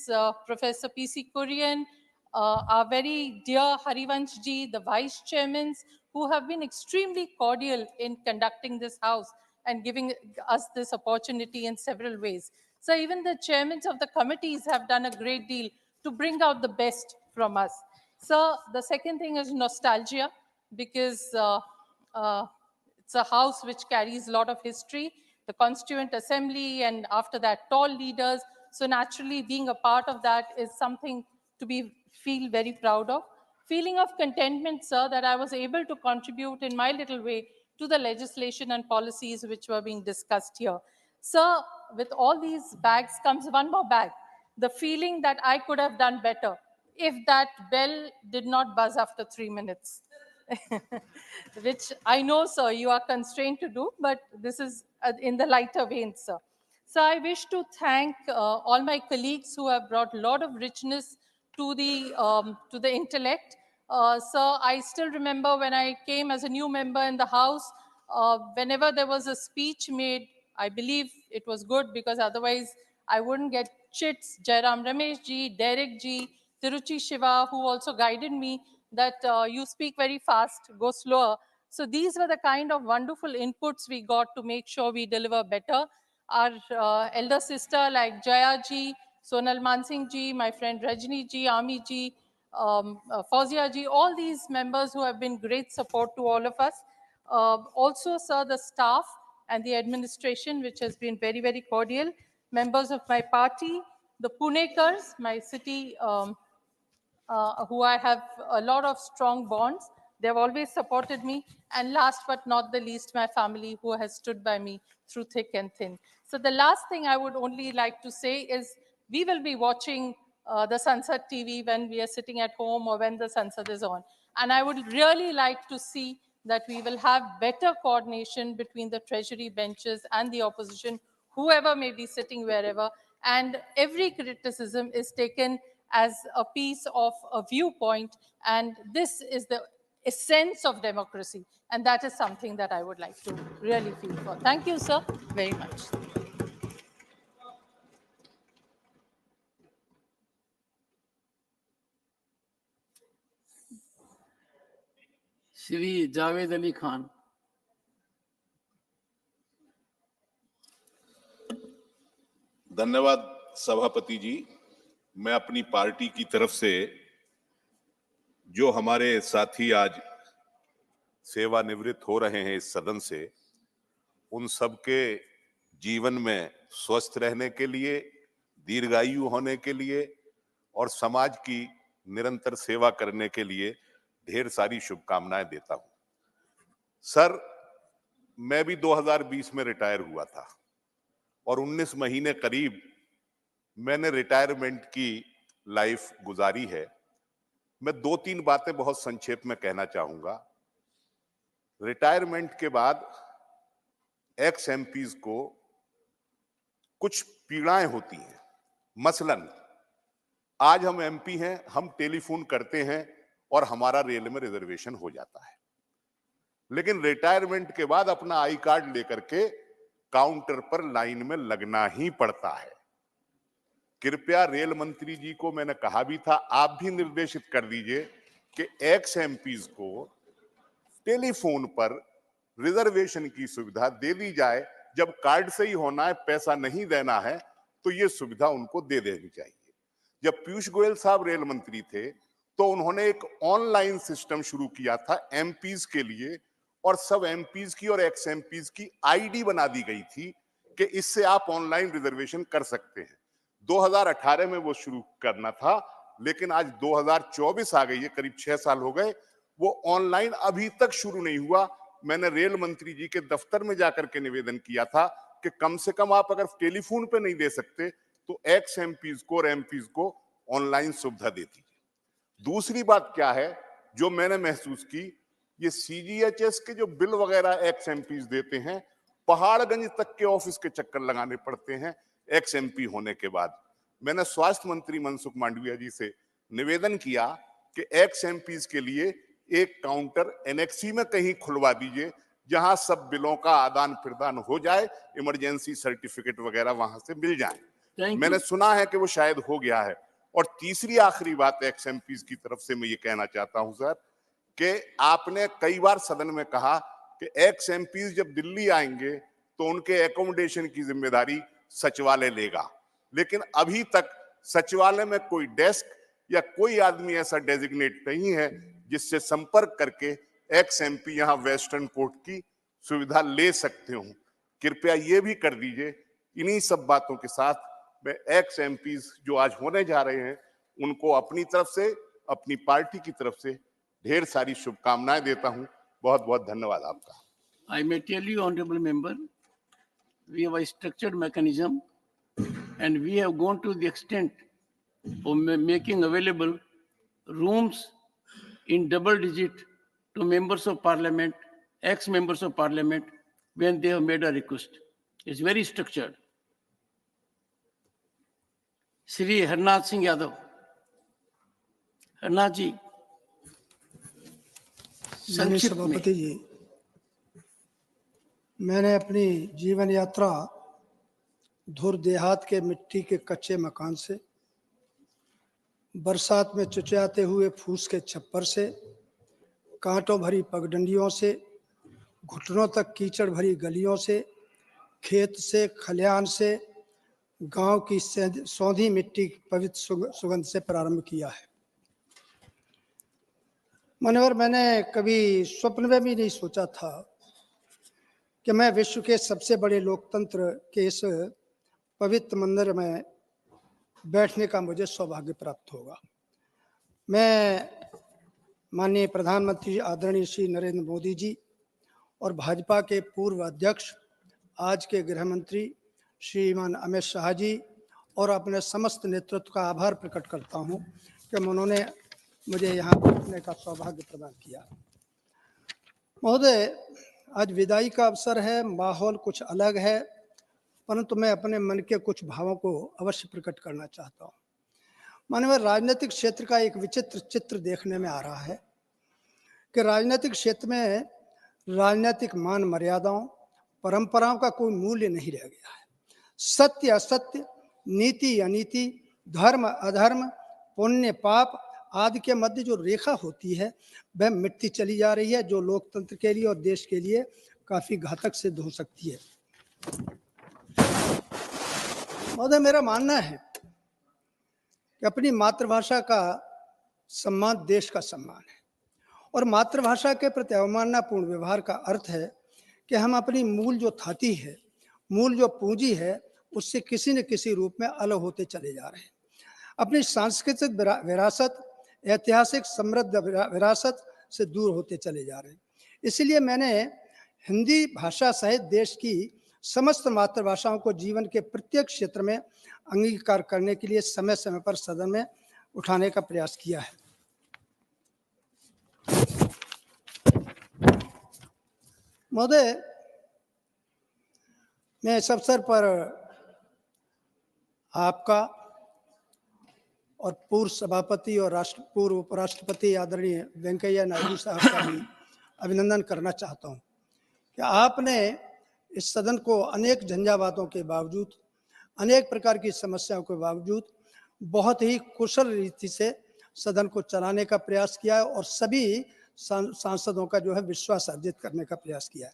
A: Professor P.C. Kurian, our very dear Harivansh ji, the vice chairmans, who have been extremely cordial in conducting this house and giving us this opportunity in several ways. So even the chairmen of the committees have done a great deal to bring out the best from us. So the second thing is nostalgia, because it's a house which carries a lot of history, the Constituent Assembly, and after that, tall leaders. So naturally, being a part of that is something to feel very proud of. Feeling of contentment, sir, that I was able to contribute in my little way to the legislation and policies which were being discussed here. Sir, with all these bags comes one more bag. The feeling that I could have done better if that bell did not buzz after 3 minutes. Which I know, sir, you are constrained to do, but this is in the lighter vein, sir. So I wish to thank all my colleagues who have brought a lot of richness to the intellect. So I still remember when I came as a new member in the House, whenever there was a speech made, I believe it was good, because otherwise I wouldn't get chits. Jairam Ramesh ji, Derek ji, Tiruchi Shiva, who also guided me that you speak very fast, go slower. So these were the kind of wonderful inputs we got to make sure we deliver better. Our elder sister like Jaya ji, Sonal Mansingh ji, my friend Rajni ji, Ami ji, Fauzia ji, all these members who have been great support to all of us. Also, sir, the staff and the administration, which has been very, very cordial. Members of my party, the Punekars, my city, who I have a lot of strong bonds. They've always supported me. And last but not the least, my family, who has stood by me through thick and thin. So the last thing I would only like to say is we will be watching the Sansad TV when we are sitting at home or when the Sansad is on. And I would really like to see that we will have better coordination between the treasury benches and the opposition, whoever may be sitting wherever, and every criticism is taken as a piece of a viewpoint, and this is the essence of democracy, and that is something that I would like to really feel for. Thank you, sir, very much.
C: Shri Javed Ali Khan.
L: धन्यवाद सभापति जी। मैं अपनी party की तरफ से जो हमारे साथी आज सेवानिवृत्त हो रहे हैं इस सदन से, उन सबके जीवन में स्वस्थ रहने के लिए, दीर्घायु होने के लिए और समाज की निरंतर सेवा करने के लिए ढेर सारी शुभकामनाएं देता हूं। सर, मैं भी 2020 में रिटायर हुआ था और 19 महीने करीब मैंने रिटायरमेंट की लाइफ गुजारी है। मैं 2-3 बातें बहुत संक्षेप में कहना चाहूंगा। रिटायरमेंट के बाद एक्स एमपीज को कुछ पीड़ाएं होती हैं। मसलन आज हम एमपी हैं, हम टेलीफोन करते हैं और हमारा रेल में रिजर्वेशन हो जाता है, लेकिन रिटायरमेंट के बाद अपना आई कार्ड लेकर के काउंटर पर लाइन में लगना ही पड़ता है। कृपया रेल मंत्री जी को मैंने कहा भी था, आप भी निर्देशित कर दीजिए कि एक्स एमपीज को टेलीफोन पर रिजर्वेशन की सुविधा दे दी जाए। जब कार्ड से ही होना है, पैसा नहीं देना है, तो ये सुविधा उनको दे देनी चाहिए। जब पीयूष गोयल साहब रेल मंत्री थे तो उन्होंने एक ऑनलाइन सिस्टम शुरू किया था एमपीज के लिए, और सब एमपीज की और एक्स एमपीज की आईडी बना दी गई थी कि इससे आप ऑनलाइन रिजर्वेशन कर सकते हैं। 2018 में वो शुरू करना था, लेकिन आज 2024 आ गई है, करीब 6 साल हो गए, वो ऑनलाइन अभी तक शुरू नहीं हुआ। मैंने रेल मंत्री जी के दफ्तर में जाकर के निवेदन किया था कि कम से कम आप अगर टेलीफोन पे नहीं दे सकते तो एक्स एमपीज को और एमपीज को ऑनलाइन सुविधा दे दीजिए। दूसरी बात क्या है जो मैंने महसूस की, ये सीजीएचएस के जो बिल वगैरह एक्स एमपीज देते हैं, पहाड़गंज तक के ऑफिस के चक्कर लगाने पड़ते हैं एक्स एमपी होने के बाद। मैंने स्वास्थ्य मंत्री मनसुख मांडविया जी से निवेदन किया कि एक्स एमपीज के लिए एक काउंटर एनएक्सी में कहीं खुलवा दीजिए, जहां सब बिलों का आदान प्रदान हो जाए, इमरजेंसी सर्टिफिकेट वगैरह वहां से मिल जाए। मैंने सुना है कि वो शायद हो गया है। और तीसरी आखिरी बात एक्स एमपीज की तरफ से मैं ये कहना चाहता हूं सर कि आपने कई बार सदन में कहा कि एक्स एमपीज जब दिल्ली आएंगे तो उनके एकोमोडेशन की जिम्मेदारी सचिवालय लेगा, लेकिन अभी तक सचिवालय में कोई डेस्क या कोई आदमी ऐसा डेजिग्नेट नहीं है जिससे संपर्क करके एक्स एमपी यहां वेस्टर्न कोर्ट की सुविधा ले सकते हो। कृपया ये भी कर दीजिए। इन्हीं सब बातों के साथ मैं एक्स एमपीज जो आज होने जा रहे हैं उनको अपनी तरफ से, अपनी पार्टी की तरफ से ढेर सारी शुभकामनाएं देता हूं। बहुत बहुत धन्यवाद आपका।
C: I may tell you, honorable member, we have a structured mechanism and we have gone to the extent of making available rooms in double digit to members of parliament, ex-members of parliament, when they have made a request. It's very structured. Shri Harnath Singh Yadav. Harnath ji.
Q: माननीय सभापति जी, मैंने अपनी जीवन यात्रा धुर देहात के मिट्टी के कच्चे मकान से, बरसात में चुचयाते हुए फूस के छप्पर से, कांटों भरी पगडंडियों से, घुटनों तक कीचड़ भरी गलियों से, खेत से, खलिहान से, गांव की सौंधी मिट्टी की पवित्र सुगंध से प्रारंभ किया है। मान्यवर, मैंने कभी स्वप्न में भी नहीं सोचा था कि मैं विश्व के सबसे बड़े लोकतंत्र के इस पवित्र मंदिर में बैठने का मुझे सौभाग्य प्राप्त होगा। मैं माननीय प्रधानमंत्री आदरणीय श्री नरेंद्र मोदी जी और भाजपा के पूर्व अध्यक्ष, आज के गृह मंत्री श्रीमान अमित शाह जी और अपने समस्त नेतृत्व का आभार प्रकट करता हूं कि उन्होंने मुझे यहाँ बैठने का सौभाग्य प्रदान किया। महोदय, आज विदाई का अवसर है, माहौल कुछ अलग है, परंतु मैं अपने मन के कुछ भावों को अवश्य प्रकट करना चाहता हूँ। माननीय, राजनीतिक क्षेत्र का एक विचित्र चित्र देखने में आ रहा है कि राजनीतिक क्षेत्र में राजनीतिक मान मर्यादाओं, परंपराओं का कोई मूल्य नहीं रह गया है। सत्य असत्य, नीति अनीति, धर्म अधर्म, पुण्य पाप आदि के मध्य जो रेखा होती है वह मिटती चली जा रही है, जो लोकतंत्र के लिए और देश के लिए काफी घातक सिद्ध हो सकती है। महोदय, मेरा मानना है कि अपनी मातृभाषा का सम्मान देश का सम्मान है और मातृभाषा के प्रति अवमाननापूर्ण व्यवहार का अर्थ है कि हम अपनी मूल जो धाती है, मूल जो पूंजी है, उससे किसी न किसी रूप में अलग होते चले जा रहे हैं। अपनी सांस्कृतिक विरासत, ऐतिहासिक समृद्ध विरासत से दूर होते चले जा रहे हैं। इसलिए मैंने हिंदी भाषा सहित देश की समस्त मातृभाषाओं को जीवन के प्रत्येक क्षेत्र में अंगीकार करने के लिए समय समय पर सदन में उठाने का प्रयास किया है। महोदय, मैं इस अवसर पर आपका और पूर्व सभापति और पूर्व उपराष्ट्रपति आदरणीय वेंकैया नायडू साहब का भी अभिनंदन करना चाहता हूं कि आपने इस सदन को अनेक झंझावातों के बावजूद, अनेक प्रकार की समस्याओं के बावजूद बहुत ही कुशल रीति से सदन को चलाने का प्रयास किया है और सभी सांसदों का जो है विश्वास अर्जित करने का प्रयास किया है।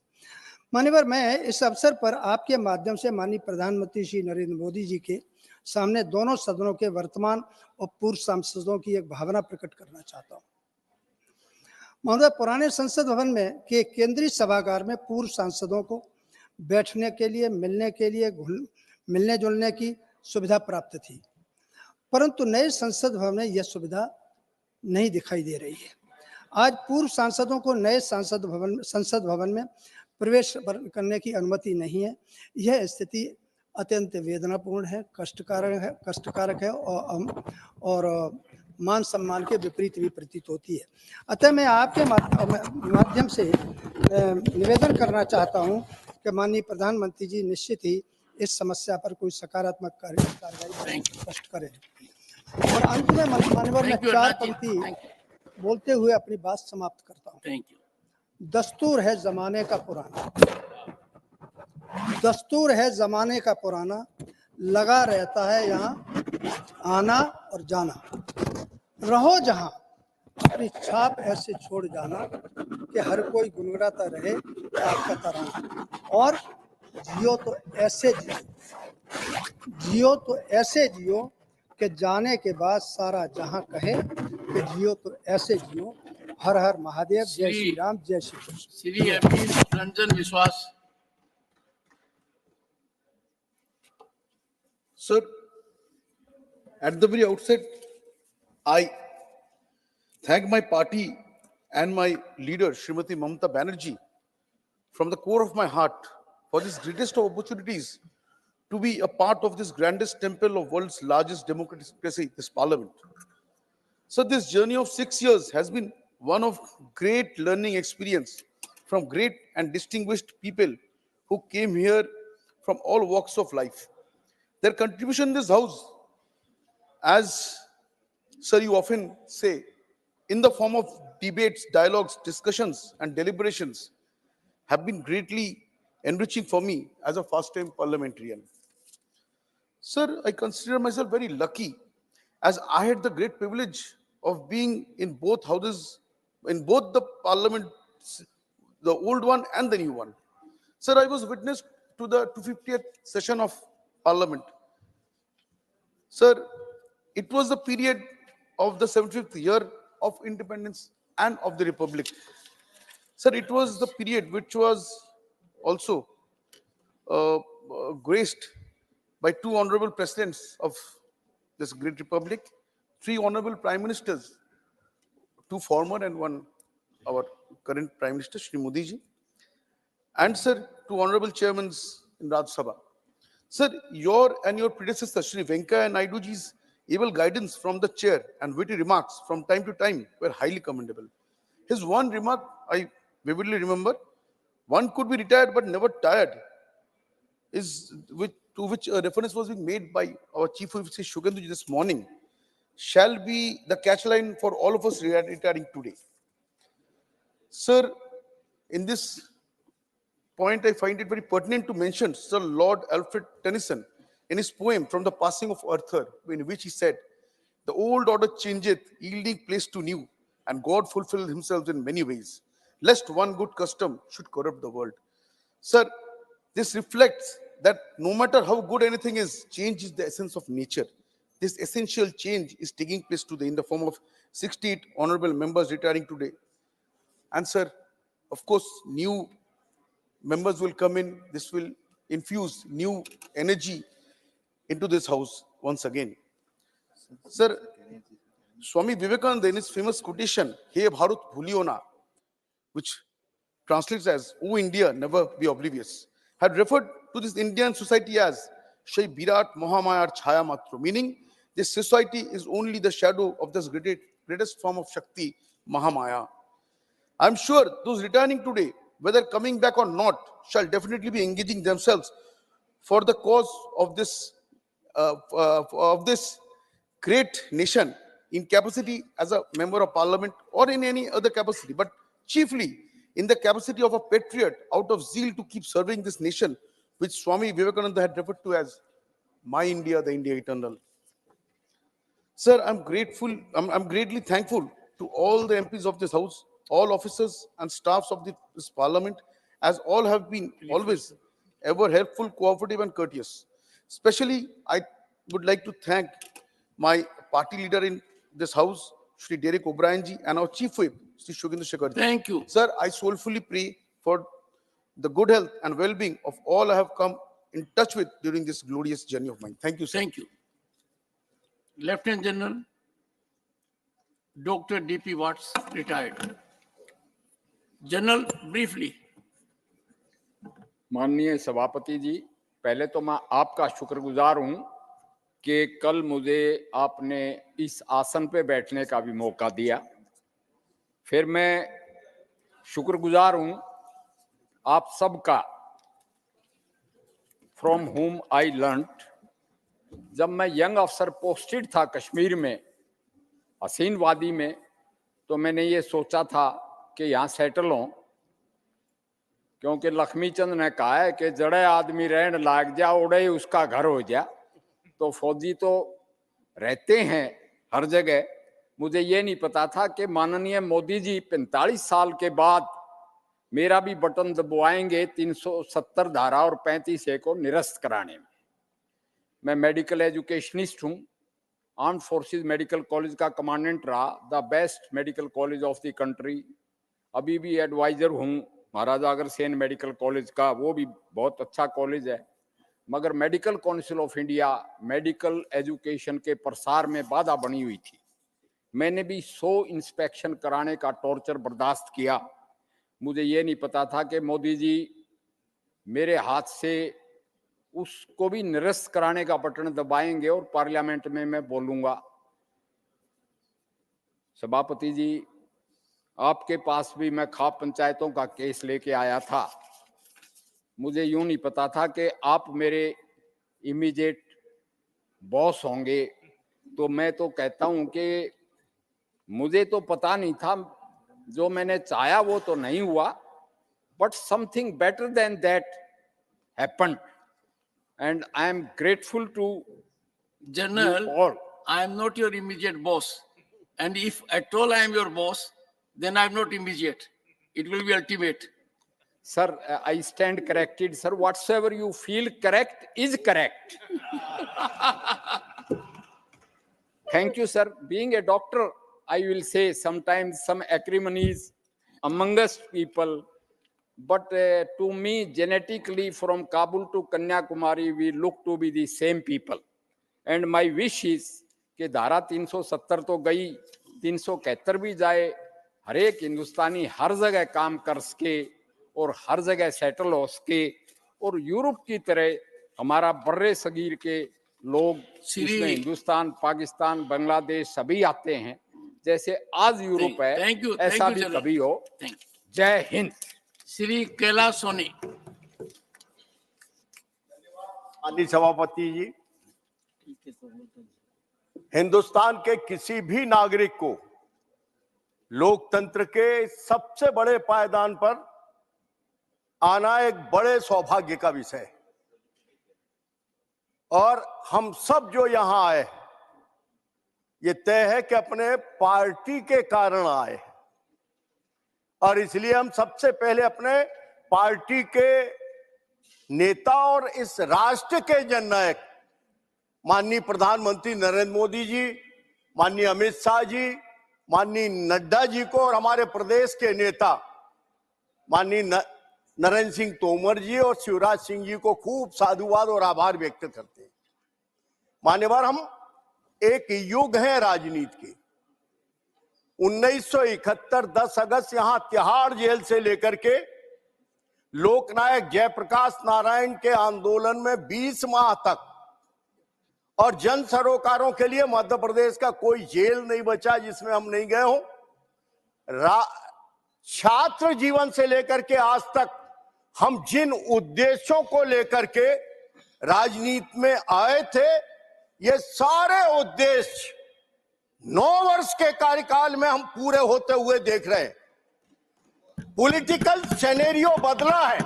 Q: माननीय, मैं इस अवसर पर आपके माध्यम से माननीय प्रधानमंत्री श्री नरेंद्र मोदी जी के सामने दोनों सदनों के वर्तमान और पूर्व सांसदों की एक भावना प्रकट करना चाहता हूं। महोदय, पुराने संसद भवन में के केंद्रीय सभागार में पूर्व सांसदों को बैठने के लिए, मिलने के लिए, मिलने जुलने की सुविधा प्राप्त थी, परंतु नए संसद भवन में यह सुविधा नहीं दिखाई दे रही है। आज पूर्व सांसदों को नए संसद भवन में प्रवेश करने की अनुमति नहीं है। यह स्थिति अत्यंत वेदनापूर्ण है, कष्टकारक है और मान सम्मान के विपरीत भी प्रतीत होती है। अतः मैं आपके माध्यम से निवेदन करना चाहता हूं कि माननीय प्रधानमंत्री जी निश्चित ही इस समस्या पर कोई सकारात्मक कार्रवाई स्पष्ट करें। और अंत में माननीय, मैं 4 पंक्ति बोलते हुए अपनी बात समाप्त करता हूं। दस्तूर है जमाने का पुराना, दस्तूर है जमाने का पुराना, लगा रहता है यहाँ आना और जाना। रहो जहाँ अपनी छाप ऐसे छोड़ जाना कि हर कोई गुनगुनाता रहे आपका तराना। और जियो तो ऐसे जियो कि जाने के बाद सारा जहां कहे कि जियो तो ऐसे जियो। हर हर महादेव, जय श्री राम, जय श्री कृष्ण।
C: श्री MP रंजन विश्वास।
R: Sir, at the very outset, I thank my party and my leader, Srimati Mamata Banerjee, from the core of my heart for this greatest of opportunities to be a part of this grandest temple of world's largest democracy, this parliament. So this journey of 6 years has been one of great learning experience from great and distinguished people who came here from all walks of life. Their contribution in this house, as sir you often say, in the form of debates, dialogues, discussions, and deliberations, have been greatly enriching for me as a first-time parliamentarian. Sir, I consider myself very lucky as I had the great privilege of being in both houses, in both the parliaments, the old one and the new one. Sir, I was witness to the 250th session of parliament. Sir, it was the period of the 75th year of independence and of the republic. Sir, it was the period which was also graced by two honorable presidents of this great republic, three honorable prime ministers, two former and one our current prime minister, Shri Modi ji, and sir, two honorable chairmen in Rajya Sabha. Sir, your and your predecessor, Shri Venkaiah Naidu ji's able guidance from the chair and witty remarks from time to time were highly commendable. His one remark I vividly remember: one could be retired but never tired, to which a reference was being made by our Chief Whip Sri Shugendu ji this morning, shall be the catchline for all of us retiring today. Sir, in this point, I find it very pertinent to mention Sir Lord Alfred Tennyson in his poem From the Passing of Arthur, in which he said, "The old order changeth, yielding place to new, and God fulfilled himself in many ways, lest one good custom should corrupt the world." Sir, this reflects that no matter how good anything is, change is the essence of nature. This essential change is taking place today in the form of 68 honorable members retiring today. And sir, of course, new members will come in. This will infuse new energy into this house once again. Sir, Swami Vivekananda, in his famous quotation, "Hey Bharat Bhuliyo na," which translates as, "O India, never be oblivious," had referred to this Indian society as Shai Virat Mahamayar Chhaya Matro, meaning this society is only the shadow of this greatest form of Shakti, Mahamaya. I'm sure those returning today, whether coming back or not, shall definitely be engaging themselves for the cause of this great nation in capacity as a member of parliament or in any other capacity, but chiefly in the capacity of a patriot out of zeal to keep serving this nation, which Swami Vivekananda had referred to as my India, the India eternal. Sir, I'm greatly thankful to all the MPs of this house, all officers and staffs of this parliament, as all have been always ever helpful, cooperative and courteous. Especially, I would like to thank my party leader in this house, Shri Derek O'Brien ji, and our chief whip, Shri Shugendu Shekhar ji.
C: Thank you.
R: Sir, I soulfully pray for the good health and well-being of all I have come in touch with during this glorious journey of mine. Thank you, sir.
C: Thank you. Lieutenant General Dr. D.P. Watts, retired. General, briefly.
M: माननीय सभापति जी, पहले तो मैं आपका शुक्रगुजार हूं कि कल मुझे आपने इस आसन पे बैठने का भी मौका दिया। फिर मैं शुक्रगुजार हूं आप सबका, फ्रॉम whom आई learnt। जब मैं यंग अफसर पोस्टेड था कश्मीर में, हसीन वादी में, तो मैंने ये सोचा था कि यहाँ सेटल हों, क्योंकि लक्ष्मी चंद ने कहा है कि जड़े आदमी रहने लाग जा, उड़े उसका घर हो जा। तो फौजी तो रहते हैं हर जगह। मुझे ये नहीं पता था कि माननीय मोदी जी 45 साल के बाद मेरा भी बटन दबाएंगे 370 धारा और 35A को निरस्त कराने में। मैं मेडिकल एजुकेशनिस्ट हूँ, आर्म्ड फोर्सेस मेडिकल कॉलेज का कमांडेंट रहा, the best medical college of the country. अभी भी एडवाइजर हूँ महाराजा अग्रसेन मेडिकल कॉलेज का, वो भी बहुत अच्छा कॉलेज है। मगर medical council of India medical education के प्रसार में बाधा बनी हुई थी। मैंने भी 100 इंस्पेक्शन कराने का टॉर्चर बर्दाश्त किया। मुझे ये नहीं पता था कि मोदी जी मेरे हाथ से उसको भी निरस्त कराने का बटन दबाएंगे और पार्लियामेंट में मैं बोलूंगा। सभापति जी, आपके पास भी मैं खाप पंचायतों का केस लेके आया था। मुझे यूं नहीं पता था कि आप मेरे इमीडिएट बॉस होंगे। तो मैं तो कहता हूं कि मुझे तो पता नहीं था, जो मैंने चाहा वो तो नहीं हुआ, but something better than that happened and I am grateful to
C: General,
M: you all.
C: I am not your immediate boss. And if at all I am your boss, then I am not immediate. It will be ultimate.
M: Sir, I stand corrected. Sir, whatsoever you feel correct is correct. Thank you, sir. Being a doctor, I will say sometimes some acrimonies among us people, but to me, genetically from Kabul to Kanyakumari, we look to be the same people. And my wish is कि धारा 370 तो गई, 371 भी जाए, हर एक हिंदुस्तानी हर जगह काम कर सके और हर जगह सेटल हो सके, और यूरोप की तरह हमारा बर्रे सगीर के लोग इसमें हिंदुस्तान, पाकिस्तान, बांग्लादेश सभी आते हैं, जैसे आज यूरोप है, ऐसा भी कभी हो। जय हिंद।
C: श्री कैलाश सोनी।
N: माननीय सभापति जी, हिंदुस्तान के किसी भी नागरिक को लोकतंत्र के सबसे बड़े पायदान पर आना एक बड़े सौभाग्य का विषय है। और हम सब जो यहां आए, ये तय है कि अपने पार्टी के कारण आए, और इसलिए हम सबसे पहले अपने पार्टी के नेता और इस राष्ट्र के जननायक माननीय प्रधानमंत्री नरेंद्र मोदी जी, माननीय अमित शाह जी, माननीय नड्डा जी को और हमारे प्रदेश के नेता माननीय नरेंद्र सिंह तोमर जी और शिवराज सिंह जी को खूब साधुवाद और आभार व्यक्त करते हैं। मान्यवर, हम एक युग है राजनीति के। 1971 10 अगस्त यहां तिहाड़ जेल से लेकर के लोकनायक जयप्रकाश नारायण के आंदोलन में 20 माह तक, और जन सरोकारों के लिए मध्य प्रदेश का कोई जेल नहीं बचा जिसमें हम नहीं गए हों। छात्र जीवन से लेकर के आज तक हम जिन उद्देश्यों को लेकर के राजनीति में आए थे, ये सारे उद्देश्य 9 वर्ष के कार्यकाल में हम पूरे होते हुए देख रहे हैं। पॉलिटिकल सिनेरियो बदला है,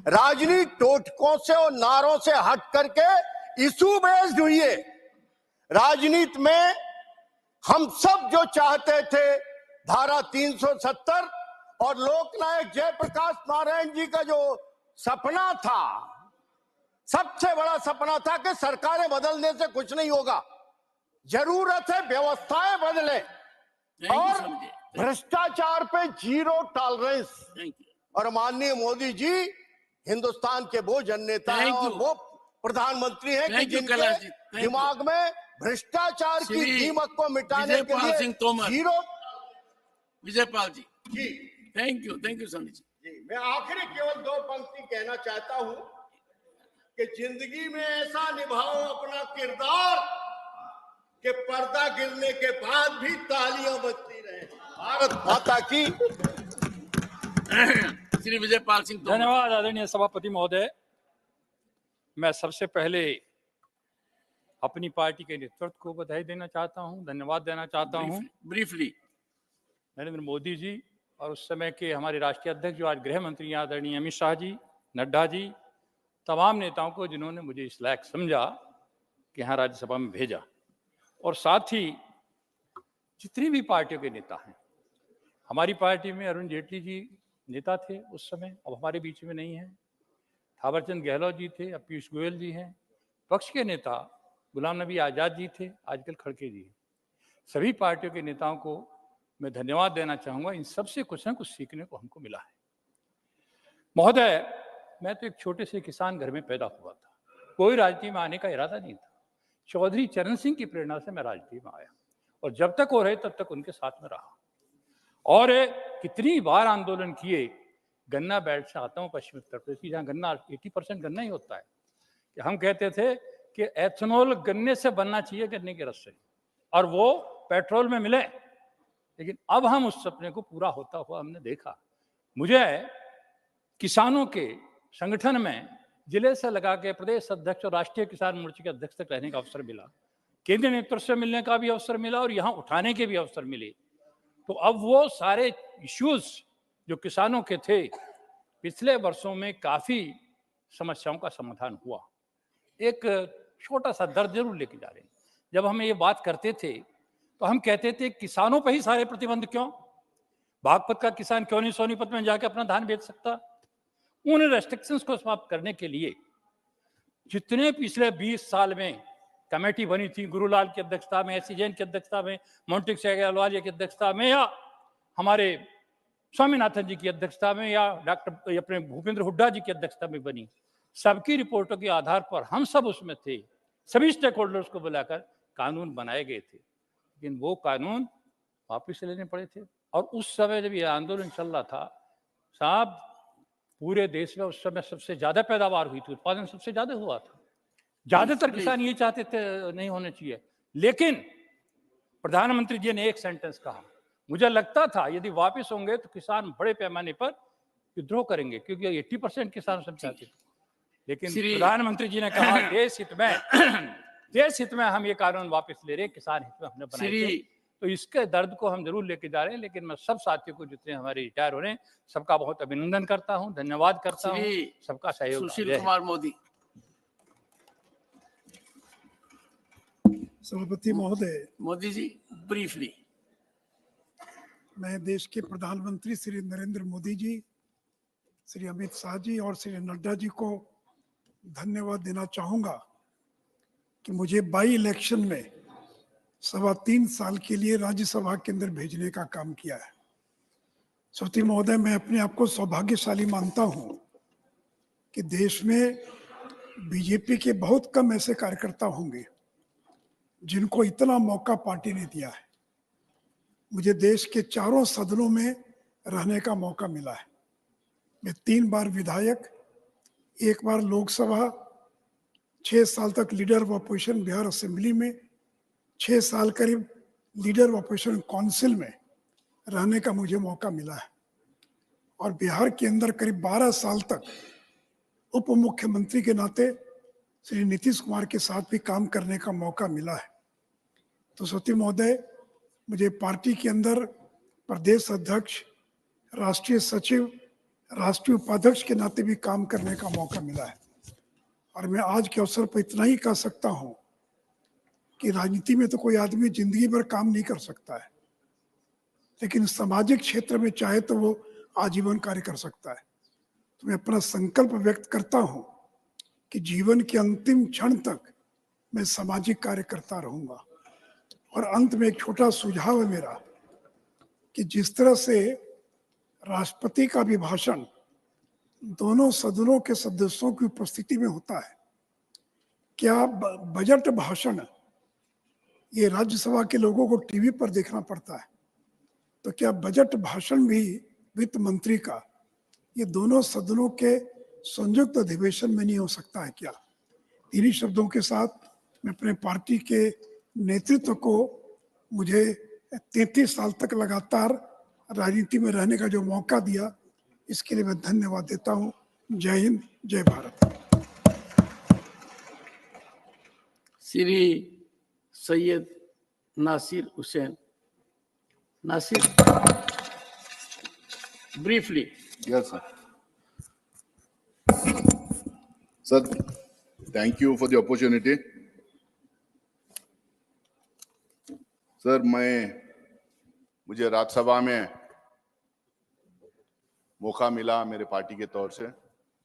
N: राजनीति टोटकों से और नारों से हट करके इशू बेस्ड हुई है। राजनीति में हम सब जो चाहते थे, धारा 370 और लोकनायक जयप्रकाश नारायण जी का जो सपना था, सबसे बड़ा सपना था कि सरकारें बदलने से कुछ नहीं होगा, जरूरत है व्यवस्थाएं बदले और भ्रष्टाचार पे जीरो टॉलरेंस। और माननीय मोदी जी हिंदुस्तान के वो जननेता हैं और वो प्रधानमंत्री हैं कि जिनके दिमाग में भ्रष्टाचार की दीमक को मिटाने के लिए zero.
C: Vijaypal ji, thank you Sunny ji.
N: मैं आखिरी केवल 2 पंक्ति कहना चाहता हूं कि जिंदगी में ऐसा निभाओ अपना किरदार कि पर्दा गिरने के बाद भी तालियां बजती रहे। भारत माता की।
C: श्री विजयपाल सिंह।
V: धन्यवाद आदरणीय सभापति महोदय। मैं सबसे पहले अपनी पार्टी के नेतृत्व को बधाई देना चाहता हूं, धन्यवाद देना चाहता हूं।
C: ब्रीफली
V: नरेंद्र मोदी जी और उस समय के हमारे राष्ट्रीय अध्यक्ष जो आज गृह मंत्री आदरणीय अमित शाह जी, नड्डा जी, तमाम नेताओं को जिन्होंने मुझे इस लायक समझा कि यहाँ राज्यसभा में भेजा। और साथ ही जितनी भी पार्टियों के नेता हैं, हमारी पार्टी में अरुण जेटली जी नेता थे उस समय, अब हमारे बीच में नहीं है। थावरचंद गहलोत जी थे, अब पीयूष गोयल जी हैं। पक्ष के नेता गुलाम नबी आज़ाद जी थे, आजकल खड़गे जी। सभी पार्टियों के नेताओं को मैं धन्यवाद देना चाहूँगा। इन सबसे कुछ न कुछ सीखने को हमको मिला है। महोदय, मैं तो एक छोटे से किसान घर में पैदा हुआ था, कोई राजनीति में आने का इरादा नहीं था। चौधरी चरण सिंह की प्रेरणा से मैं राजनीति में आया और जब तक वो रहे तब तक उनके साथ में रहा। और कितनी बार आंदोलन किए। गन्ना बेल्ट से आता हूँ, पश्चिमी उत्तर प्रदेश की, जहाँ गन्ना 80% गन्ना ही होता है। कि हम कहते थे कि एथेनॉल गन्ने से बनना चाहिए, गन्ने के रस से, और वो पेट्रोल में मिले। लेकिन अब हम उस सपने को पूरा होता हुआ हमने देखा। मुझे किसानों के संगठन में जिले से लगा के प्रदेश अध्यक्ष और राष्ट्रीय किसान मोर्चे के अध्यक्ष तक रहने का अवसर मिला, केंद्रीय नेतृत्व से मिलने का भी अवसर मिला और यहाँ उठाने के भी अवसर मिले। तो अब वो सारे इश्यूज जो किसानों के थे, पिछले वर्षों में काफी समस्याओं का समाधान हुआ। एक छोटा सा दर्द जरूर लेके जा रहे हैं। जब हम ये बात करते थे तो हम कहते थे किसानों पर ही सारे प्रतिबंध क्यों? बागपत का किसान क्यों नहीं सोनीपत में जाके अपना धान बेच सकता? उन रेस्ट्रिक्शंस को समाप्त करने के लिए जितने पिछले 20 साल में कमेटी बनी थी, गुरुलाल की अध्यक्षता में, एस जैन की अध्यक्षता में, मोन्टिक अहलवालिया की अध्यक्षता में, या हमारे स्वामीनाथन जी की अध्यक्षता में, या डॉक्टर अपने भूपेंद्र हुड्डा जी की अध्यक्षता में बनी, सबकी रिपोर्टों के आधार पर हम सब उसमें थे। सभी स्टेक होल्डर्स को बुलाकर कानून बनाए गए थे, लेकिन वो कानून वापिस लेने पड़े थे। और उस समय जब ये आंदोलन चल रहा था साहब, पूरे देश में उस समय सबसे ज्यादा पैदावार हुई थी, उत्पादन सबसे ज्यादा हुआ था। ज्यादातर किसान ये चाहते थे नहीं होने चाहिए, लेकिन प्रधानमंत्री जी ने एक सेंटेंस कहा, मुझे लगता था यदि वापस होंगे तो किसान बड़े पैमाने पर विद्रोह करेंगे, क्योंकि 80% किसान सब चाहते थे। लेकिन प्रधानमंत्री जी ने कहा देश हित में हम ये कानून वापस ले रहे हैं, किसान हित में हमने बनाए थे। तो इसके दर्द को हम जरूर लेके जा रहे हैं। लेकिन मैं सब साथियों को, जितने हमारे रिटायर हो रहे हैं, सबका बहुत अभिनंदन करता हूं, धन्यवाद करता हूं, सबका सहयोग।
C: सुशील कुमार मोदी।
Q: सभापति महोदय,
C: मोदी जी ब्रीफली।
Q: मैं देश के प्रधानमंत्री श्री नरेंद्र मोदी जी, श्री अमित शाह जी और श्री नड्डा जी को धन्यवाद देना चाहूंगा कि मुझे बाई इलेक्शन में 3.25 साल के लिए राज्यसभा के अंदर भेजने का काम किया है। सभापति महोदय, मैं अपने आप को सौभाग्यशाली मानता हूं कि देश में बीजेपी के बहुत कम ऐसे कार्यकर्ता होंगे जिनको इतना मौका पार्टी ने दिया है। मुझे देश के चारों सदनों में रहने का मौका मिला है। मैं 3 बार विधायक, 1 बार लोकसभा, 6 साल तक leader of opposition Bihar assembly में, 6 साल करीब लीडर ऑफ अपोजिशन काउंसिल में रहने का मुझे मौका मिला है। और बिहार के अंदर करीब 12 साल तक उप मुख्यमंत्री के नाते श्री नीतीश कुमार के साथ भी काम करने का मौका मिला है। तो सभापति महोदय, मुझे पार्टी के अंदर प्रदेश अध्यक्ष, राष्ट्रीय सचिव, राष्ट्रीय उपाध्यक्ष के नाते भी काम करने का मौका मिला है। और मैं आज के अवसर पर इतना ही कह सकता हूं कि राजनीति में तो कोई आदमी जिंदगी भर काम नहीं कर सकता है, लेकिन सामाजिक क्षेत्र में चाहे तो वो आजीवन कार्य कर सकता है। तो मैं अपना संकल्प व्यक्त करता हूं कि जीवन के अंतिम क्षण तक मैं सामाजिक कार्य करता रहूंगा। और अंत में एक छोटा सुझाव है मेरा कि जिस तरह से राष्ट्रपति का अभिभाषण दोनों सदनों के सदस्यों की उपस्थिति में होता है, क्या बजट भाषण ये राज्यसभा के लोगों को टीवी पर देखना पड़ता है, तो क्या बजट भाषण भी वित्त मंत्री का ये दोनों सदनों के संयुक्त अधिवेशन में नहीं हो सकता है क्या? इन्हीं शब्दों के साथ मैं अपने पार्टी के नेतृत्व को, मुझे 33 साल तक लगातार राजनीति में रहने का जो मौका दिया, इसके लिए मैं धन्यवाद देता हूं। जय हिंद, जय Bharat.
C: Shri Syed Nasir Hussain. Nasir, briefly.
I: Yes, sir. Sir, thank you for the opportunity. Sir मुझे राज्यसभा में मौका मिला मेरे पार्टी के तौर से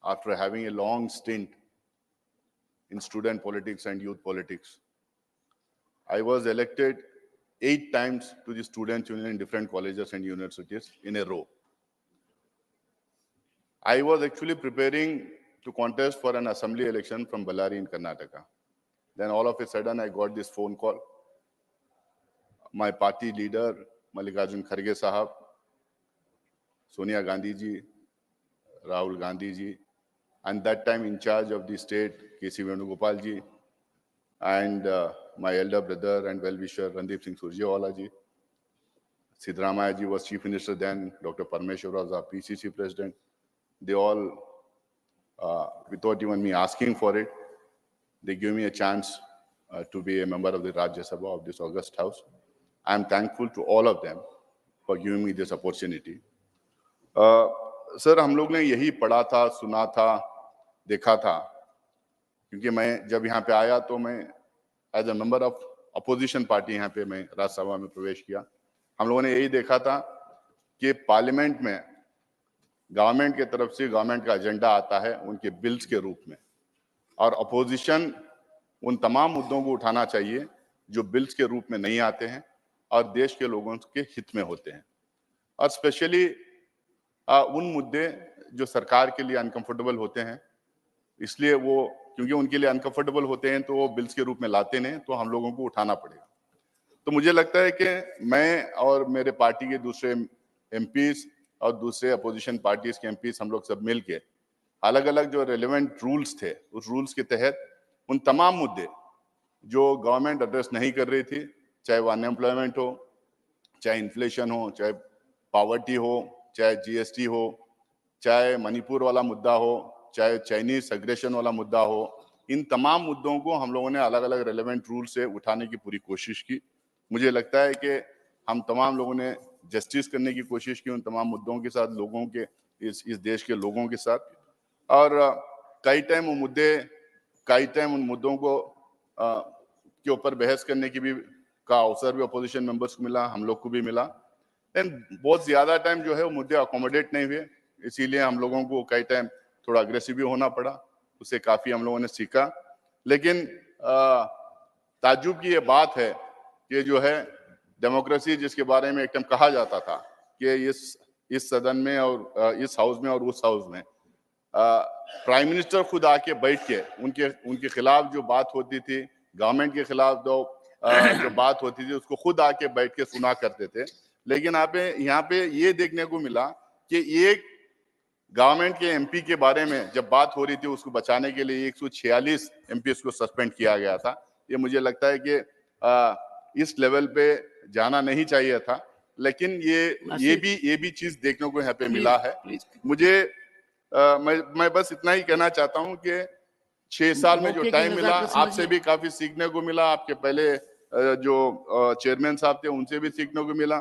I: after having a long stint in student politics and youth politics. I was elected 8 times to the student union in different colleges and universities in a row. I was actually preparing to contest for an assembly election from Ballari in Karnataka. Then all of a sudden I got this phone call. My party leader, Mallikarjun Kharge Sahab, Sonia Gandhi ji, Rahul Gandhi ji, and that time in charge of the state, K.C. Venugopal ji, and my elder brother and well-wisher Randeep Singh Surjewala ji. Siddaramaiah ji was chief minister then, Dr. Parmeshwar was our PCC president. They all, without even me asking for it, they gave me a chance to be a member of the Rajya Sabha of this august house. I am thankful to all of them for giving me this opportunity. Sir हम लोग ने यही पढ़ा था, सुना था, देखा था, क्योंकि मैं जब यहाँ पे आया तो मैं as a member of opposition party यहाँ पे मैं राज्यसभा में प्रवेश किया. हम लोगों ने यही देखा था कि पार्लियामेंट में गवर्नमेंट की तरफ से गवर्नमेंट का एजेंडा आता है उनके बिल्स के रूप में, और अपोजिशन उन तमाम मुद्दों को उठाना चाहिए जो बिल्स के रूप में नहीं आते हैं और देश के लोगों के हित में होते हैं, और स्पेशली उन मुद्दे जो सरकार के लिए अनकंफर्टेबल होते हैं, इसलिए वो क्योंकि उनके लिए अनकंफर्टेबल होते हैं तो वो बिल्स के रूप में लाते नहीं, तो हम लोगों को उठाना पड़ेगा. तो मुझे लगता है कि मैं और मेरे पार्टी के दूसरे एमपीज और दूसरे अपोजिशन पार्टीज के एमपीज हम लोग सब मिलके अलग अलग जो रेलेवेंट रूल्स थे उस रूल्स के तहत उन तमाम मुद्दे जो गवर्नमेंट एड्रेस नहीं कर रही थी, चाहे वो अनएम्प्लॉयमेंट हो, चाहे इन्फ्लेशन हो, चाहे पॉवर्टी हो, चाहे जीएसटी हो, चाहे मणिपुर वाला मुद्दा हो, चाहे चाइनीज एग्रेशन वाला मुद्दा हो, इन तमाम मुद्दों को हम लोगों ने अलग अलग रेलेवेंट रूल से उठाने की पूरी कोशिश की. मुझे लगता है कि हम तमाम लोगों ने जस्टिस करने की कोशिश की उन तमाम मुद्दों के साथ, लोगों के इस देश के लोगों के साथ, और कई टाइम उन मुद्दों को के ऊपर बहस करने की भी का अवसर भी अपोजिशन मेंबर्स को मिला, हम लोग को भी मिला. लेकिन बहुत ज्यादा टाइम जो है वो मुद्दे अकोमोडेट नहीं हुए, इसीलिए हम लोगों को कई टाइम थोड़ा अग्रेसिव भी होना पड़ा. उससे काफी हम लोगों ने सीखा. लेकिन ताज्जुब की ये बात है कि जो है डेमोक्रेसी जिसके बारे में एक टाइम कहा जाता था कि इस सदन में और इस हाउस में और उस हाउस में प्राइम मिनिस्टर खुद आके बैठ के उनके खिलाफ जो बात होती थी, गवर्नमेंट के खिलाफ जो बात होती थी उसको खुद आके बैठ के सुना करते थे. लेकिन यहाँ पे ये देखने को मिला कि एक गवर्नमेंट के एमपी के बारे में जब बात हो रही थी उसको बचाने के लिए 146 एमपी को सस्पेंड किया गया था. ये मुझे लगता है कि इस लेवल पे जाना नहीं चाहिए था, लेकिन ये भी चीज देखने को यहाँ पे मिला है. मुझे मैं बस इतना ही कहना चाहता हूँ कि 6 साल में जो टाइम मिला आपसे भी काफी सीखने को मिला, आपके पहले जो चेयरमैन साहब थे उनसे भी सीखने को मिला.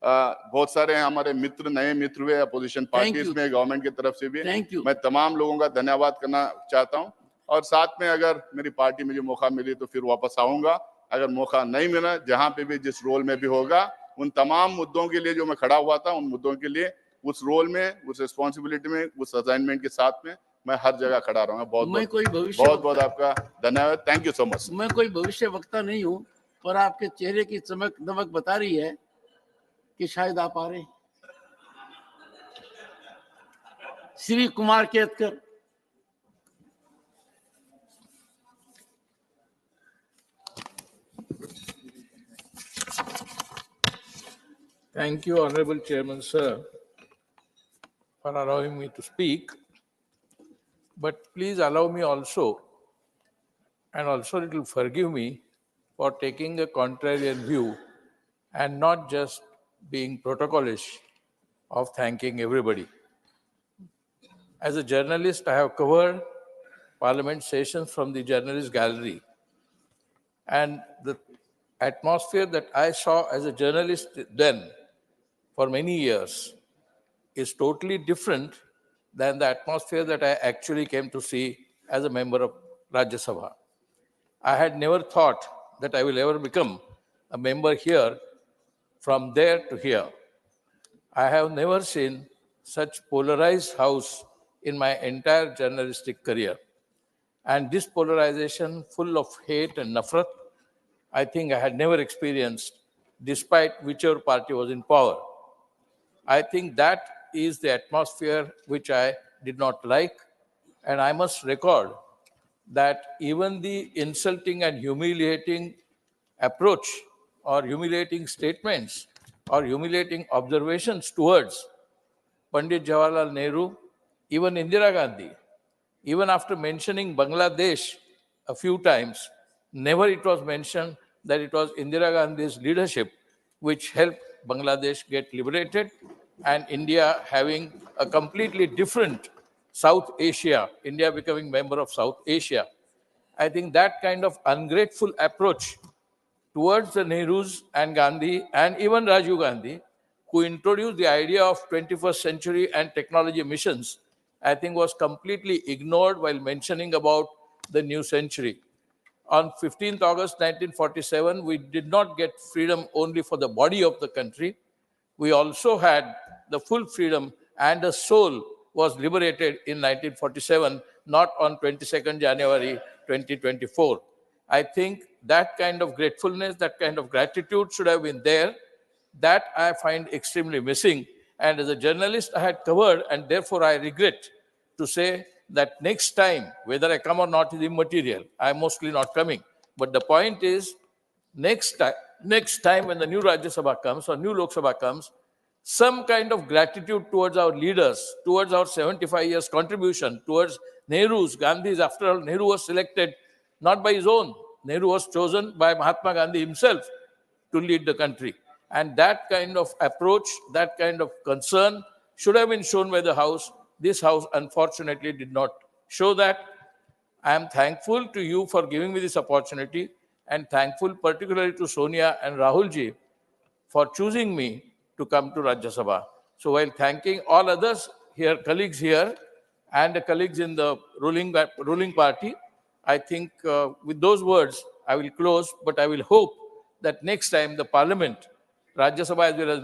I: बहुत सारे हमारे मित्र, नए मित्र हुए अपोजिशन पार्टीज में, गवर्नमेंट की तरफ से भी. मैं तमाम लोगों का धन्यवाद करना चाहता हूं, और साथ में अगर मेरी पार्टी में जो मौका मिली तो फिर वापस आऊंगा. अगर मौका नहीं मिला, जहां पे भी जिस रोल में भी होगा, उन तमाम मुद्दों के लिए जो मैं खड़ा हुआ था, उन मुद्दों के लिए उस रोल में, उस रिस्पॉन्सिबिलिटी में, उस असाइनमेंट के साथ में मैं हर जगह खड़ा रहूंगा. बहुत आपका धन्यवाद. Thank you so much.
C: मैं कोई भविष्य वक्ता नहीं हूं, पर आपके चेहरे की चमक दमक बता रही है कि शायद आप आ रहे हैं. Shri Kumar Ketkar.
T: Thank you, Honorable Chairman, sir, for allowing me to speak. But please allow me also, and also it will forgive me for taking a contrarian view and not just being protocolish of thanking everybody. As a journalist, I have covered parliament sessions from the journalist gallery. And the atmosphere that I saw as a journalist then, for many years, is totally different than the atmosphere that I actually came to see as a member of Rajya Sabha. I had never thought that I will ever become a member here, from there to here. I have never seen such polarized house in my entire journalistic career. And this polarization, full of hate and nafrat, I think I had never experienced, despite whichever party was in power. I think that is the atmosphere which I did not like, and I must record that even the insulting and humiliating approach or humiliating statements or humiliating observations towards Pandit Jawaharlal Nehru, even Indira Gandhi, even after mentioning Bangladesh a few times, never it was mentioned that it was Indira Gandhi's leadership which helped Bangladesh get liberated and India having a completely different South Asia, India becoming member of South Asia. I think that kind of ungrateful approach towards the Nehrus and Gandhi and even Rajiv Gandhi, who introduced the idea of 21st century and technology missions, I think was completely ignored while mentioning about the new century. On 15th August 1947, we did not get freedom only for the body of the country. We also had the full freedom and the soul was liberated in 1947, not on 22nd January 2024. I think that kind of gratefulness, that kind of gratitude should have been there. That I find extremely missing. And as a journalist, I had covered, and therefore I regret to say that next time, whether I come or not is immaterial. I'm mostly not coming. But the point is, next time when the new Rajya Sabha comes or new Lok Sabha comes, some kind of gratitude towards our leaders, towards our 75 years contribution, towards Nehru's, Gandhi's. After all, Nehru was selected not by his own. Nehru was chosen by Mahatma Gandhi himself to lead the country. And that kind of approach, that kind of concern should have been shown by the House. This House, unfortunately, did not show that. I am thankful to you for giving me this opportunity and thankful particularly to Sonia and Rahulji for choosing me to come to Rajya Sabha. So while thanking all others here, colleagues here, and the colleagues in the ruling party, I think with those words, I will close, but I will hope that next time the Parliament, Rajya Sabha as well as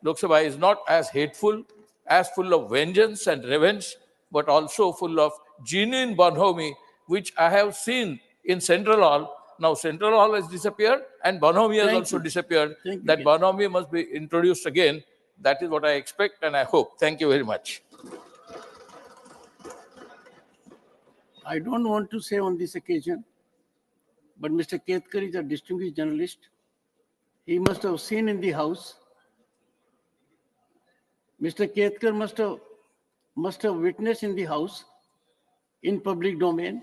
T: Lok Sabha is not as hateful, as full of vengeance and revenge, but also full of genuine bonhomie, which I have seen in Central Hall. Now Central Hall has disappeared and bonhomie has also disappeared. That bonhomie must be introduced again. That is what I expect and I hope. Thank you very much.
C: I don't want to say on this occasion, but Mr. Ketkar is a distinguished journalist. He must have seen in the House. Mr. Ketkar must have witnessed in the House, in public domain,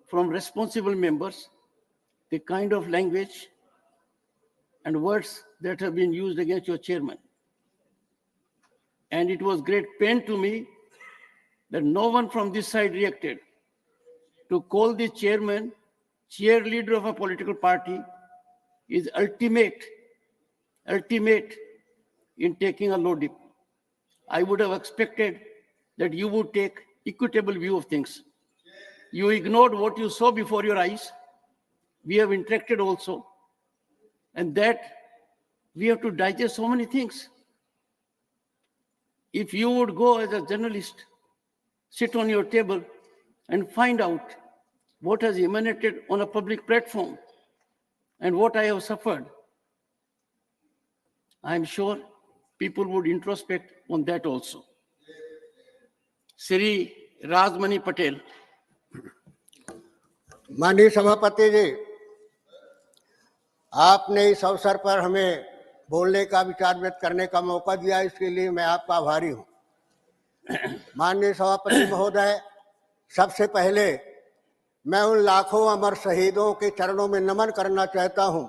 C: from responsible members, the kind of language and words that have been used against your chairman. And it was great pain to me that no one from this side reacted to call the chairman cheerleader of a political party is ultimate in taking a low dip. I would have expected that you would take equitable view of things. You ignored what you saw before your eyes. We have interacted also. And that we have to digest so many things. If you would go as a journalist, sit on your table and find out what has emanated on a public platform and what I have suffered, I am sure people would introspect on that also. Sri Rajmani Patel.
K: माननीय सभापति जी, आपने इस अवसर पर हमें बोलने का विचार व्यक्त करने का मौका दिया, इसके लिए मैं आपका आभारी हूं। माननीय सभापति महोदय, सबसे पहले मैं उन लाखों अमर शहीदों के चरणों में नमन करना चाहता हूं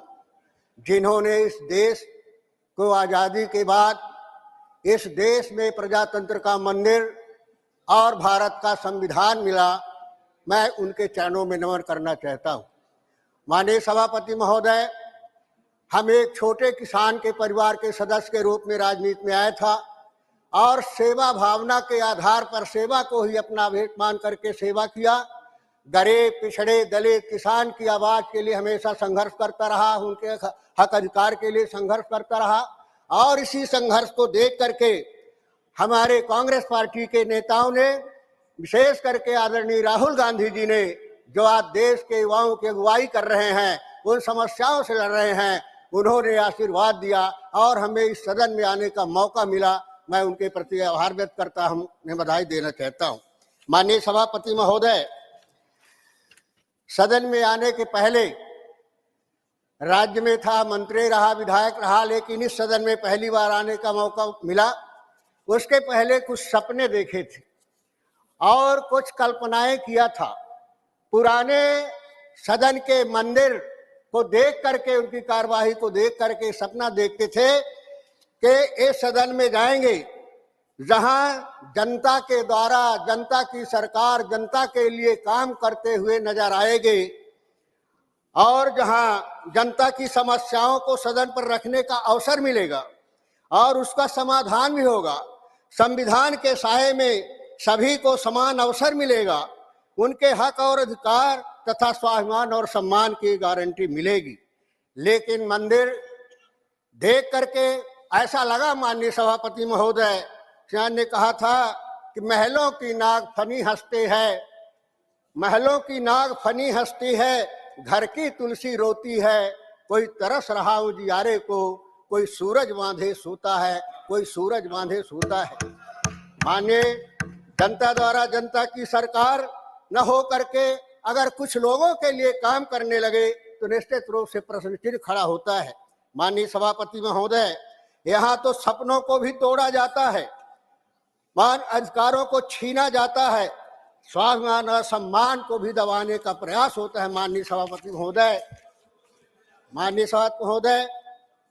K: जिन्होंने इस देश को आजादी के बाद इस देश में प्रजातंत्र का मंदिर और भारत का संविधान मिला, मैं उनके चरणों में नमन करना चाहता हूं। माननीय सभापति महोदय, हम एक छोटे किसान के परिवार के सदस्य के रूप में राजनीति में आया था और सेवा भावना के आधार पर सेवा को ही अपना भेंट मान करके सेवा किया। गरीब, पिछड़े, दलित, किसान की आवाज के लिए हमेशा संघर्ष करता रहा, उनके हक अधिकार के लिए संघर्ष करता रहा। और इसी संघर्ष को देख करके हमारे कांग्रेस पार्टी के नेताओं ने, विशेष करके आदरणीय राहुल गांधी जी ने, जो आज देश के युवाओं की अगुवाई कर रहे हैं, उन समस्याओं से लड़ रहे हैं, उन्होंने आशीर्वाद दिया और हमें इस सदन में आने का मौका मिला। मैं उनके प्रति आभार व्यक्त करता हूं, मैं बधाई देना चाहता हूं। माननीय सभापति महोदय, सदन में आने के पहले राज्य में था, मंत्री रहा, विधायक रहा, लेकिन इस सदन में पहली बार आने का मौका मिला। उसके पहले कुछ सपने देखे थे और कुछ कल्पनाएं किया था। पुराने सदन के मंदिर को देख करके, उनकी कार्यवाही को देख करके सपना देखते थे कि इस सदन में जाएंगे जहां जनता के द्वारा, जनता की सरकार जनता के लिए काम करते हुए नजर आएगी और जहां जनता की समस्याओं को सदन पर रखने का अवसर मिलेगा और उसका समाधान भी होगा। संविधान के साये में सभी को समान अवसर मिलेगा, उनके हक और अधिकार तथा स्वाभिमान और सम्मान की गारंटी मिलेगी। लेकिन मंदिर देख करके ऐसा लगा, माननीय सभापति महोदय, ने कहा था कि महलों की नाग फनी हंसते है, महलों की नाग फनी हंसती है, घर की तुलसी रोती है, कोई तरस रहा उजियारे को, कोई सूरज बांधे सोता है, कोई सूरज बांधे सोता है। माने जनता द्वारा जनता की सरकार न हो करके अगर कुछ लोगों के लिए काम करने लगे तो निश्चित रूप से प्रश्न चिन्ह खड़ा होता है। माननीय सभापति महोदय, यहाँ तो सपनों को भी तोड़ा जाता है, मान अधिकारों को छीना जाता है, स्वाभिमान और सम्मान को भी दबाने का प्रयास होता है। माननीय सभापति महोदय, माननीय सभापति महोदय,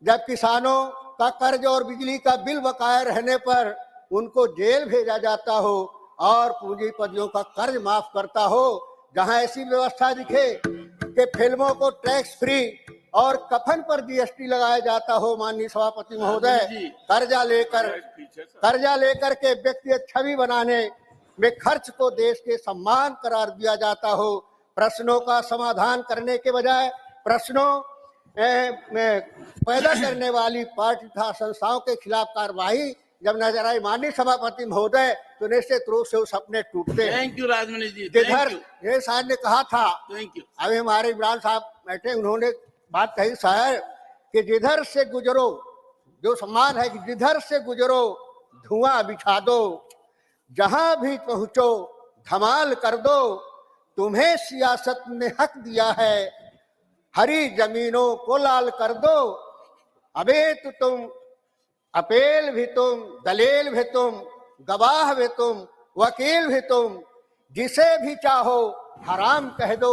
K: जब किसानों का कर्ज और बिजली का बिल बकाया रहने पर उनको जेल भेजा जाता हो और पूंजीपतियों का कर्ज माफ करता हो, जहां ऐसी व्यवस्था दिखे कि फिल्मों को टैक्स फ्री और कफन पर जीएसटी लगाया जाता हो, माननीय सभापति महोदय, कर्जा लेकर के व्यक्तिगत छवि बनाने में खर्च को देश के सम्मान करार दिया जाता हो, प्रश्नों का समाधान करने के बजाय प्रश्नों पैदा करने वाली पार्टी तथा संस्थाओं के खिलाफ कार्रवाई जब नजर आई, माननीय सभापति महोदय, तो निश्चित रूप से वो सपने टूटते हैं।
C: थैंक यू राजमणि जी।
K: जिधर ये साहब ने कहा था, अभी हमारे इमरान साहब बैठे, उन्होंने बात कही शायर कि जिधर से गुजरो, जो सम्मान है कि जिधर से गुजरो धुआं बिछा दो, जहां भी पहुंचो धमाल कर दो, तुम्हें सियासत ने हक दिया है, हरी जमीनों को लाल कर दो, अबे तो तुम अपेल भी तुम, दलील भी तुम, गवाह भी तुम, वकील भी तुम, जिसे भी चाहो हराम कह दो,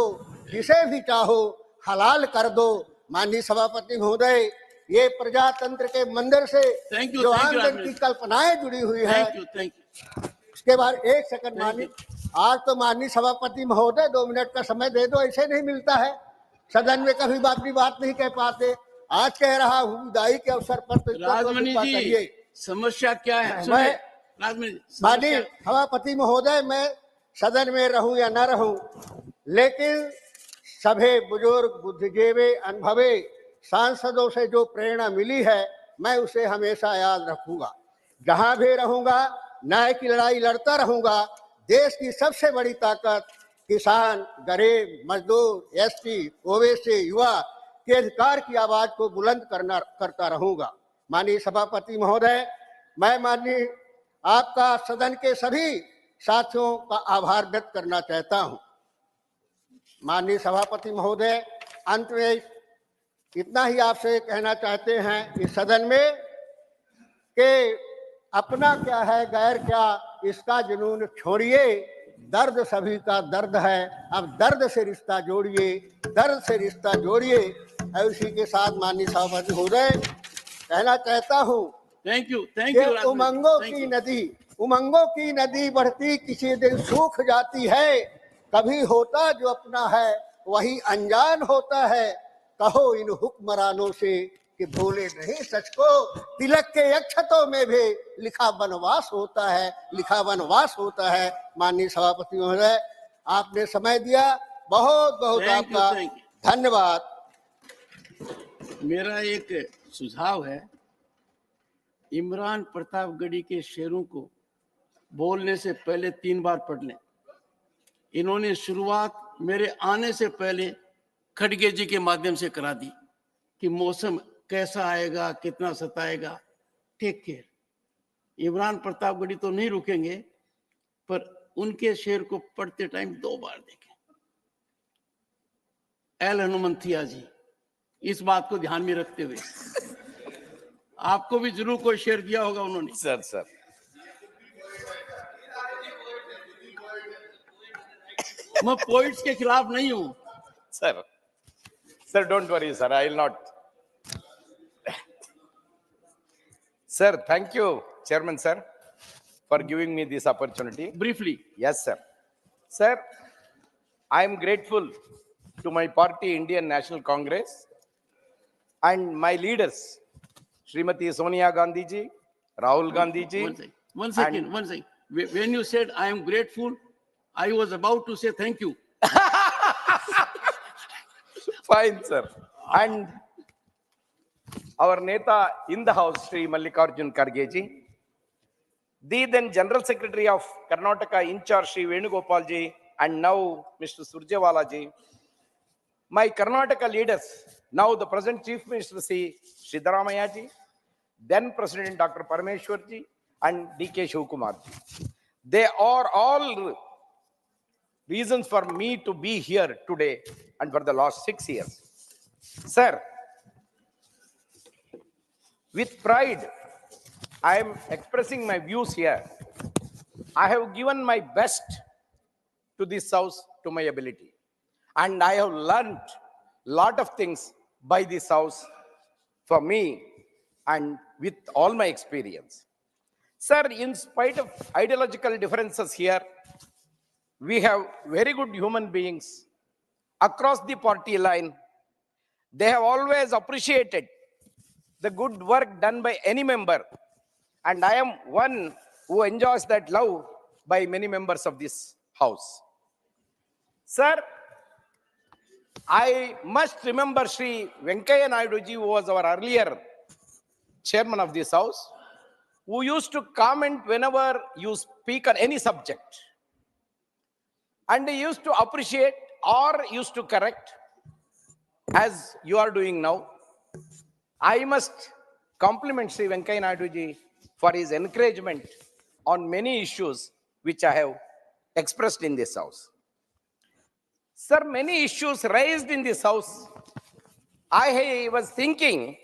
K: जिसे भी चाहो हलाल कर दो। माननीय सभापति महोदय, ये प्रजातंत्र के मंदिर से जो आमदन की कल्पनाएं जुड़ी हुई है, उसके बाद एक सेकंड माननीय, आज तो माननीय सभापति महोदय 2 मिनट का समय दे दो, ऐसे नहीं मिलता है, सदन में कभी अपनी बात नहीं कह पाते। आज कह रहा हूँ विदाई के अवसर पर तो
C: राजमणि जी, समस्या क्या है?
K: माननीय सभापति महोदय, मैं सदन में रहूं या न रहूं, लेकिन सभे बुजुर्ग बुद्धिजीवी अनुभवी सांसदों से जो प्रेरणा मिली है, मैं उसे हमेशा याद रखूंगा। जहां भी रहूंगा न्याय की लड़ाई लड़ता रहूंगा। देश की सबसे बड़ी ताकत किसान, गरीब, मजदूर, एसटी, ओबीसी, युवा के अधिकार की आवाज को बुलंद करता रहूंगा। माननीय सभापति महोदय, मैं माननीय आपका सदन के सभी साथियों का आभार व्यक्त करना चाहता हूं। माननीय सभापति महोदय, अंत में इतना ही आपसे कहना चाहते हैं इस सदन में कि अपना क्या है गैर क्या, इसका जुनून छोड़िए, दर्द सभी का दर्द है, अब दर्द से रिश्ता जोड़िए, दर्द से रिश्ता जोड़िए। उसी के साथ माननीय सभापति महोदय कहना चाहता हूँ,
C: थैंक यू
K: उमंगों की नदी बढ़ती किसी दिन सूख जाती है, कभी होता जो अपना है वही अनजान होता है, कहो इन हुक्मरानों से कि भूले नहीं सच को, तिलक के अक्षतों में भी लिखा वनवास होता है, लिखा वनवास होता है। माननीय सभापति महोदय, आपने समय दिया, बहुत बहुत
C: Thank you,
K: आपका
C: thank you.
K: धन्यवाद।
C: मेरा एक सुझाव है, इमरान प्रतापगढ़ी के शेरों को बोलने से पहले 3 बार पढ़ लें। इन्होंने शुरुआत मेरे आने से पहले खड़गे जी के माध्यम से करा दी कि मौसम कैसा आएगा, कितना सताएगा, टेक केयर। इमरान प्रतापगढ़ी तो नहीं रुकेंगे, पर उनके शेर को पढ़ते टाइम 2 बार देखें। एल हनुमंथिया जी, इस बात को ध्यान में रखते हुए आपको भी जरूर कोई शेर दिया होगा उन्होंने।
H: सर
C: मैं पोइट्स के खिलाफ नहीं हूं
H: sir don't worry sir, I will not. Sir thank you chairman sir for giving me this opportunity.
C: Briefly.
H: Yes, sir. Sir, I am grateful to my party, Indian National Congress, and my leaders, Srimati Sonia Gandhi ji, Rahul Gandhi ji.
C: One second. When you said I am grateful, I was about to say thank you.
H: Fine, sir. And our Neta in the house, Sri Mallikarjun Kharge ji, the then General Secretary of Karnataka in charge, Sri Venugopal ji, and now Mr. Surjewala ji, my Karnataka leaders, now the present Chief Minister Sri Siddaramaiah ji, then President Dr. Parameshwar ji, and D.K. Shivkumar ji. They are all reasons for me to be here today and for the last 6 years. Sir, with pride, I am expressing my views here. I have given my best to this house to my ability. And I have learned a lot of things by this house for me and with all my experience. Sir, in spite of ideological differences here, we have very good human beings across the party line. They have always appreciated the good work done by any member. And I am one who enjoys that love by many members of this house. Sir, I must remember Sri Venkaiah Naidu ji, who was our earlier chairman of this house, who used to comment whenever you speak on any subject. And he used to appreciate or used to correct, as you are doing now. I must compliment Sri Venkaiah Naidu ji for his encouragement on many issues which I have expressed in this house. Sir, many issues raised in this house. I was thinking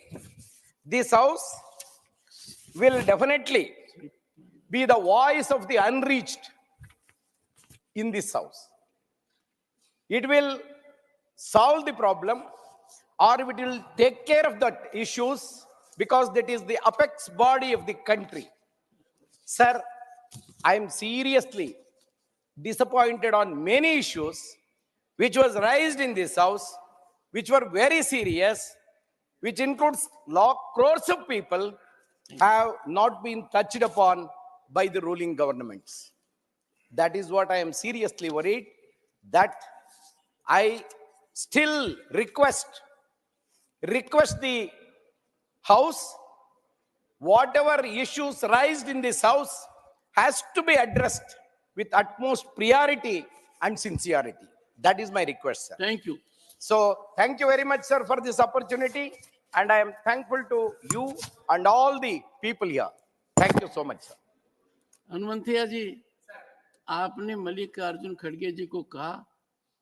H: this house will definitely be the voice of the unreached in this house. It will solve the problem, or it will take care of the issues, because that is the apex body of the country. Sir, I am seriously disappointed on many issues which was raised in this house, which were very serious, which includes crores of people have not been touched upon by the ruling governments. That is what I am seriously worried, that I still request the house, whatever issues raised in this house has to be addressed with utmost priority and sincerity. That is my request, sir.
C: Thank you.
H: So thank you very much, sir, for this opportunity. And I am thankful to you and all the people here. Thank you so much, sir.
C: Hanumanthaiah ji, आपने मल्लिकार्जुन खड़गे जी को कहा,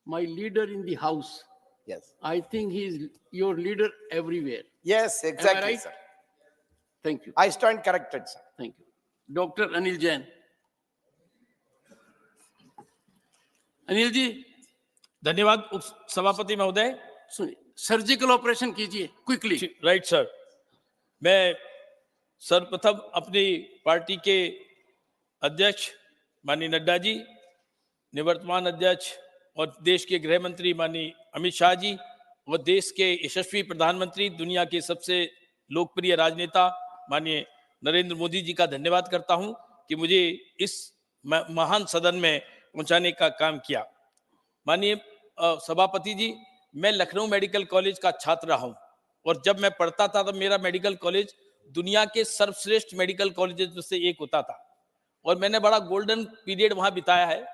C: my leader in the house.
H: Yes.
C: I think he is your leader everywhere.
H: Yes, exactly,
C: right?
H: sir.
C: Thank you.
H: I stand corrected, sir.
C: Thank you. Dr. Anil Jain. Anil ji,
E: धन्यवाद सभापति महोदय।
C: सुनिए, surgical operation कीजिए quickly.
E: Right sir. मैं सर्वप्रथम अपनी party के अध्यक्ष माननीय नड्डा जी, निवर्तमान अध्यक्ष और देश के गृह मंत्री माननीय अमित शाह जी और देश के यशस्वी प्रधानमंत्री, दुनिया के सबसे लोकप्रिय राजनेता माननीय नरेंद्र मोदी जी का धन्यवाद करता हूं कि मुझे इस महान सदन में पहुंचाने का काम किया। माननीय सभापति जी, मैं लखनऊ मेडिकल कॉलेज का छात्र रहा हूँ और जब मैं पढ़ता था तब मेरा मेडिकल कॉलेज दुनिया के सर्वश्रेष्ठ मेडिकल कॉलेजेस में से एक होता था और मैंने बड़ा गोल्डन पीरियड वहां बिताया है।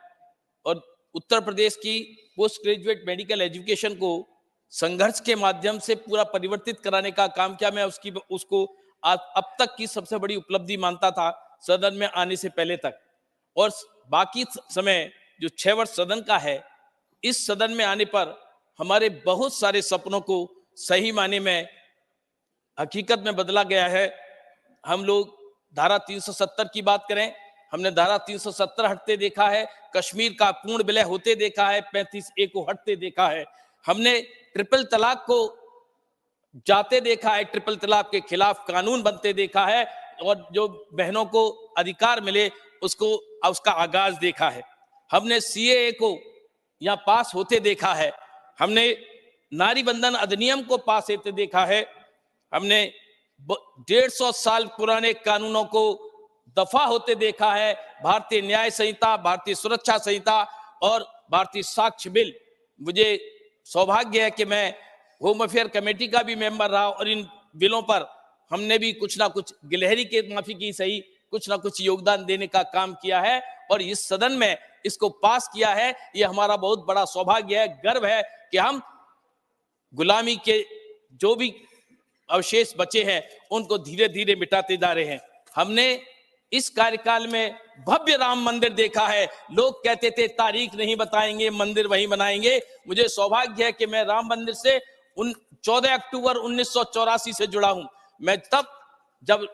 E: और उत्तर प्रदेश की पोस्ट ग्रेजुएट मेडिकल एजुकेशन को संघर्ष के माध्यम से पूरा परिवर्तित कराने का काम किया। मैं उसको अब तक की सबसे बड़ी उपलब्धि मानता था सदन में आने से पहले तक। और बाकी समय जो 6 वर्ष सदन का है, इस सदन में आने पर हमारे बहुत सारे सपनों को सही माने में हकीकत में बदला गया है। हम लोग धारा 370 की बात करें, हमने धारा 370 हटते देखा है, कश्मीर का पूर्ण विलय होते देखा है, 35A को हटते देखा है, हमने ट्रिपल तलाक को जाते देखा है, ट्रिपल तलाक के खिलाफ कानून बनते देखा है और जो बहनों को अधिकार मिले उसका आगाज देखा है। हमने CAA को यहाँ पास होते देखा है, हमने नारी बंधन अधिनियम को पास होते देखा है, हमने 150 साल पुराने कानूनों को दफा होते देखा है, भारतीय न्याय संहिता, भारतीय सुरक्षा संहिता और भारतीय साक्ष्य बिल। मुझे सौभाग्य है कि मैं होम अफेयर कमेटी का भी मेंबर रहा और इन बिलों पर हमने भी कुछ ना कुछ गिलहरी के माफी की सही कुछ ना कुछ योगदान देने का काम किया है और इस सदन में इसको पास किया है। ये हमारा बहुत बड़ा सौभाग्य है, गर्व है कि हम गुलामी के जो भी अवशेष बचे हैं उनको धीरे धीरे मिटाते जा रहे हैं। हमने इस कार्यकाल में भव्य राम मंदिर देखा है। लोग कहते थे तारीख नहीं बताएंगे, मंदिर वहीं बनाएंगे। मुझे सौभाग्य है कि मैं राम मंदिर से 14 अक्टूबर 1984 से जुड़ा हूं। मैं तब जब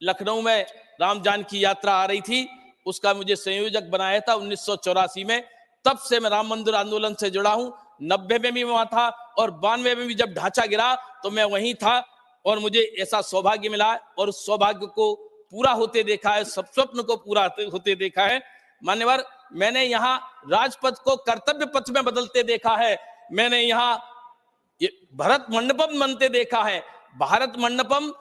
E: लखनऊ में राम जानकी यात्रा आ रही थी उसका मुझे संयोजक बनाया था 1984 में। तब से मैं राम मंदिर आंदोलन से जुड़ा हूं। 90 में भी वहां था और 92 में भी जब ढांचा गिरा तो मैं वहीं था और मुझे ऐसा सौभाग्य मिला और उस सौभाग्य को पूरा होते देखा है, सब स्वप्न को पूरा होते देखा है। मान्यवर, मैंने यहाँ राजपथ को कर्तव्य पथ में बदलते देखा है। मैंने यहाँ भारत मंडपम बनते देखा है। भारत मंडपम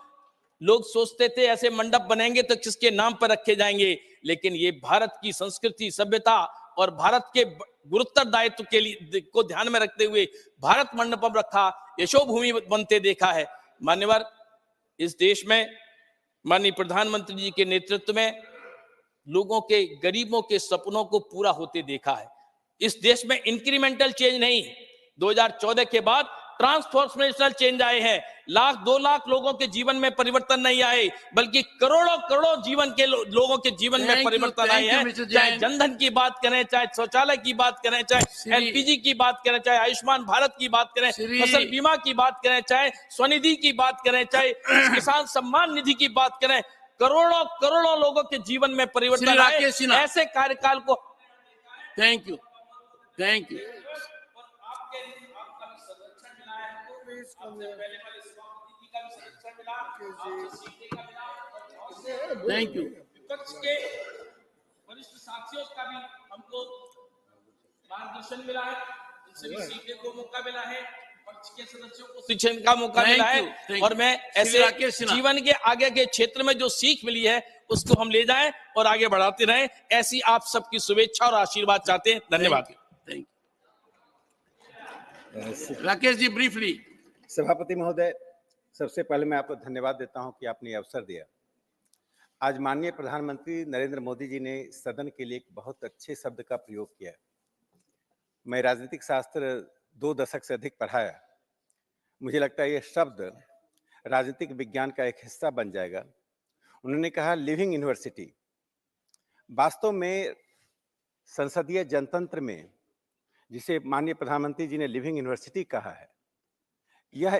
E: लोग सोचते थे ऐसे मंडप बनेंगे तो किसके नाम पर रखे जाएंगे, लेकिन ये भारत की संस्कृति, सभ्यता और भारत के गुरुत्तर दायित्व के लिए को ध्यान में रखते हुए भारत मंडपम रखा, यशोभूमि बनते देखा है। मान्यवर, इस देश में माननीय प्रधानमंत्री जी के नेतृत्व में लोगों के, गरीबों के सपनों को पूरा होते देखा है। इस देश में इंक्रीमेंटल चेंज नहीं, 2014 के बाद ट्रांसफॉर्मेशनल चेंज आए हैं। 1-2 लाख लोगों के जीवन में परिवर्तन नहीं आए, बल्कि करोड़ों करोड़ों जीवन के लोगों के जीवन में परिवर्तन आए हैं। चाहे जनधन की बात करें, चाहे शौचालय की बात करें, चाहे LPG की बात करें, चाहे आयुष्मान भारत की बात करें, फसल बीमा की बात करें, चाहे स्वनिधि की बात करें, चाहे किसान सम्मान निधि की बात करें, करोड़ों करोड़ों लोगों के जीवन में परिवर्तन आए। ऐसे कार्यकाल को
C: थैंक यू। Thank you.
E: विपक्ष के वरिष्ठ साथियों का भी हमको मार्गदर्शन मिला है, उनसे भी सीखने को मौका मिला है, पक्ष के सदस्यों को शिक्षण का मौका मिला है और मैं ऐसे जीवन के आगे के क्षेत्र में जो सीख मिली है उसको हम ले जाएं और आगे बढ़ाते रहें। ऐसी आप सबकी शुभेच्छा और आशीर्वाद चाहते हैं। धन्यवाद।
C: राकेश जी, ब्रीफली।
F: सभापति महोदय, सबसे पहले मैं आपको धन्यवाद देता हूं कि आपने अवसर दिया। आज माननीय प्रधानमंत्री नरेंद्र मोदी जी ने सदन के लिए एक बहुत अच्छे शब्द का प्रयोग किया। मैं राजनीतिक शास्त्र 2 दशक से अधिक पढ़ाया, मुझे लगता है यह शब्द राजनीतिक विज्ञान का एक हिस्सा बन जाएगा। उन्होंने कहा लिविंग यूनिवर्सिटी। वास्तव में संसदीय जनतंत्र में जिसे माननीय प्रधानमंत्री जी ने लिविंग यूनिवर्सिटी कहा है, यह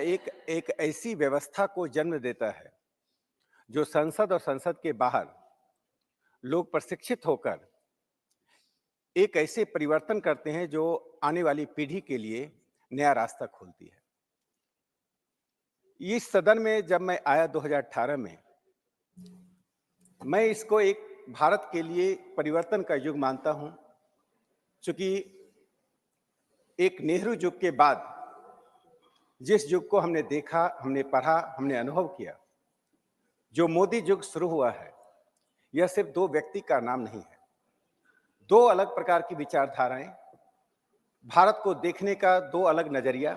F: एक ऐसी व्यवस्था को जन्म देता है जो संसद और संसद के बाहर लोग प्रशिक्षित होकर एक ऐसे परिवर्तन करते हैं जो आने वाली पीढ़ी के लिए नया रास्ता खोलती है। इस सदन में जब मैं आया 2018 में, मैं इसको एक भारत के लिए परिवर्तन का युग मानता हूं, क्योंकि एक नेहरू युग के बाद जिस युग को हमने देखा, हमने पढ़ा, हमने अनुभव किया, जो मोदी युग शुरू हुआ है, यह सिर्फ 2 व्यक्ति का नाम नहीं है। 2 अलग प्रकार की विचारधाराएं, भारत को देखने का दो अलग नजरिया,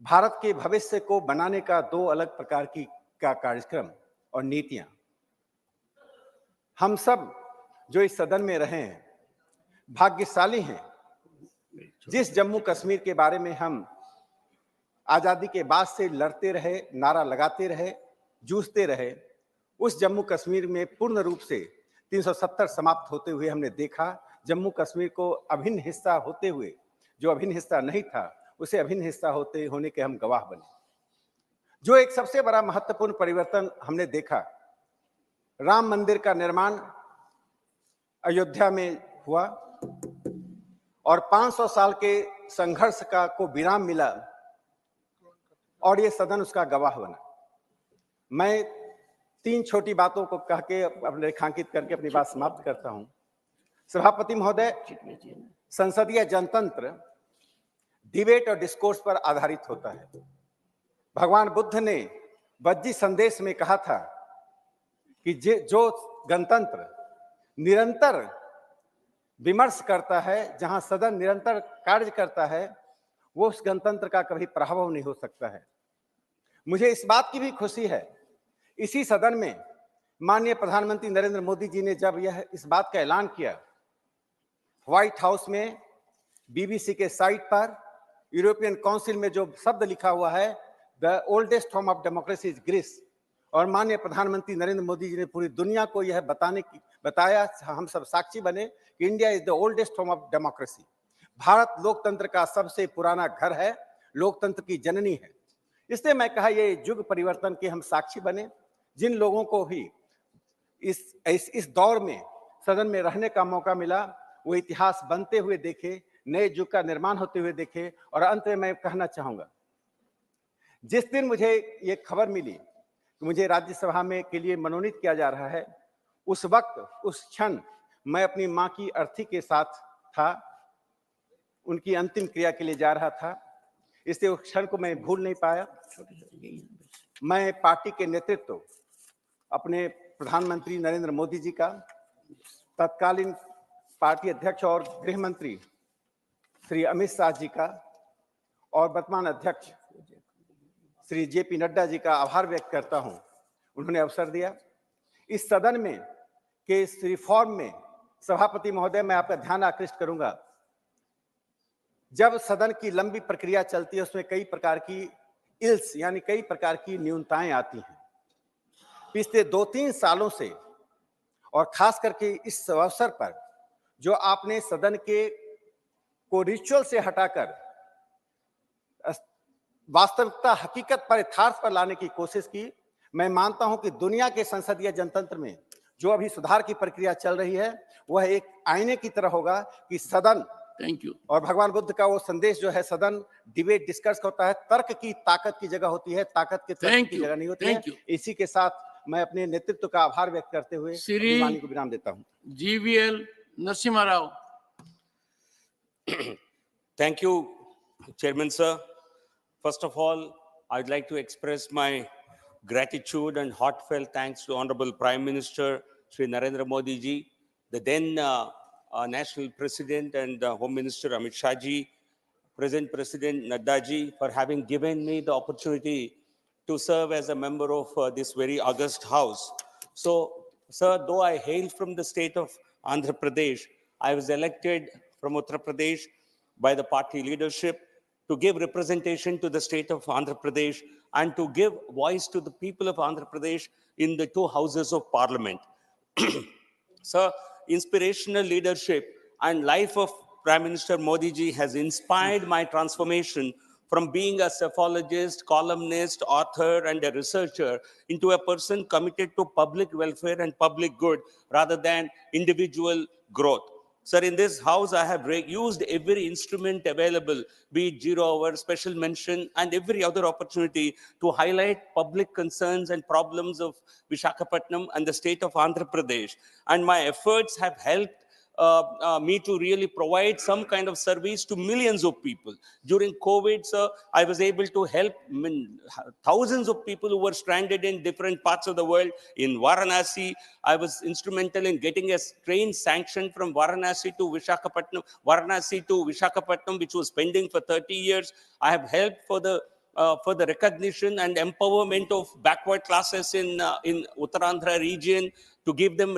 F: भारत के भविष्य को बनाने का दो अलग प्रकार की का कार्यक्रम और नीतियां। हम सब जो इस सदन में रहे हैं भाग्यशाली हैं। जिस जम्मू कश्मीर के बारे में हम आजादी के बाद से लड़ते रहे, नारा लगाते रहे, जूझते रहे, उस जम्मू कश्मीर में पूर्ण रूप से 370 समाप्त होते हुए हमने देखा। जम्मू कश्मीर को अभिन्न हिस्सा होते हुए, जो अभिन्न हिस्सा नहीं था उसे अभिन्न हिस्सा होने के हम गवाह बने। जो एक सबसे बड़ा महत्वपूर्ण परिवर्तन हमने देखा, राम मंदिर का निर्माण अयोध्या में हुआ और 500 साल के संघर्ष को विराम मिला और ये सदन उसका गवाह बना। मैं 3 छोटी बातों को कह के रेखांकित करके अपनी बात समाप्त करता हूं। सभापति महोदय, संसदीय जनतंत्र डिबेट और डिस्कोर्स पर आधारित होता है। भगवान बुद्ध ने वज्जी संदेश में कहा था कि जो गणतंत्र निरंतर विमर्श करता है, जहां सदन निरंतर कार्य करता है, वो उस गणतंत्र का कभी प्रभाव नहीं हो सकता है। मुझे इस बात की भी खुशी है, इसी सदन में माननीय प्रधानमंत्री नरेंद्र मोदी जी ने जब इस बात का ऐलान किया, व्हाइट हाउस में बीबीसी के साइट पर यूरोपियन काउंसिल में जो शब्द लिखा हुआ है, the oldest form of democracy is Greece, और माननीय प्रधानमंत्री नरेंद्र मोदी जी ने पूरी दुनिया को यह बताया, हम सब साक्षी बने कि India is the oldest form of democracy. Bharat लोकतंत्र का सबसे पुराना घर है, लोकतंत्र की जननी है। इसलिए मैं कहा ये युग परिवर्तन के हम साक्षी बने। जिन लोगों को भी इस दौर में सदन में रहने का मौका मिला, वो इतिहास बनते हुए देखे, नए युग का निर्माण होते हुए देखे। और अंत में मैं कहना चाहूंगा, जिस दिन मुझे ये खबर मिली कि मुझे राज्यसभा में के लिए मनोनीत किया जा रहा है, उस वक्त, उस क्षण मैं अपनी मां की अर्थी के साथ था, उनकी अंतिम क्रिया के लिए जा रहा था। इसलिए उस क्षण को मैं भूल नहीं पाया। मैं पार्टी के नेतृत्व, अपने प्रधानमंत्री नरेंद्र मोदी जी का, तत्कालीन पार्टी अध्यक्ष और गृह मंत्री श्री अमित शाह जी का और वर्तमान अध्यक्ष श्री जेपी नड्डा जी का आभार व्यक्त करता हूं। उन्होंने अवसर दिया। इस सदन में के इस रिफॉर्म में सभापति महोदय, मैं आपका ध्यान आकृष्ट करूंगा, जब सदन की लंबी प्रक्रिया चलती है उसमें कई प्रकार की इल्स यानी कई प्रकार की न्यूनताएं आती हैं। पिछले 2-3 सालों से और खास करके इस अवसर पर जो आपने सदन के को रिचुअल से हटाकर वास्तविकता, हकीकत पर, यथार्थ पर लाने की कोशिश की, मैं मानता हूं कि दुनिया के संसदीय जनतंत्र में जो अभी सुधार की प्रक्रिया चल रही है वह एक आईने की तरह होगा कि सदन,
C: थैंक यू,
F: और भगवान बुद्ध का वो संदेश जो है, सदन डिबेट डिस्कस होता है, तर्क की ताकत की जगह होती है, ताकत के तर्क की जगह नहीं होती है। इसी के साथ मैं अपने नेतृत्व का आभार व्यक्त करते हुए अपनी वाणी को विराम देता हूं।
C: GVL Narasimha Rao.
G: Thank you, Chairman sir. First of all, I'd like to express my gratitude and heartfelt thanks to Honorable Prime Minister Shri Narendra Modi ji, the then National President and Home Minister Amit Shah ji, present President Nadda ji, for having given me the opportunity to serve as a member of this very august house. So, sir, though I hail from the state of Andhra Pradesh, I was elected from Uttar Pradesh by the party leadership to give representation to the state of Andhra Pradesh and to give voice to the people of Andhra Pradesh in the 2 houses of parliament. Sir, inspirational leadership and life of Prime Minister Modi ji has inspired my transformation from being a cephalogist, columnist, author, and a researcher into a person committed to public welfare and public good rather than individual growth. Sir, in this house, I have used every instrument available, be it 0 hour, special mention, and every other opportunity to highlight public concerns and problems of Visakhapatnam and the state of Andhra Pradesh. And my efforts have helped me to really provide some kind of service to millions of people. During COVID, sir, I was able to help thousands of people who were stranded in different parts of the world. In Varanasi, I was instrumental in getting a train sanctioned from Varanasi to Visakhapatnam, which was pending for 30 years. I have helped for the recognition and empowerment of backward classes in Uttarandhra region, to give them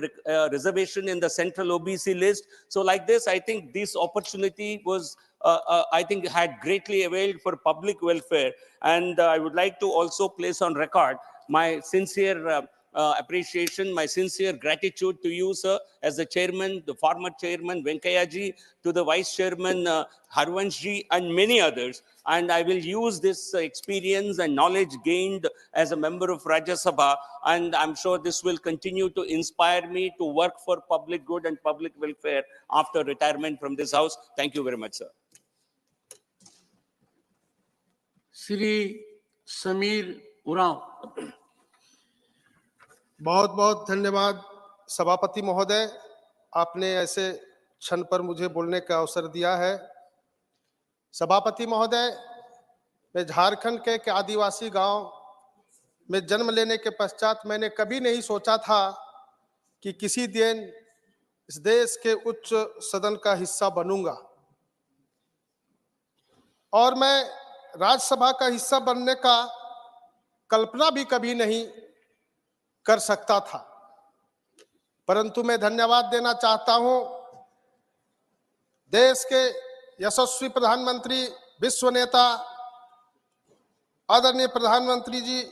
G: reservation in the central OBC list. So like this, I think this opportunity was, I think, had greatly availed for public welfare. And I would like to also place on record my sincere appreciation, my sincere gratitude to you, sir, as the chairman, the former chairman, Venkaiah ji, to the vice chairman, Harvansh ji, and many others. And I will use this experience and knowledge gained as a member of Rajya Sabha, and I'm sure this will continue to inspire me to work for public good and public welfare after retirement from this house. Thank you very much, sir.
C: Shri Samir Urao.
O: बहुत बहुत धन्यवाद सभापति महोदय, आपने ऐसे क्षण पर मुझे बोलने का अवसर दिया है। सभापति महोदय, मैं झारखंड के एक आदिवासी गांव में जन्म लेने के पश्चात मैंने कभी नहीं सोचा था कि किसी दिन इस देश के उच्च सदन का हिस्सा बनूंगा, और मैं राज्यसभा का हिस्सा बनने का कल्पना भी कभी नहीं कर सकता था। परंतु मैं धन्यवाद देना चाहता हूं देश के यशस्वी प्रधानमंत्री, विश्व नेता आदरणीय प्रधानमंत्री जी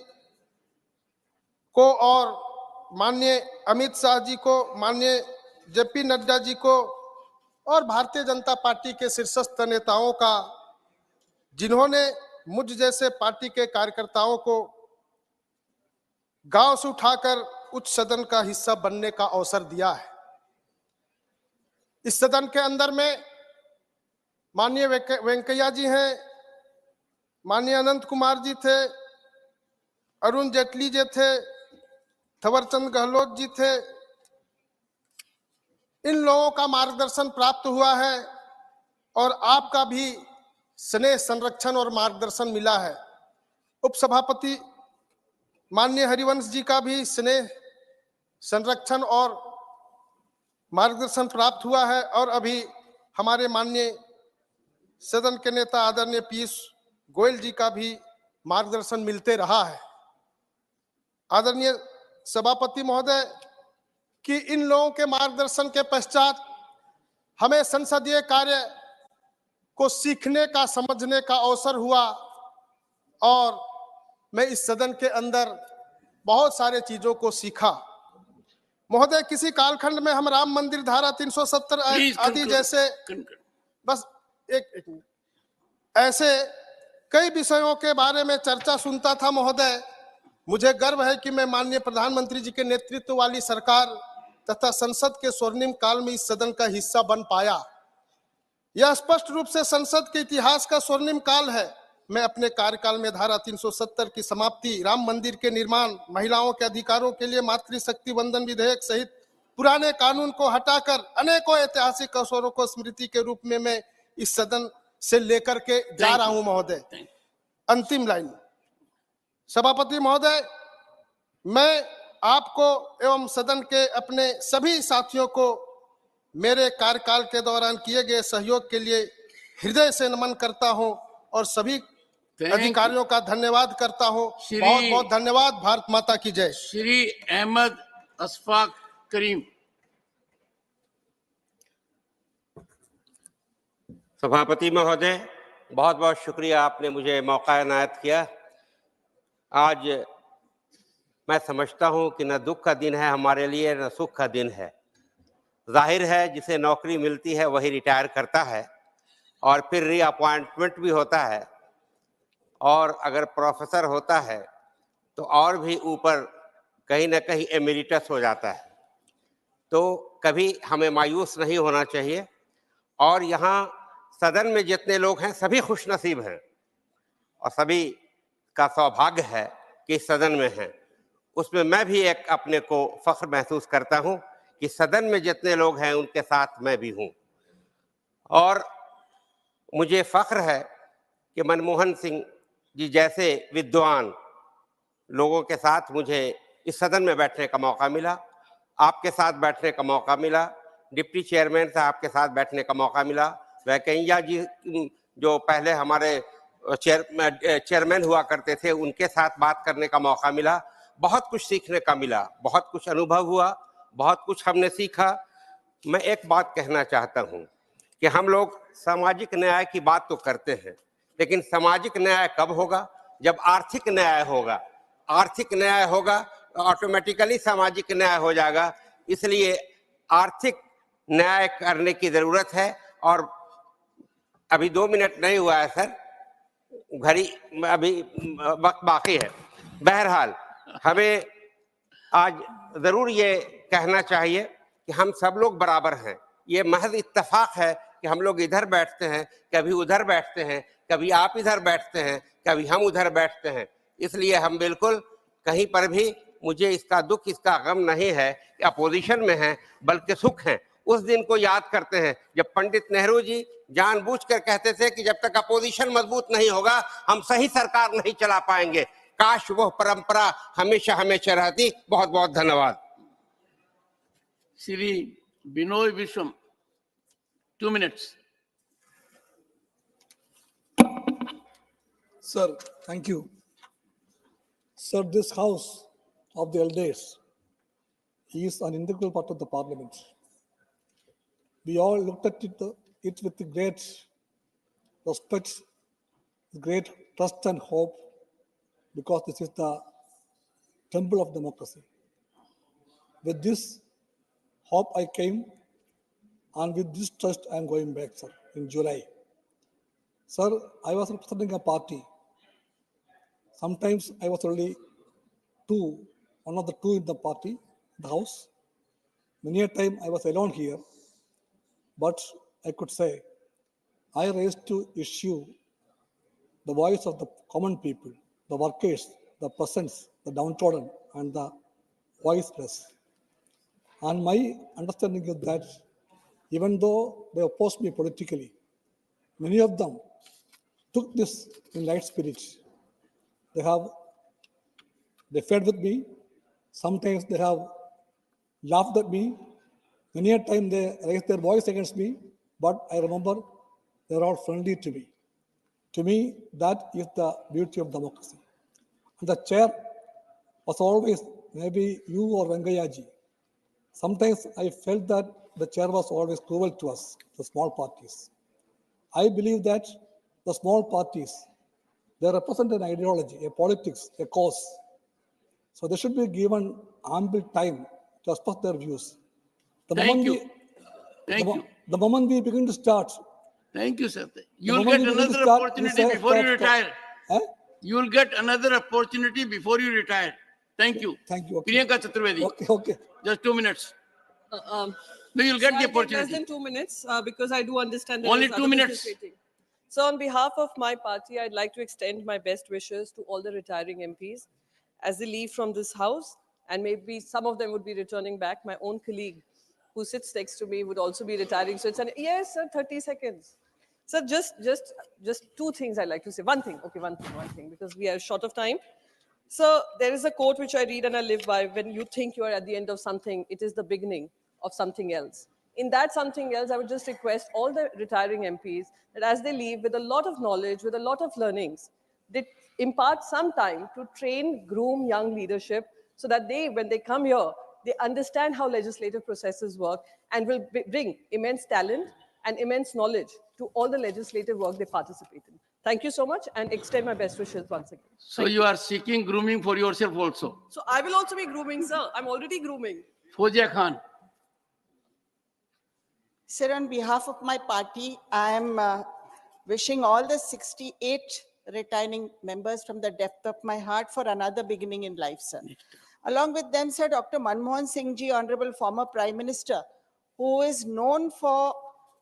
O: को, और माननीय अमित शाह जी को, माननीय जेपी नड्डा जी को, और भारतीय जनता पार्टी के शीर्षस्थ नेताओं का, जिन्होंने मुझ जैसे पार्टी के कार्यकर्ताओं को गांव से उठाकर उच्च सदन का हिस्सा बनने का अवसर दिया है। इस सदन के अंदर में माननीय वेंकैया जी हैं, माननीय अनंत कुमार जी थे, अरुण जेटली जी थे, थवरचंद गहलोत जी थे। इन लोगों का मार्गदर्शन प्राप्त हुआ है और आपका भी स्नेह, संरक्षण और मार्गदर्शन मिला है। उपसभापति माननीय हरिवंश जी का भी स्नेह, संरक्षण और मार्गदर्शन प्राप्त हुआ है, और अभी हमारे माननीय सदन के नेता आदरणीय पीयूष गोयल जी का भी मार्गदर्शन मिलते रहा है। आदरणीय सभापति महोदय, कि इन लोगों के मार्गदर्शन के पश्चात हमें संसदीय कार्य को सीखने का, समझने का अवसर हुआ, और मैं इस सदन के अंदर बहुत सारे चीजों को सीखा। महोदय, किसी कालखंड में हम राम मंदिर, धारा 370 आदि जैसे, बस एक मिनट, ऐसे कई विषयों के बारे में चर्चा सुनता था। महोदय, मुझे गर्व है कि मैं माननीय प्रधानमंत्री जी के नेतृत्व वाली सरकार तथा संसद के स्वर्णिम काल में इस सदन का हिस्सा बन पाया। यह स्पष्ट रूप से संसद के इतिहास का स्वर्णिम काल है। मैं अपने कार्यकाल में धारा 370 की समाप्ति, राम मंदिर के निर्माण, महिलाओं के अधिकारों के लिए मातृशक्ति वंदन विधेयक सहित पुराने कानून को हटाकर अनेकों ऐतिहासिक अवसरों को स्मृति के रूप में मैं इस सदन से लेकर के जा रहा हूं। महोदय, अंतिम लाइन, सभापति महोदय, मैं आपको एवं सदन के अपने सभी साथियों को मेरे कार्यकाल के दौरान किए गए सहयोग के लिए हृदय से नमन करता हूं और सभी अधिकारियों का धन्यवाद करता हूं। बहुत बहुत धन्यवाद। भारत माता की जय।
C: श्री अहमद अशफाक करीम।
U: सभापति महोदय, बहुत बहुत शुक्रिया, आपने मुझे मौका इनायत किया। आज मैं समझता हूं कि न दुख का दिन है हमारे लिए, न सुख का दिन है। जाहिर है जिसे नौकरी मिलती है वही रिटायर करता है और फिर रीअपॉइंटमेंट भी होता है, और अगर प्रोफेसर होता है तो और भी ऊपर कहीं ना कहीं एमेरिटस हो जाता है। तो कभी हमें मायूस नहीं होना चाहिए, और यहाँ सदन में जितने लोग हैं सभी खुशनसीब हैं और सभी का सौभाग्य है कि सदन में हैं। उसमें मैं भी एक अपने को फख्र महसूस करता हूँ कि सदन में जितने लोग हैं उनके साथ मैं भी हूं। और मुझे फख्र है कि मनमोहन सिंह जी जैसे विद्वान लोगों के साथ मुझे इस सदन में बैठने का मौका मिला, आपके साथ बैठने का मौका मिला, डिप्टी चेयरमैन साहब के साथ बैठने का मौका मिला, वेंकैया जी जो पहले हमारे चेयरमैन हुआ करते थे उनके साथ बात करने का मौका मिला। बहुत कुछ सीखने का मिला, बहुत कुछ अनुभव हुआ, बहुत कुछ हमने सीखा। मैं एक बात कहना चाहता हूं कि हम लोग सामाजिक न्याय की बात तो करते हैं, लेकिन सामाजिक न्याय कब होगा? जब आर्थिक न्याय होगा। आर्थिक न्याय होगा तो ऑटोमेटिकली सामाजिक न्याय हो जाएगा। इसलिए आर्थिक न्याय करने की जरूरत है। और अभी 2 मिनट नहीं हुआ है सर, घड़ी अभी वक्त बाकी है। बहरहाल हमें आज जरूर ये कहना चाहिए कि हम सब लोग बराबर हैं। ये महज इत्तेफाक है कि हम लोग इधर बैठते हैं, कभी उधर बैठते हैं, कभी आप इधर बैठते हैं, कभी हम उधर बैठते हैं। इसलिए हम बिल्कुल कहीं पर भी मुझे इसका दुख, इसका गम नहीं है कि अपोजिशन में है, बल्कि सुख है। उस दिन को याद करते हैं जब पंडित नेहरू जी जानबूझकर कहते थे कि जब तक अपोजिशन मजबूत नहीं होगा हम सही सरकार नहीं चला पाएंगे। काश वह परंपरा हमेशा हमेशा रहती। बहुत बहुत धन्यवाद।
C: श्री बिनोय विश्वम, 2 minutes.
B: Sir, thank you. Sir, this House of the Elders is an integral part of the Parliament. We all looked at it with great respect, great trust and hope, because this is the temple of democracy. With this hope I came, and with this trust I am going back, sir, in July. Sir, I was representing a party. Sometimes I was only one of the two in the party, the house. Many a time I was alone here, but I could say I raised to issue the voice of the common people, the workers, the peasants, the downtrodden, and the voiceless. And my understanding is that even though they opposed me politically, many of them took this in light spirit. They fed with me. Sometimes they have laughed at me. Many a time they raised their voice against me, but I remember they're all friendly to me. To me, that is the beauty of democracy. And the chair was always maybe you or Venkayaji. Sometimes I felt that the chair was always cruel to us, the small parties. I believe that the small parties, they represent an ideology, a politics, a cause. So they should be given ample time to express their views.
C: Thank you.
B: The moment we begin to start.
C: Thank you, sir. You will get another opportunity before you retire. You will get another opportunity before you retire. Thank you.
B: Thank you. Okay.
C: Priyanka Chaturvedi.
B: Okay.
C: Just 2 minutes. No, you'll get the opportunity.
P: Less than 2 minutes because I do understand that
C: Only
P: there's
C: 2
P: other
C: minutes.
P: business waiting. So on behalf of my party, I'd like to extend my best wishes to all the retiring MPs as they leave from this house, and maybe some of them would be returning back. My own colleague who sits next to me would also be retiring. So it's yes, sir, 30 seconds. So just two things I'd like to say. One thing, because we are short of time. So there is a quote which I read and I live by: when you think you are at the end of something, it is the beginning of something else. In that something else, I would just request all the retiring MPs that as they leave with a lot of knowledge, with a lot of learnings, they impart some time to train, groom young leadership so that they, when they come here, they understand how legislative processes work and will bring immense talent and immense knowledge to all the legislative work they participate in. Thank you so much and extend my best wishes once again.
C: So you are seeking grooming for yourself also.
P: So I will also be grooming, sir. I'm already grooming.
C: Fozia Khan.
W: Sir, on behalf of my party, I am wishing all the 68 retiring members from the depth of my heart for another beginning in life, sir. Along with them, sir, Dr. Manmohan Singh ji, Honorable former Prime Minister, who is known for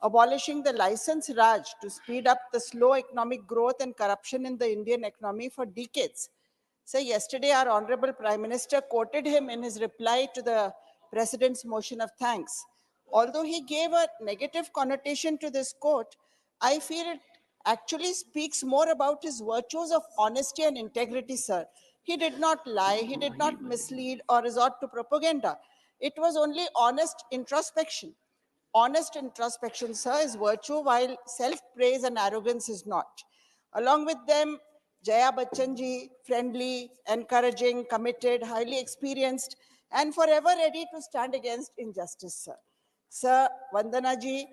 W: abolishing the license Raj to speed up the slow economic growth and corruption in the Indian economy for decades. So yesterday, our Honorable Prime Minister quoted him in his reply to the President's motion of thanks. Although he gave a negative connotation to this quote, I feel it actually speaks more about his virtues of honesty and integrity, sir. He did not lie, he did not mislead or resort to propaganda. It was only honest introspection. Honest introspection, sir, is virtue, while self-praise and arrogance is not. Along with them, Jaya Bachchan ji, friendly, encouraging, committed, highly experienced, and forever ready to stand against injustice, sir. Sir, Vandana ji,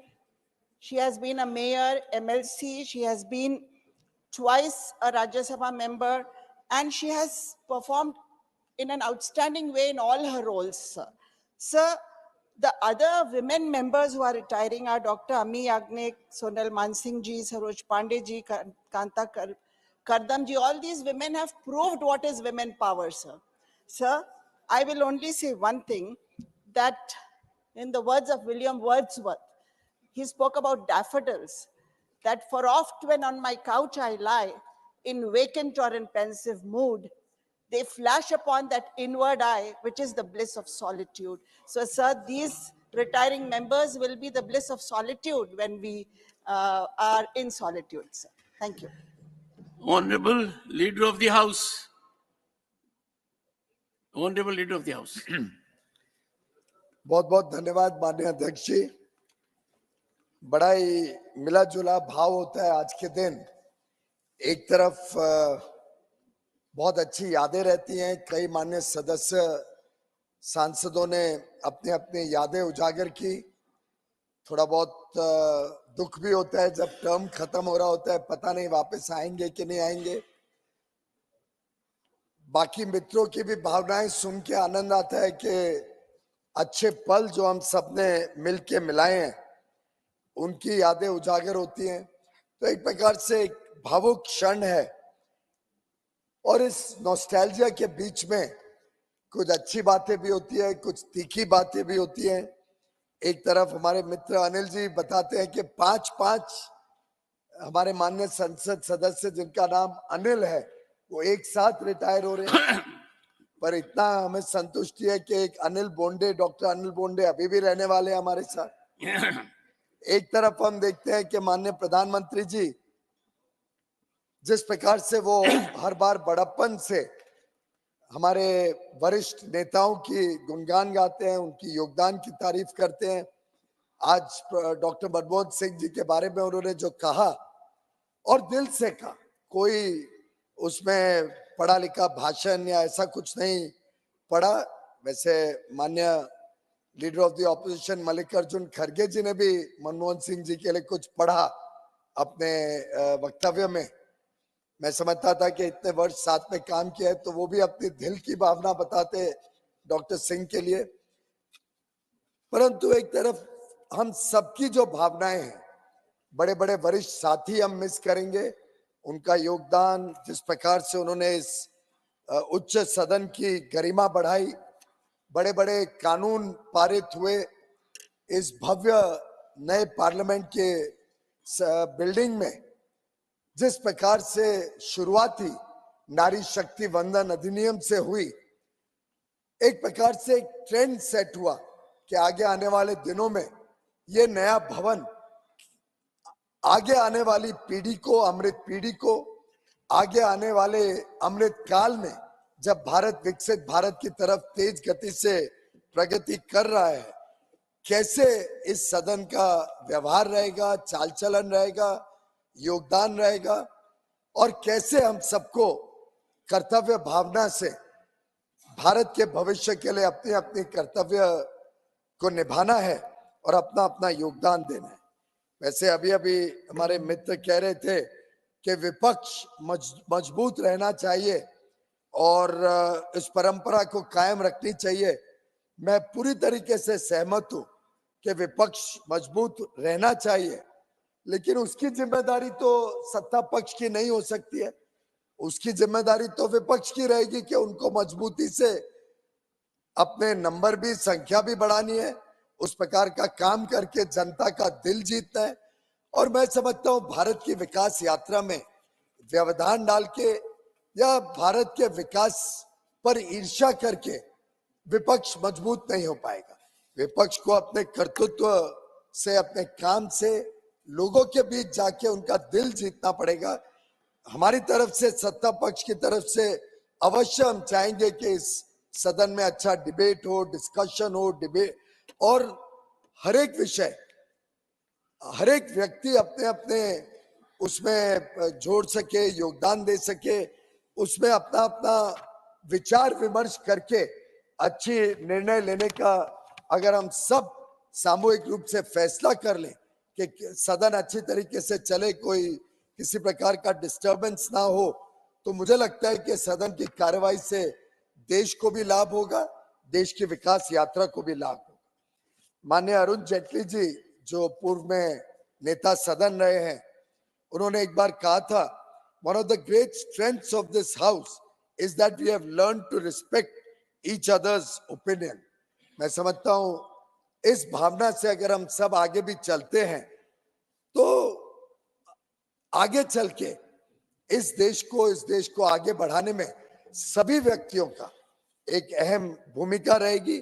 W: she has been a mayor, MLC, she has been twice a Rajya Sabha member, and she has performed in an outstanding way in all her roles, sir. Sir, the other women members who are retiring are Dr. Ami Yagnik, Sonal Mansingh ji, Saroj Pandey ji, Kanta Kardam ji. All these women have proved what is women power, sir. Sir, I will only say one thing, that in the words of William Wordsworth, he spoke about daffodils, that for oft when on my couch I lie, in vacant or in pensive mood, they flash upon that inward eye, which is the bliss of solitude. So, sir, these retiring members will be the bliss of solitude when we are in solitude, sir. Thank you.
C: Honorable Leader of the House. Honorable Leader of the House.
D: बहुत बहुत धन्यवाद माननीय अध्यक्ष जी। बड़ा ही मिला जुला भाव होता है आज के दिन। एक तरफ बहुत अच्छी यादें रहती हैं, कई माननीय सदस्य सांसदों ने अपनी अपनी यादें उजागर की। थोड़ा बहुत दुख भी होता है जब टर्म खत्म हो रहा होता है, पता नहीं वापस आएंगे कि नहीं आएंगे। बाकी मित्रों की भी भावनाएं सुन के आनंद आता है कि अच्छे पल जो हम सबने मिलके मिलाए हैं उनकी यादें उजागर होती हैं। तो एक प्रकार से एक भावुक क्षण है और इस नॉस्टैल्जिया के बीच में कुछ अच्छी बातें भी होती है, कुछ तीखी बातें भी होती हैं। एक तरफ हमारे मित्र अनिल जी बताते हैं कि 5-5 हमारे माननीय संसद सदस्य जिनका नाम अनिल है वो एक साथ रिटायर हो रहे हैं, पर इतना हमें संतुष्टि है कि एक अनिल बोंडे, डॉक्टर अनिल बोंडे अभी भी रहने वाले हैं हमारे साथ। एक तरफ हम देखते हैं कि माननीय प्रधानमंत्री जी जिस प्रकार से वो हर बार बड़प्पन से हमारे वरिष्ठ नेताओं की गुणगान गाते हैं, उनकी योगदान की तारीफ करते हैं। आज डॉक्टर मनमोहन सिंह जी के बारे में उन्होंने जो कहा और दिल से कहा, कोई उसमें पढ़ा लिखा भाषण या ऐसा कुछ नहीं पढ़ा। वैसे माननीय leader of the opposition Mallikarjun खड़गे जी ने भी मनमोहन सिंह जी के लिए कुछ पढ़ा अपने वक्तव्य में। मैं समझता था कि इतने वर्ष साथ में काम किया है तो वो भी अपनी दिल की भावना बताते डॉक्टर सिंह के लिए। परंतु एक तरफ हम सबकी जो भावनाएं हैं, बड़े बड़े वरिष्ठ साथी हम मिस करेंगे, उनका योगदान, जिस प्रकार से उन्होंने इस उच्च सदन की गरिमा बढ़ाई, बड़े बड़े कानून पारित हुए, इस भव्य नए पार्लियामेंट के बिल्डिंग में जिस प्रकार से शुरुआती नारी शक्ति वंदन अधिनियम से हुई, एक प्रकार से एक ट्रेंड सेट हुआ कि आगे आने वाले दिनों में ये नया भवन आगे आने वाली पीढ़ी को, अमृत पीढ़ी को, आगे आने वाले अमृत काल में जब भारत विकसित भारत की तरफ तेज गति से प्रगति कर रहा है, कैसे इस सदन का व्यवहार रहेगा, चाल चलन रहेगा, योगदान रहेगा और कैसे हम सबको कर्तव्य भावना से भारत के भविष्य के लिए अपनी अपनी कर्तव्य को निभाना है और अपना अपना योगदान देना है। वैसे अभी अभी हमारे मित्र कह रहे थे कि विपक्ष मजबूत रहना चाहिए और इस परंपरा को कायम रखनी चाहिए। मैं पूरी तरीके से सहमत हूं कि विपक्ष मजबूत रहना चाहिए, लेकिन उसकी जिम्मेदारी तो सत्ता पक्ष की नहीं हो सकती है। उसकी जिम्मेदारी तो विपक्ष की रहेगी कि उनको मजबूती से अपने नंबर भी, संख्या भी बढ़ानी है, उस प्रकार का काम करके जनता का दिल जीतना है। और मैं समझता हूं भारत की विकास यात्रा में व्यवधान डाल के या भारत के विकास पर ईर्ष्या करके विपक्ष मजबूत नहीं हो पाएगा। विपक्ष को अपने कर्तृत्व से, अपने काम से लोगों के बीच जाके उनका दिल जीतना पड़ेगा। हमारी तरफ से, सत्ता पक्ष की तरफ से अवश्य हम चाहेंगे कि इस सदन में अच्छा डिबेट हो, डिस्कशन हो, डिबेट, और हर एक विषय, हर एक व्यक्ति अपने अपने उसमें जोड़ सके, योगदान दे सके, उसमें अपना अपना विचार विमर्श करके अच्छी निर्णय लेने का अगर हम सब सामूहिक रूप से फैसला कर लें कि सदन अच्छी तरीके से चले, कोई किसी प्रकार का डिस्टरबेंस ना हो, तो मुझे लगता है कि सदन की कार्रवाई से देश को भी लाभ होगा, देश की विकास यात्रा को भी लाभ होगा। माननीय अरुण जेटली जी, जो पूर्व में नेता सदन रहे हैं, उन्होंने एक बार कहा था, one of the great strengths of this house is that we have learned to respect each other's opinion. मैं समझता हूं इस भावना से अगर हम सब आगे भी चलते हैं तो आगे चल के इस देश को आगे बढ़ाने में सभी व्यक्तियों का एक अहम भूमिका रहेगी।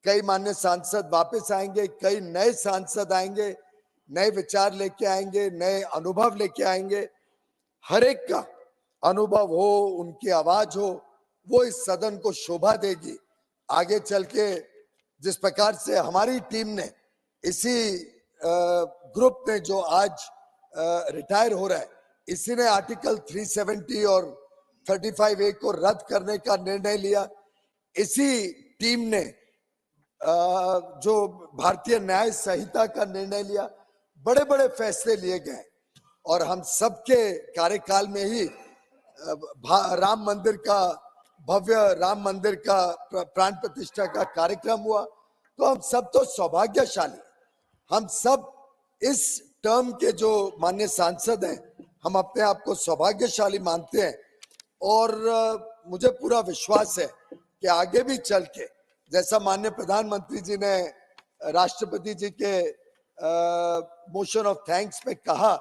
D: कई मान्य सांसद वापस आएंगे, कई नए सांसद आएंगे, नए विचार लेके आएंगे, नए अनुभव लेके आएंगे। हर एक का अनुभव हो, उनकी आवाज हो, वो इस सदन को शोभा देगी। आगे चल के जिस प्रकार से हमारी टीम ने, इसी ग्रुप ने जो आज रिटायर हो रहा है, इसी ने आर्टिकल 370 और 35A को रद्द करने का निर्णय लिया। इसी टीम ने जो भारतीय न्याय संहिता का निर्णय लिया, बड़े बड़े फैसले लिए गए और हम सबके कार्यकाल में ही राम मंदिर का, भव्य राम मंदिर का प्राण प्रतिष्ठा का कार्यक्रम हुआ। तो हम सब तो सौभाग्यशाली, हम सब इस टर्म के जो माननीय सांसद हैं, हम अपने आप को सौभाग्यशाली मानते हैं और मुझे पूरा विश्वास है कि आगे भी चल के, जैसा माननीय प्रधानमंत्री जी ने राष्ट्रपति जी के मोशन ऑफ थैंक्स में कहा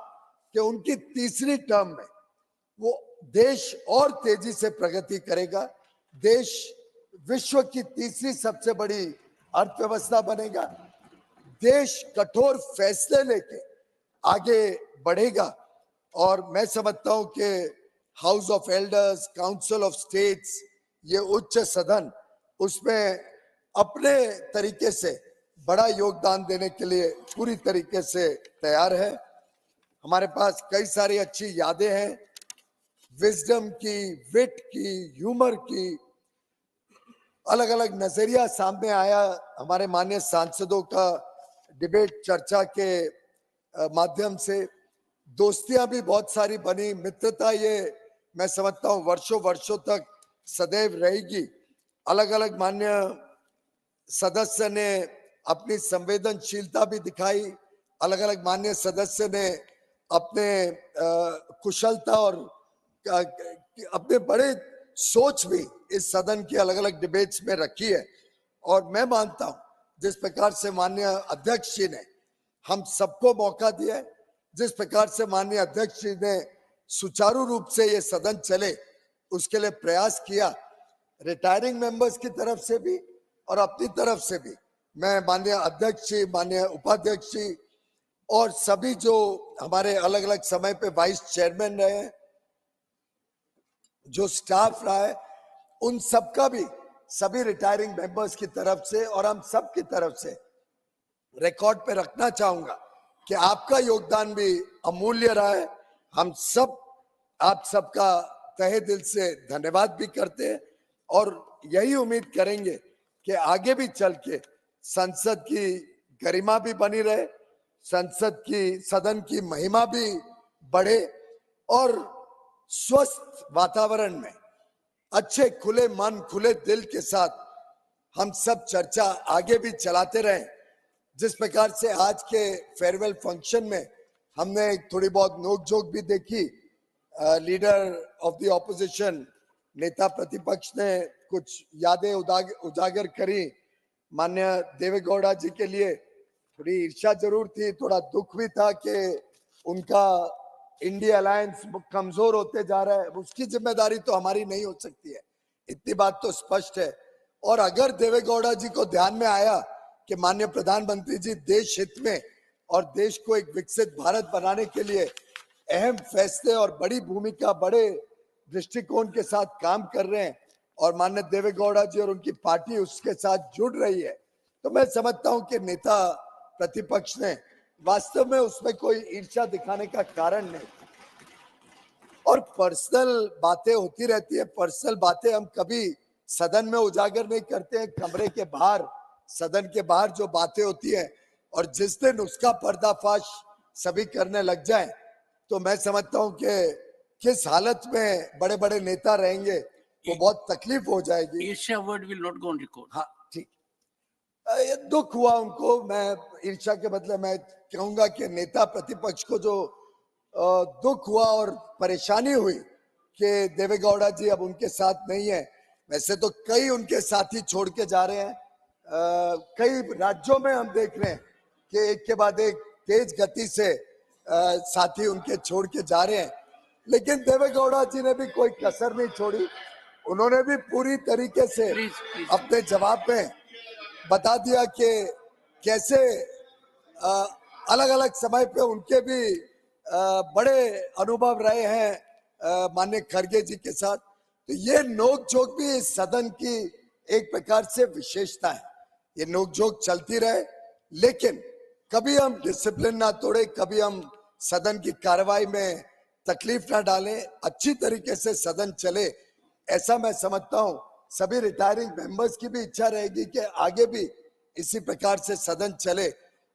D: कि उनकी तीसरी टर्म में वो देश और तेजी से प्रगति करेगा, देश विश्व की तीसरी सबसे बड़ी अर्थव्यवस्था बनेगा, देश कठोर फैसले लेके आगे बढ़ेगा। और मैं समझता हूं कि house of elders, council of states, ये उच्च सदन, उसमें अपने तरीके से बड़ा योगदान देने के लिए पूरी तरीके से तैयार है। हमारे पास कई सारी अच्छी यादें हैं, विजडम की, विट की, ह्यूमर की, अलग अलग नजरिया सामने आया हमारे माननीय सांसदों का डिबेट चर्चा के माध्यम से। दोस्तियां भी बहुत सारी बनी, मित्रता ये मैं समझता हूं वर्षों वर्षों तक सदैव रहेगी। अलग अलग मान्य सदस्य ने अपनी संवेदनशीलता भी दिखाई, अलग अलग मान्य सदस्य ने अपने कुशलता और अपने बड़े सोच भी इस सदन की अलग अलग डिबेट्स में रखी है। और मैं मानता हूं जिस प्रकार से माननीय अध्यक्ष जी ने हम सबको मौका दिया है, जिस प्रकार से माननीय अध्यक्ष जी ने सुचारू रूप से ये सदन चले उसके लिए प्रयास किया, रिटायरिंग मेंबर्स की तरफ से भी और अपनी तरफ से भी मैं माननीय अध्यक्ष जी, माननीय उपाध्यक्ष जी और सभी जो हमारे अलग अलग समय पे वाइस चेयरमैन रहे हैं, जो स्टाफ रहा है, उन सबका भी, सभी रिटायरिंग मेंबर्स की तरफ से और हम सब की तरफ से रिकॉर्ड पे रखना चाहूंगा कि आपका योगदान भी अमूल्य रहा है। हम सब आप सबका तहे दिल से धन्यवाद भी करते हैं और यही उम्मीद करेंगे कि आगे भी चल के संसद की गरिमा भी बनी रहे, संसद की, सदन की महिमा भी बढ़े और स्वस्थ वातावरण में अच्छे खुले मन, खुले दिल के साथ हम सब चर्चा आगे भी चलाते रहें। जिस प्रकार से आज के फेयरवेल फंक्शन में हमने थोड़ी बहुत नोकझोंक भी देखी, लीडर ऑफ द ऑपोजिशन, नेता प्रतिपक्ष ने कुछ यादें उजागर करी। माननीय देवेगौड़ा जी के लिए थोड़ी ईर्ष्या जरूर थी, थोड़ा दुख भी था कि उनका इंडिया अलायंस कमजोर होते जा रहा है। उसकी जिम्मेदारी तो हमारी नहीं हो सकती है, इतनी बात तो स्पष्ट है। और अगर देवेगौड़ा जी को ध्यान में आया कि माननीय प्रधानमंत्री जी देश हित में और देश को एक विकसित भारत बनाने के लिए अहम फैसले और बड़ी भूमिका, बड़े दृष्टिकोण के साथ काम कर रहे हैं और माननीय देवेगौड़ा जी और उनकी पार्टी उसके साथ जुड़ रही है, तो मैं समझता हूं कि नेता प्रतिपक्ष ने वास्तव में उसमें कोई ईर्ष्या दिखाने का कारण नहीं। और पर्सनल बातें होती रहती है, पर्सनल बातें हम कभी सदन में उजागर नहीं करते हैं, कमरे के बाहर, सदन के बाहर जो बातें होती हैं, और जिस दिन उसका पर्दाफाश सभी करने लग जाएं, तो मैं समझता हूं कि किस हालत में बड़े बड़े नेता रहेंगे, वो बहुत तकलीफ हो जाएगी।
C: ईर्ष्या word will not go on record.
D: हाँ ठीक, ये दुख हुआ उनको। मैं ईर्ष्या के बदले मैं कहूंगा कि नेता प्रतिपक्ष को जो दुख हुआ और परेशानी हुई कि देवेगौड़ा जी अब उनके साथ नहीं है। वैसे तो कई उनके साथी छोड़ के जा रहे हैं, कई राज्यों में हम देख रहे हैं कि एक के बाद एक तेज गति से साथी उनके छोड़ के जा रहे हैं, लेकिन देवेगौड़ा जी ने भी कोई कसर नहीं छोड़ी। उन्होंने भी पूरी तरीके से अपने जवाब में बता दिया कि कैसे अलग अलग समय पे उनके भी बड़े अनुभव रहे हैं माननीय खड़गे जी के साथ। तो ये नोक-झोंक भी इस सदन की एक प्रकार से विशेषता है। ये नोक-झोंक चलती रहे, लेकिन कभी हम डिसिप्लिन ना तोड़े, कभी हम सदन की कार्रवाई में तकलीफ ना डालें, अच्छी तरीके से सदन चले, ऐसा मैं समझता हूं। सभी रिटायरिंग मेंबर्स की भी इच्छा रहेगी कि आगे भी इसी प्रकार से सदन चले,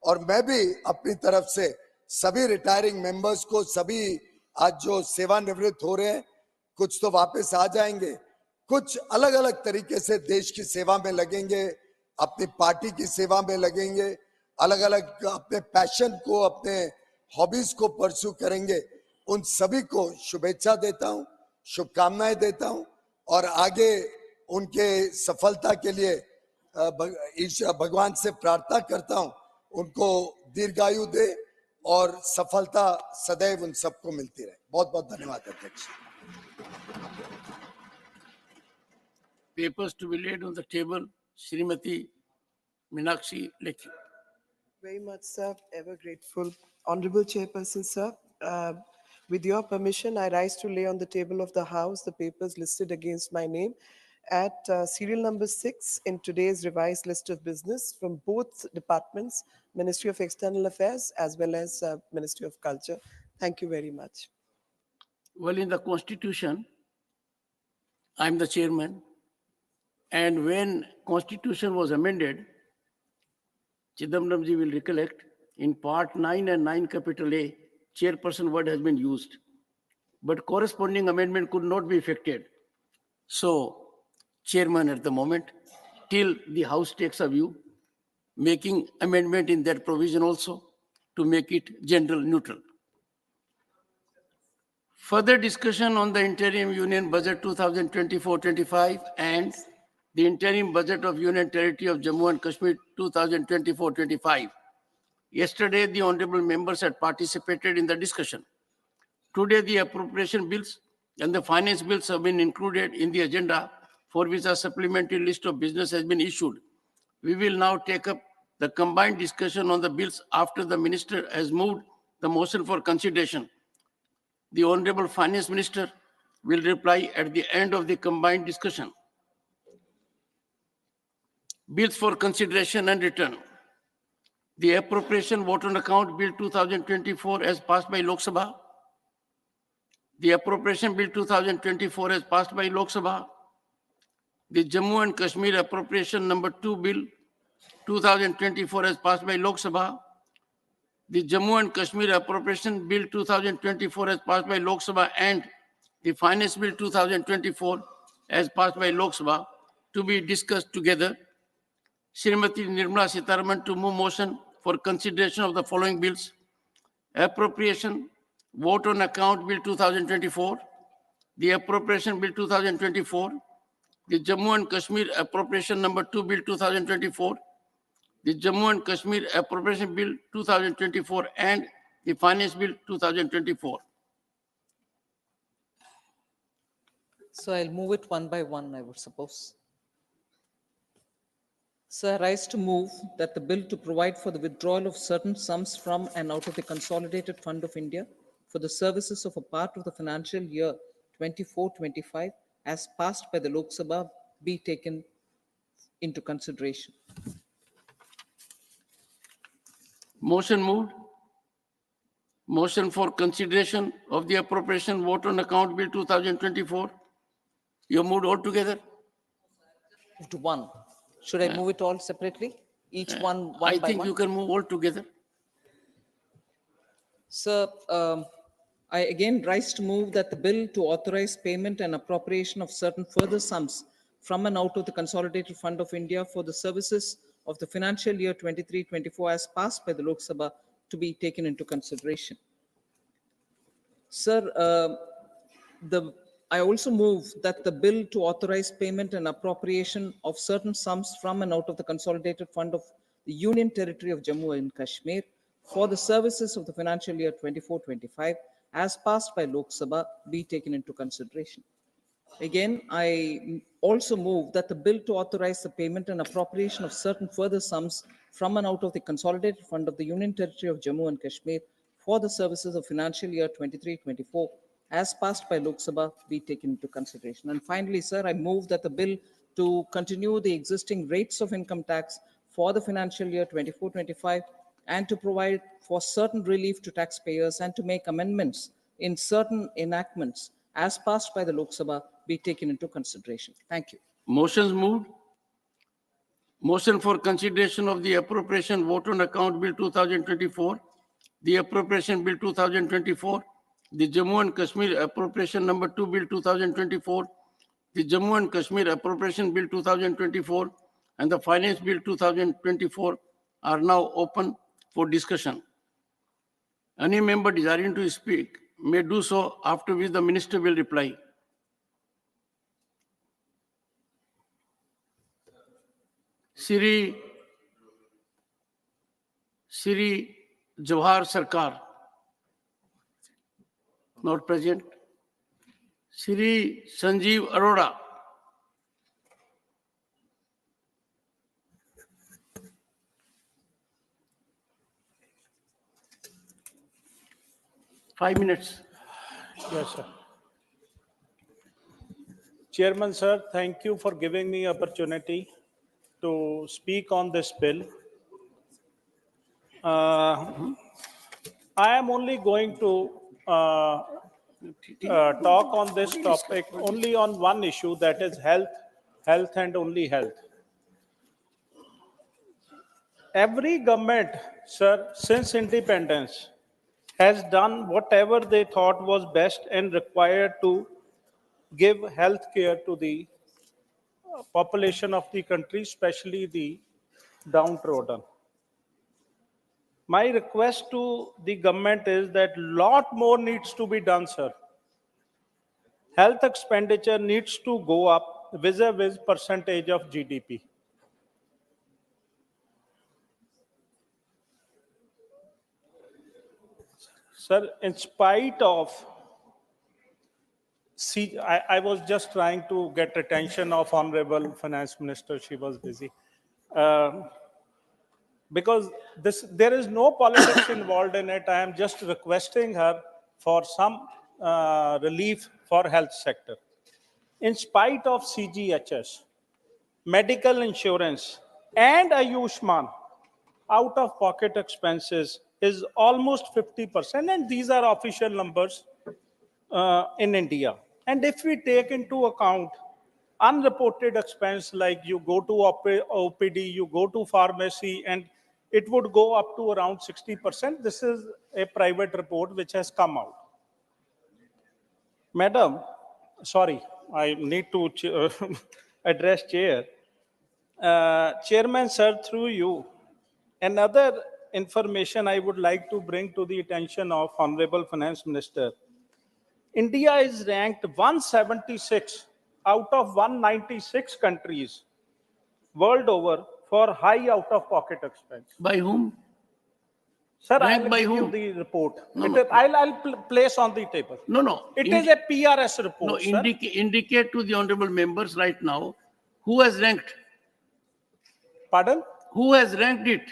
D: और मैं भी अपनी तरफ से सभी रिटायरिंग मेंबर्स को, सभी आज जो सेवानिवृत्त हो रहे हैं, कुछ तो वापस आ जाएंगे, कुछ अलग अलग तरीके से देश की सेवा में लगेंगे, अपनी पार्टी की सेवा में लगेंगे, अलग अलग अपने पैशन को, अपने हॉबीज को परस्यू करेंगे। उन सभी को शुभेच्छा देता हूं, शुभकामनाएं देता हूं, और आगे उनके सफलता के लिए भगवान से प्रार्थना करता हूं, उनको दीर्घायु दे और सफलता सदैव उन सबको मिलती रहे। बहुत बहुत धन्यवाद अध्यक्ष।
C: Papers to be laid on the table, Srimati Meenakshi Lekhi.
A: Very much, sir. Ever grateful. Honorable Chairperson, sir, with your permission, I rise to lay on the table of the House the papers listed against my name at serial number 6 in today's revised list of business from both departments, Ministry of External Affairs as well as Ministry of Culture. Thank you very much.
C: Well, in the Constitution, I'm the chairman, and when Constitution was amended, Chidambaram ji will recollect, in part 9 and 9 capital A, chairperson word has been used, but corresponding amendment could not be effected. So, chairman at the moment, till the House takes a view, making amendment in that provision also to make it general neutral. Further discussion on the interim union budget 2024-25 and the interim budget of Union Territory of Jammu and Kashmir 2024-25. Yesterday, the honorable members had participated in the discussion. Today, the appropriation bills and the finance bills have been included in the agenda, for which a supplementary list of business has been issued. We will now take up the combined discussion on the bills after the minister has moved the motion for consideration. The honorable finance minister will reply at the end of the combined discussion. Bills for consideration and return. The appropriation vote on account bill 2024 as passed by Lok Sabha. The appropriation bill 2024 as passed by Lok Sabha. The Jammu and Kashmir appropriation number 2 bill 2024 as passed by Lok Sabha. The Jammu and Kashmir appropriation bill 2024 as passed by Lok Sabha, and the finance bill 2024 as passed by Lok Sabha to be discussed together. Srimati Nirmala Sitharaman to move motion for consideration of the following bills. Appropriation, vote on account bill 2024, the appropriation bill 2024, the Jammu and Kashmir appropriation number 2 bill 2024, the Jammu and Kashmir appropriation bill 2024, and the finance bill 2024.
J: So I'll move it one by one, I would suppose. Sir, I rise to move that the bill to provide for the withdrawal of certain sums from and out of the Consolidated Fund of India for the services of a part of the financial year 24-25 as passed by the Lok Sabha be taken into consideration.
C: Motion moved. Motion for consideration of the appropriation vote on account bill 2024. You moved all together?
J: To one. Should I move it all separately? Each one by
C: I think
J: one?
C: you can move all together.
J: Sir, I again rise to move that the bill to authorize payment and appropriation of certain further sums from and out of the Consolidated Fund of India for the services of the financial year 23-24 as passed by the Lok Sabha to be taken into consideration. Sir, I also move that the bill to authorize payment and appropriation of certain sums from and out of the Consolidated Fund of the Union Territory of Jammu and Kashmir for the services of the financial year 24-25 as passed by Lok Sabha be taken into consideration. Again, I also move that the bill to authorize the payment and appropriation of certain further sums from and out of the Consolidated Fund of the Union Territory of Jammu and Kashmir for the services of financial year 23-24 as passed by Lok Sabha be taken into consideration. And finally, sir, I move that the bill to continue the existing rates of income tax for the financial year 24-25 and to provide for certain relief to taxpayers and to make amendments in certain enactments as passed by the Lok Sabha be taken into consideration. Thank you.
C: Motions moved. Motion for consideration of the appropriation vote on account bill 2024, the appropriation bill 2024, the Jammu and Kashmir appropriation number 2 bill 2024, the Jammu and Kashmir appropriation bill 2024, and the finance bill 2024 are now open for discussion. Any member desiring to speak may do so, after which the minister will reply. Sri Jawahar Sarkar, not present. Sri Sanjeev Arora. Five minutes.
L: Yes, sir. Chairman, sir, thank you for giving me opportunity to speak on this bill. I am only going to talk on this topic only on one issue, that is health and only health. Every government, sir, since independence has done whatever they thought was best and required to give health care to the population of the country, especially the downtrodden. My request to the government is that lot more needs to be done, sir. Health expenditure needs to go up vis-a-vis percentage of GDP. Sir, in spite of, I was just trying to get attention of Honorable Finance Minister, she was busy. Because there is no politics involved in it. I am just requesting her for some relief for health sector. In spite of CGHS, medical insurance, and Ayushman, out-of-pocket expenses is almost 50%, and these are official numbers in India. And if we take into account unreported expense, like you go to OPD, you go to pharmacy, and it would go up to around 60%. This is a private report which has come out. Madam, sorry, I need to address chair. Chairman, sir, through you, another information I would like to bring to the attention of Honorable Finance Minister. India is ranked 176 out of 196 countries world over for high out-of-pocket expense.
C: By whom?
L: Sir,
C: Ranked
L: I'll
C: by
L: give
C: whom?
L: you the report.
C: No.
L: I'll place on the table.
C: No.
L: It is a PRS report,
C: No,
L: sir.
C: indicate to the honorable members right now who has ranked.
L: Pardon?
C: Who has ranked it?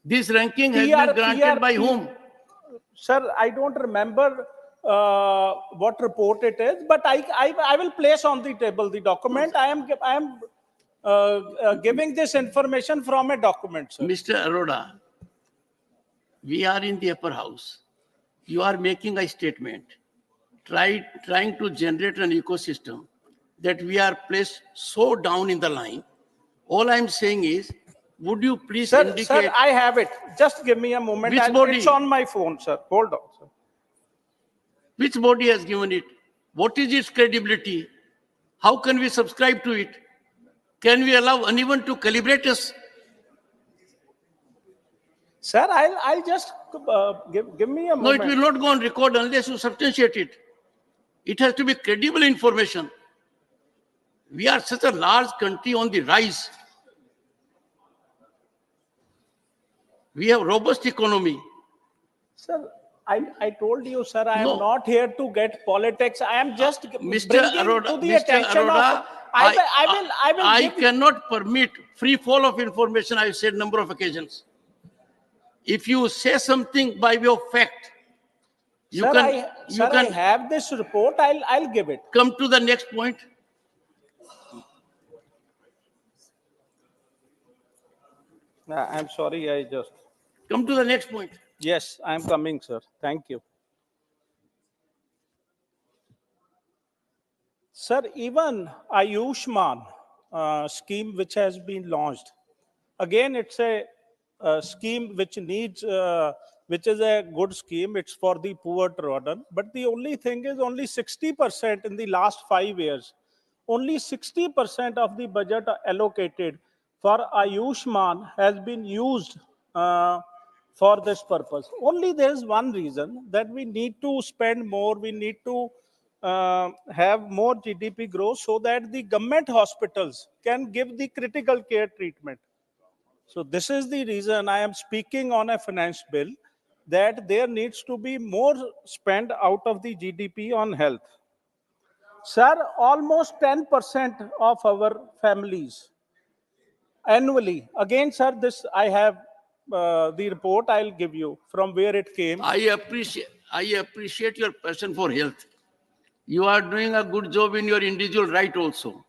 C: This ranking has been granted by whom?
L: Sir, I don't remember what report it is, but I will place on the table the document. I am giving this information from a document, sir.
C: Mr. Arora, we are in the upper house. You are making a statement, trying to generate an ecosystem that we are placed so down in the line. All I'm saying is, would you please indicate...
L: Sir, I have it. Just give me a moment.
C: Which body?
L: It's on my phone, sir. Hold on, sir.
C: Which body has given it? What is its credibility? How can we subscribe to it? Can we allow anyone to calibrate us?
L: Sir, I'll just give me a moment.
C: No, it will not go on record unless you substantiate it. It has to be credible information. We are such a large country on the rise. We have robust economy.
L: Sir, I told you, sir, I am not here to get politics. I am just bringing to the attention of...
C: I cannot permit free fall of information. I've said number of occasions. If you say something by way of fact,
L: I have this report. I'll give it.
C: Come to the next point.
L: I'm sorry, I just...
C: Come to the next point.
L: Yes, I am coming, sir. Thank you. Sir, even Ayushman scheme which has been launched, again, it's a scheme which needs, which is a good scheme. It's for the poor trodden. But the only thing is only 60% in the last 5 years, only 60% of the budget allocated for Ayushman has been used for this purpose. Only there is one reason, that we need to spend more, we need to have more GDP growth so that the government hospitals can give the critical care treatment. So this is the reason I am speaking on a finance bill, that there needs to be more spent out of the GDP on health. Sir, almost 10% of our families annually, again, sir, this I have the report I'll give you from where it came.
C: I appreciate your passion for health. You are doing a good job in your individual right also.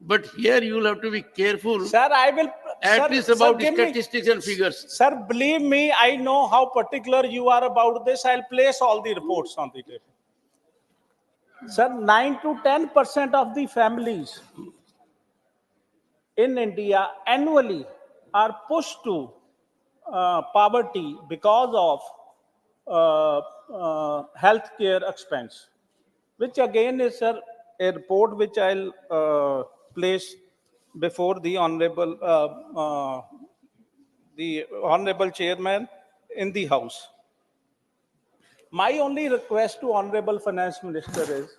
C: But here you will have to be careful.
L: Sir, I will...
C: At least about statistics and figures.
L: Sir, believe me, I know how particular you are about this. I'll place all the reports on the table. Sir, 9 to 10% of the families in India annually are pushed to poverty because of healthcare expense, which again is, sir, a report which I'll place before the honorable chairman in the house. My only request to honorable finance minister is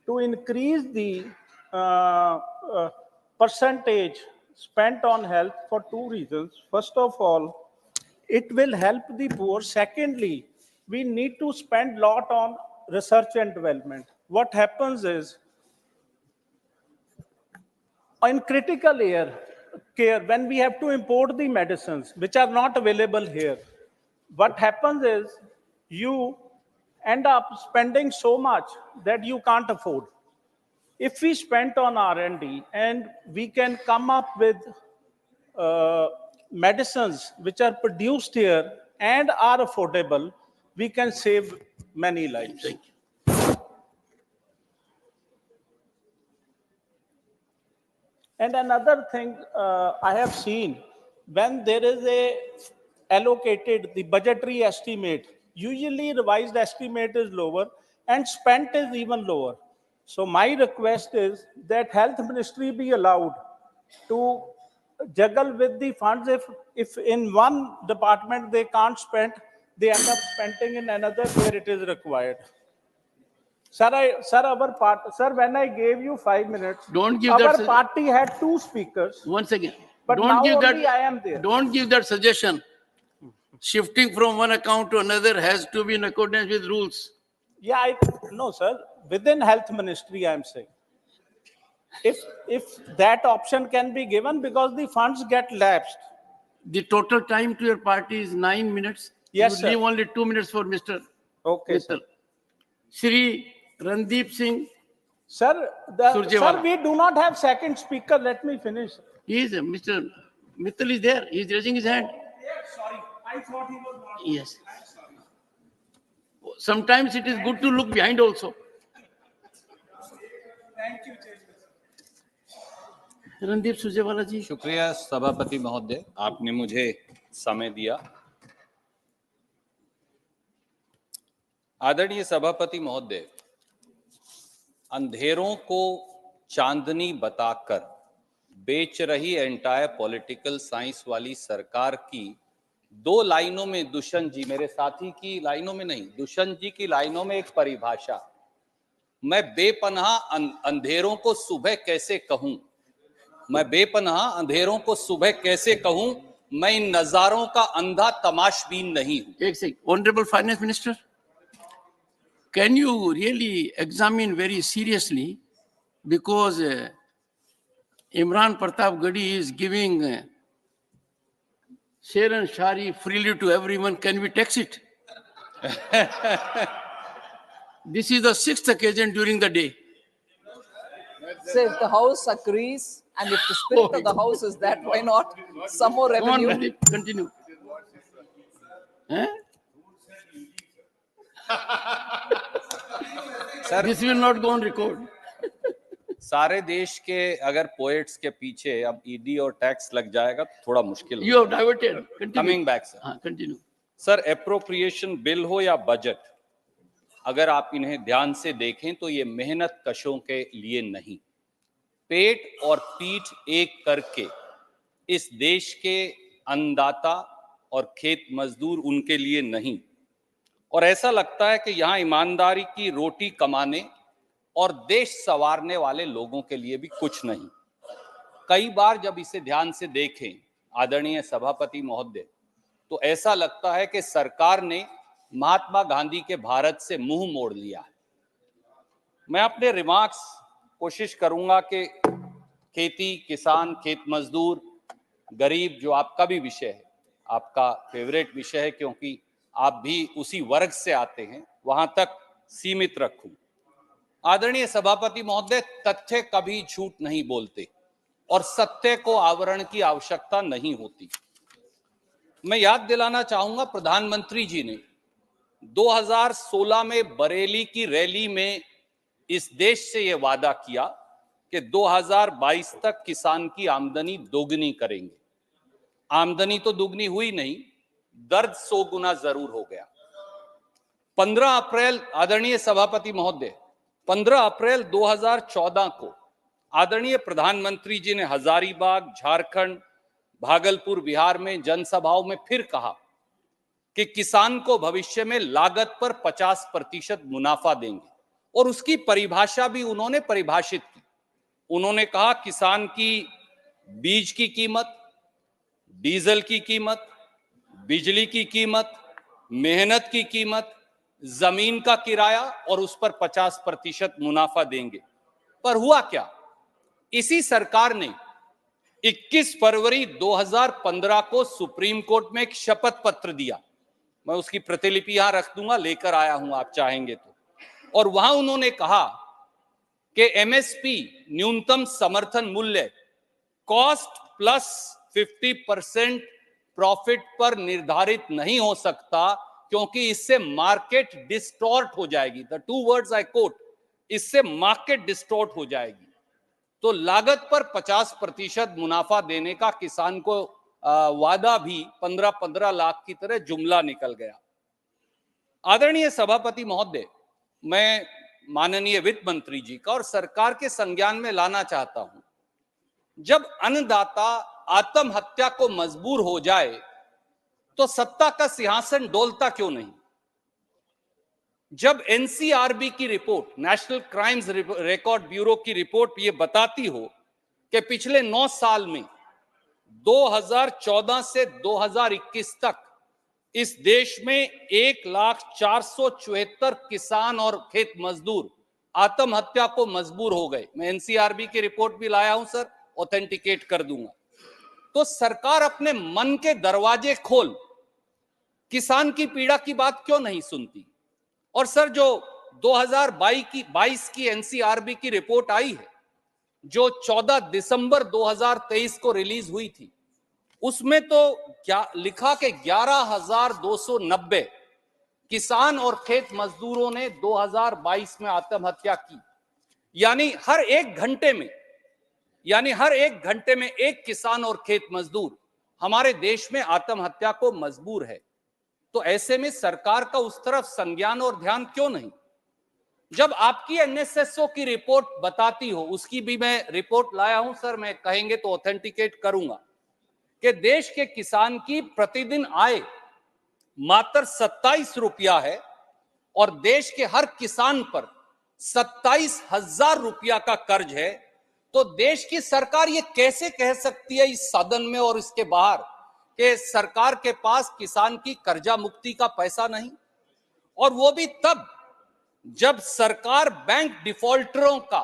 L: to increase the percentage spent on health for 2 reasons. First of all, it will help the poor. Secondly, we need to spend a lot on research and development. What happens is, in critical care, when we have to import the medicines which are not available here, what happens is you end up spending so much that you can't afford. If we spend on R&D and we can come up with medicines which are produced here and are affordable, we can save many lives.
C: Thank you.
L: And another thing I have seen, when there is a allocated, the budgetary estimate, usually revised estimate is lower and spent is even lower. So my request is that health ministry be allowed to juggle with the funds. If in one department they can't spend, they end up spending in another where it is required. Sir, when I gave you 5 minutes, our party had 2 speakers.
C: Once again,
L: but now only I am there.
C: Don't give that suggestion. Shifting from one account to another has to be in accordance with rules.
L: Yeah, no, sir. Within health ministry, I am saying. if that option can be given, because the funds get lapsed.
C: The total time to your party is 9 minutes.
L: Yes,
C: you
L: sir.
C: leave only 2 minutes for Mr.
L: Okay, sir.
C: Mittal. Shri Randeep Singh.
L: Sir,
C: Surjewala.
L: we do not have second speaker. Let me finish.
C: He is Mr. Mittal is there. He is raising his hand.
L: Sorry, I thought he was not.
C: Yes. Sometimes it is good to look behind also.
L: Thank you, Chairman.
C: Randeep Surjewala जी।
M: शुक्रिया सभापति महोदय, आपने मुझे समय दिया। आदरणीय सभापति महोदय, अंधेरों को चांदनी बताकर बेच रही एंटायर पॉलिटिकल साइंस वाली सरकार की 2 लाइनों में, दुष्यंत जी मेरे साथी की लाइनों में नहीं, दुष्यंत जी की लाइनों में एक परिभाषा, मैं बेपनाह अंधेरों को सुबह कैसे कहूं, मैं बेपनाह अंधेरों को सुबह कैसे कहूं, मैं इन नजारों का अंधा तमाशबीन नहीं हूं।
C: एक second, honourable finance minister, can you really examine very seriously, because Imran Pratap Gadi is giving share and shari freely to everyone. Can we tax it? This is the 6th occasion during the day.
J: So if the House agrees and if the spirit of the House is that, why not some more revenue?
C: Come on, Randeep, continue.
M: Sir,
C: This will not go on record.
M: सारे देश के अगर poets के पीछे अब ED और tax लग जाएगा तो थोड़ा मुश्किल
C: You have diverted. Continue.
M: Coming back sir.
C: हाँ, continue.
M: सर, एप्रोप्रिएशन बिल हो या बजट, अगर आप इन्हें ध्यान से देखें तो ये मेहनत कशों के लिए नहीं, पेट और पीठ एक करके इस देश के अन्नदाता और खेत मजदूर उनके लिए नहीं, और ऐसा लगता है कि यहाँ ईमानदारी की रोटी कमाने और देश संवारने वाले लोगों के लिए भी कुछ नहीं। कई बार जब इसे ध्यान से देखें आदरणीय सभापति महोदय, तो ऐसा लगता है कि सरकार ने महात्मा गांधी के भारत से मुंह मोड़ लिया है। मैं अपने रिमार्क्स कोशिश करूंगा कि खेती, किसान, खेत मजदूर, गरीब, जो आपका भी विषय है, आपका फेवरेट विषय है क्योंकि आप भी उसी वर्ग से आते हैं, वहां तक सीमित रखूं। आदरणीय सभापति महोदय, तथ्य कभी झूठ नहीं बोलते और सत्य को आवरण की आवश्यकता नहीं होती। मैं याद दिलाना चाहूंगा, प्रधानमंत्री जी ने 2016 में बरेली की रैली में इस देश से यह वादा किया कि 2022 तक किसान की आमदनी दोगुनी करेंगे। आमदनी तो दुगनी हुई नहीं, दर्द 100 गुना जरूर हो गया। 15 अप्रैल, आदरणीय सभापति महोदय, 15 अप्रैल 2014 को आदरणीय प्रधानमंत्री जी ने हजारीबाग, झारखंड, भागलपुर, बिहार में जनसभाओं में फिर कहा कि किसान को भविष्य में लागत पर 50% मुनाफा देंगे, और उसकी परिभाषा भी उन्होंने परिभाषित की। उन्होंने कहा किसान की बीज की कीमत, डीजल की कीमत, बिजली की कीमत, मेहनत की कीमत, जमीन का किराया, और उस पर 50% मुनाफा देंगे। पर हुआ क्या? इसी सरकार ने 21 फरवरी 2015 को सुप्रीम कोर्ट में एक शपथ पत्र दिया, मैं उसकी प्रतिलिपि यहां रख दूंगा, लेकर आया हूं आप चाहेंगे तो, और वहां उन्होंने कहा कि एमएसपी, न्यूनतम समर्थन मूल्य, कॉस्ट प्लस 50% प्रॉफिट पर निर्धारित नहीं हो सकता, क्योंकि इससे मार्केट डिस्टॉर्ट हो जाएगी। द 2 वर्ड्स आई कोट, इससे मार्केट डिस्टॉर्ट हो जाएगी। तो लागत पर 50% मुनाफा देने का किसान को वादा भी 15-15 लाख की तरह जुमला निकल गया। आदरणीय सभापति महोदय, मैं माननीय वित्त मंत्री जी का और सरकार के संज्ञान में लाना चाहता हूं, जब अन्नदाता आत्महत्या को मजबूर हो जाए तो सत्ता का सिंहासन डोलता क्यों नहीं? जब एनसीआरबी की report, national crimes record bureau की रिपोर्ट ये बताती हो कि पिछले 9 साल में 2014 से 2021 तक इस देश में 1,04,74 किसान और खेत मजदूर आत्महत्या को मजबूर हो गए। मैं एनसीआरबी की रिपोर्ट भी लाया हूं सर, ऑथेंटिकेट कर दूंगा। तो सरकार अपने मन के दरवाजे खोल किसान की पीड़ा की बात क्यों नहीं सुनती? और सर जो 2022 की एनसीआरबी की रिपोर्ट आई है, जो 14 दिसंबर 2023 को रिलीज हुई थी, उसमें तो क्या लिखा कि 11,290 किसान और खेत मजदूरों ने 2022 में आत्महत्या की। यानी हर एक घंटे में एक किसान और खेत मजदूर हमारे देश में आत्महत्या को मजबूर है। तो ऐसे में सरकार का उस तरफ संज्ञान और ध्यान क्यों नहीं? जब आपकी एनएसएसओ की रिपोर्ट बताती हो, उसकी भी मैं रिपोर्ट लाया हूं सर, मैं कहेंगे तो ऑथेंटिकेट करूंगा कि देश के किसान की प्रतिदिन आय मात्र 27 रुपया है और देश के हर किसान पर 27,000 रुपया का कर्ज है। तो देश की सरकार ये कैसे कह सकती है इस सदन में और इसके बाहर कि सरकार के पास किसान की कर्जा मुक्ति का पैसा नहीं? और वो भी तब जब सरकार बैंक डिफॉल्टरों का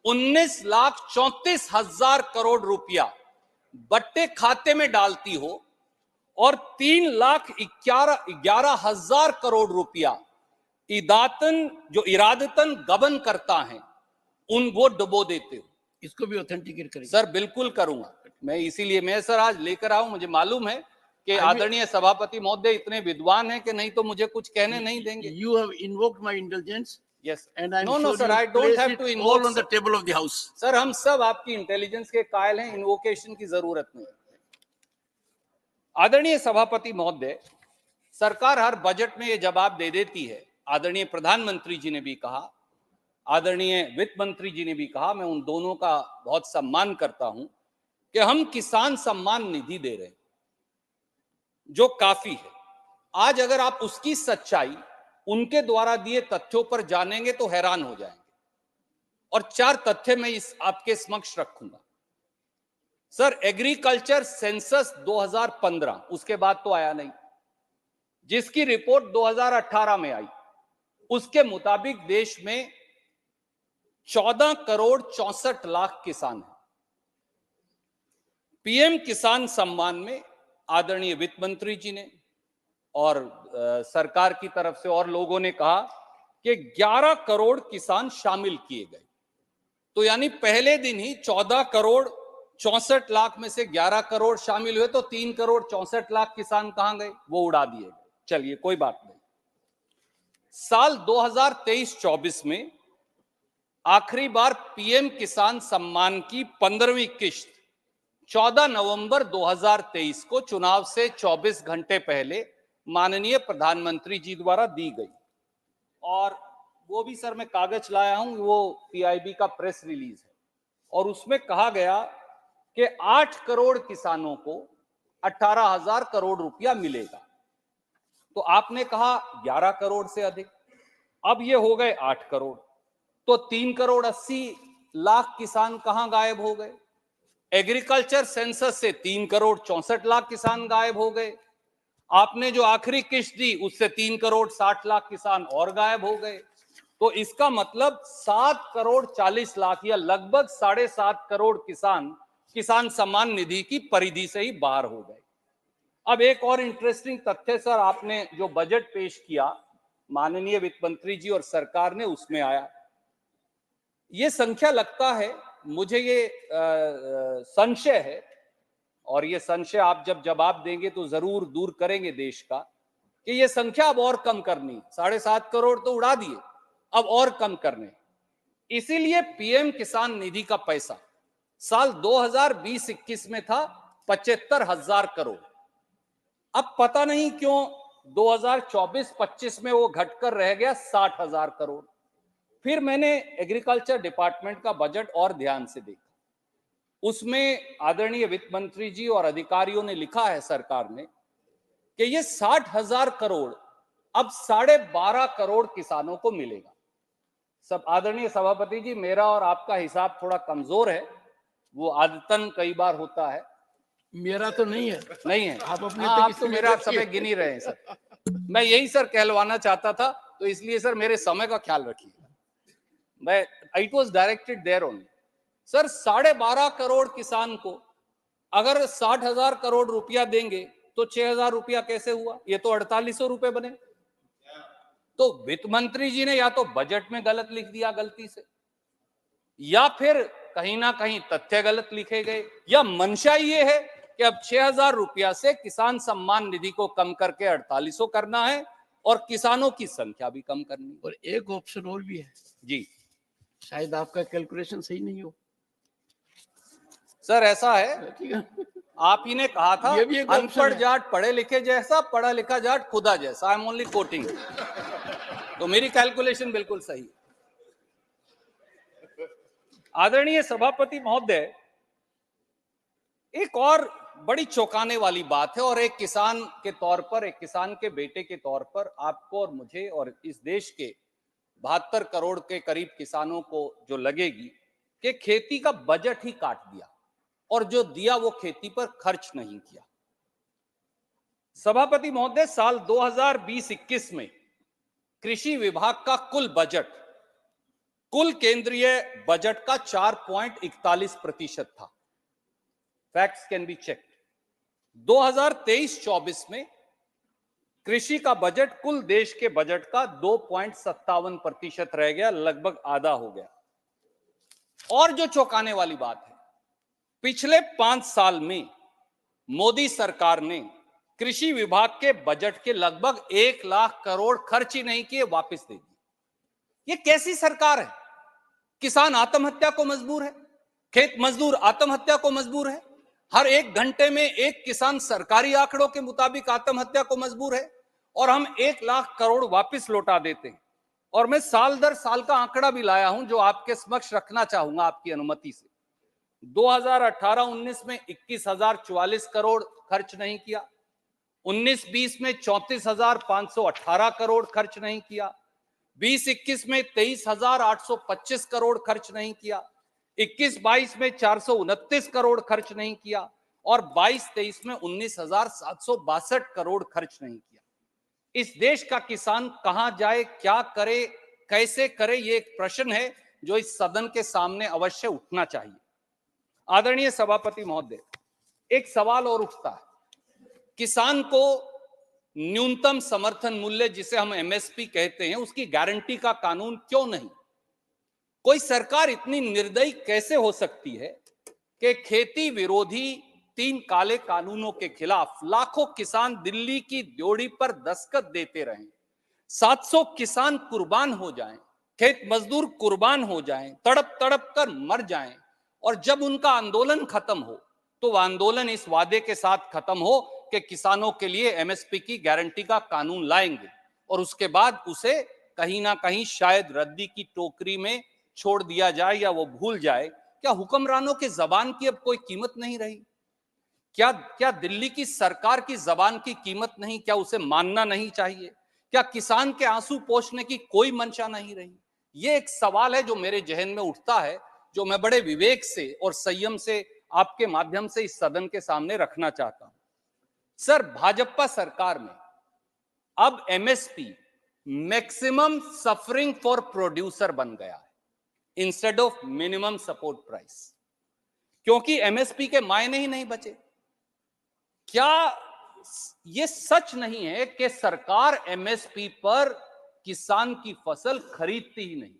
M: 19,34,000 करोड़ रुपया बट्टे खाते में डालती हो और 3,11,000 करोड़ रुपया इरादतन गबन करता है, वो डुबो देते हो।
C: इसको भी ऑथेंटिकेट करेंगे
M: सर, बिल्कुल करूंगा मैं। इसीलिए मैं सर आज लेकर आऊं, मुझे मालूम है कि आदरणीय सभापति महोदय इतने विद्वान हैं कि नहीं तो मुझे कुछ कहने नहीं देंगे।
C: You have invoked my indulgence.
M: Yes.
C: And I'm
M: No,
C: sure
M: sir,
C: you
M: I don't
C: place
M: have
C: it
M: to
C: all
M: invoke,
C: on the table of the house.
M: Sir, हम सब आपकी इंटेलिजेंस के कायल हैं, इन्वोकेशन की जरूरत नहीं। आदरणीय सभापति महोदय, सरकार हर बजट में ये जवाब दे देती है। आदरणीय प्रधानमंत्री जी ने भी कहा, आदरणीय वित्त मंत्री जी ने भी कहा, मैं उन दोनों का बहुत सम्मान करता हूं कि हम किसान सम्मान निधि दे रहे हैं, जो काफी है। आज अगर आप उसकी सच्चाई उनके द्वारा दिए तथ्यों पर जानेंगे तो हैरान हो जाएंगे। और 4 तथ्य मैं आपके समक्ष रखूंगा। सर, एग्रीकल्चर सेंसस 2015, उसके बाद तो आया नहीं, जिसकी रिपोर्ट 2018 में आई, उसके मुताबिक देश में 14 करोड़ 64 लाख किसान हैं। पीएम किसान सम्मान में आदरणीय वित्त मंत्री जी ने और सरकार की तरफ से और लोगों ने कहा कि 11 करोड़ किसान शामिल किए गए। तो यानी पहले दिन ही 14 करोड़ 64 लाख में से 11 करोड़ शामिल हुए, तो 3 करोड़ 64 लाख किसान कहां गए? वो उड़ा दिए गए। चलिए, कोई बात नहीं। साल 2023-24 में आखिरी बार पीएम किसान सम्मान की 15वीं किश्त 14 नवंबर 2023 को चुनाव से 24 घंटे पहले माननीय प्रधानमंत्री जी द्वारा दी गई। और वो भी सर मैं कागज लाया हूं, वो पीआईबी का प्रेस रिलीज है, और उसमें कहा गया कि 8 करोड़ किसानों को 18,000 करोड़ रुपया मिलेगा। तो आपने कहा 11 करोड़ से अधिक, अब ये हो गए 8 करोड़, तो 3 करोड़ 80 लाख किसान कहां गायब हो गए? एग्रीकल्चर सेंसस से 3 करोड़ 64 लाख किसान गायब हो गए। आपने जो आखिरी किश्त दी उससे 3 करोड़ 60 लाख किसान और गायब हो गए। तो इसका मतलब 7 करोड़ 40 लाख या लगभग 7.5 करोड़ किसान सम्मान निधि की परिधि से ही बाहर हो गए। अब एक और इंटरेस्टिंग तथ्य सर, आपने जो बजट पेश किया माननीय वित्त मंत्री जी और सरकार ने, उसमें आया ये संख्या, लगता है मुझे ये संशय है, और ये संशय आप जब जवाब देंगे तो जरूर दूर करेंगे देश का, कि ये संख्या अब और कम करनी। 7.5 करोड़ तो उड़ा दिए, अब और कम करने। इसीलिए पीएम किसान निधि का पैसा साल 2020-21 में था 75,000 करोड़। अब पता नहीं क्यों 2024-25 में वो घटकर रह गया 60,000 करोड़। फिर मैंने एग्रीकल्चर डिपार्टमेंट का बजट और ध्यान से देखा, उसमें आदरणीय वित्त मंत्री जी और अधिकारियों ने लिखा है सरकार ने कि ये 60,000 करोड़ अब 12.5 करोड़ किसानों को मिलेगा। सब आदरणीय सभापति जी, मेरा और आपका हिसाब थोड़ा कमजोर है, वो आदतन कई बार होता है।
C: मेरा तो नहीं है।
M: नहीं है
C: आप अपने
M: आप तो मेरा समय गिन ही रहे हैं सर। मैं यही सर कहलवाना चाहता था, तो इसलिए सर मेरे समय का ख्याल रखिए। It was directed there only. Sir 12.5 crore किसान को अगर 60,000 करोड़ रुपया देंगे तो 6,000 रुपया कैसे हुआ? ये तो 4800 रुपए बने। तो वित्त मंत्री जी ने या तो बजट में गलत लिख दिया गलती से, या फिर कहीं ना कहीं तथ्य गलत लिखे गए, या मंशा ये है कि अब 6,000 रुपया से किसान सम्मान निधि को कम करके 4800 करना है और किसानों की संख्या भी कम करनी है।
C: और एक ऑप्शन और भी है
M: जी,
C: शायद आपका कैलकुलेशन सही नहीं हो।
M: सर ऐसा है, आप ही ने कहा था
C: ये भी एक option
M: अनपढ़
C: है।
M: जाट पढ़े लिखे जैसा, पढ़ा लिखा जाट खुदा जैसा। I am only coating. तो मेरी कैलकुलेशन बिल्कुल सही है। आदरणीय सभापति महोदय, एक और बड़ी चौंकाने वाली बात है और एक किसान के तौर पर, एक किसान के बेटे के तौर पर आपको और मुझे और इस देश के 72 करोड़ के करीब किसानों को जो लगेगी कि खेती का बजट ही काट दिया और जो दिया वो खेती पर खर्च नहीं किया। सभापति महोदय, साल 2020-21 में कृषि विभाग का कुल बजट कुल केंद्रीय बजट का 4.41% था। Facts can be checked. 2023-24 में कृषि का बजट कुल देश के बजट का 2.57% रह गया, लगभग आधा हो गया। और जो चौंकाने वाली बात है, पिछले 5 साल में मोदी सरकार ने कृषि विभाग के बजट के लगभग 1 लाख करोड़ खर्च ही नहीं किए, वापस दे दिए। ये कैसी सरकार है? किसान आत्महत्या को मजबूर है, खेत मजदूर आत्महत्या को मजबूर है, हर 1 घंटे में एक किसान सरकारी आंकड़ों के मुताबिक आत्महत्या को मजबूर है, और हम 1 लाख करोड़ वापस लौटा देते हैं। और मैं साल दर साल का आंकड़ा भी लाया हूं जो आपके समक्ष रखना चाहूंगा आपकी अनुमति से। 2018-19 में 21,044 करोड़ खर्च नहीं किया, 19-20 में 34,518 करोड़ खर्च नहीं किया, 20-21 में 23,825 करोड़ खर्च नहीं किया, 21-22 में 429 करोड़ खर्च नहीं किया, और 22-23 में 19,762 करोड़ खर्च नहीं किया। इस देश का किसान कहां जाए, क्या करे, कैसे करे, ये एक प्रश्न है जो इस सदन के सामने अवश्य उठना चाहिए। आदरणीय सभापति महोदय, एक सवाल और उठता है, किसान को न्यूनतम समर्थन मूल्य जिसे हम एमएसपी कहते हैं उसकी गारंटी का कानून क्यों नहीं? कोई सरकार इतनी निर्दयी कैसे हो सकती है कि खेती विरोधी 3 काले कानूनों के खिलाफ लाखों किसान दिल्ली की ड्योढ़ी पर दस्तखत देते रहें, 700 किसान कुर्बान हो जाएं, खेत मजदूर कुर्बान हो जाएं, तड़प तड़प कर मर जाएं, और जब उनका आंदोलन खत्म हो तो वह आंदोलन इस वादे के साथ खत्म हो कि किसानों के लिए एमएसपी की गारंटी का कानून लाएंगे, और उसके बाद उसे कहीं ना कहीं शायद रद्दी की टोकरी में छोड़ दिया जाए या वो भूल जाए। क्या हुक्मरानों के जबान की अब कोई कीमत नहीं रही? क्या दिल्ली की सरकार की जबान की कीमत नहीं? क्या उसे मानना नहीं चाहिए? क्या किसान के आंसू पोंछने की कोई मंशा नहीं रही? ये एक सवाल है जो मेरे जहन में उठता है, जो मैं बड़े विवेक से और संयम से आपके माध्यम से इस सदन के सामने रखना चाहता हूं। सर, भाजपा सरकार में अब MSP maximum suffering for producer बन गया है instead of minimum support price, क्योंकि एमएसपी के मायने ही नहीं बचे। क्या यह सच नहीं है कि सरकार एमएसपी पर किसान की फसल खरीदती ही नहीं?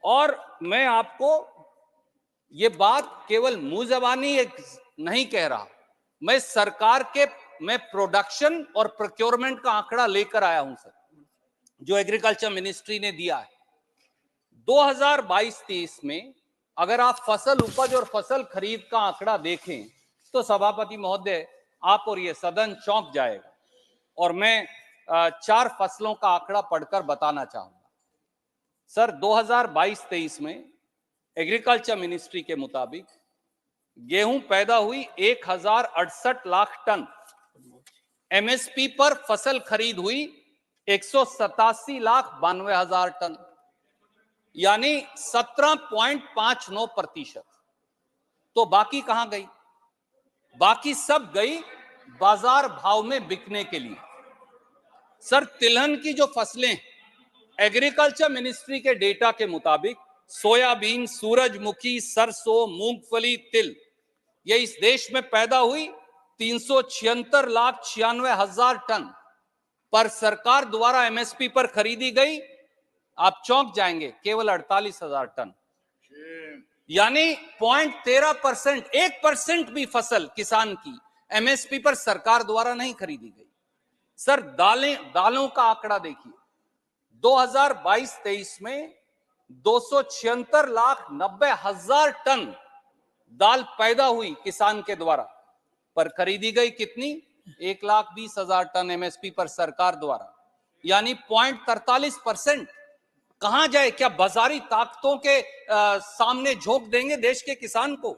M: और मैं आपको ये बात केवल मुंह जबानी नहीं कह रहा, मैं सरकार के प्रोडक्शन और प्रोक्योरमेंट का आंकड़ा लेकर आया हूं सर, जो एग्रीकल्चर मिनिस्ट्री ने दिया है। 2022-23 में अगर आप फसल उपज और फसल खरीद का आंकड़ा देखें तो सभापति महोदय, आप और ये सदन चौंक जाएगा। और मैं 4 फसलों का आंकड़ा पढ़कर बताना चाहूंगा। सर, 2022-23 में एग्रीकल्चर मिनिस्ट्री के मुताबिक गेहूं पैदा हुई 1,068 लाख टन, एमएसपी पर फसल खरीद हुई 187,92,000 टन, यानी 17.59%। तो बाकी कहां गई? बाकी सब गई बाजार भाव में बिकने के लिए। सर, तिलहन की जो फसलें एग्रीकल्चर मिनिस्ट्री के डेटा के मुताबिक सोयाबीन, सूरजमुखी, सरसों, मूंगफली, तिल ये इस देश में पैदा हुई 376,96,000 टन, पर सरकार द्वारा एमएसपी पर खरीदी गई, आप चौंक जाएंगे, केवल 48,000 टन। यानी 0.13%, 1% भी फसल किसान की एमएसपी पर सरकार द्वारा नहीं खरीदी गई। सर दालों का आंकड़ा देखिए, 2022-23 में 276,90,000 टन दाल पैदा हुई किसान के द्वारा, पर खरीदी गई कितनी? 1,20,000 टन एमएसपी पर सरकार द्वारा, यानी 0.43%। कहां जाए? क्या बाजारी ताकतों के सामने झोंक देंगे देश के किसान को?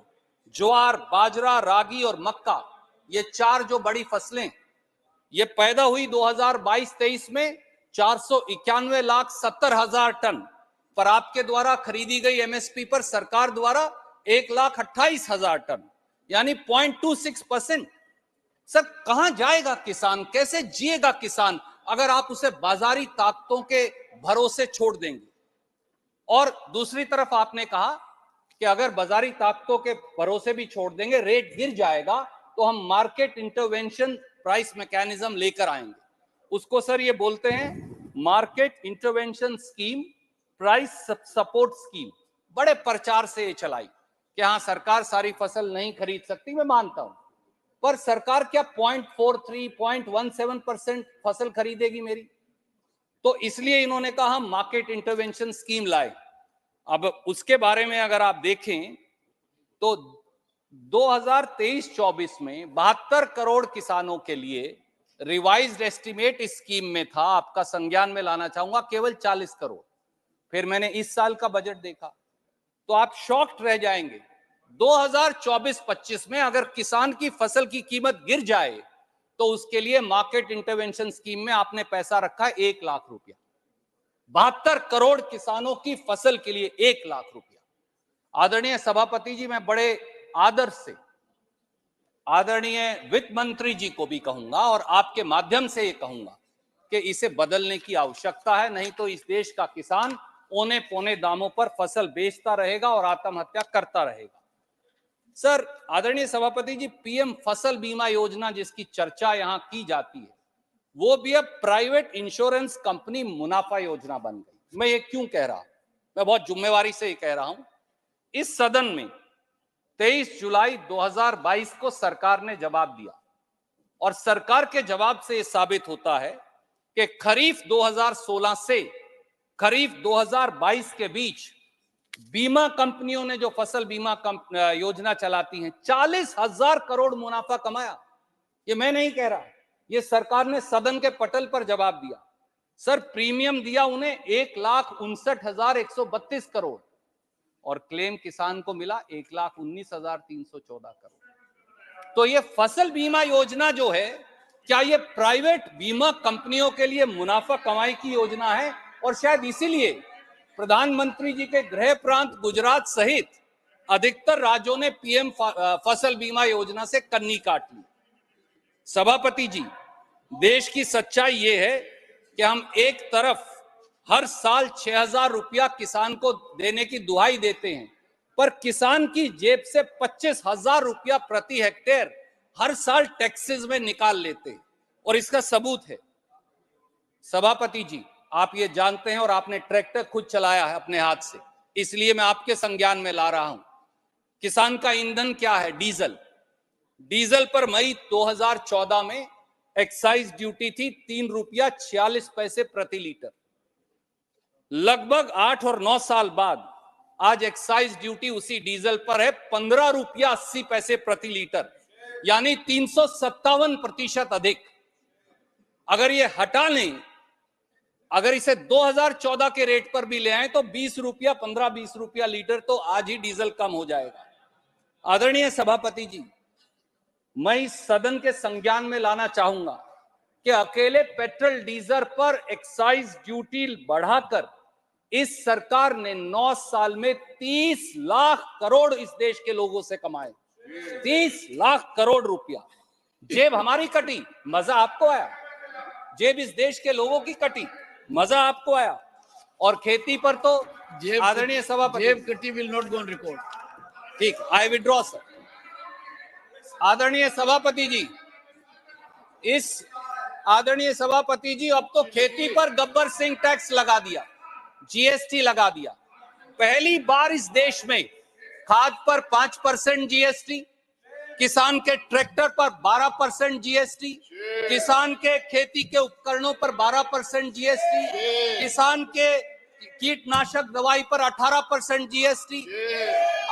M: ज्वार, बाजरा, रागी और मक्का, ये चार जो बड़ी फसलें, ये पैदा हुई 2022-23 में 491,70,000 टन, पर आपके द्वारा खरीदी गई एमएसपी पर सरकार द्वारा 1,28,000 टन, यानी 0.26%। सर कहां जाएगा किसान? कैसे जिएगा किसान अगर आप उसे बाजारी ताकतों के भरोसे छोड़ देंगे? और दूसरी तरफ आपने कहा कि अगर बाजारी ताकतों के भरोसे भी छोड़ देंगे, रेट गिर जाएगा, तो हम मार्केट इंटरवेंशन प्राइस मैकेनिज्म लेकर आएंगे। उसको सर ये बोलते हैं market intervention scheme, price support scheme. बड़े प्रचार से ये चलाई कि हाँ सरकार सारी फसल नहीं खरीद सकती, मैं मानता हूं, पर सरकार क्या 0.43, 0.17% फसल खरीदेगी मेरी? तो इसलिए इन्होंने कहा हम मार्केट इंटरवेंशन स्कीम लाए। अब उसके बारे में अगर आप देखें तो 2023-24 में 72 करोड़ किसानों के लिए रिवाइज्ड एस्टिमेट इस स्कीम में था, आपका संज्ञान में लाना चाहूंगा, केवल 40 करोड़। फिर मैंने इस साल का बजट देखा तो आप शॉक्ड रह जाएंगे। 2024-25 में अगर किसान की फसल की कीमत गिर जाए तो उसके लिए मार्केट इंटरवेंशन स्कीम में आपने पैसा रखा है 1 लाख रुपया। 72 करोड़ किसानों की फसल के लिए 1 लाख रुपया। आदरणीय सभापति जी, मैं बड़े आदर से आदरणीय वित्त मंत्री जी को भी कहूंगा और आपके माध्यम से ये कहूंगा कि इसे बदलने की आवश्यकता है, नहीं तो इस देश का किसान औने पौने दामों पर फसल बेचता रहेगा और आत्महत्या करता रहेगा। सर आदरणीय सभापति जी, पीएम फसल बीमा योजना जिसकी चर्चा यहां की जाती है, वो भी अब प्राइवेट इंश्योरेंस कंपनी मुनाफा योजना बन गई। मैं ये क्यों कह रहा हूं? मैं बहुत जिम्मेवारी से ये कह रहा हूं। इस सदन में 23 जुलाई 2022 को सरकार ने जवाब दिया और सरकार के जवाब से यह साबित होता है कि खरीफ 2016 से खरीफ 2022 के बीच बीमा कंपनियों ने जो फसल बीमा योजना चलाती हैं, 40,000 करोड़ मुनाफा कमाया। ये मैं नहीं कह रहा, ये सरकार ने सदन के पटल पर जवाब दिया। सर प्रीमियम दिया उन्हें 1,59,132 करोड़ और क्लेम किसान को मिला 1,19,314 करोड़। तो ये फसल बीमा योजना जो है, क्या ये प्राइवेट बीमा कंपनियों के लिए मुनाफा कमाई की योजना है? और शायद इसीलिए प्रधानमंत्री जी के गृह प्रांत गुजरात सहित अधिकतर राज्यों ने पीएम फसल बीमा योजना से कन्नी काट ली। सभापति जी, देश की सच्चाई ये है कि हम एक तरफ हर साल 6,000 रुपया किसान को देने की दुहाई देते हैं, पर किसान की जेब से 25,000 रुपया प्रति हेक्टेयर हर साल टैक्सेस में निकाल लेते हैं, और इसका सबूत है। सभापति जी, आप ये जानते हैं और आपने ट्रैक्टर खुद चलाया है अपने हाथ से, इसलिए मैं आपके संज्ञान में ला रहा हूं। किसान का ईंधन क्या है? डीजल। डीजल पर मई 2014 में एक्साइज ड्यूटी थी 3 रुपया 46 पैसे प्रति लीटर। लगभग 8 और 9 साल बाद आज एक्साइज ड्यूटी उसी डीजल पर है 15 रुपया 80 पैसे प्रति लीटर, यानी 357% अधिक। अगर ये हटा लें, अगर इसे 2014 के रेट पर भी ले आए तो 20 रुपया 15-20 रुपया लीटर तो आज ही डीजल कम हो जाएगा। आदरणीय सभापति जी, मैं इस सदन के संज्ञान में लाना चाहूंगा कि अकेले पेट्रोल डीजल पर एक्साइज ड्यूटी बढ़ाकर इस सरकार ने 9 साल में 30 लाख करोड़ इस देश के लोगों से कमाए। 30 लाख करोड़ रुपया। जेब हमारी कटी, मजा आपको आया? जेब इस देश के लोगों की कटी, मजा आपको आया? और खेती पर तो आदरणीय
C: जेब
M: सभापति
C: कटी will not go on record.
M: ठीक, आई विड्रॉ सर। आदरणीय सभापति जी, आदरणीय सभापति जी, अब तो खेती पर गब्बर सिंह टैक्स लगा दिया, जीएसटी लगा दिया। पहली बार इस देश में खाद पर 5% जीएसटी, किसान के ट्रैक्टर पर 12% जीएसटी, किसान के खेती के उपकरणों पर 12% जीएसटी, किसान के कीटनाशक दवाई पर 18% जीएसटी।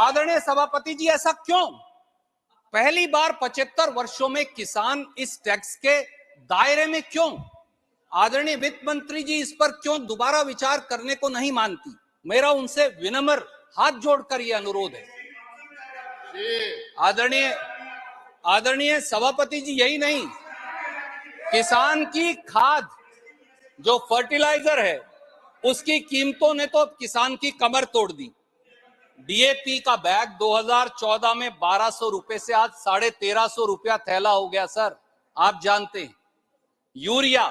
M: आदरणीय सभापति जी, ऐसा क्यों? पहली बार 75 वर्षों में किसान इस टैक्स के दायरे में क्यों? आदरणीय वित्त मंत्री जी इस पर क्यों दोबारा विचार करने को नहीं मानती? मेरा उनसे विनम्र हाथ जोड़कर यह अनुरोध है। आदरणीय सभापति जी, यही नहीं, किसान की खाद जो फर्टिलाइजर है उसकी कीमतों ने तो किसान की कमर तोड़ दी। डीएपी का बैग 2014 में 1200 रुपए से आज 1350 रुपया थैला हो गया सर, आप जानते हैं। यूरिया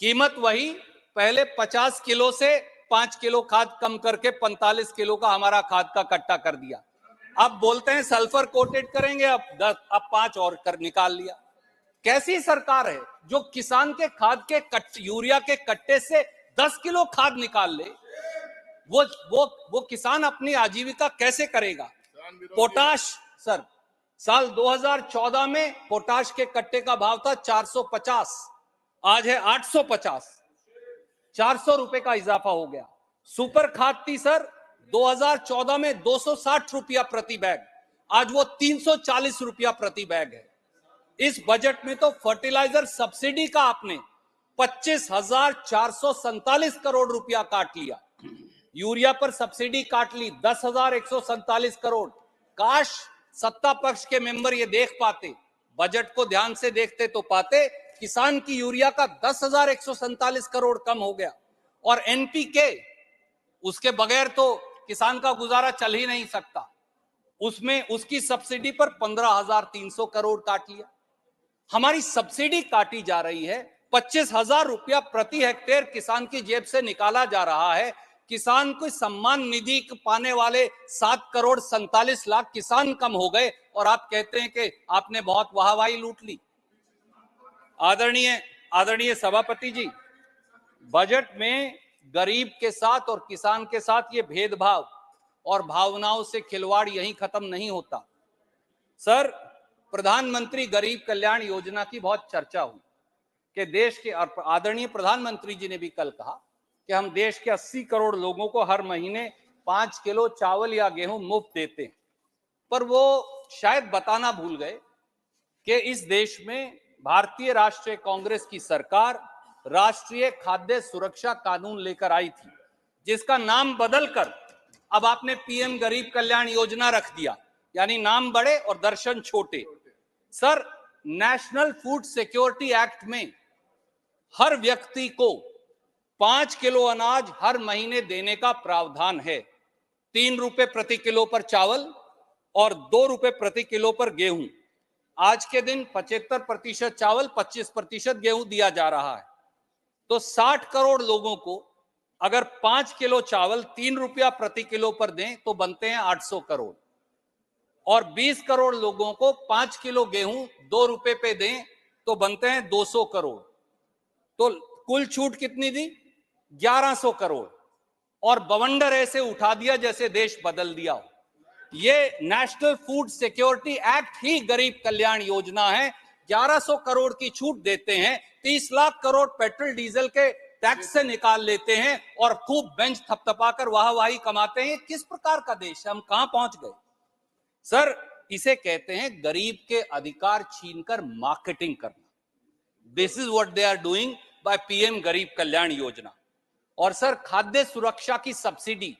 M: कीमत वही, पहले 50 किलो से 5 किलो खाद कम करके 45 किलो का हमारा खाद का कट्टा कर दिया। अब बोलते हैं सल्फर कोटेड करेंगे, अब 5 और कर निकाल लिया। कैसी सरकार है जो किसान के खाद के यूरिया के कट्टे से 10 किलो खाद निकाल ले? वो किसान अपनी आजीविका कैसे करेगा? पोटाश सर, साल 2014 में पोटाश के कट्टे का भाव था 450, आज है 850, 400 रुपए का इजाफा हो गया। सुपर खाद थी सर 2014 में 260 रुपया प्रति बैग, आज वो 340 रुपया प्रति बैग है। इस बजट में तो फर्टिलाइजर सब्सिडी का आपने 25,447 करोड़ रुपया काट लिया, यूरिया पर सब्सिडी काट ली 10,147 करोड़। काश सत्ता पक्ष के मेंबर ये देख पाते, बजट को ध्यान से देखते तो पाते किसान की यूरिया का 10,147 करोड़ कम हो गया। और एनपीके, उसके बगैर तो किसान का गुजारा चल ही नहीं सकता, उसमें उसकी सब्सिडी पर 15,300 करोड़ काट लिया। हमारी सब्सिडी काटी जा रही है, 25,000 रुपया प्रति हेक्टेयर किसान की जेब से निकाला जा रहा है। किसान को सम्मान निधि पाने वाले 7,47,00,000 किसान कम हो गए और आप कहते हैं कि आपने बहुत वाहवाही लूट ली। आदरणीय सभापति जी, बजट में गरीब के साथ और किसान के साथ ये भेदभाव और भावनाओं से खिलवाड़ यहीं खत्म नहीं होता। सर, प्रधानमंत्री गरीब कल्याण योजना की बहुत चर्चा हुई कि देश के, आदरणीय प्रधानमंत्री जी ने भी कल कहा कि हम देश के 80 करोड़ लोगों को हर महीने 5 किलो चावल या गेहूं मुफ्त देते हैं, पर वो शायद बताना भूल गए कि इस देश में भारतीय राष्ट्रीय कांग्रेस की सरकार राष्ट्रीय खाद्य सुरक्षा कानून लेकर आई थी, जिसका नाम बदलकर अब आपने पीएम गरीब कल्याण योजना रख दिया, यानी नाम बड़े और दर्शन छोटे। Sir, national food security act में हर व्यक्ति को 5 किलो अनाज हर महीने देने का प्रावधान है। 3 रुपए प्रति किलो पर चावल और 2 रुपए प्रति किलो पर गेहूं। आज के दिन 75% चावल, 25% गेहूं दिया जा रहा है। तो 60 करोड़ लोगों को अगर 5 किलो चावल 3 रुपया प्रति किलो पर दें तो बनते हैं 800 करोड़, और 20 करोड़ लोगों को 5 किलो गेहूं 2 रुपए पे दें तो बनते हैं 200 करोड़। तो कुल छूट कितनी दी? 1100 करोड़। और बवंडर ऐसे उठा दिया जैसे देश बदल दिया हो। ये नेशनल फूड सिक्योरिटी एक्ट ही गरीब कल्याण योजना है। 1100 करोड़ की छूट देते हैं, 30 लाख करोड़ पेट्रोल डीजल के टैक्स से निकाल लेते हैं और खूब बेंच थपथपाकर वाहवाही कमाते हैं। किस प्रकार का देश है? हम कहां पहुंच गए? सर, इसे कहते हैं गरीब के अधिकार छीनकर मार्केटिंग करना। This is what they are doing by PM Garib Kalyan योजना। और सर, खाद्य सुरक्षा की सब्सिडी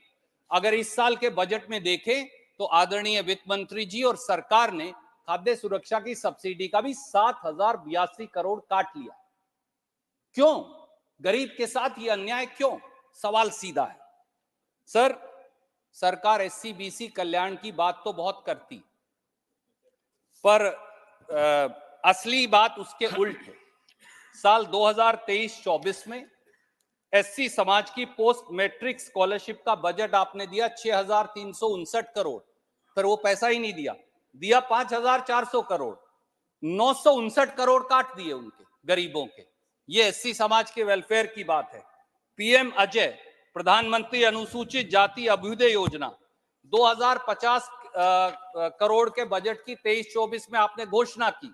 M: अगर इस साल के बजट में देखें तो आदरणीय वित्त मंत्री जी और सरकार ने खाद्य सुरक्षा की सब्सिडी का भी 7,082 करोड़ काट लिया। क्यों? गरीब के साथ ये अन्याय क्यों? सवाल सीधा है। सर, सरकार एससी बीसी कल्याण की बात तो बहुत करती, पर असली बात उसके उल्ट है। साल 2023-24 में एससी समाज की पोस्ट मैट्रिक स्कॉलरशिप का बजट आपने दिया 6,359 करोड़, पर वो पैसा ही नहीं दिया 5,400 करोड़, 959 करोड़ काट दिए उनके गरीबों के। ये एससी समाज के वेलफेयर की बात है। पीएम अजय, प्रधानमंत्री अनुसूचित जाति अभ्युदय योजना, 2050 करोड़ के बजट की 23-24 में आपने घोषणा की,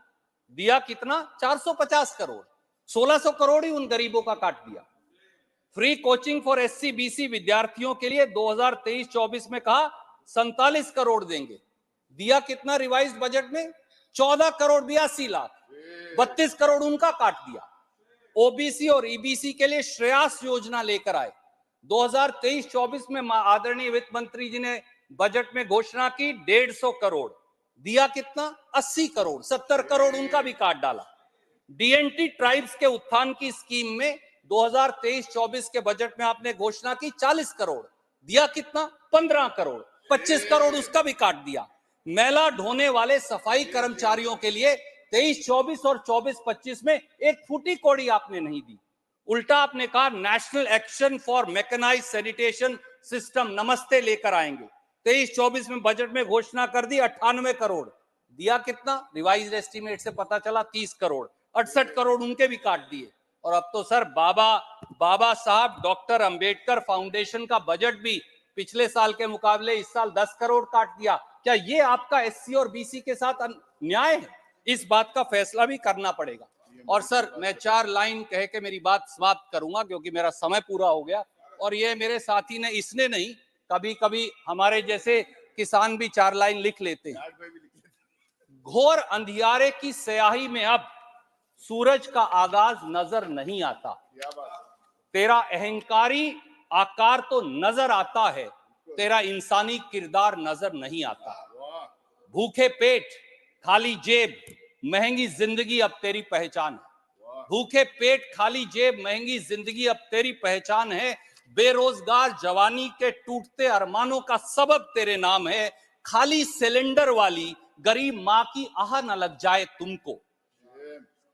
M: दिया कितना? 450 करोड़, 1600 करोड़ ही उन गरीबों का काट दिया। Free coaching for SC BC विद्यार्थियों के लिए 2023-24 में कहा 47 करोड़ देंगे, दिया कितना रिवाइज बजट में? 14 करोड़ 82 लाख, 32 करोड़ उनका काट दिया। ओबीसी और ईबीसी के लिए श्रेयास योजना लेकर आए, 2023-24 में आदरणीय वित्त मंत्री जी ने बजट में घोषणा की 150 करोड़, दिया कितना? 80 करोड़, 70 करोड़ उनका भी काट डाला। डीएनटी ट्राइब्स के उत्थान की स्कीम में 2023-24 के बजट में आपने घोषणा की 40 करोड़, दिया कितना? 15 करोड़, 25 करोड़ उसका भी काट दिया। मैला ढोने वाले सफाई कर्मचारियों के लिए 23-24 और 24-25 में एक फूटी कौड़ी आपने नहीं दी, उल्टा आपने कहा national action for mechanised sanitation system Namaste लेकर आएंगे। 23-24 में बजट में घोषणा कर दी 98 करोड़, दिया कितना? रिवाइज्ड एस्टीमेट से पता चला 30 करोड़, 68 करोड़ उनके भी काट दिए। और अब तो सर बाबा साहब डॉक्टर अंबेडकर फाउंडेशन का बजट भी पिछले साल के मुकाबले इस साल 10 करोड़ काट दिया। क्या ये आपका एससी और बीसी के साथ न्याय है? इस बात का फैसला भी करना पड़ेगा। और सर मैं 4 लाइन कह के मेरी बात समाप्त करूंगा क्योंकि मेरा समय पूरा हो गया। और ये मेरे साथी ने, इसने नहीं, कभी कभी हमारे जैसे किसान भी 4 लाइन लिख लेते हैं। घोर अंधियारे की स्याही में अब सूरज का आगाज नजर नहीं आता, तेरा अहंकारी आकार तो नजर आता है, तेरा इंसानी किरदार नजर नहीं आता। भूखे पेट खाली जेब महंगी जिंदगी अब तेरी पहचान है, भूखे पेट खाली जेब महंगी जिंदगी अब तेरी पहचान है। बेरोजगार जवानी के टूटते अरमानों का सबब तेरे नाम है। खाली सिलेंडर वाली गरीब मां की आह न लग जाए तुमको,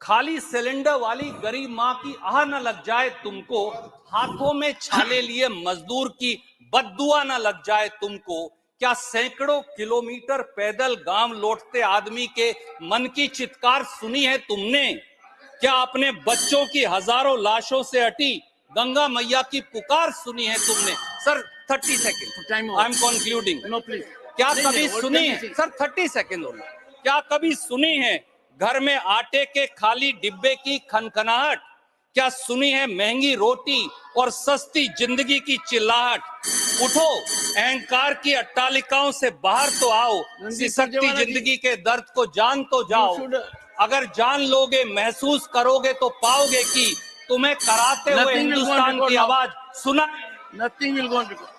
M: खाली सिलेंडर वाली गरीब मां की आह न लग जाए तुमको, हाथों में छाले लिए मजदूर की बद्दुआ न लग जाए तुमको। क्या सैकड़ों किलोमीटर पैदल गांव लौटते आदमी के मन की चित्कार सुनी है तुमने? क्या अपने बच्चों की हजारों लाशों से अटी गंगा मैया की पुकार सुनी है तुमने? Sir 30 second, I am concluding. No please. क्या कभी सुनी है सर? 30 सेकेंड होना। क्या कभी सुनी है घर में आटे के खाली डिब्बे की खनखनाहट? क्या सुनी है महंगी रोटी और सस्ती जिंदगी की चिल्लाहट? उठो, अहंकार की अट्टालिकाओं से बाहर तो आओ, सिसकती जिंदगी के दर्द को जान तो जाओ। अगर जान लोगे, महसूस करोगे तो पाओगे कि तुम्हें कराते हुए हिंदुस्तान की आवाज सुना।
C: Nothing will go on record.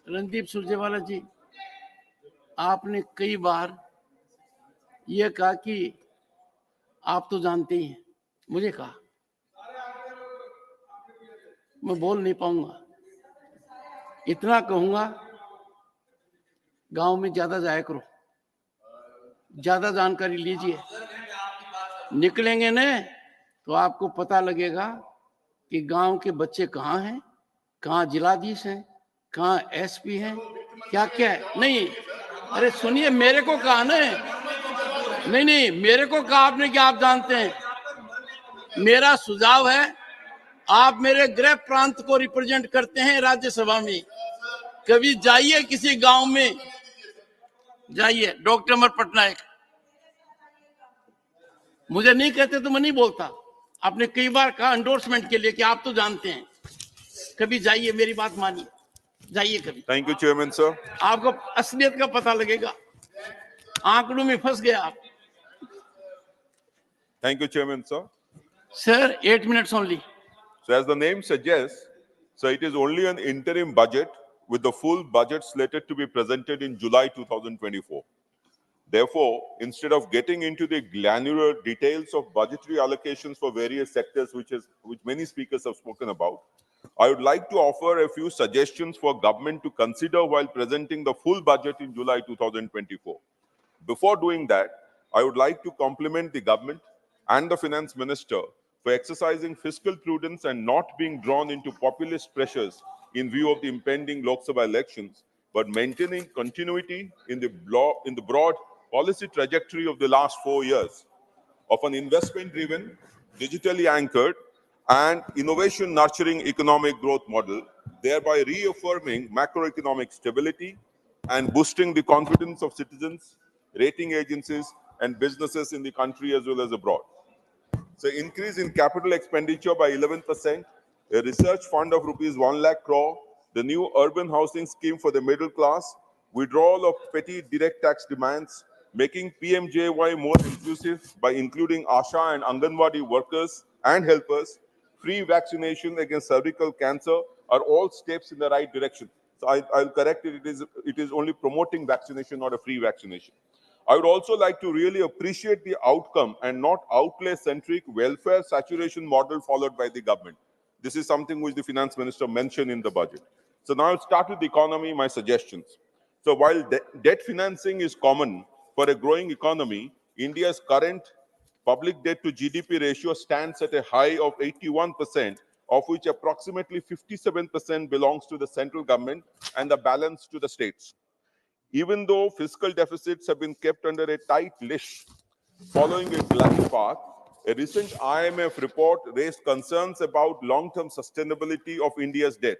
C: Randeep Surjewala ji, आपने कई बार यह कहा कि आप तो जानते ही हैं, मुझे कहा, मैं बोल नहीं पाऊंगा। इतना कहूंगा, गांव में ज्यादा जाया करो, ज्यादा जानकारी लीजिए। निकलेंगे न तो आपको पता लगेगा कि गांव के बच्चे कहाँ हैं, कहाँ जिलाधीश हैं, कहाँ एसपी हैं, क्या क्या है। नहीं, अरे सुनिए, मेरे को कहा ना, नहीं, मेरे को कहा आपने कि आप जानते हैं। मेरा सुझाव है, आप मेरे गृह प्रांत को रिप्रेजेंट करते हैं राज्यसभा में, कभी जाइए किसी गांव में, जाइए। डॉक्टर अमर पटनायक, मुझे नहीं कहते तो मैं नहीं बोलता। आपने कई बार कहा एंडोर्समेंट के लिए कि आप तो जानते हैं, कभी जाइए, मेरी बात मानिए, जाइए कभी।
N: Thank you chairman sir.
C: आपको असलियत का पता लगेगा, आंकड़ों में फंस गया आप।
N: Thank you, Chairman, sir.
C: Sir, 8 minutes only.
N: So as the name suggests, so it is only an interim budget with the full budget slated to be presented in July 2024. Therefore, instead of getting into the granular details of budgetary allocations for various sectors, which many speakers have spoken about, I would like to offer a few suggestions for government to consider while presenting the full budget in July 2024. Before doing that, I would like to compliment the government and the Finance Minister for exercising fiscal prudence and not being drawn into populist pressures in view of the impending Lok Sabha elections, but maintaining continuity in the broad policy trajectory of the last 4 years of an investment-driven, digitally anchored, and innovation-nurturing economic growth model, thereby reaffirming macroeconomic stability and boosting the confidence of citizens, rating agencies, and businesses in the country as well as abroad. So increase in capital expenditure by 11%, a research fund of rupees 1 lakh crore, the new urban housing scheme for the middle class, withdrawal of petty direct tax demands, making PMJY more inclusive by including ASHA and Anganwadi workers and helpers, free vaccination against cervical cancer are all steps in the right direction. So I'll correct it. It is only promoting vaccination, not a free vaccination. I would also like to really appreciate the outcome and not outlay-centric welfare saturation model followed by the government. This is something which the Finance Minister mentioned in the budget. So now I'll start with the economy, my suggestions. So while debt financing is common for a growing economy, India's current public debt to GDP ratio stands at a high of 81%, of which approximately 57% belongs to the central government and the balance to the states. Even though fiscal deficits have been kept under a tight leash following a glide path, a recent IMF report raised concerns about long-term sustainability of India's debt.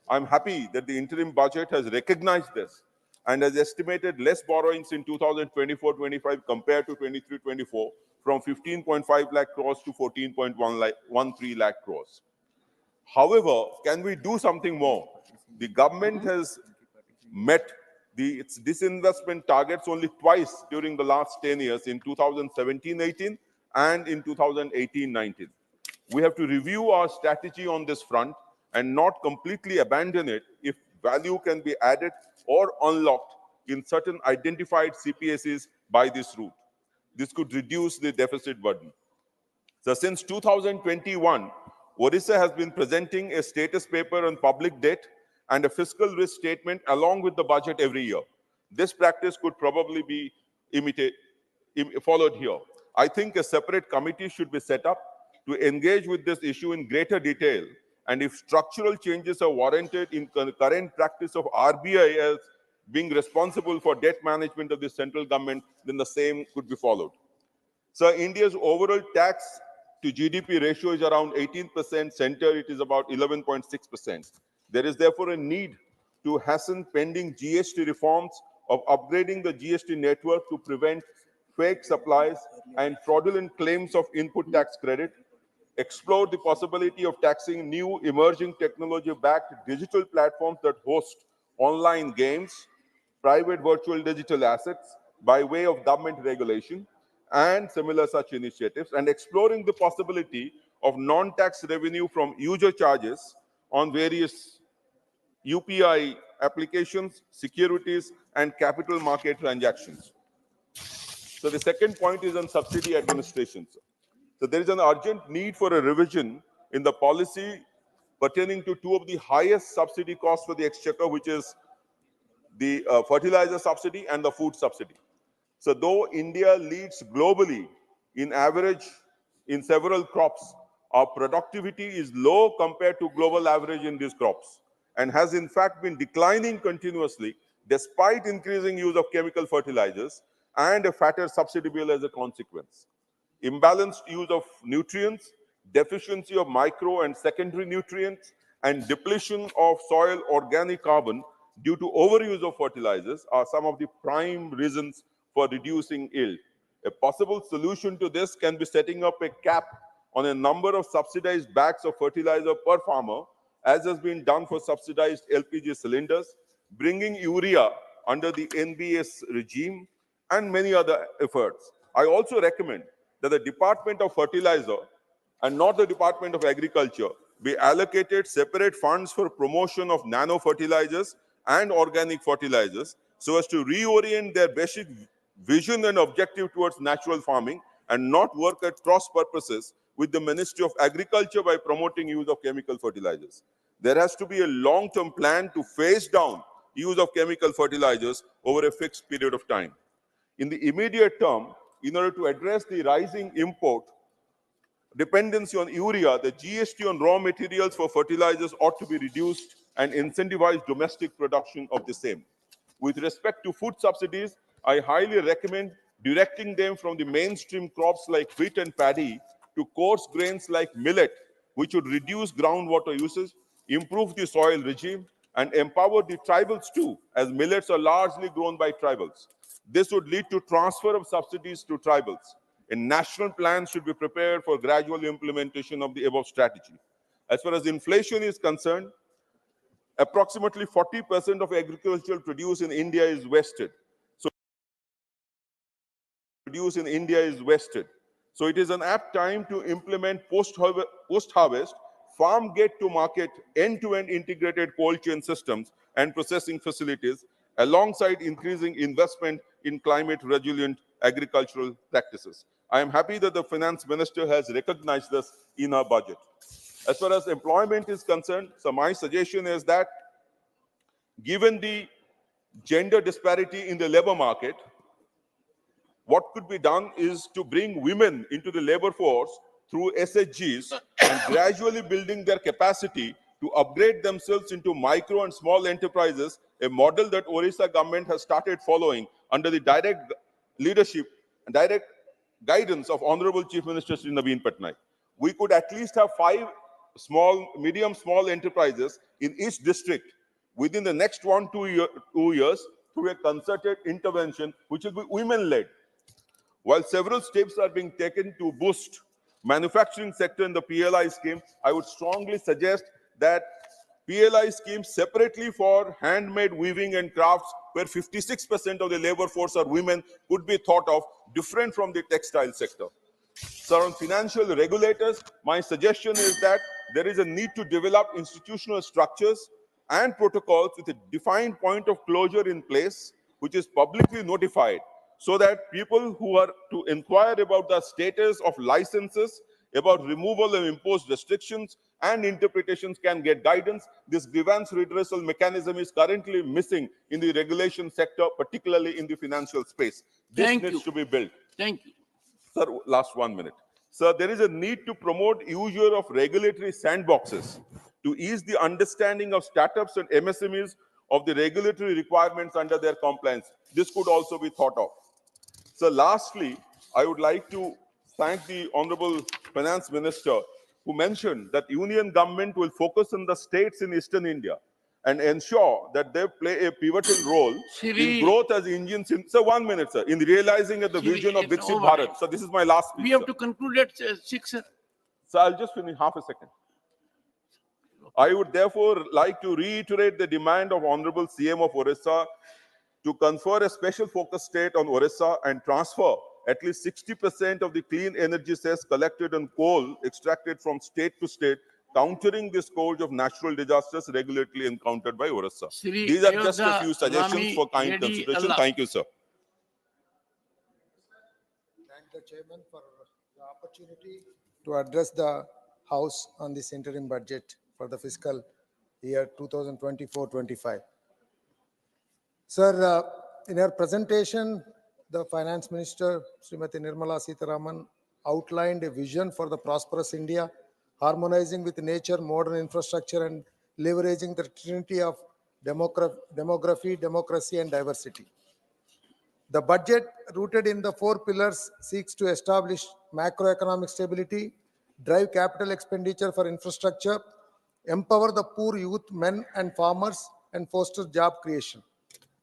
N: I'm happy that the interim budget has recognized this and has estimated less borrowings in 2024-25 compared to 23-24 from 15.5 lakh crores to 14.13 lakh crores. However, can we do something more? The government has met its disinvestment targets only twice during the last 10 years, in 2017-18 and in 2018-19. We have to review our strategy on this front and not completely abandon it if value can be added or unlocked in certain identified CPSEs by this route. This could reduce the deficit burden. So since 2021, Odisha has been presenting a status paper on public debt and a fiscal risk statement along with the budget every year. This practice could probably be followed here. I think a separate committee should be set up to engage with this issue in greater detail, and if structural changes are warranted in current practice of RBI as being responsible for debt management of the central government, then the same could be followed. So India's overall tax to GDP ratio is around 18%, center it is about 11.6%. There is therefore a need to hasten pending GST reforms of upgrading the GST network to prevent fake supplies and fraudulent claims of input tax credit, explore the possibility of taxing new emerging technology-backed digital platforms that host online games, private virtual digital assets by way of government regulation, and similar such initiatives, and exploring the possibility of non-tax revenue from user charges on various UPI applications, securities, and capital market transactions. So the second point is on subsidy administration. So there is an urgent need for a revision in the policy pertaining to two of the highest subsidy costs for the exchequer, which is the fertilizer subsidy and the food subsidy. So though India leads globally in average in several crops, our productivity is low compared to global average in these crops and has in fact been declining continuously despite increasing use of chemical fertilizers and a fatter subsidy bill as a consequence. Imbalanced use of nutrients, deficiency of micro and secondary nutrients, and depletion of soil organic carbon due to overuse of fertilizers are some of the prime reasons for reducing yield. A possible solution to this can be setting up a cap on a number of subsidized bags of fertilizer per farmer, as has been done for subsidized LPG cylinders, bringing urea under the NBS regime, and many other efforts. I also recommend that the Department of Fertilizer and not the Department of Agriculture be allocated separate funds for promotion of nano fertilizers and organic fertilizers so as to reorient their basic vision and objective towards natural farming and not work at cross purposes with the Ministry of Agriculture by promoting use of chemical fertilizers. There has to be a long-term plan to phase down use of chemical fertilizers over a fixed period of time. In the immediate term, in order to address the rising import dependency on urea, the GST on raw materials for fertilizers ought to be reduced and incentivize domestic production of the same. With respect to food subsidies, I highly recommend directing them from the mainstream crops like wheat and paddy to coarse grains like millet, which would reduce groundwater usage, improve the soil regime, and empower the tribals too, as millets are largely grown by tribals. This would lead to transfer of subsidies to tribals. A national plan should be prepared for gradual implementation of the above strategy. As far as inflation is concerned, approximately 40% of agricultural produce in India is wasted. So it is an apt time to implement post-harvest farm gate to market end-to-end integrated cold chain systems and processing facilities alongside increasing investment in climate resilient agricultural practices. I am happy that the finance minister has recognized this in her budget. As far as employment is concerned, so my suggestion is that given the gender disparity in the labor market, what could be done is to bring women into the labor force through SHGs and gradually building their capacity to upgrade themselves into micro and small enterprises, a model that Orissa government has started following under the direct leadership and direct guidance of Honorable Chief Minister Sri Naveen Patnaik. We could at least have 5 medium small enterprises in each district within the next 2 years through a concerted intervention which will be women-led. While several steps are being taken to boost manufacturing sector in the PLI scheme, I would strongly suggest that PLI scheme separately for handmade weaving and crafts, where 56% of the labor force are women, could be thought of different from the textile sector. So on financial regulators, my suggestion is that there is a need to develop institutional structures and protocols with a defined point of closure in place, which is publicly notified, so that people who are to inquire about the status of licenses, about removal of imposed restrictions and interpretations can get guidance. This grievance redressal mechanism is currently missing in the regulation sector, particularly in the financial space. This needs to be built.
C: Thank you.
N: Sir, last 1 minute. Sir, there is a need to promote use of regulatory sandboxes to ease the understanding of startups and MSMEs of the regulatory requirements under their compliance. This could also be thought of. So lastly, I would like to thank the Honorable Finance Minister who mentioned that Union government will focus on the states in Eastern India and ensure that they play a pivotal role in growth as engines. So 1 minute, sir, in realizing the vision of Viksit Bharat. So this is my last speech.
C: We have to conclude at 6, sir.
N: So I'll just finish half a second. I would therefore like to reiterate the demand of Honorable CM of Orissa to confer a special focus state on Orissa and transfer at least 60% of the clean energy cess collected on coal extracted from state to state, countering the scourge of natural disasters regularly encountered by Orissa. These are just a few suggestions for kind consideration. Thank you, sir.
R: Thank the chairman for the opportunity to address the House on this interim budget for the fiscal year 2024-25. Sir, in her presentation, the Finance Minister, Srimati Nirmala Sitharaman, outlined a vision for the prosperous India, harmonizing with nature, modern infrastructure, and leveraging the trinity of demography, democracy, and diversity. The budget, rooted in the 4 pillars, seeks to establish macroeconomic stability, drive capital expenditure for infrastructure, empower the poor youth, men, and farmers, and foster job creation.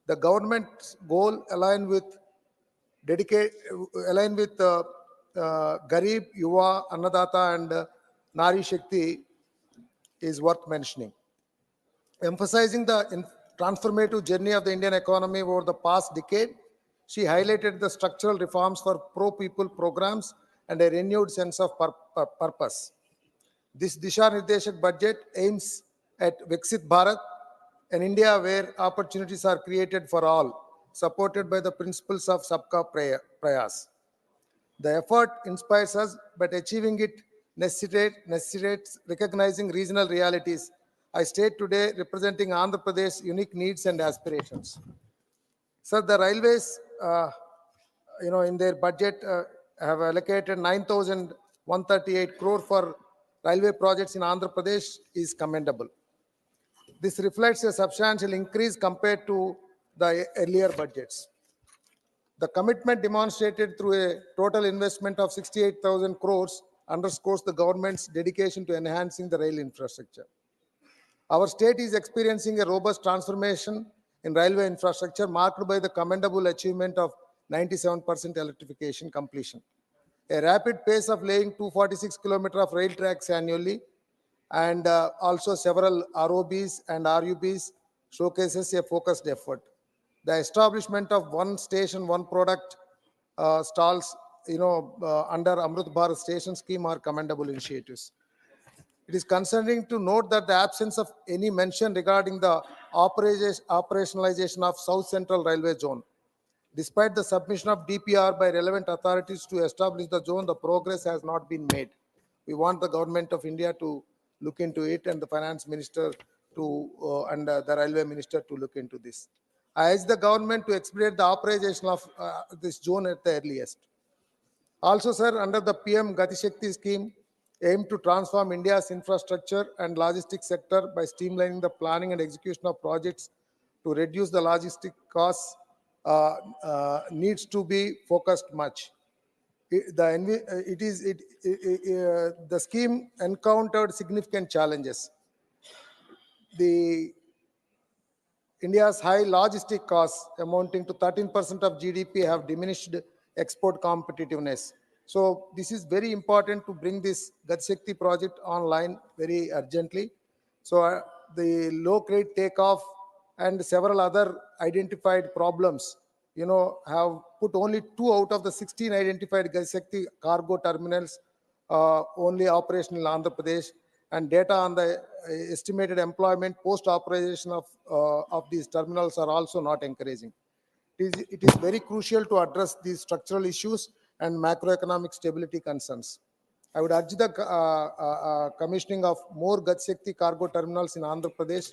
R: The government's goal align with Garib, Yuva, Annadata, and Nari Shakti is worth mentioning. Emphasizing the transformative journey of the Indian economy over the past decade, she highlighted the structural reforms for pro-people programs and a renewed sense of purpose. This Disha Nirdeshak budget aims at Viksit Bharat, an India where opportunities are created for all, supported by the principles of Sabka Prayas. The effort inspires us, but achieving it necessitates recognizing regional realities. I state today representing Andhra Pradesh's unique needs and aspirations. Sir, the railways, in their budget have allocated 9,000 138 crore for railway projects in Andhra Pradesh is commendable. This reflects a substantial increase compared to the earlier budgets. The commitment demonstrated through a total investment of 68,000 crores underscores the government's dedication to enhancing the rail infrastructure. Our state is experiencing a robust transformation in railway infrastructure marked by the commendable achievement of 97% electrification completion, a rapid pace of laying 246 kilometers of rail tracks annually, and also several ROBs and RUBs showcases a focused effort. The establishment of one station, one product stalls, under Amrit Bharat station scheme are commendable initiatives. It is concerning to note that the absence of any mention regarding the operationalization of South Central Railway Zone. Despite the submission of DPR by relevant authorities to establish the zone, the progress has not been made. We want the government of India to look into it and the finance minister to and the railway minister to look into this. I urge the government to expedite the operation of this zone at the earliest. Also, sir, under the PM Gati Shakti scheme, aim to transform India's infrastructure and logistics sector by streamlining the planning and execution of projects to reduce the logistic costs needs to be focused much. The scheme encountered significant challenges. India's high logistic costs amounting to 13% of GDP have diminished export competitiveness. So this is very important to bring this Gati Shakti project online very urgently. So the low grade takeoff and several other identified problems, have put only 2 out of the 16 identified Gati Shakti cargo terminals only operational in Andhra Pradesh, and data on the estimated employment post-operation of these terminals are also not encouraging. It is very crucial to address these structural issues and macroeconomic stability concerns. I would urge the commissioning of more Gati Shakti cargo terminals in Andhra Pradesh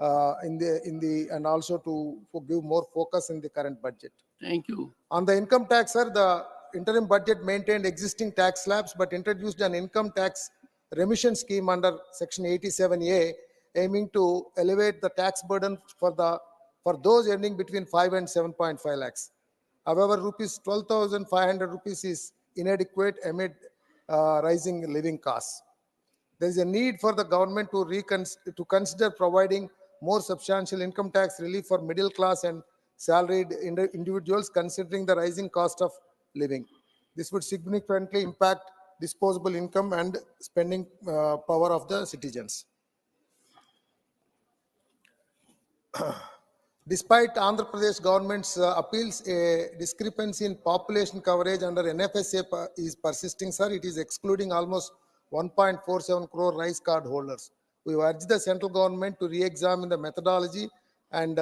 R: and also to give more focus in the current budget.
C: Thank you.
R: On the income tax, sir, the interim budget maintained existing tax slabs but introduced an income tax remission scheme under Section 87A, aiming to elevate the tax burden for those earning between 5 and 7.5 lakhs. However, rupees 12,500 rupees is inadequate amid rising living costs. There is a need for the government to consider providing more substantial income tax relief for middle class and salaried individuals, considering the rising cost of living. This would significantly impact disposable income and spending power of the citizens. Despite Andhra Pradesh government's appeals, a discrepancy in population coverage under NFSA is persisting, sir. It is excluding almost 1.47 crore rice card holders. We urge the central government to re-examine the methodology and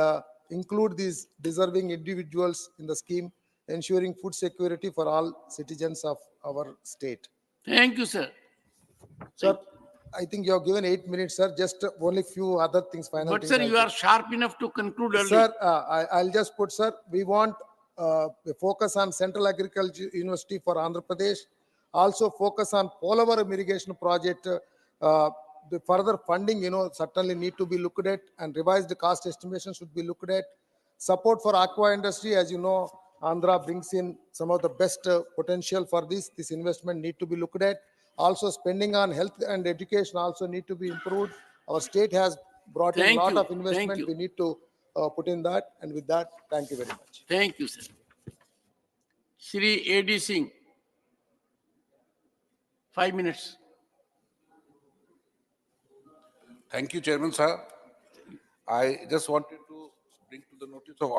R: include these deserving individuals in the scheme, ensuring food security for all citizens of our state.
C: Thank you, sir.
R: Sir, I think you have given 8 minutes, sir. Just only few other things. Final
C: But
R: things
C: sir, you are sharp enough to conclude early.
R: Sir, I'll just put, sir, we want a focus on Central Agriculture University for Andhra Pradesh. Also focus on Polavaram irrigation project. The further funding, certainly need to be looked at, and revised cost estimation should be looked at. Support for aqua industry, as you know, Andhra brings in some of the best potential for this. This investment need to be looked at. Also spending on health and education also need to be improved. Our state has brought in a lot of investment. We need to put in that. And with that, thank you very much.
C: Thank you, sir. Shri A.D. Singh, 5 minutes.
Q: Thank you, Chairman, sir. I just wanted to bring to the notice of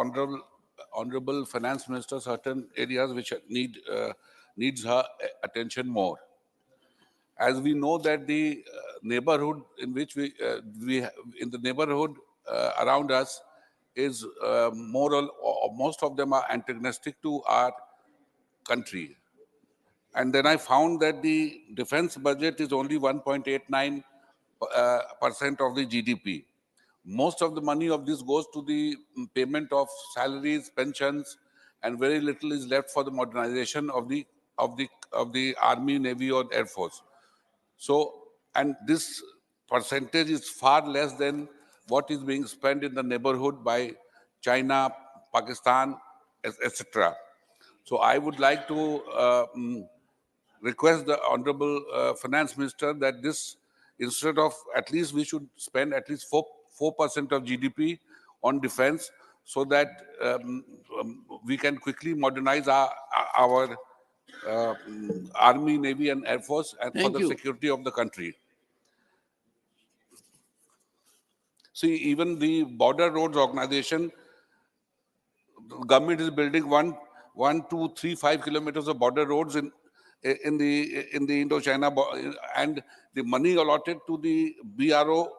Q: Honorable Finance Minister certain areas which needs her attention more. As we know that the neighborhood in which in the neighborhood around us is most of them are antagonistic to our country. And then I found that the defense budget is only 1.89% of the GDP. Most of the money of this goes to the payment of salaries, pensions, and very little is left for the modernization of the of the Army, Navy, or Air Force. So, and this percentage is far less than what is being spent in the neighborhood by China, Pakistan, etc. So I would like to request the Honorable Finance Minister that this, instead of, at least we should spend at least 4% of GDP on defense, so that we can quickly modernize our Army, Navy, and Air Force, and for
C: Thank
Q: the
C: you.
Q: security of the country. See, even the Border Roads Organization, the government is building 1, 2, 3, 5 kilometers of border roads in the Indo-China, and the money allotted to the BRO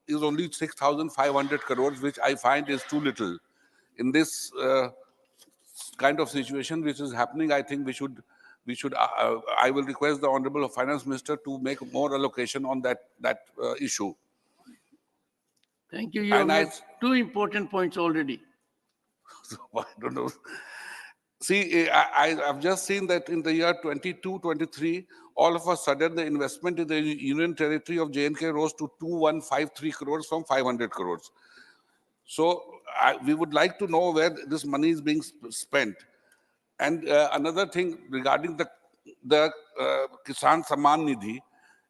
Q: is only 6,500 crores, which I find is too little. In this kind of situation which is happening, I think we should. I will request the Honorable Finance Minister to make more allocation on that issue.
C: Thank you. You have made two important points already.
Q: I don't know. See, I've just seen that in the year 22-23, all of a sudden the investment in the Union Territory of J&K rose to 2153 crores from 500 crores. So we would like to know where this money is being spent. And another thing regarding the Kisan Samman Nidhi,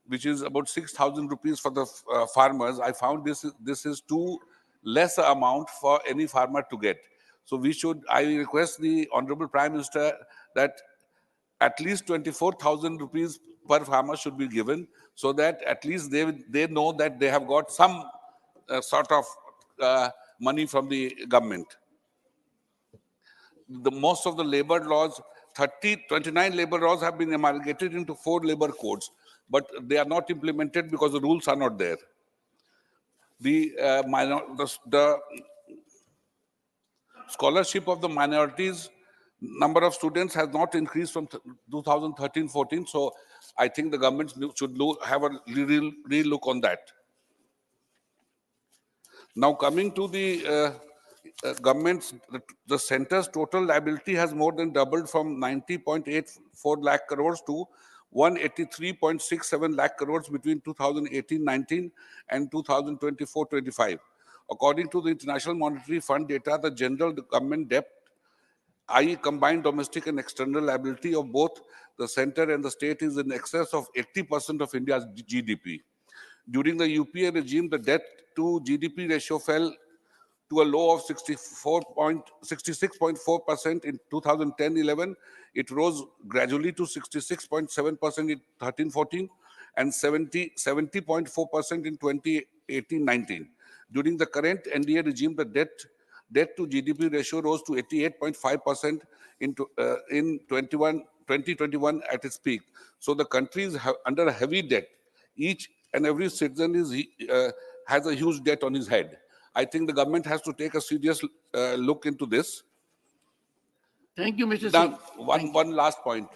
Q: which is about 6,000 rupees for the farmers, I found this is too less amount for any farmer to get. So I request the Honorable Prime Minister that at least 24,000 rupees per farmer should be given, so that at least they know that they have got some sort of money from the government. Most of the labor laws, 29 labor laws have been amalgamated into 4 labor codes, but they are not implemented because the rules are not there. The scholarship of the minorities, number of students has not increased from 2013-14. So I think the government should have a real look on that. Now coming to the government's, the center's total liability has more than doubled from 90.84 lakh crores to 183.67 lakh crores between 2018-19 and 2024-25. According to the International Monetary Fund data, the general government debt, i.e. combined domestic and external liability of both the center and the state, is in excess of 80% of India's GDP. During the UPA regime, the debt to GDP ratio fell to a low of 66.4% in 2010-11. It rose gradually to 66.7% in 13-14 and 70.4% in 2018-19. During the current NDA regime, the debt to GDP ratio rose to 88.5% in 2021 at its peak. So the country is under a heavy debt. Each and every citizen has a huge debt on his head. I think the government has to take a serious look into this.
C: Thank you, Mr.
Q: Now,
C: Singh.
Q: one last point.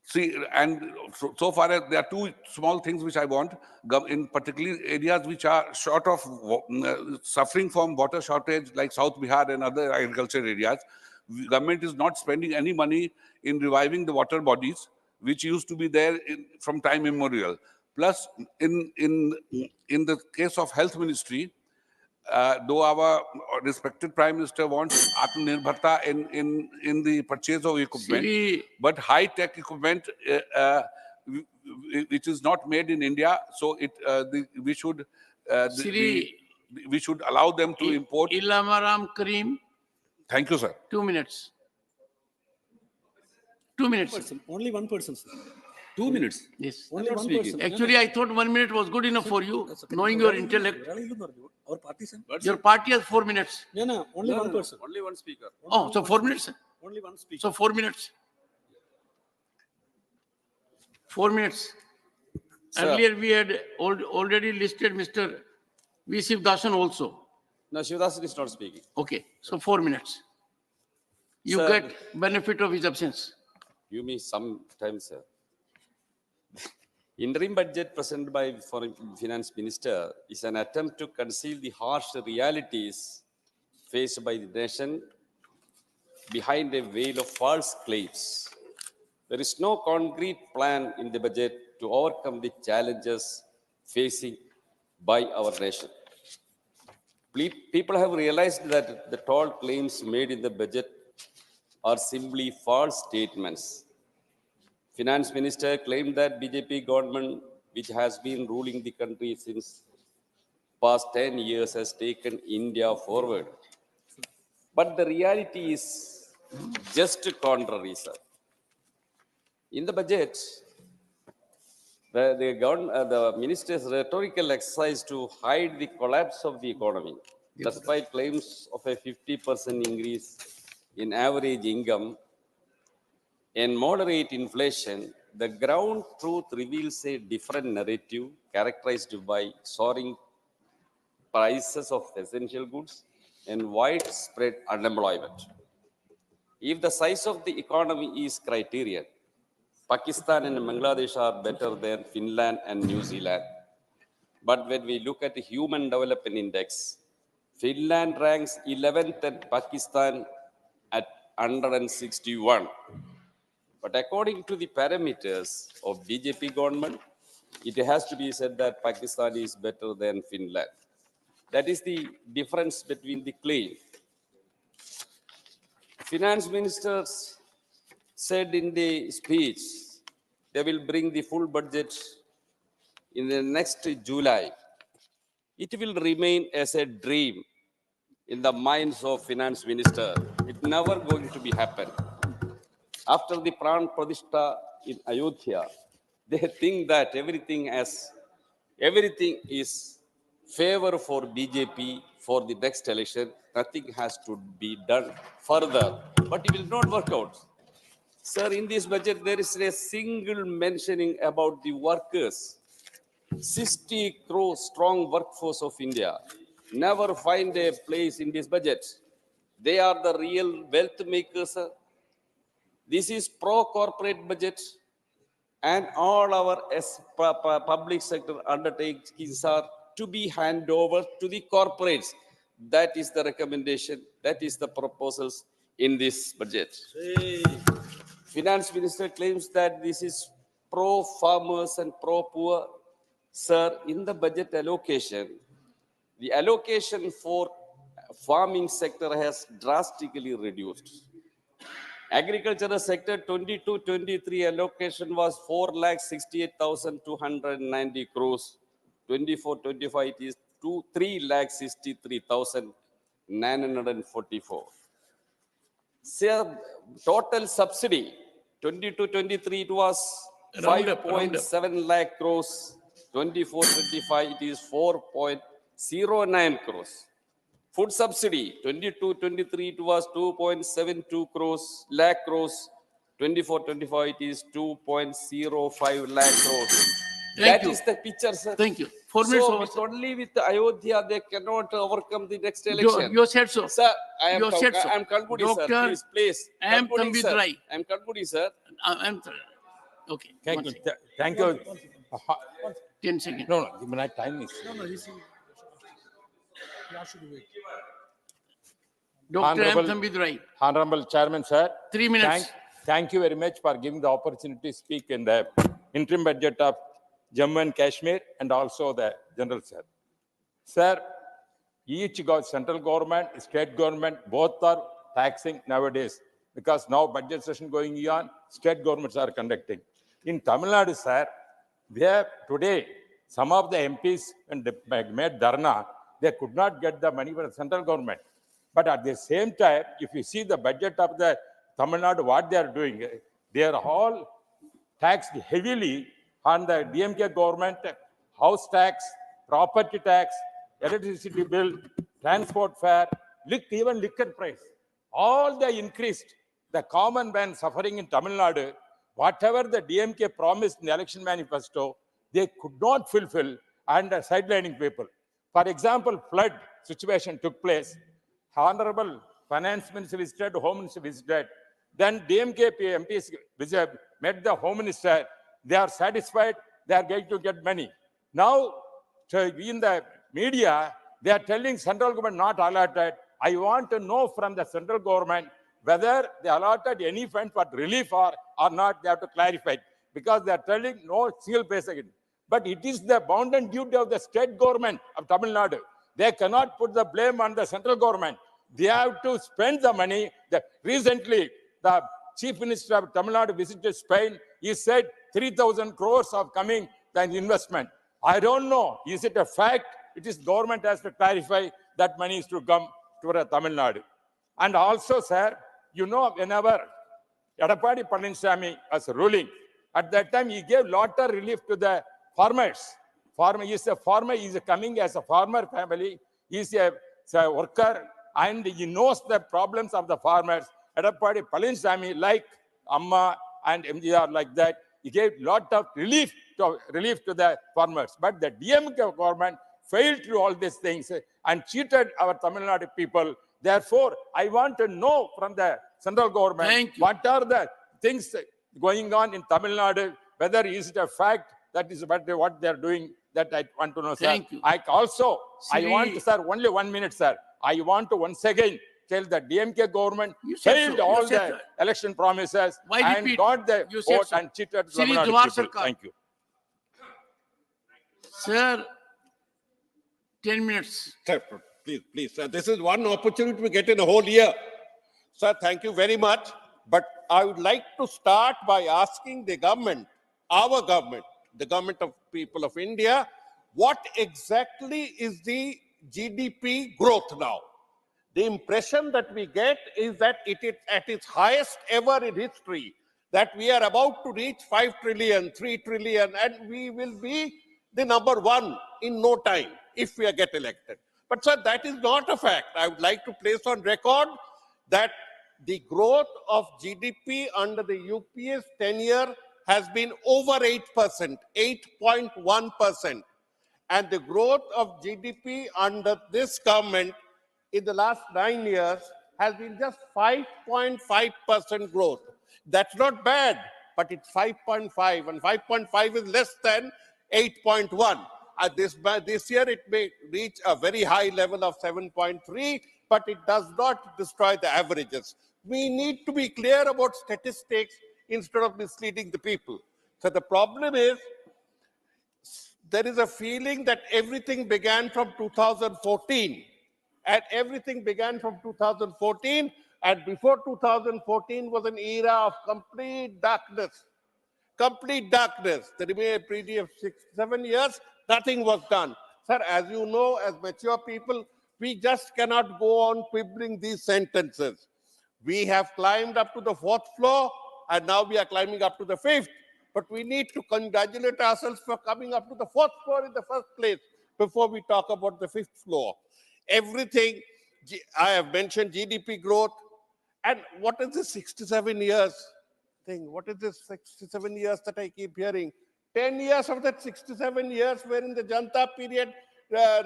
Q: See, and so far there are 2 small things which I want, in particular areas which are short of suffering from water shortage, like South Bihar and other agriculture areas. Government is not spending any money in reviving the water bodies, which used to be there from time immemorial. Plus, in the case of health ministry, though our respected Prime Minister wants Atmanirbharta in the purchase of equipment, but high-tech equipment which is not made in India, so we should allow them to import.
C: Ilamaram Karim.
Q: Thank you, sir.
C: 2 minutes. 2 minutes.
B: Only one person, sir.
I: 2 minutes.
C: Yes.
I: Only one person.
C: Actually, I thought 1 minute was good enough for you, knowing your intellect.
B: Our party, sir.
C: Your party has 4 minutes.
B: No, only one person.
I: Only one speaker.
C: Oh, so 4 minutes.
B: Only one speaker.
C: So 4 minutes. 4 minutes.
I: Sir.
C: Earlier, we had already listed Mr. V. Sivdasan also.
I: No, Shivdasan is not speaking.
C: Okay, so 4 minutes. You
I: Sir.
C: get benefit of his absence.
I: Give me some time, sir. Interim budget presented by Foreign Finance Minister is an attempt to conceal the harsh realities faced by the nation behind a veil of false claims. There is no concrete plan in the budget to overcome the challenges facing by our nation. People have realized that the tall claims made in the budget are simply false statements. Finance Minister claimed that BJP government, which has been ruling the country since past 10 years, has taken India forward. But the reality is just contrary, sir. In the budget, the minister's rhetorical exercise to hide the collapse of the economy, despite claims of a 50% increase in average income and moderate inflation, the ground truth reveals a different narrative characterized by soaring prices of essential goods and widespread unemployment. If the size of the economy is criterion, Pakistan and Bangladesh are better than Finland and New Zealand. But when we look at the Human Development Index, Finland ranks 11th and Pakistan at 161. But according to the parameters of BJP government, it has to be said that Pakistan is better than Finland. That is the difference between the claim. Finance ministers said in the speech they will bring the full budget in the next July. It will remain as a dream in the minds of finance minister. It's never going to be happen. After the Pran Pradishta in Ayodhya, they think that everything is favor for BJP for the next election. Nothing has to be done further, but it will not work out. Sir, in this budget, there is a single mentioning about the workers. 60 crore strong workforce of India never find a place in this budget. They are the real wealth makers, sir. This is pro-corporate budget, and all our public sector undertakings are to be handed over to the corporates. That is the recommendation. That is the proposals in this budget. Finance Minister claims that this is pro-farmers and pro-poor. Sir, in the budget allocation, the allocation for farming sector has drastically reduced. Agricultural sector 22-23 allocation was 4,68,290 crores. 24-25 it is 3,63,944. Sir, total subsidy 22-23 it was 5.7 lakh crores. 24-25 it is 4.09 crores. Food subsidy 22-23 it was 2.72 lakh crores. 24-25 it is 2.05 lakh crores. That is the picture, sir.
C: Thank you. 4 minutes
I: So
C: over,
I: with
C: sir.
I: only with Ayodhya they cannot overcome the next election.
C: You said so.
I: Sir, I am
C: You said so.
I: concluding, sir.
C: Dr.
I: Please.
C: M.
I: Concluding, sir.
C: Tambidrai.
I: I am concluding, sir.
C: Okay.
S: Thank you. Thank you.
C: 10 seconds.
S: No, give me that time.
C: Dr. M. Tambidrai.
S: Honorable Chairman, sir.
C: 3 minutes.
S: Thank you very much for giving the opportunity to speak in the interim budget of Jammu and Kashmir and also the General Sir. Sir, each central government, state government, both are taxing nowadays because now budget session going on, state governments are conducting. In Tamil Nadu, sir, there today, some of the MPs and made dharna, they could not get the money from the central government. But at the same time, if you see the budget of the Tamil Nadu, what they are doing, they are all taxed heavily on the DMK government, house tax, property tax, electricity bill, transport fare, even liquor price. All they increased. The common man suffering in Tamil Nadu, whatever the DMK promised in the election manifesto, they could not fulfill and are sidelining people. For example, flood situation took place. Honorable Finance Minister visited, Home Minister visited. Then DMK MPs met the Home Minister. They are satisfied. They are going to get money. Now, in the media, they are telling central government not allotted. I want to know from the central government Whether they allotted any fund for relief or not, they have to clarify, because they are telling no single paisa again. But it is the bounden duty of the state government of Tamil Nadu. They cannot put the blame on the central government. They have to spend the money. Recently, the Chief Minister of Tamil Nadu visited Spain. He said 3,000 crores of coming the investment. I don't know. Is it a fact? It is government has to clarify that money is to come to Tamil Nadu. And also, sir, you know, whenever Edappadi Palaniswamy was ruling, at that time he gave lot of relief to the farmers. Farmer is a farmer, he is coming as a farmer family, he is a worker, and he knows the problems of the farmers. Edappadi Palaniswamy, like Amma and MGR, like that, he gave lot of relief to the farmers. But the DMK government failed to do all these things and cheated our Tamil Nadu people. Therefore, I want to know from the central government what are the things going on in Tamil Nadu, whether is it a fact that is what they are doing, that I want to know, sir.
C: Thank you.
S: I want, sir, only 1 minute, sir. I want to once again tell the DMK government failed all the election promises and got the vote and cheated Tamil Nadu people. Thank you.
C: Sir, 10 minutes.
K: Sir, please, sir. This is one opportunity we get in a whole year. Sir, thank you very much. But I would like to start by asking the government, our government, the government of people of India, what exactly is the GDP growth now? The impression that we get is that it is at its highest ever in history, that we are about to reach 5 trillion, 3 trillion, and we will be the number one in no time if we get elected. But sir, that is not a fact. I would like to place on record that the growth of GDP under the UPA's tenure has been over 8%, 8.1%. And the growth of GDP under this government in the last 9 years has been just 5.5% growth. That's not bad, but it's 5.5, and 5.5 is less than 8.1. This year it may reach a very high level of 7.3, but it does not destroy the averages. We need to be clear about statistics instead of misleading the people. So the problem is, there is a feeling that everything began from 2014. And everything began from 2014, and before 2014 was an era of complete darkness. Complete darkness. The remaining period of 6-7 years, nothing was done. Sir, as you know, as mature people, we just cannot go on quibbling these sentences. We have climbed up to the 4th floor, and now we are climbing up to the 5th. But we need to congratulate ourselves for coming up to the 4th floor in the first place before we talk about the 5th floor. Everything, I have mentioned GDP growth. And what is this 67 years thing? What is this 67 years that I keep hearing? 10 years of that 67 years were in the Janta period,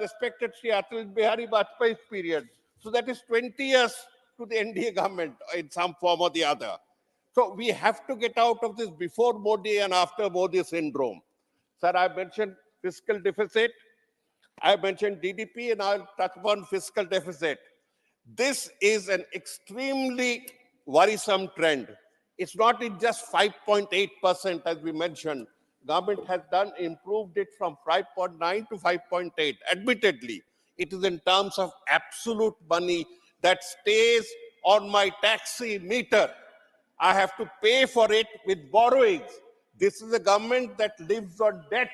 K: respected Sri Atal Bihari Vajpayee's period. So that is 20 years to the NDA government in some form or the other. So we have to get out of this before Modi and after Modi syndrome. Sir, I mentioned fiscal deficit. I mentioned GDP, and I'll touch upon fiscal deficit. This is an extremely worrisome trend. It's not in just 5.8%, as we mentioned. Government has improved it from 5.9 to 5.8. Admittedly, it is in terms of absolute money that stays on my taxi meter. I have to pay for it with borrowings. This is a government that lives on debt.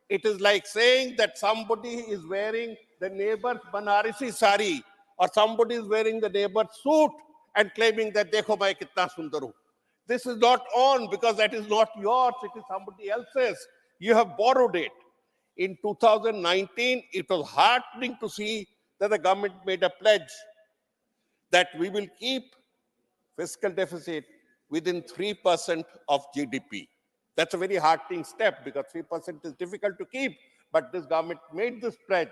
K: It is like saying that somebody is wearing the neighbor's Banarasi sari, or somebody is wearing the neighbor's suit and claiming that dekho main kitna sundar hu. This is not on, because that is not yours, it is somebody else's. You have borrowed it. In 2019, it was heartening to see that the government made a pledge that we will keep fiscal deficit within 3% of GDP. That's a very heartening step, because 3% is difficult to keep, but this government made this pledge.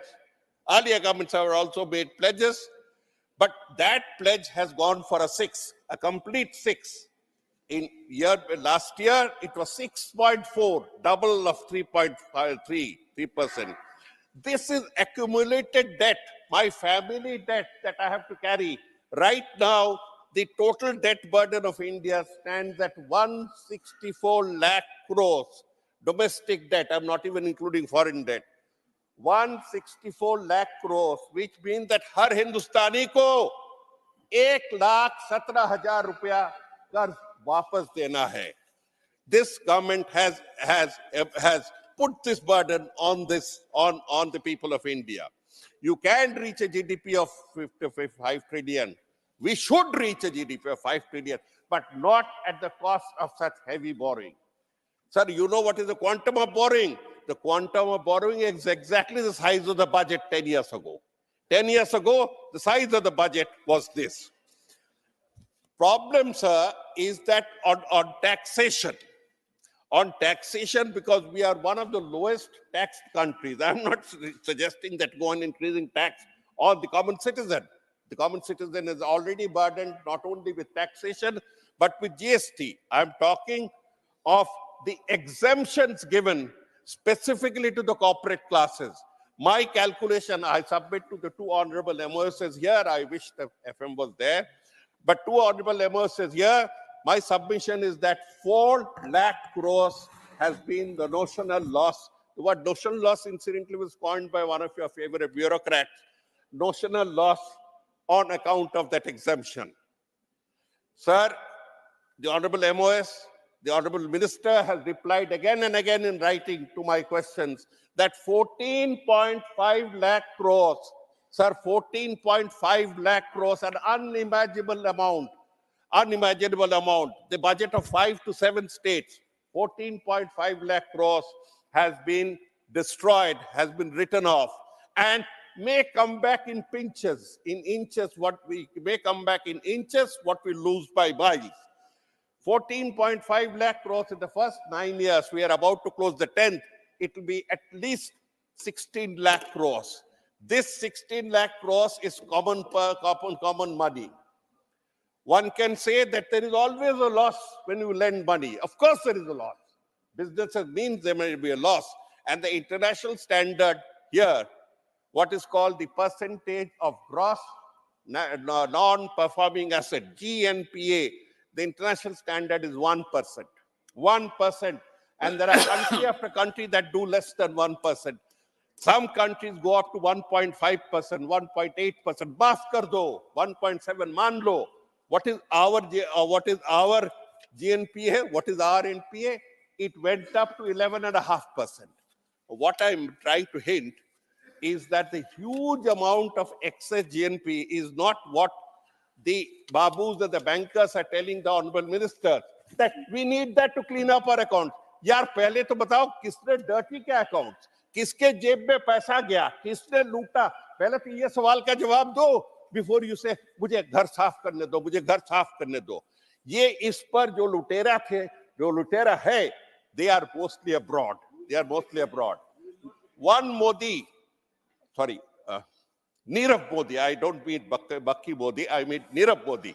K: Earlier governments have also made pledges, but that pledge has gone for a complete 6. Last year, it was 6.4, double of 3%. This is accumulated debt, my family debt that I have to carry. Right now, the total debt burden of India stands at 164 lakh crores. Domestic debt, I'm not even including foreign debt. 164 lakh crores, which means that हर हिंदुस्तानी को 1,17,000 रुपया कर्ज वापस देना है. This government has put this burden on the people of India. You can reach a GDP of 5 trillion. We should reach a GDP of 5 trillion, but not at the cost of such heavy borrowing. Sir, you know what is the quantum of borrowing? The quantum of borrowing is exactly the size of the budget 10 years ago. 10 years ago, the size of the budget was this. Problem, sir, is that on taxation, because we are one of the lowest taxed countries. I'm not suggesting that go on increasing tax on the common citizen. The common citizen is already burdened not only with taxation, but with GST. I'm talking of the exemptions given specifically to the corporate classes. My calculation, I submit to the two honorable MOSs here. I wish the FM was there. But two honorable MOSs here, my submission is that 4 lakh crores has been the notional loss. The word notional loss, incidentally, was coined by one of your favorite bureaucrats. Notional loss on account of that exemption. Sir, the honorable MOS, the honorable minister has replied again and again in writing to my questions that 14.5 lakh crores, sir, 14.5 lakh crores, an unimaginable amount. The budget of 5 to 7 states, 14.5 lakh crores has been destroyed, has been written off, and may come back in pinches, in inches, what we may come back in inches, what we lose by miles. 14.5 lakh crores in the first 9 years. We are about to close the 10th. It will be at least 16 lakh crores. This 16 lakh crores is common money. One can say that there is always a loss when you lend money. Of course, there is a loss. Businesses means there may be a loss. And the international standard here, what is called the percentage of gross non-performing asset, GNPA, the international standard is 1%. 1%. And there are country after country that do less than 1%. Some countries go up to 1.5%, 1.8%. Maaf kar do, 1.7, man lo. What is our GNPA? What is our NPA? It went up to 11.5%. What I'm trying to hint is that the huge amount of excess GNP is not what the babus and the bankers are telling the honorable minister, that we need that to clean up our accounts. यार पहले तो बताओ किसने dirty के accounts, किसके जेब में पैसा गया, किसने लूटा, पहले तो ये सवाल का जवाब दो बिफोर यू से मुझे घर साफ करने दो, मुझे घर साफ करने दो. ये इस पर जो लुटेरा थे, जो लुटेरा है, they are mostly abroad. They are mostly abroad. One Modi, sorry, Nirav Modi, I don't mean Bakki Modi, I mean Nirav Modi.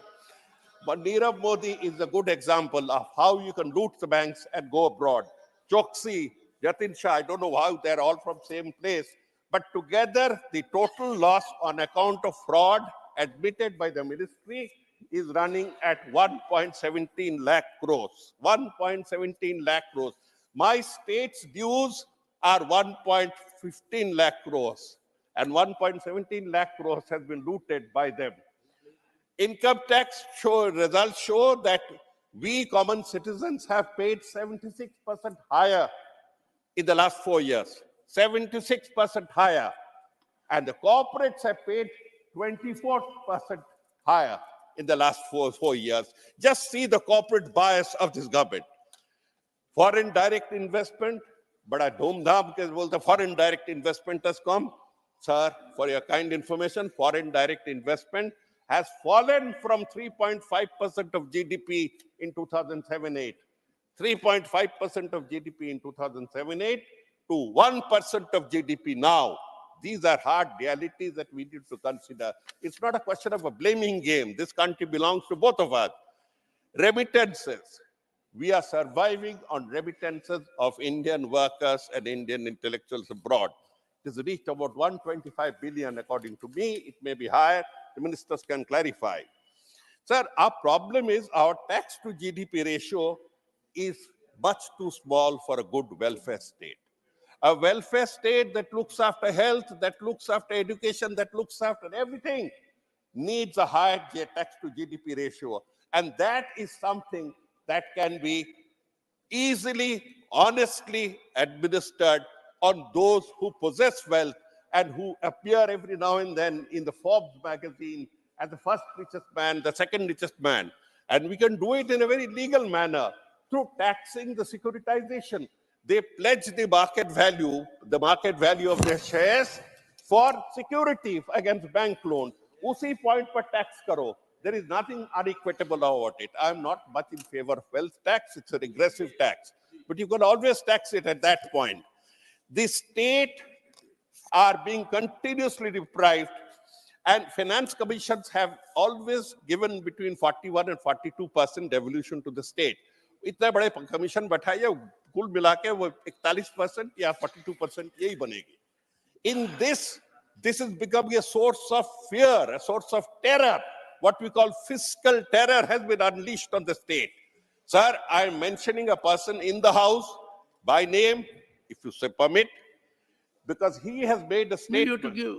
K: But Nirav Modi is a good example of how you can loot the banks and go abroad. Choksi, Jatin Shah, I don't know how they're all from same place, but together the total loss on account of fraud admitted by the ministry is running at 1.17 lakh crores. 1.17 lakh crores. My state's dues are 1.15 lakh crores, and 1.17 lakh crores has been looted by them. Income tax results show that we common citizens have paid 76% higher in the last 4 years. 76% higher. And the corporates have paid 24% higher in the last four years. Just see the corporate bias of this government. Foreign direct investment, bada dhoom-dhaam ke bolte foreign direct investment has come. Sir, for your kind information, foreign direct investment has fallen from 3.5% of GDP in 2007-8. 3.5% of GDP in 2007-8 to 1% of GDP now. These are hard realities that we need to consider. It's not a question of a blaming game. This country belongs to both of us. Remittances. We are surviving on remittances of Indian workers and Indian intellectuals abroad. It has reached about 125 billion according to me. It may be higher. The ministers can clarify. Sir, our problem is our tax to GDP ratio is much too small for a good welfare state. A welfare state that looks after health, that looks after education, that looks after everything needs a higher tax to GDP ratio. And that is something that can be easily, honestly administered on those who possess wealth and who appear every now and then in the Forbes magazine as the first richest man, the second richest man. And we can do it in a very legal manner through taxing the securitization. They pledge the market value of their shares for security against bank loan. Usi point पर tax karo. There is nothing unequitable about it. I'm not much in favor of wealth tax. It's a regressive tax. But you can always tax it at that point. The state are being continuously deprived, and finance commissions have always given between 41 and 42% devolution to the state. इतने बड़े commission बैठाइए कुल मिला के वो 41% या 42% यही बनेगी. In this is becoming a source of fear, a source of terror. What we call fiscal terror has been unleashed on the state. Sir, I am mentioning a person in the House by name, if you permit, because he has made a statement.
C: You have to give.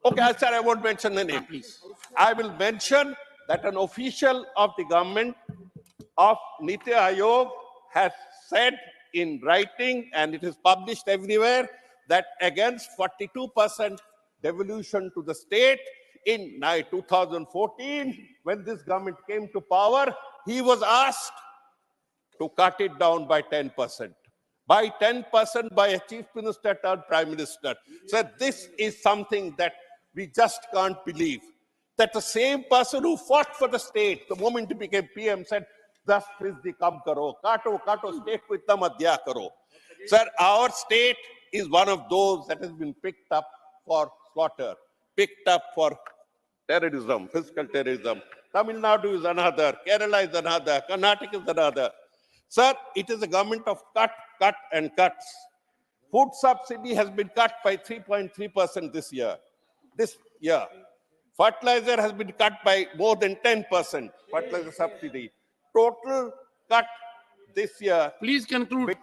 K: Okay, sir, I won't mention the name.
C: Please.
K: I will mention that an official of the government of Niti Aayog has said in writing, and it is published everywhere, that against 42% devolution to the state in 2014, when this government came to power, he was asked to cut it down by 10%. By 10% by a chief minister turned prime minister. So this is something that we just can't believe. That the same person who fought for the state, the moment he became PM, said, 10% kam karo, kato state ko itna mat diya karo. Sir, our state is one of those that has been picked up for slaughter, picked up for terrorism, fiscal terrorism. Tamil Nadu is another, Kerala is another, Karnataka is another. Sir, it is a government of cut, and cuts. Food subsidy has been cut by 3.3% this year. Fertilizer has been cut by more than 10%, fertilizer subsidy. Total cut this year.
C: Please conclude.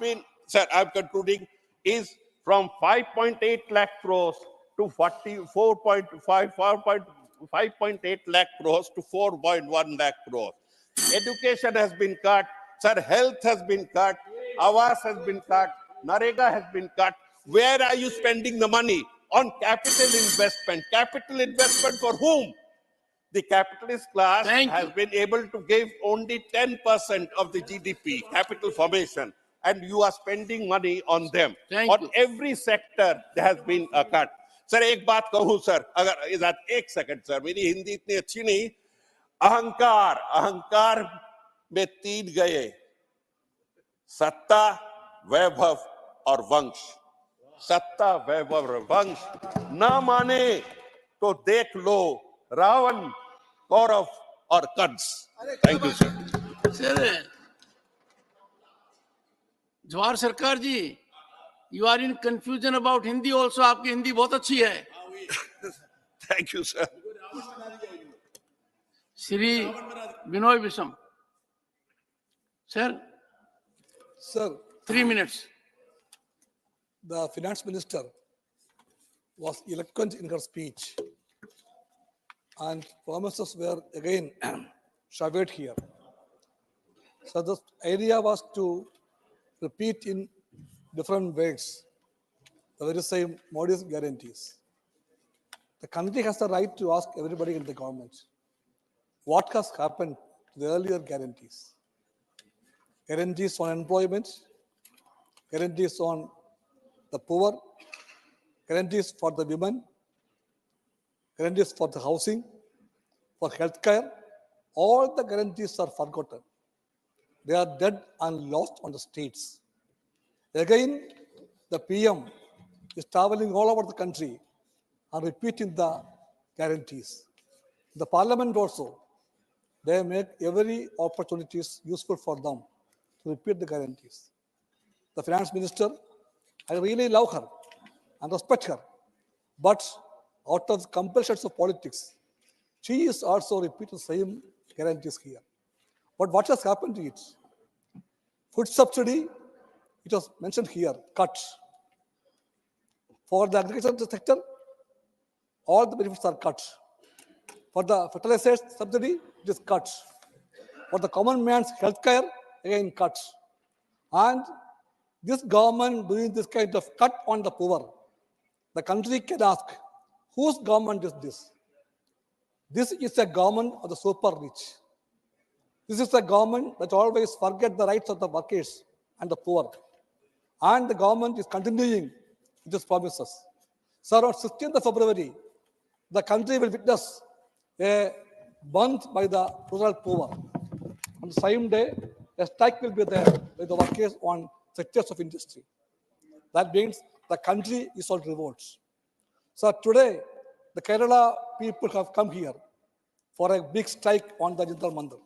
K: Sir, I'm concluding, is from 5.8 lakh crores to 5.8 lakh crores to 4.1 lakh crores. Education has been cut. Sir, health has been cut. Awas has been cut. Narega has been cut. Where are you spending the money? On capital investment. Capital investment for whom? The capitalist class has been able to give only 10% of the GDP, capital formation, and you are spending money on them. On every sector, there has been a cut. Sir, एक बात कहूँ sir, अगर इधर एक second sir, मेरी हिंदी इतनी अच्छी नहीं. अहंकार में 3 गए, सत्ता, वैभव और वंश. सत्ता, वैभव और वंश ना माने तो देख लो रावण, कौरव और Kans. Thank you, sir.
C: Sir, Jawahar सरकार जी, you are in confusion about Hindi also. आपकी हिंदी बहुत अच्छी है.
K: Thank you, sir.
C: Shri Binoy विषम. Sir.
B: Sir.
C: 3 minutes.
B: The finance minister was eloquent in her speech, and promises were again surveyed here. So the idea was to repeat in different ways the very same modest guarantees. The country has the right to ask everybody in the government what has happened to the earlier guarantees. Guarantees on employment, guarantees on the poor, guarantees for the women, guarantees for the housing, for healthcare. All the guarantees are forgotten. They are dead and lost on the states. Again, the PM is traveling all over the country and repeating the guarantees. The parliament also, they make every opportunities useful for them to repeat the guarantees. The finance minister, I really love her and respect her, but out of compulsions of politics, She is also repeated the same guarantees here. But what has happened to it? Food subsidy, it was mentioned here, cut. For the agriculture sector, all the benefits are cut. For the fertilizers subsidy, it is cut. For the common man's health care, again cut. And this government doing this kind of cut on the poor, the country can ask, whose government is this? This is a government of the super rich. This is a government that always forget the rights of the workers and the poor. And the government is continuing with its promises. So on 16th of February, the country will witness a month by the rural poor. On the same day, a strike will be there by the workers on sectors of industry. That means the country is on revolt. So today, the Kerala people have come here for a big strike on the Jantar Mandir.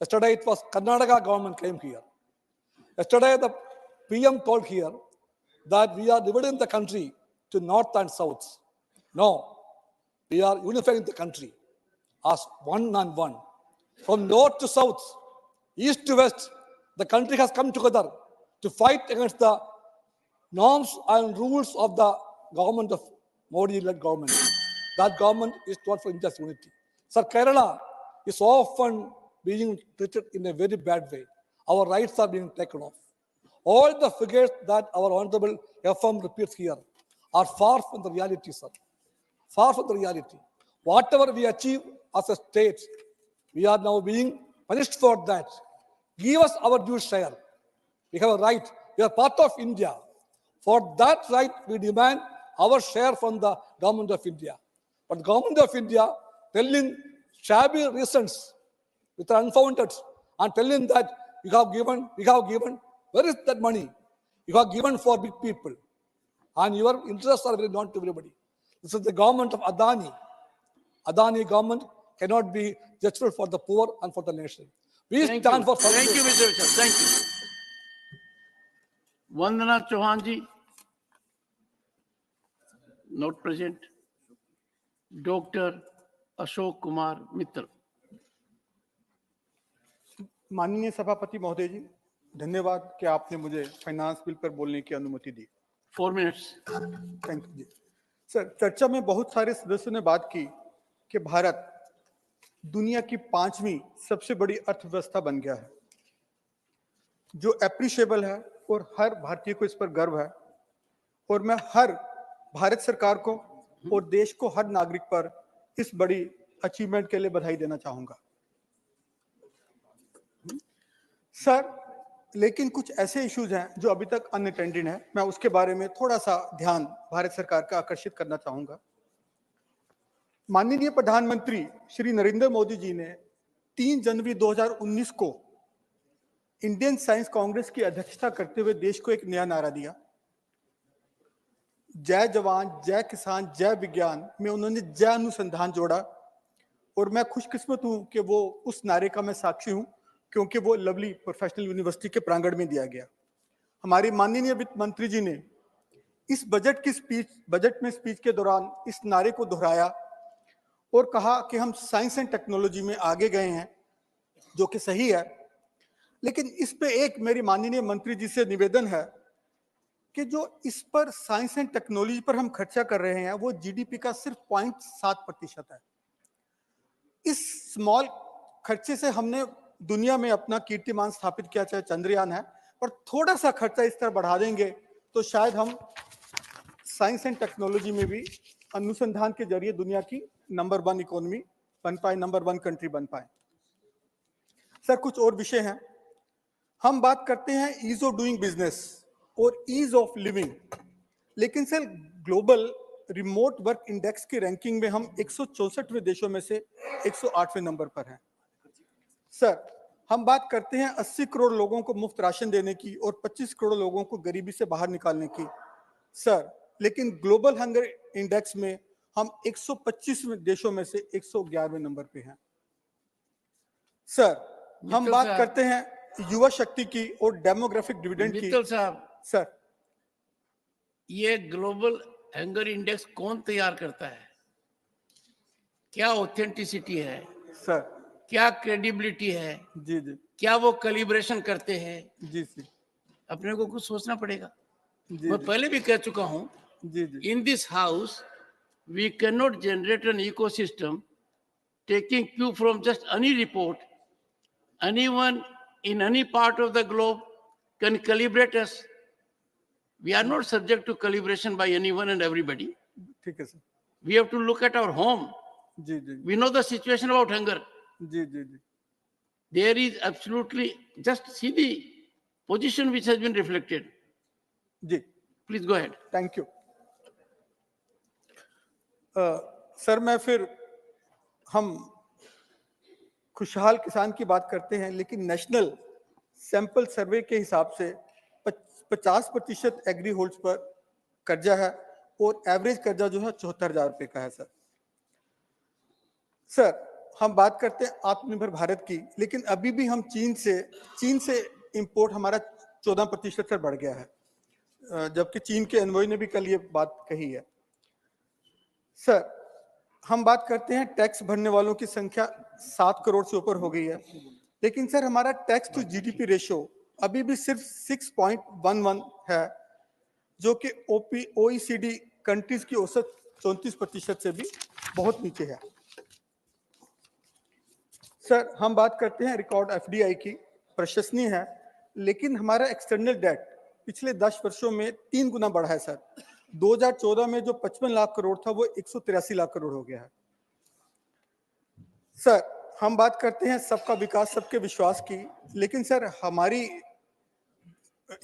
B: Yesterday, it was Karnataka government came here. Yesterday, the PM told here that we are dividing the country to north and south. No, we are unifying the country as one and one. From north to south, east to west, the country has come together to fight against the norms and rules of the government of Modi-led government. That government is not for India's unity. Sir, Kerala is often being treated in a very bad way. Our rights are being taken off. All the figures that our Honorable FM repeats here are far from the reality, sir. Far from the reality. Whatever we achieve as a state, we are now being punished for that. Give us our due share. We have a right. We are part of India. For that right, we demand our share from the government of India. But the government of India telling shabby reasons, which are unfounded, and telling that we have given. Where is that money? You have given for big people. And your interests are very known to everybody. This is the government of Adani. Adani government cannot be justful for the poor and for the nation. We stand for...
C: Thank you, Mr. Richard. Thank you. Vandana Chauhan ji, not present. Dr. Ashok Kumar Mittal.
H: माननीय सभापति महोदय जी, धन्यवाद कि आपने मुझे finance bill पर बोलने की अनुमति दी।
C: 4 minutes.
H: Thank you ji. Sir, चर्चा में बहुत सारे सदस्यों ने बात की कि भारत दुनिया की 5वीं सबसे बड़ी अर्थव्यवस्था बन गया है, जो अप्रिशिएबल है और हर भारतीय को इस पर गर्व है। और मैं हर भारत सरकार को और देश को, हर नागरिक पर इस बड़ी अचीवमेंट के लिए बधाई देना चाहूंगा। सर, लेकिन कुछ ऐसे इश्यूज हैं जो अभी तक अनअटेंडेड हैं। मैं उसके बारे में थोड़ा सा ध्यान भारत सरकार का आकर्षित करना चाहूंगा। माननीय प्रधानमंत्री श्री नरेंद्र मोदी जी ने 3 जनवरी 2019 को इंडियन साइंस कांग्रेस की अध्यक्षता करते हुए देश को एक नया नारा दिया। जय जवान, जय किसान, जय विज्ञान में उन्होंने जय अनुसंधान जोड़ा। और मैं खुशकिस्मत हूं कि वो उस नारे का मैं साक्षी हूं, क्योंकि वो लवली प्रोफेशनल यूनिवर्सिटी के प्रांगण में दिया गया। हमारी माननीय वित्त मंत्री जी ने इस बजट में स्पीच के दौरान इस नारे को दोहराया और कहा कि हम साइंस एंड टेक्नोलॉजी में आगे गए हैं, जो कि सही है। लेकिन इस पे एक मेरी माननीय मंत्री जी से निवेदन है कि जो इस पर साइंस एंड टेक्नोलॉजी पर हम खर्चा कर रहे हैं वो जीडीपी का सिर्फ 0.7% है। इस स्मॉल खर्चे से हमने दुनिया में अपना कीर्तिमान स्थापित किया, चाहे चंद्रयान है, पर थोड़ा सा खर्चा इस तरह बढ़ा देंगे तो शायद हम साइंस एंड टेक्नोलॉजी में भी अनुसंधान के जरिए दुनिया की नंबर 1 इकोनॉमी बन पाए, नंबर 1 कंट्री बन पाए। सर, कुछ और विषय हैं। हम बात करते हैं ईज ऑफ डूइंग बिजनेस और ईज ऑफ लिविंग, लेकिन sir global remote work index की रैंकिंग में हम 164वें देशों में से 108वें नंबर पर हैं। सर, हम बात करते हैं 80 करोड़ लोगों को मुफ्त राशन देने की और 25 करोड़ लोगों को गरीबी से बाहर निकालने की। सर, लेकिन ग्लोबल हंगर इंडेक्स में हम 125वें देशों में से 111वें नंबर पे हैं। सर, हम बात करते हैं युवा शक्ति की और डेमोग्राफिक डिविडेंड की।
C: मित्तल साहब,
H: सर,
C: ये ग्लोबल हंगर इंडेक्स कौन तैयार करता है? क्या ऑथेंटिसिटी है,
H: सर
C: क्या क्रेडिबिलिटी है,
H: जी जी
C: क्या वो कैलिब्रेशन करते हैं,
H: जी जी
C: अपने को कुछ सोचना पड़ेगा।
H: जी
C: मैं पहले भी कह चुका हूं,
H: जी जी
C: in this house we cannot generate an ecosystem taking cue from just any report. Anyone in any part of the globe can calibrate us. We are not subject to calibration by anyone and everybody.
H: ठीक है sir
C: We have to look at our home.
H: जी जी
C: We know the situation about hunger.
H: जी जी जी
C: There is absolutely, just see the position which has been reflected.
H: जी
C: Please go ahead.
H: Thank you sir मैं फिर हम खुशहाल किसान की बात करते हैं, लेकिन नेशनल सैंपल सर्वे के हिसाब से 50% एग्री होल्ड्स पर कर्जा है और एवरेज कर्जा जो है 74,000 रुपये का है। सर हम बात करते हैं आत्मनिर्भर भारत की, लेकिन अभी भी हम चीन से इंपोर्ट हमारा 14% से बढ़ गया है, जबकि चीन के एनवॉय ने भी कल ये बात कही है। सर हम बात करते हैं टैक्स भरने वालों की संख्या 7 करोड़ से ऊपर हो गई है, लेकिन सर हमारा टैक्स टू जीडीपी रेशियो अभी भी सिर्फ 6.11 है, जो कि ओईसीडी कंट्रीज की औसत 34% से भी बहुत नीचे है। सर हम बात करते हैं रिकॉर्ड एफडीआई की, प्रशंसनीय है, लेकिन हमारा एक्सटर्नल डेट पिछले 10 वर्षों में 3 गुना बढ़ा है। सर 2014 में जो 55 लाख करोड़ था वो 183 लाख करोड़ हो गया है। सर हम बात करते हैं सबका विकास सबके विश्वास की, लेकिन सर हमारी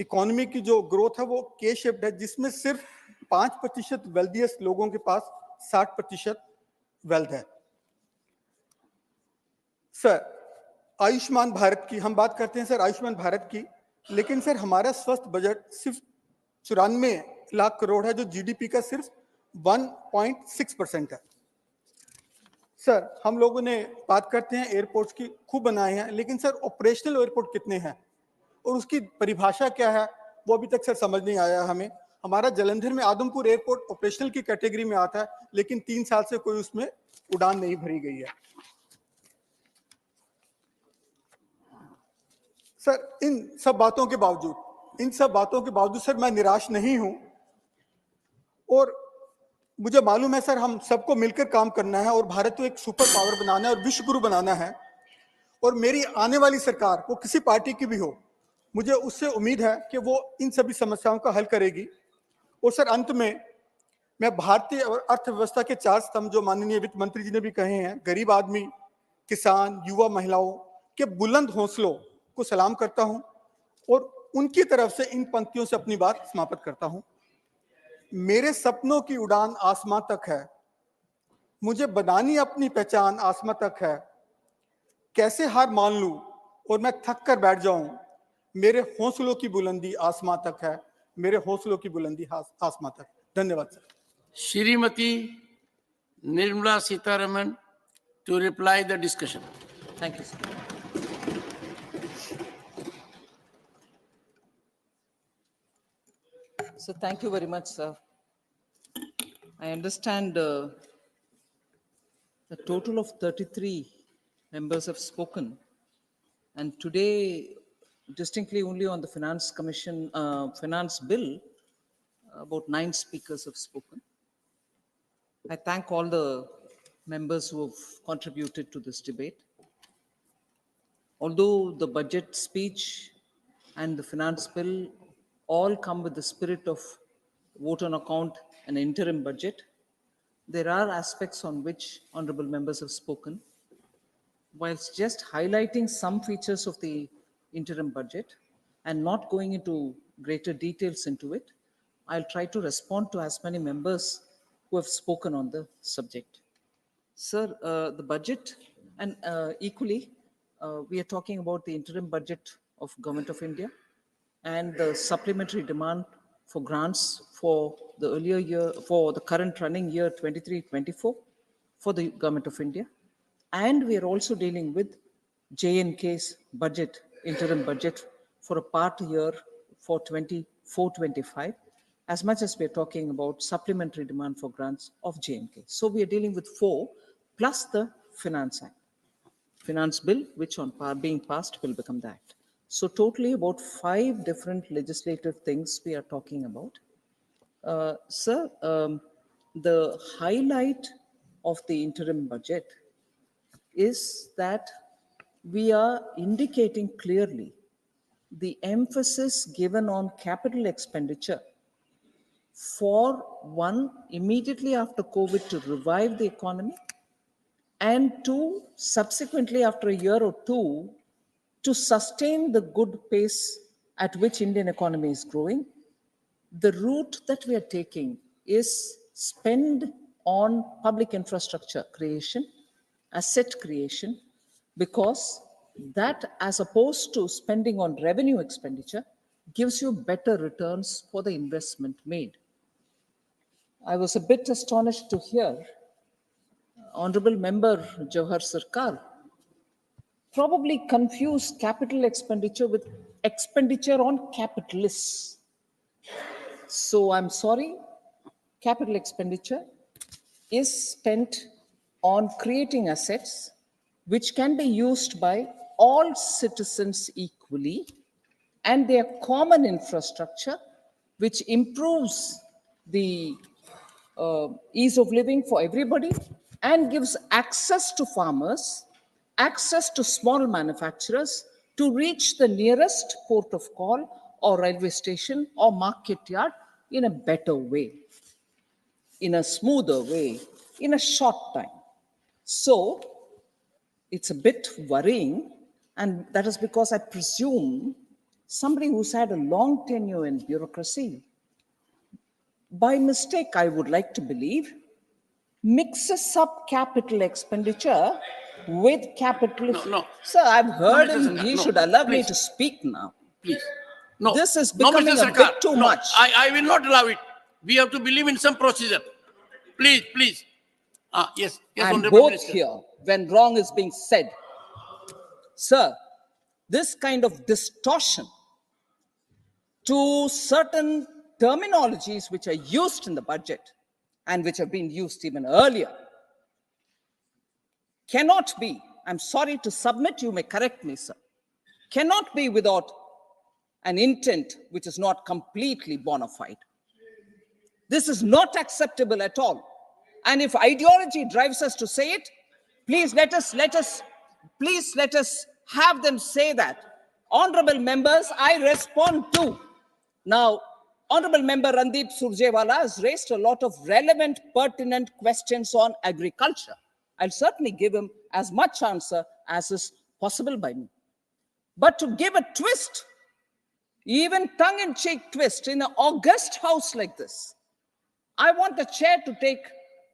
H: इकोनॉमी की जो ग्रोथ है वो के शेप्ड है, जिसमें सिर्फ 5% वेल्दियस्ट लोगों के पास 60% वेल्थ है। सर आयुष्मान भारत की हम बात करते हैं, सर आयुष्मान भारत की, लेकिन सर हमारा स्वास्थ्य बजट सिर्फ 94 लाख करोड़ है, जो जीडीपी का सिर्फ 1.6% है। सर हम लोगों ने बात करते हैं एयरपोर्ट्स की, खूब बनाए हैं, लेकिन सर ऑपरेशनल एयरपोर्ट कितने हैं और उसकी परिभाषा क्या है वो अभी तक सर समझ नहीं आया हमें। हमारा जलंधर में आदमपुर एयरपोर्ट ऑपरेशनल की कैटेगरी में आता है, लेकिन 3 साल से कोई उसमें उड़ान नहीं भरी गई है। सर इन सब बातों के बावजूद सर मैं निराश नहीं हूं, और मुझे मालूम है सर हम सबको मिलकर काम करना है और भारत को एक सुपर पावर बनाना है और विश्व गुरु बनाना है, और मेरी आने वाली सरकार वो किसी पार्टी की भी हो, मुझे उससे उम्मीद है कि वो इन सभी समस्याओं का हल करेगी। और सर अंत में मैं भारतीय अर्थव्यवस्था के 4 स्तंभ जो माननीय वित्त मंत्री जी ने भी कहे हैं, गरीब आदमी, किसान, युवा, महिलाओं के बुलंद हौसलों को सलाम करता हूं और उनकी तरफ से इन पंक्तियों से अपनी बात समाप्त करता हूं। मेरे सपनों की उड़ान आसमां तक है, मुझे बनानी अपनी पहचान आसमां तक है, कैसे हार मान लूं और मैं थक कर बैठ जाऊं, मेरे हौसलों की बुलंदी आसमां तक है, मेरे हौसलों की बुलंदी आसमां तक। धन्यवाद sir.
C: Shrimati Nirmala Sitharaman to reply the discussion.
J: Thank you, sir. So thank you very much, sir. I understand the total of 33 members have spoken, and today, distinctly only on the Finance Commission, Finance Bill, about 9 speakers have spoken. I thank all the members who have contributed to this debate. Although the budget speech and the finance bill all come with the spirit of vote on account and interim budget, there are aspects on which honorable members have spoken. Whilst just highlighting some features of the interim budget and not going into greater details into it, I'll try to respond to as many members who have spoken on the subject. Sir, the budget, and equally, we are talking about the interim budget of Government of India and the supplementary demand for grants for the earlier year, for the current running year 23-24 for the Government of India. And we are also dealing with JNK's budget, interim budget for a part year for 24-25, as much as we're talking about supplementary demand for grants of JNK. So we are dealing with 4, plus the Finance Act. Finance bill, which on being passed will become the act. So totally about 5 different legislative things we are talking about. Sir, the highlight of the interim budget is that we are indicating clearly the emphasis given on capital expenditure for one, immediately after COVID to revive the economy, and two, subsequently after a year or two, to sustain the good pace at which Indian economy is growing. The route that we are taking is spend on public infrastructure creation, asset creation, because that, as opposed to spending on revenue expenditure, gives you better returns for the investment made. I was a bit astonished to hear Honorable Member Jawahar Sarkar probably confuse capital expenditure with expenditure on capitalists. So I'm sorry, capital expenditure is spent on creating assets which can be used by all citizens equally, and their common infrastructure which improves the ease of living for everybody and gives access to farmers, access to small manufacturers to reach the nearest port of call or railway station or market yard in a better way, in a smoother way, in a short time. So it's a bit worrying, and that is because I presume somebody who's had a long tenure in bureaucracy, by mistake, I would like to believe, mixes up capital expenditure with capital.
C: No.
J: Sir, I've heard
C: Mr.
J: him.
C: Sarkar,
J: He
C: no,
J: should allow me
C: please.
J: to speak now.
C: Please. No.
J: This is
C: No,
J: becoming
C: Mr.
J: a
C: Sarkar,
J: bit too
C: no,
J: much.
C: I will not allow it. We have to believe in some procedure. Please. Yes,
J: And
C: Honorable
J: both
C: Minister.
J: here, when wrong is being said. Sir, this kind of distortion to certain terminologies which are used in the budget and which have been used even earlier cannot be, I'm sorry to submit, you may correct me, sir, cannot be without an intent which is not completely bona fide. This is not acceptable at all. And if ideology drives us to say it, please let us have them say that. Honorable members, I respond to. Now, Honorable Member Randeep Surjewala has raised a lot of relevant, pertinent questions on agriculture. I'll certainly give him as much answer as is possible by me. But to give a twist, even tongue-in-cheek twist in an august house like this, I want the chair to take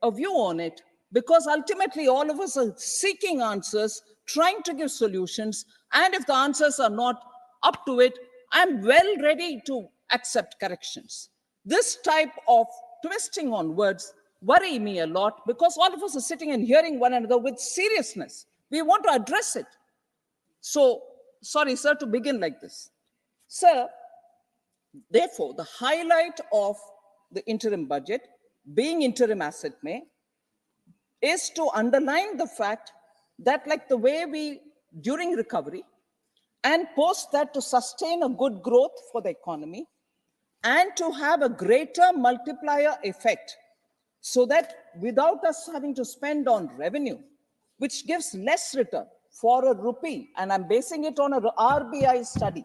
J: a view on it, because ultimately all of us are seeking answers, trying to give solutions, and if the answers are not up to it, I'm well ready to accept corrections. This type of twisting on words worry me a lot, because all of us are sitting and hearing one another with seriousness. We want to address it. So, sorry, sir, to begin like this. Sir, therefore, the highlight of the interim budget, being interim as it may, is to underline the fact that, like the way we, during recovery, and post that, to sustain a good growth for the economy and to have a greater multiplier effect, so that without us having to spend on revenue, which gives less return for a rupee, and I'm basing it on a RBI study.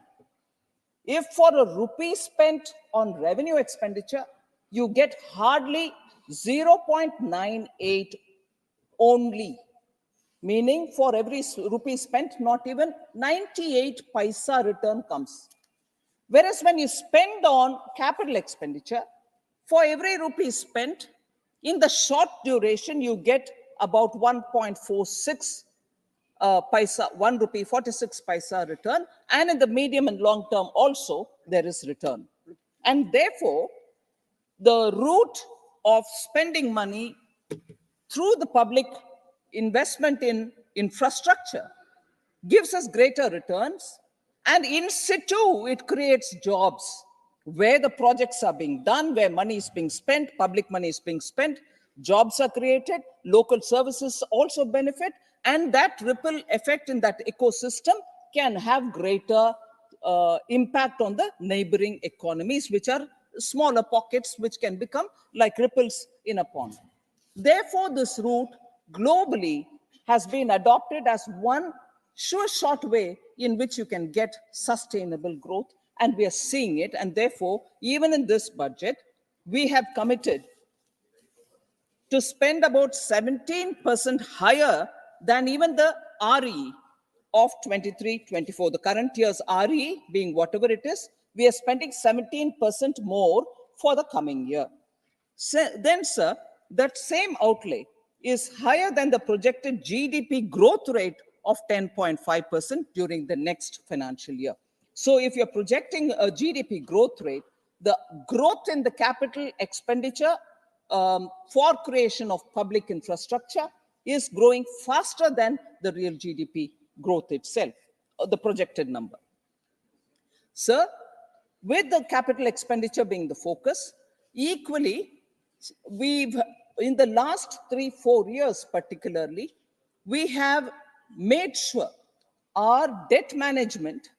J: If for a rupee spent on revenue expenditure, you get hardly 0.98 only, meaning for every rupee spent, not even 98 paisa return comes. Whereas when you spend on capital expenditure, for every rupee spent, in the short duration, you get about 1.46 paisa, 1 rupee 46 paisa return, and in the medium and long term also there is return. And therefore, the route of spending money through the public investment in infrastructure gives us greater returns, and in situ it creates jobs where the projects are being done, where money is being spent, public money is being spent. jobs are created, local services also benefit, and that ripple effect in that ecosystem can have greater impact on the neighboring economies, which are smaller pockets which can become like ripples in a pond. Therefore, this route globally has been adopted as one sure short way in which you can get sustainable growth, and we are seeing it. And therefore, even in this budget, we have committed to spend about 17% higher than even the RE of 23-24. The current year's RE being whatever it is, we are spending 17% more for the coming year. Then, sir, that same outlay is higher than the projected GDP growth rate of 10.5% during the next financial year. So if you're projecting a GDP growth rate, the growth in the capital expenditure for creation of public infrastructure is growing faster than the real GDP growth itself, the projected number. Sir, with the capital expenditure being the focus, equally, we've, in the last 3-4 years particularly, we have made sure our debt management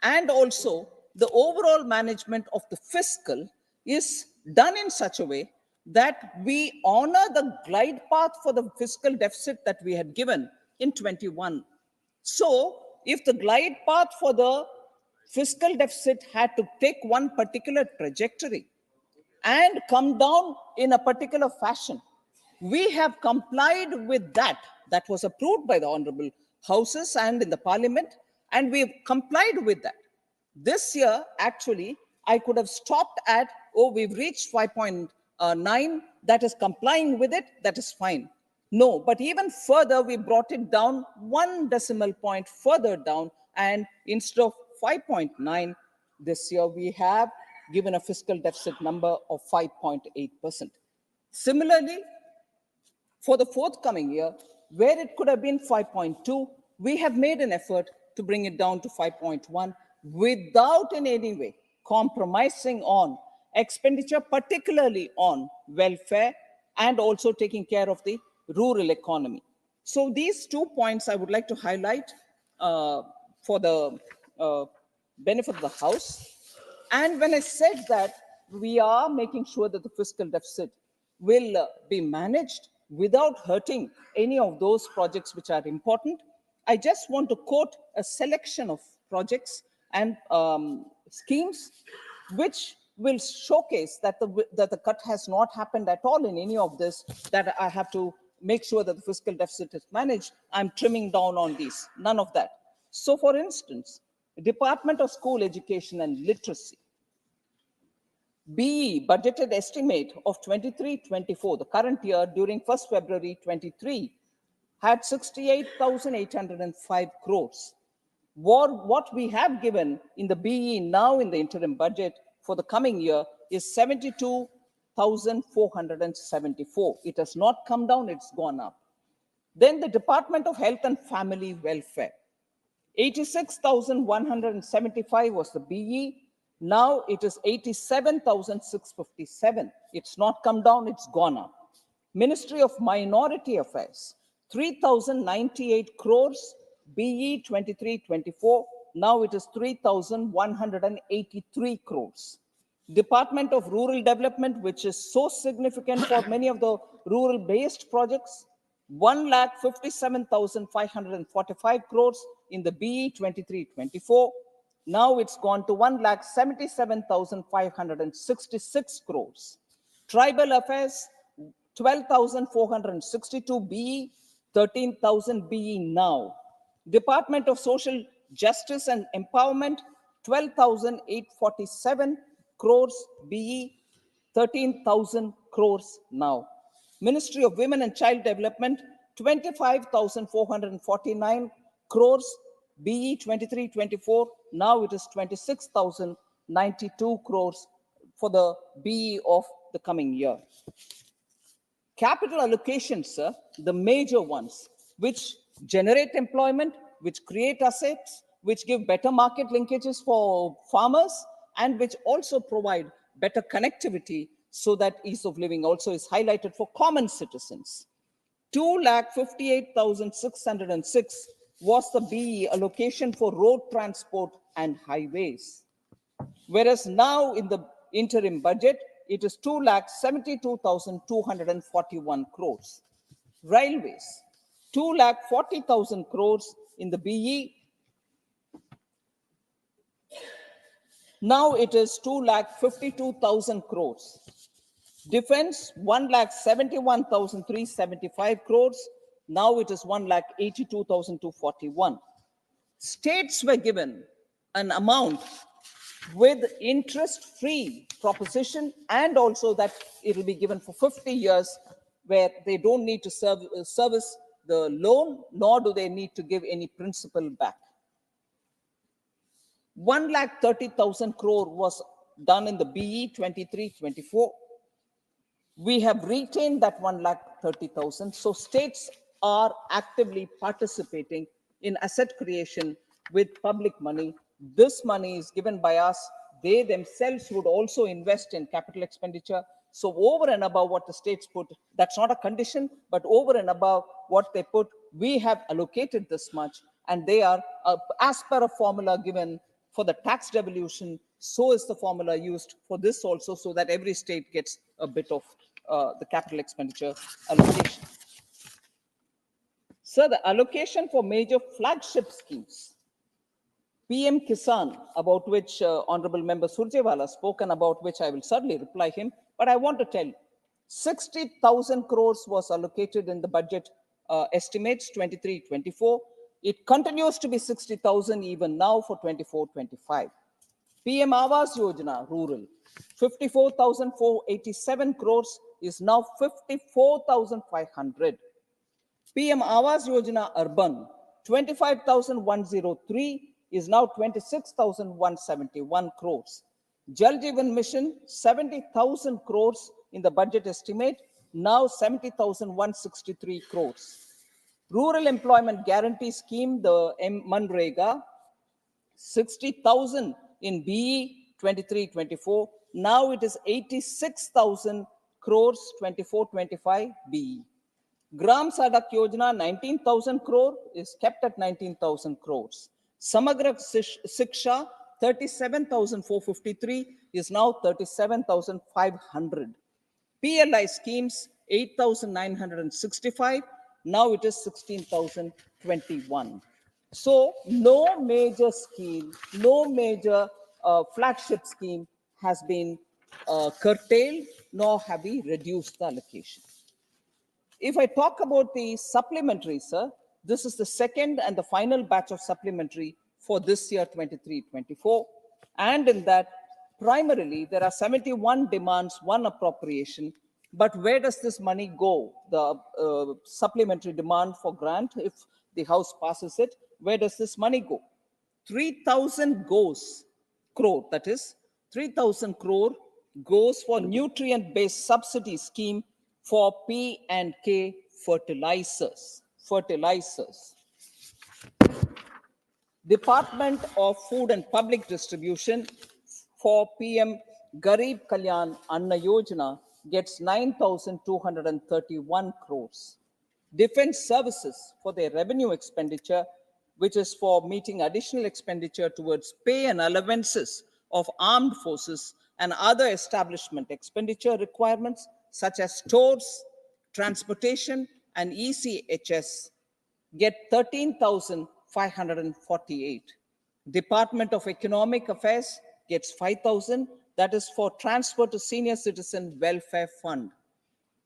J: and also the overall management of the fiscal is done in such a way that we honor the glide path for the fiscal deficit that we had given in 21. So if the glide path for the fiscal deficit had to take one particular trajectory and come down in a particular fashion, we have complied with that. That was approved by the honorable houses and in the parliament, and we've complied with that. This year, actually, I could have stopped at, oh, we've reached 5.9, that is complying with it, that is fine. No, but even further, we brought it down 1 decimal point further down, and instead of 5.9 this year, we have given a fiscal deficit number of 5.8%. Similarly, for the forthcoming year, where it could have been 5.2, we have made an effort to bring it down to 5.1 without in any way compromising on expenditure, particularly on welfare and also taking care of the rural economy. So these 2 points I would like to highlight for the benefit of the House. And when I said that we are making sure that the fiscal deficit will be managed without hurting any of those projects which are important, I just want to quote a selection of projects and schemes which will showcase that the cut has not happened at all in any of this, that I have to make sure that the fiscal deficit is managed. I'm trimming down on these, none of that. So for instance, Department of School Education and Literacy, BE budgeted estimate of 23-24, the current year during 1st February 23, had 68,805 crores. What we have given in the BE now in the interim budget for the coming year is 72,474. It has not come down, it's gone up. Then the Department of Health and Family Welfare, 86,175 was the BE. Now it is 87,657. It's not come down, it's gone up. Ministry of Minority Affairs, 3,098 crores, BE 23-24. Now it is 3,183 crores. Department of Rural Development, which is so significant for many of the rural-based projects, 1,57,545 crores in the BE 23-24. Now it's gone to 1,77,566 crores. Tribal Affairs, 12,462 BE, 13,000 BE now. Department of Social Justice and Empowerment, 12,847 crores BE, 13,000 crores now. Ministry of Women and Child Development, 25,449 crores BE 23-24. Now it is 26,092 crores for the BE of the coming year. Capital allocations, sir, the major ones, which generate employment, which create assets, which give better market linkages for farmers, and which also provide better connectivity so that ease of living also is highlighted for common citizens. 2,58,606 was the BE allocation for road transport and highways. Whereas now in the interim budget, it is 2,72,241 crores. Railways, 2,40,000 crores in the BE. Now it is 2,52,000 crores. Defense, 1,71,375 crores. Now it is 1,82,241. States were given an amount with interest-free proposition, and also that it will be given for 50 years, where they don't need to service the loan, nor do they need to give any principal back. 1,30,000 crore was done in the BE 23-24. We have retained that 1,30,000. So states are actively participating in asset creation with public money. This money is given by us. They themselves would also invest in capital expenditure. So over and above what the states put, that's not a condition, but over and above what they put, we have allocated this much, and they are, as per a formula given for the tax devolution, so is the formula used for this also, so that every state gets a bit of the capital expenditure allocation. So the allocation for major flagship schemes, PM Kisan, about which Honorable Member Surjewala spoke, and about which I will certainly reply him, but I want to tell you, 60,000 crores was allocated in the budget estimates 23-24. It continues to be 60,000 even now for 24-25. PM Awas Yojana, rural, 54,487 crores is now 54,500. PM Awas Yojana urban, 25,103 is now 26,171 crores. Jal Jeevan Mission, 70,000 crores in the budget estimate, now 70,163 crores. Rural Employment Guarantee Scheme, the MNREGA, 60,000 in BE 23-24. Now it is 86,000 crores 24-25 BE. Gram Sadak Yojana, 19,000 crore is kept at 19,000 crores. Samagra Siksha, 37,453 is now 37,500. PLI schemes, 8,965. Now it is 16,021. So no major scheme, no major flagship scheme has been curtailed, nor have we reduced the allocation. If I talk about the supplementary, sir, this is the second and the final batch of supplementary for this year 23-24. And in that, primarily, there are 71 demands, one appropriation. But where does this money go? The supplementary demand for grant, if the House passes it, where does this money go? 3,000 crore, that is 3,000 crore goes for nutrient-based subsidy scheme for P&K fertilizers. Department of Food and Public Distribution for PM Garib Kalyan Anna Yojana gets 9,231 crores. Defense Services for their revenue expenditure, which is for meeting additional expenditure towards pay and allowances of armed forces and other establishment expenditure requirements, such as stores, transportation, and ECHS, get 13,548. Department of Economic Affairs gets 5,000. That is for transfer to Senior Citizen Welfare Fund.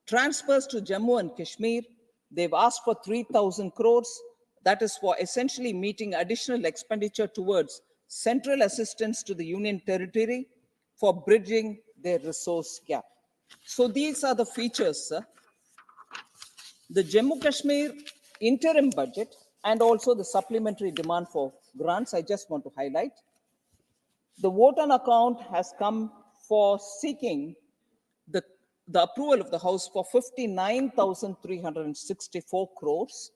J: Transfers to Jammu and Kashmir, they've asked for 3,000 crores. That is for essentially meeting additional expenditure towards central assistance to the Union Territory for bridging their resource gap. So these are the features, sir. The Jammu Kashmir interim budget and also the supplementary demand for grants, I just want to highlight. The vote on account has come for seeking the approval of the House for 59,364 crores.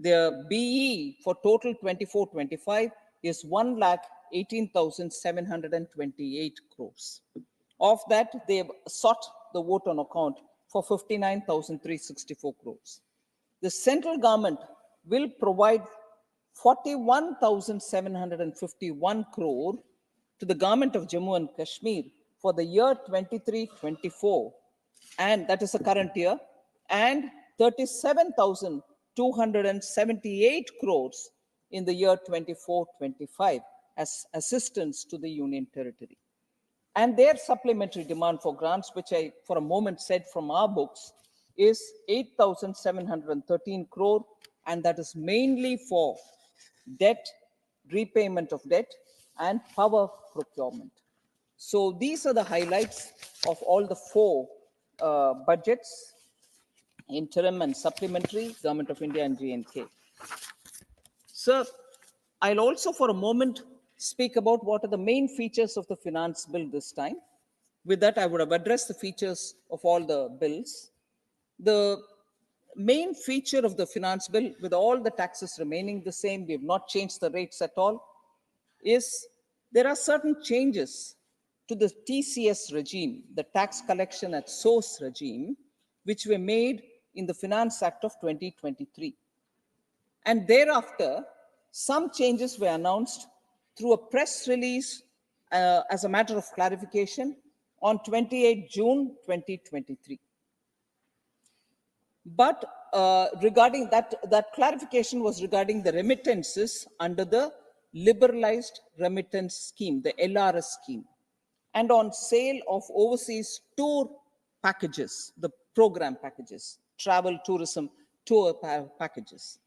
J: The BE for total 24-25 is 1,18,728 crores. Of that, they have sought the vote on account for 59,364 crores. The central government will provide 41,751 crore to the government of Jammu and Kashmir for the year 23-24, and that is the current year, and 37,278 crores in the year 24-25 as assistance to the Union Territory. And their supplementary demand for grants, which I for a moment said from our books, is 8,713 crore, and that is mainly for debt, repayment of debt, and power procurement. So these are the highlights of all the four budgets, interim and supplementary, Government of India and J&K. Sir, I'll also for a moment speak about what are the main features of the finance bill this time. With that, I would have addressed the features of all the bills. The main feature of the finance bill, with all the taxes remaining the same, we have not changed the rates at all, is there are certain changes to the TCS regime, the tax collection at source regime, which were made in the Finance Act of 2023. And thereafter, some changes were announced through a press release as a matter of clarification on 28 June 2023. But regarding that clarification was regarding the remittances under the liberalized remittance scheme, the LRS scheme, and on sale of overseas tour packages, the program packages, travel, tourism, tour packages.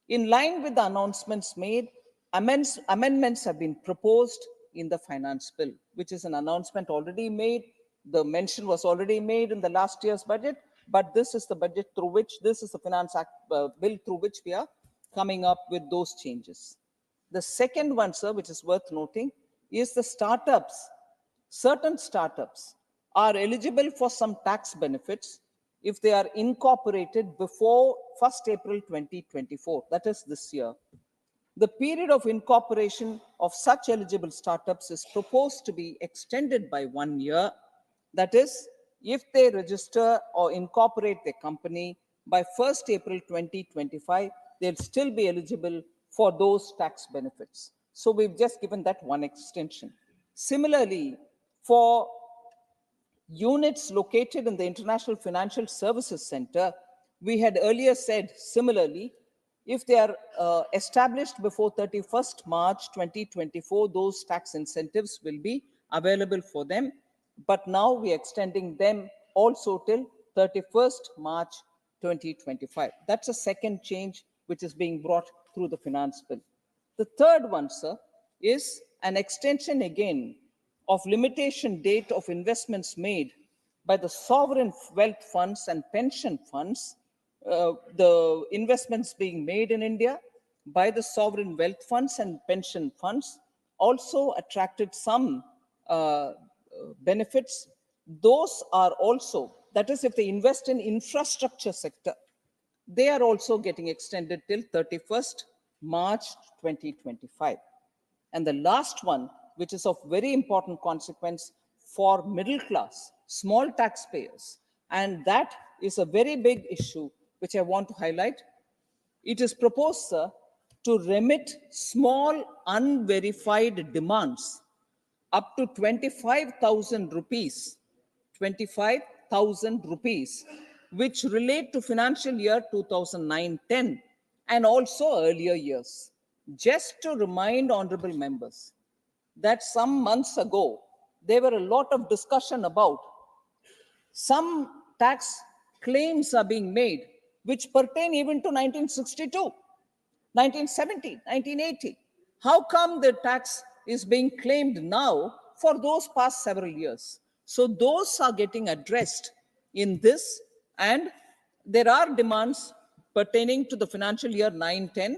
J: In line with the announcements made, amendments have been proposed in the finance bill, which is an announcement already made. The mention was already made in the last year's budget, but this is the budget through which, this is the Finance Act bill through which we are coming up with those changes. The second one, sir, which is worth noting, is the startups. Certain startups are eligible for some tax benefits if they are incorporated before 1st April 2024, that is this year. The period of incorporation of such eligible startups is proposed to be extended by 1 year. That is, if they register or incorporate their company by 1st April 2025, they'll still be eligible for those tax benefits. So we've just given that one extension. Similarly, for units located in the International Financial Services Center, we had earlier said similarly, if they are established before 31st March 2024, those tax incentives will be available for them. But now we are extending them also till 31st March 2025. That's a second change which is being brought through the finance bill. The third one, sir, is an extension again of limitation date of investments made by the sovereign wealth funds and pension funds, the investments being made in India by the sovereign wealth funds and pension funds also attracted some benefits. Those are also, that is, if they invest in infrastructure sector, they are also getting extended till 31st March 2025. And the last one, which is of very important consequence for middle class, small taxpayers, and that is a very big issue which I want to highlight. It is proposed, sir, to remit small unverified demands up to 25,000 rupees, 25,000 rupees, which relate to financial year 2009-10 and also earlier years. Just to remind honorable members that some months ago, there were a lot of discussion about some tax claims are being made which pertain even to 1962, 1970, 1980. How come the tax is being claimed now for those past several years? So those are getting addressed in this, and there are demands pertaining to the financial year 9-10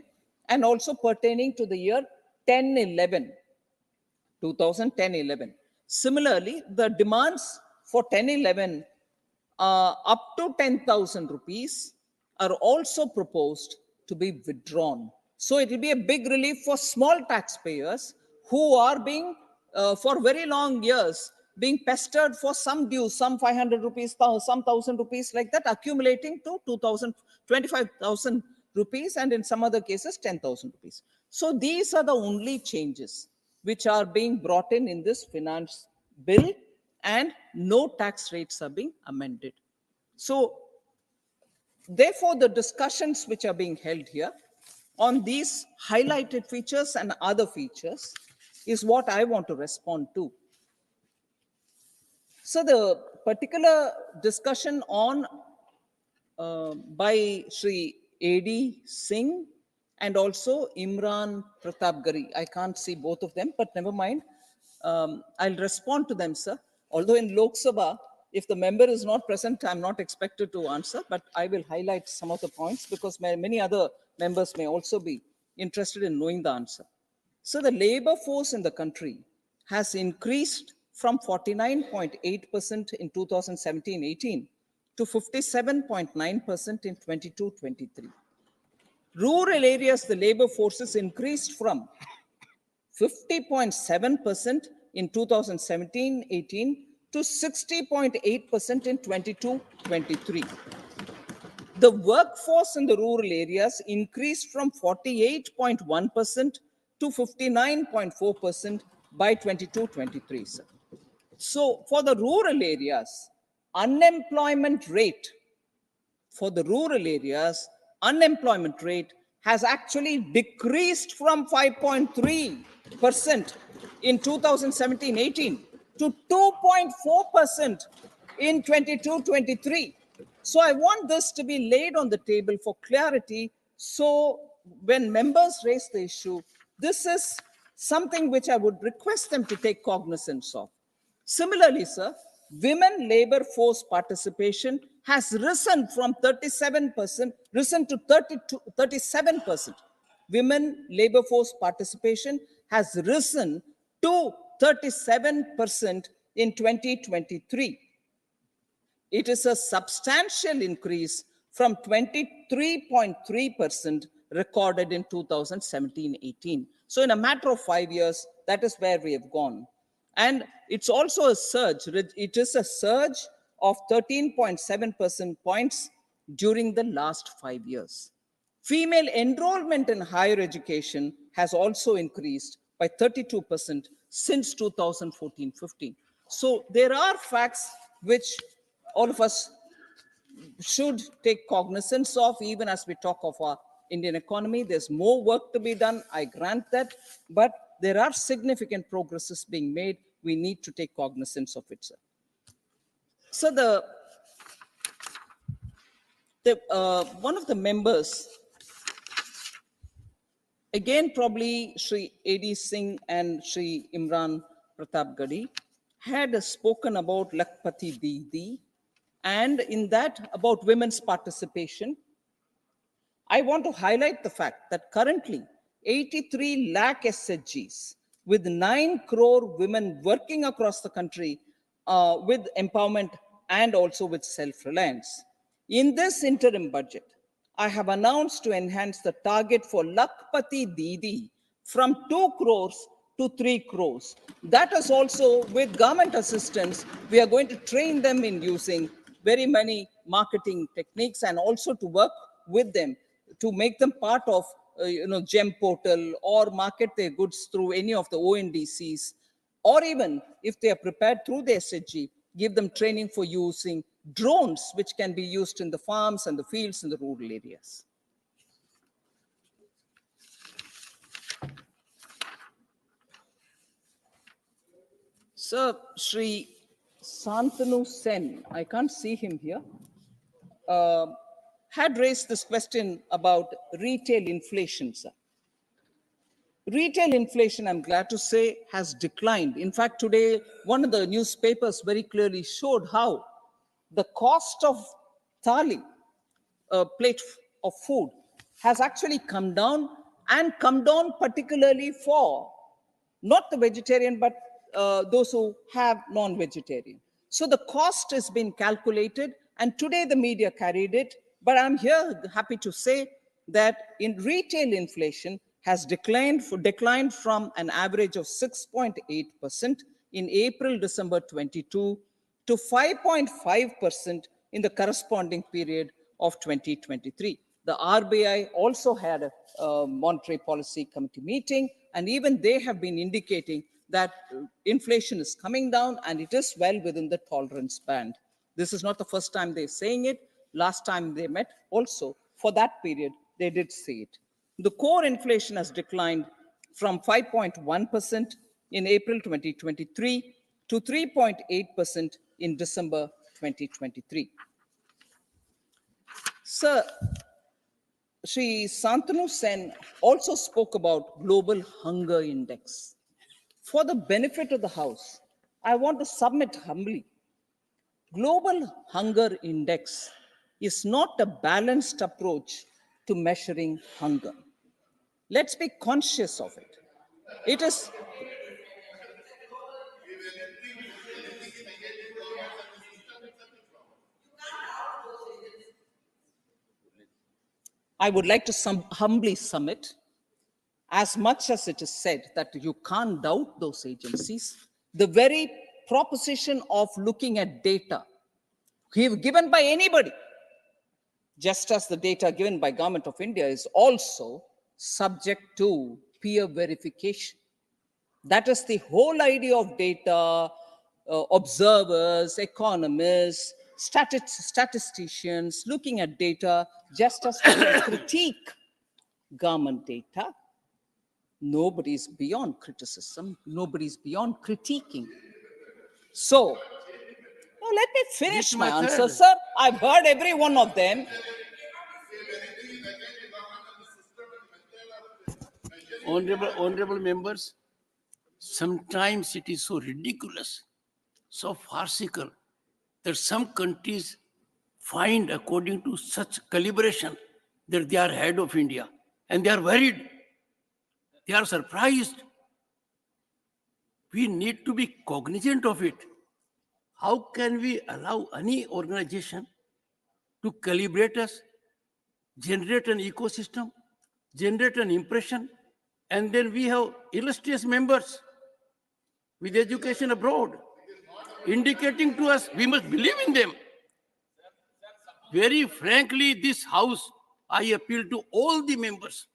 J: and also pertaining to the year 10-11, 2010-11. Similarly, the demands for 10-11 up to 10,000 rupees are also proposed to be withdrawn. So it will be a big relief for small taxpayers who are being, for very long years, being pestered for some dues, some 500 rupees, some 1,000 rupees, like that, accumulating to 2,000, 25,000 rupees, and in some other cases, 10,000 rupees. So these are the only changes which are being brought in this finance bill, and no tax rates are being amended. So therefore, the discussions which are being held here on these highlighted features and other features is what I want to respond to. So the particular discussion on by Sri A.D. Singh and also Imran Pratapgarhi. I can't see both of them, but never mind. I'll respond to them, sir. Although in Lok Sabha, if the member is not present, I'm not expected to answer, but I will highlight some of the points because many other members may also be interested in knowing the answer. So the labor force in the country has increased from 49.8% in 2017-18 to 57.9% in 22-23. Rural areas, the labor forces increased from 50.7% in 2017-18 to 60.8% in 22-23. The workforce in the rural areas increased from 48.1% to 59.4% by 22-23, sir. So for the rural areas, unemployment rate has actually decreased from 5.3% in 2017-18 to 2.4% in 22-23. So I want this to be laid on the table for clarity. So when members raise the issue, this is something which I would request them to take cognizance of. Similarly, sir, women labor force participation has risen from 37%, to 37%. Women labor force participation has risen to 37% in 2023. It is a substantial increase from 23.3% recorded in 2017-18. So in a matter of 5 years, that is where we have gone. And it's also a surge. It is a surge of 13.7% points during the last 5 years. Female enrollment in higher education has also increased by 32% since 2014-15. So there are facts which all of us should take cognizance of, even as we talk of our Indian economy. There's more work to be done, I grant that, but there are significant progresses being made. We need to take cognizance of it, sir. So one of the members, again probably Sri A.D. Singh and Sri Imran Pratapgarhi, had spoken about Lakpati Didi, and in that about women's participation. I want to highlight the fact that currently 83 lakh SHGs with 9 crore women working across the country with empowerment and also with self-reliance. In this interim budget, I have announced to enhance the target for Lakpati Didi from 2 crores to 3 crores. That is also with government assistance. We are going to train them in using very many marketing techniques and also to work with them to make them part of GEM portal or market their goods through any of the ONDCs, or even if they are prepared through the SHG, give them training for using drones, which can be used in the farms and the fields in the rural areas. Sir, Sri Santanu Sen, I can't see him here, had raised this question about retail inflation, sir. Retail inflation, I'm glad to say, has declined. In fact, today, one of the newspapers very clearly showed how the cost of thali, a plate of food, has actually come down, and come down particularly for not the vegetarian, but those who have non-vegetarian. So the cost has been calculated, and today the media carried it, but I'm here happy to say that in retail inflation has declined from an average of 6.8% in April-December 22 to 5.5% in the corresponding period of 2023. The RBI also had a monetary policy committee meeting, and even they have been indicating that inflation is coming down and it is well within the tolerance band. This is not the first time they're saying it. Last time they met also, for that period, they did say it. The core inflation has declined from 5.1% in April 2023 to 3.8% in December 2023. Sir, Sri Santanu Sen also spoke about Global Hunger Index. For the benefit of the House, I want to submit humbly. Global Hunger Index is not a balanced approach to measuring hunger. Let's be conscious of it. It is I would like to humbly submit, as much as it is said that you can't doubt those agencies, the very proposition of looking at data given by anybody, just as the data given by Government of India is also subject to peer verification. That is the whole idea of data, observers, economists, statisticians looking at data, just as we can critique government data. Nobody's beyond criticism. Nobody's beyond critiquing. So, now let me finish my answer, sir. I've heard every one of them.
C: Honorable members, sometimes it is so ridiculous, so farcical, that some countries find, according to such calibration, that they are ahead of India, and they are worried. They are surprised. We need to be cognizant of it. How can we allow any organization to calibrate us, generate an ecosystem, generate an impression, and then we have illustrious members with education abroad, indicating to us we must believe in them. Very frankly, this House, I appeal to all the members,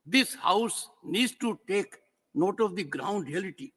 C: this House needs to take note of the ground reality.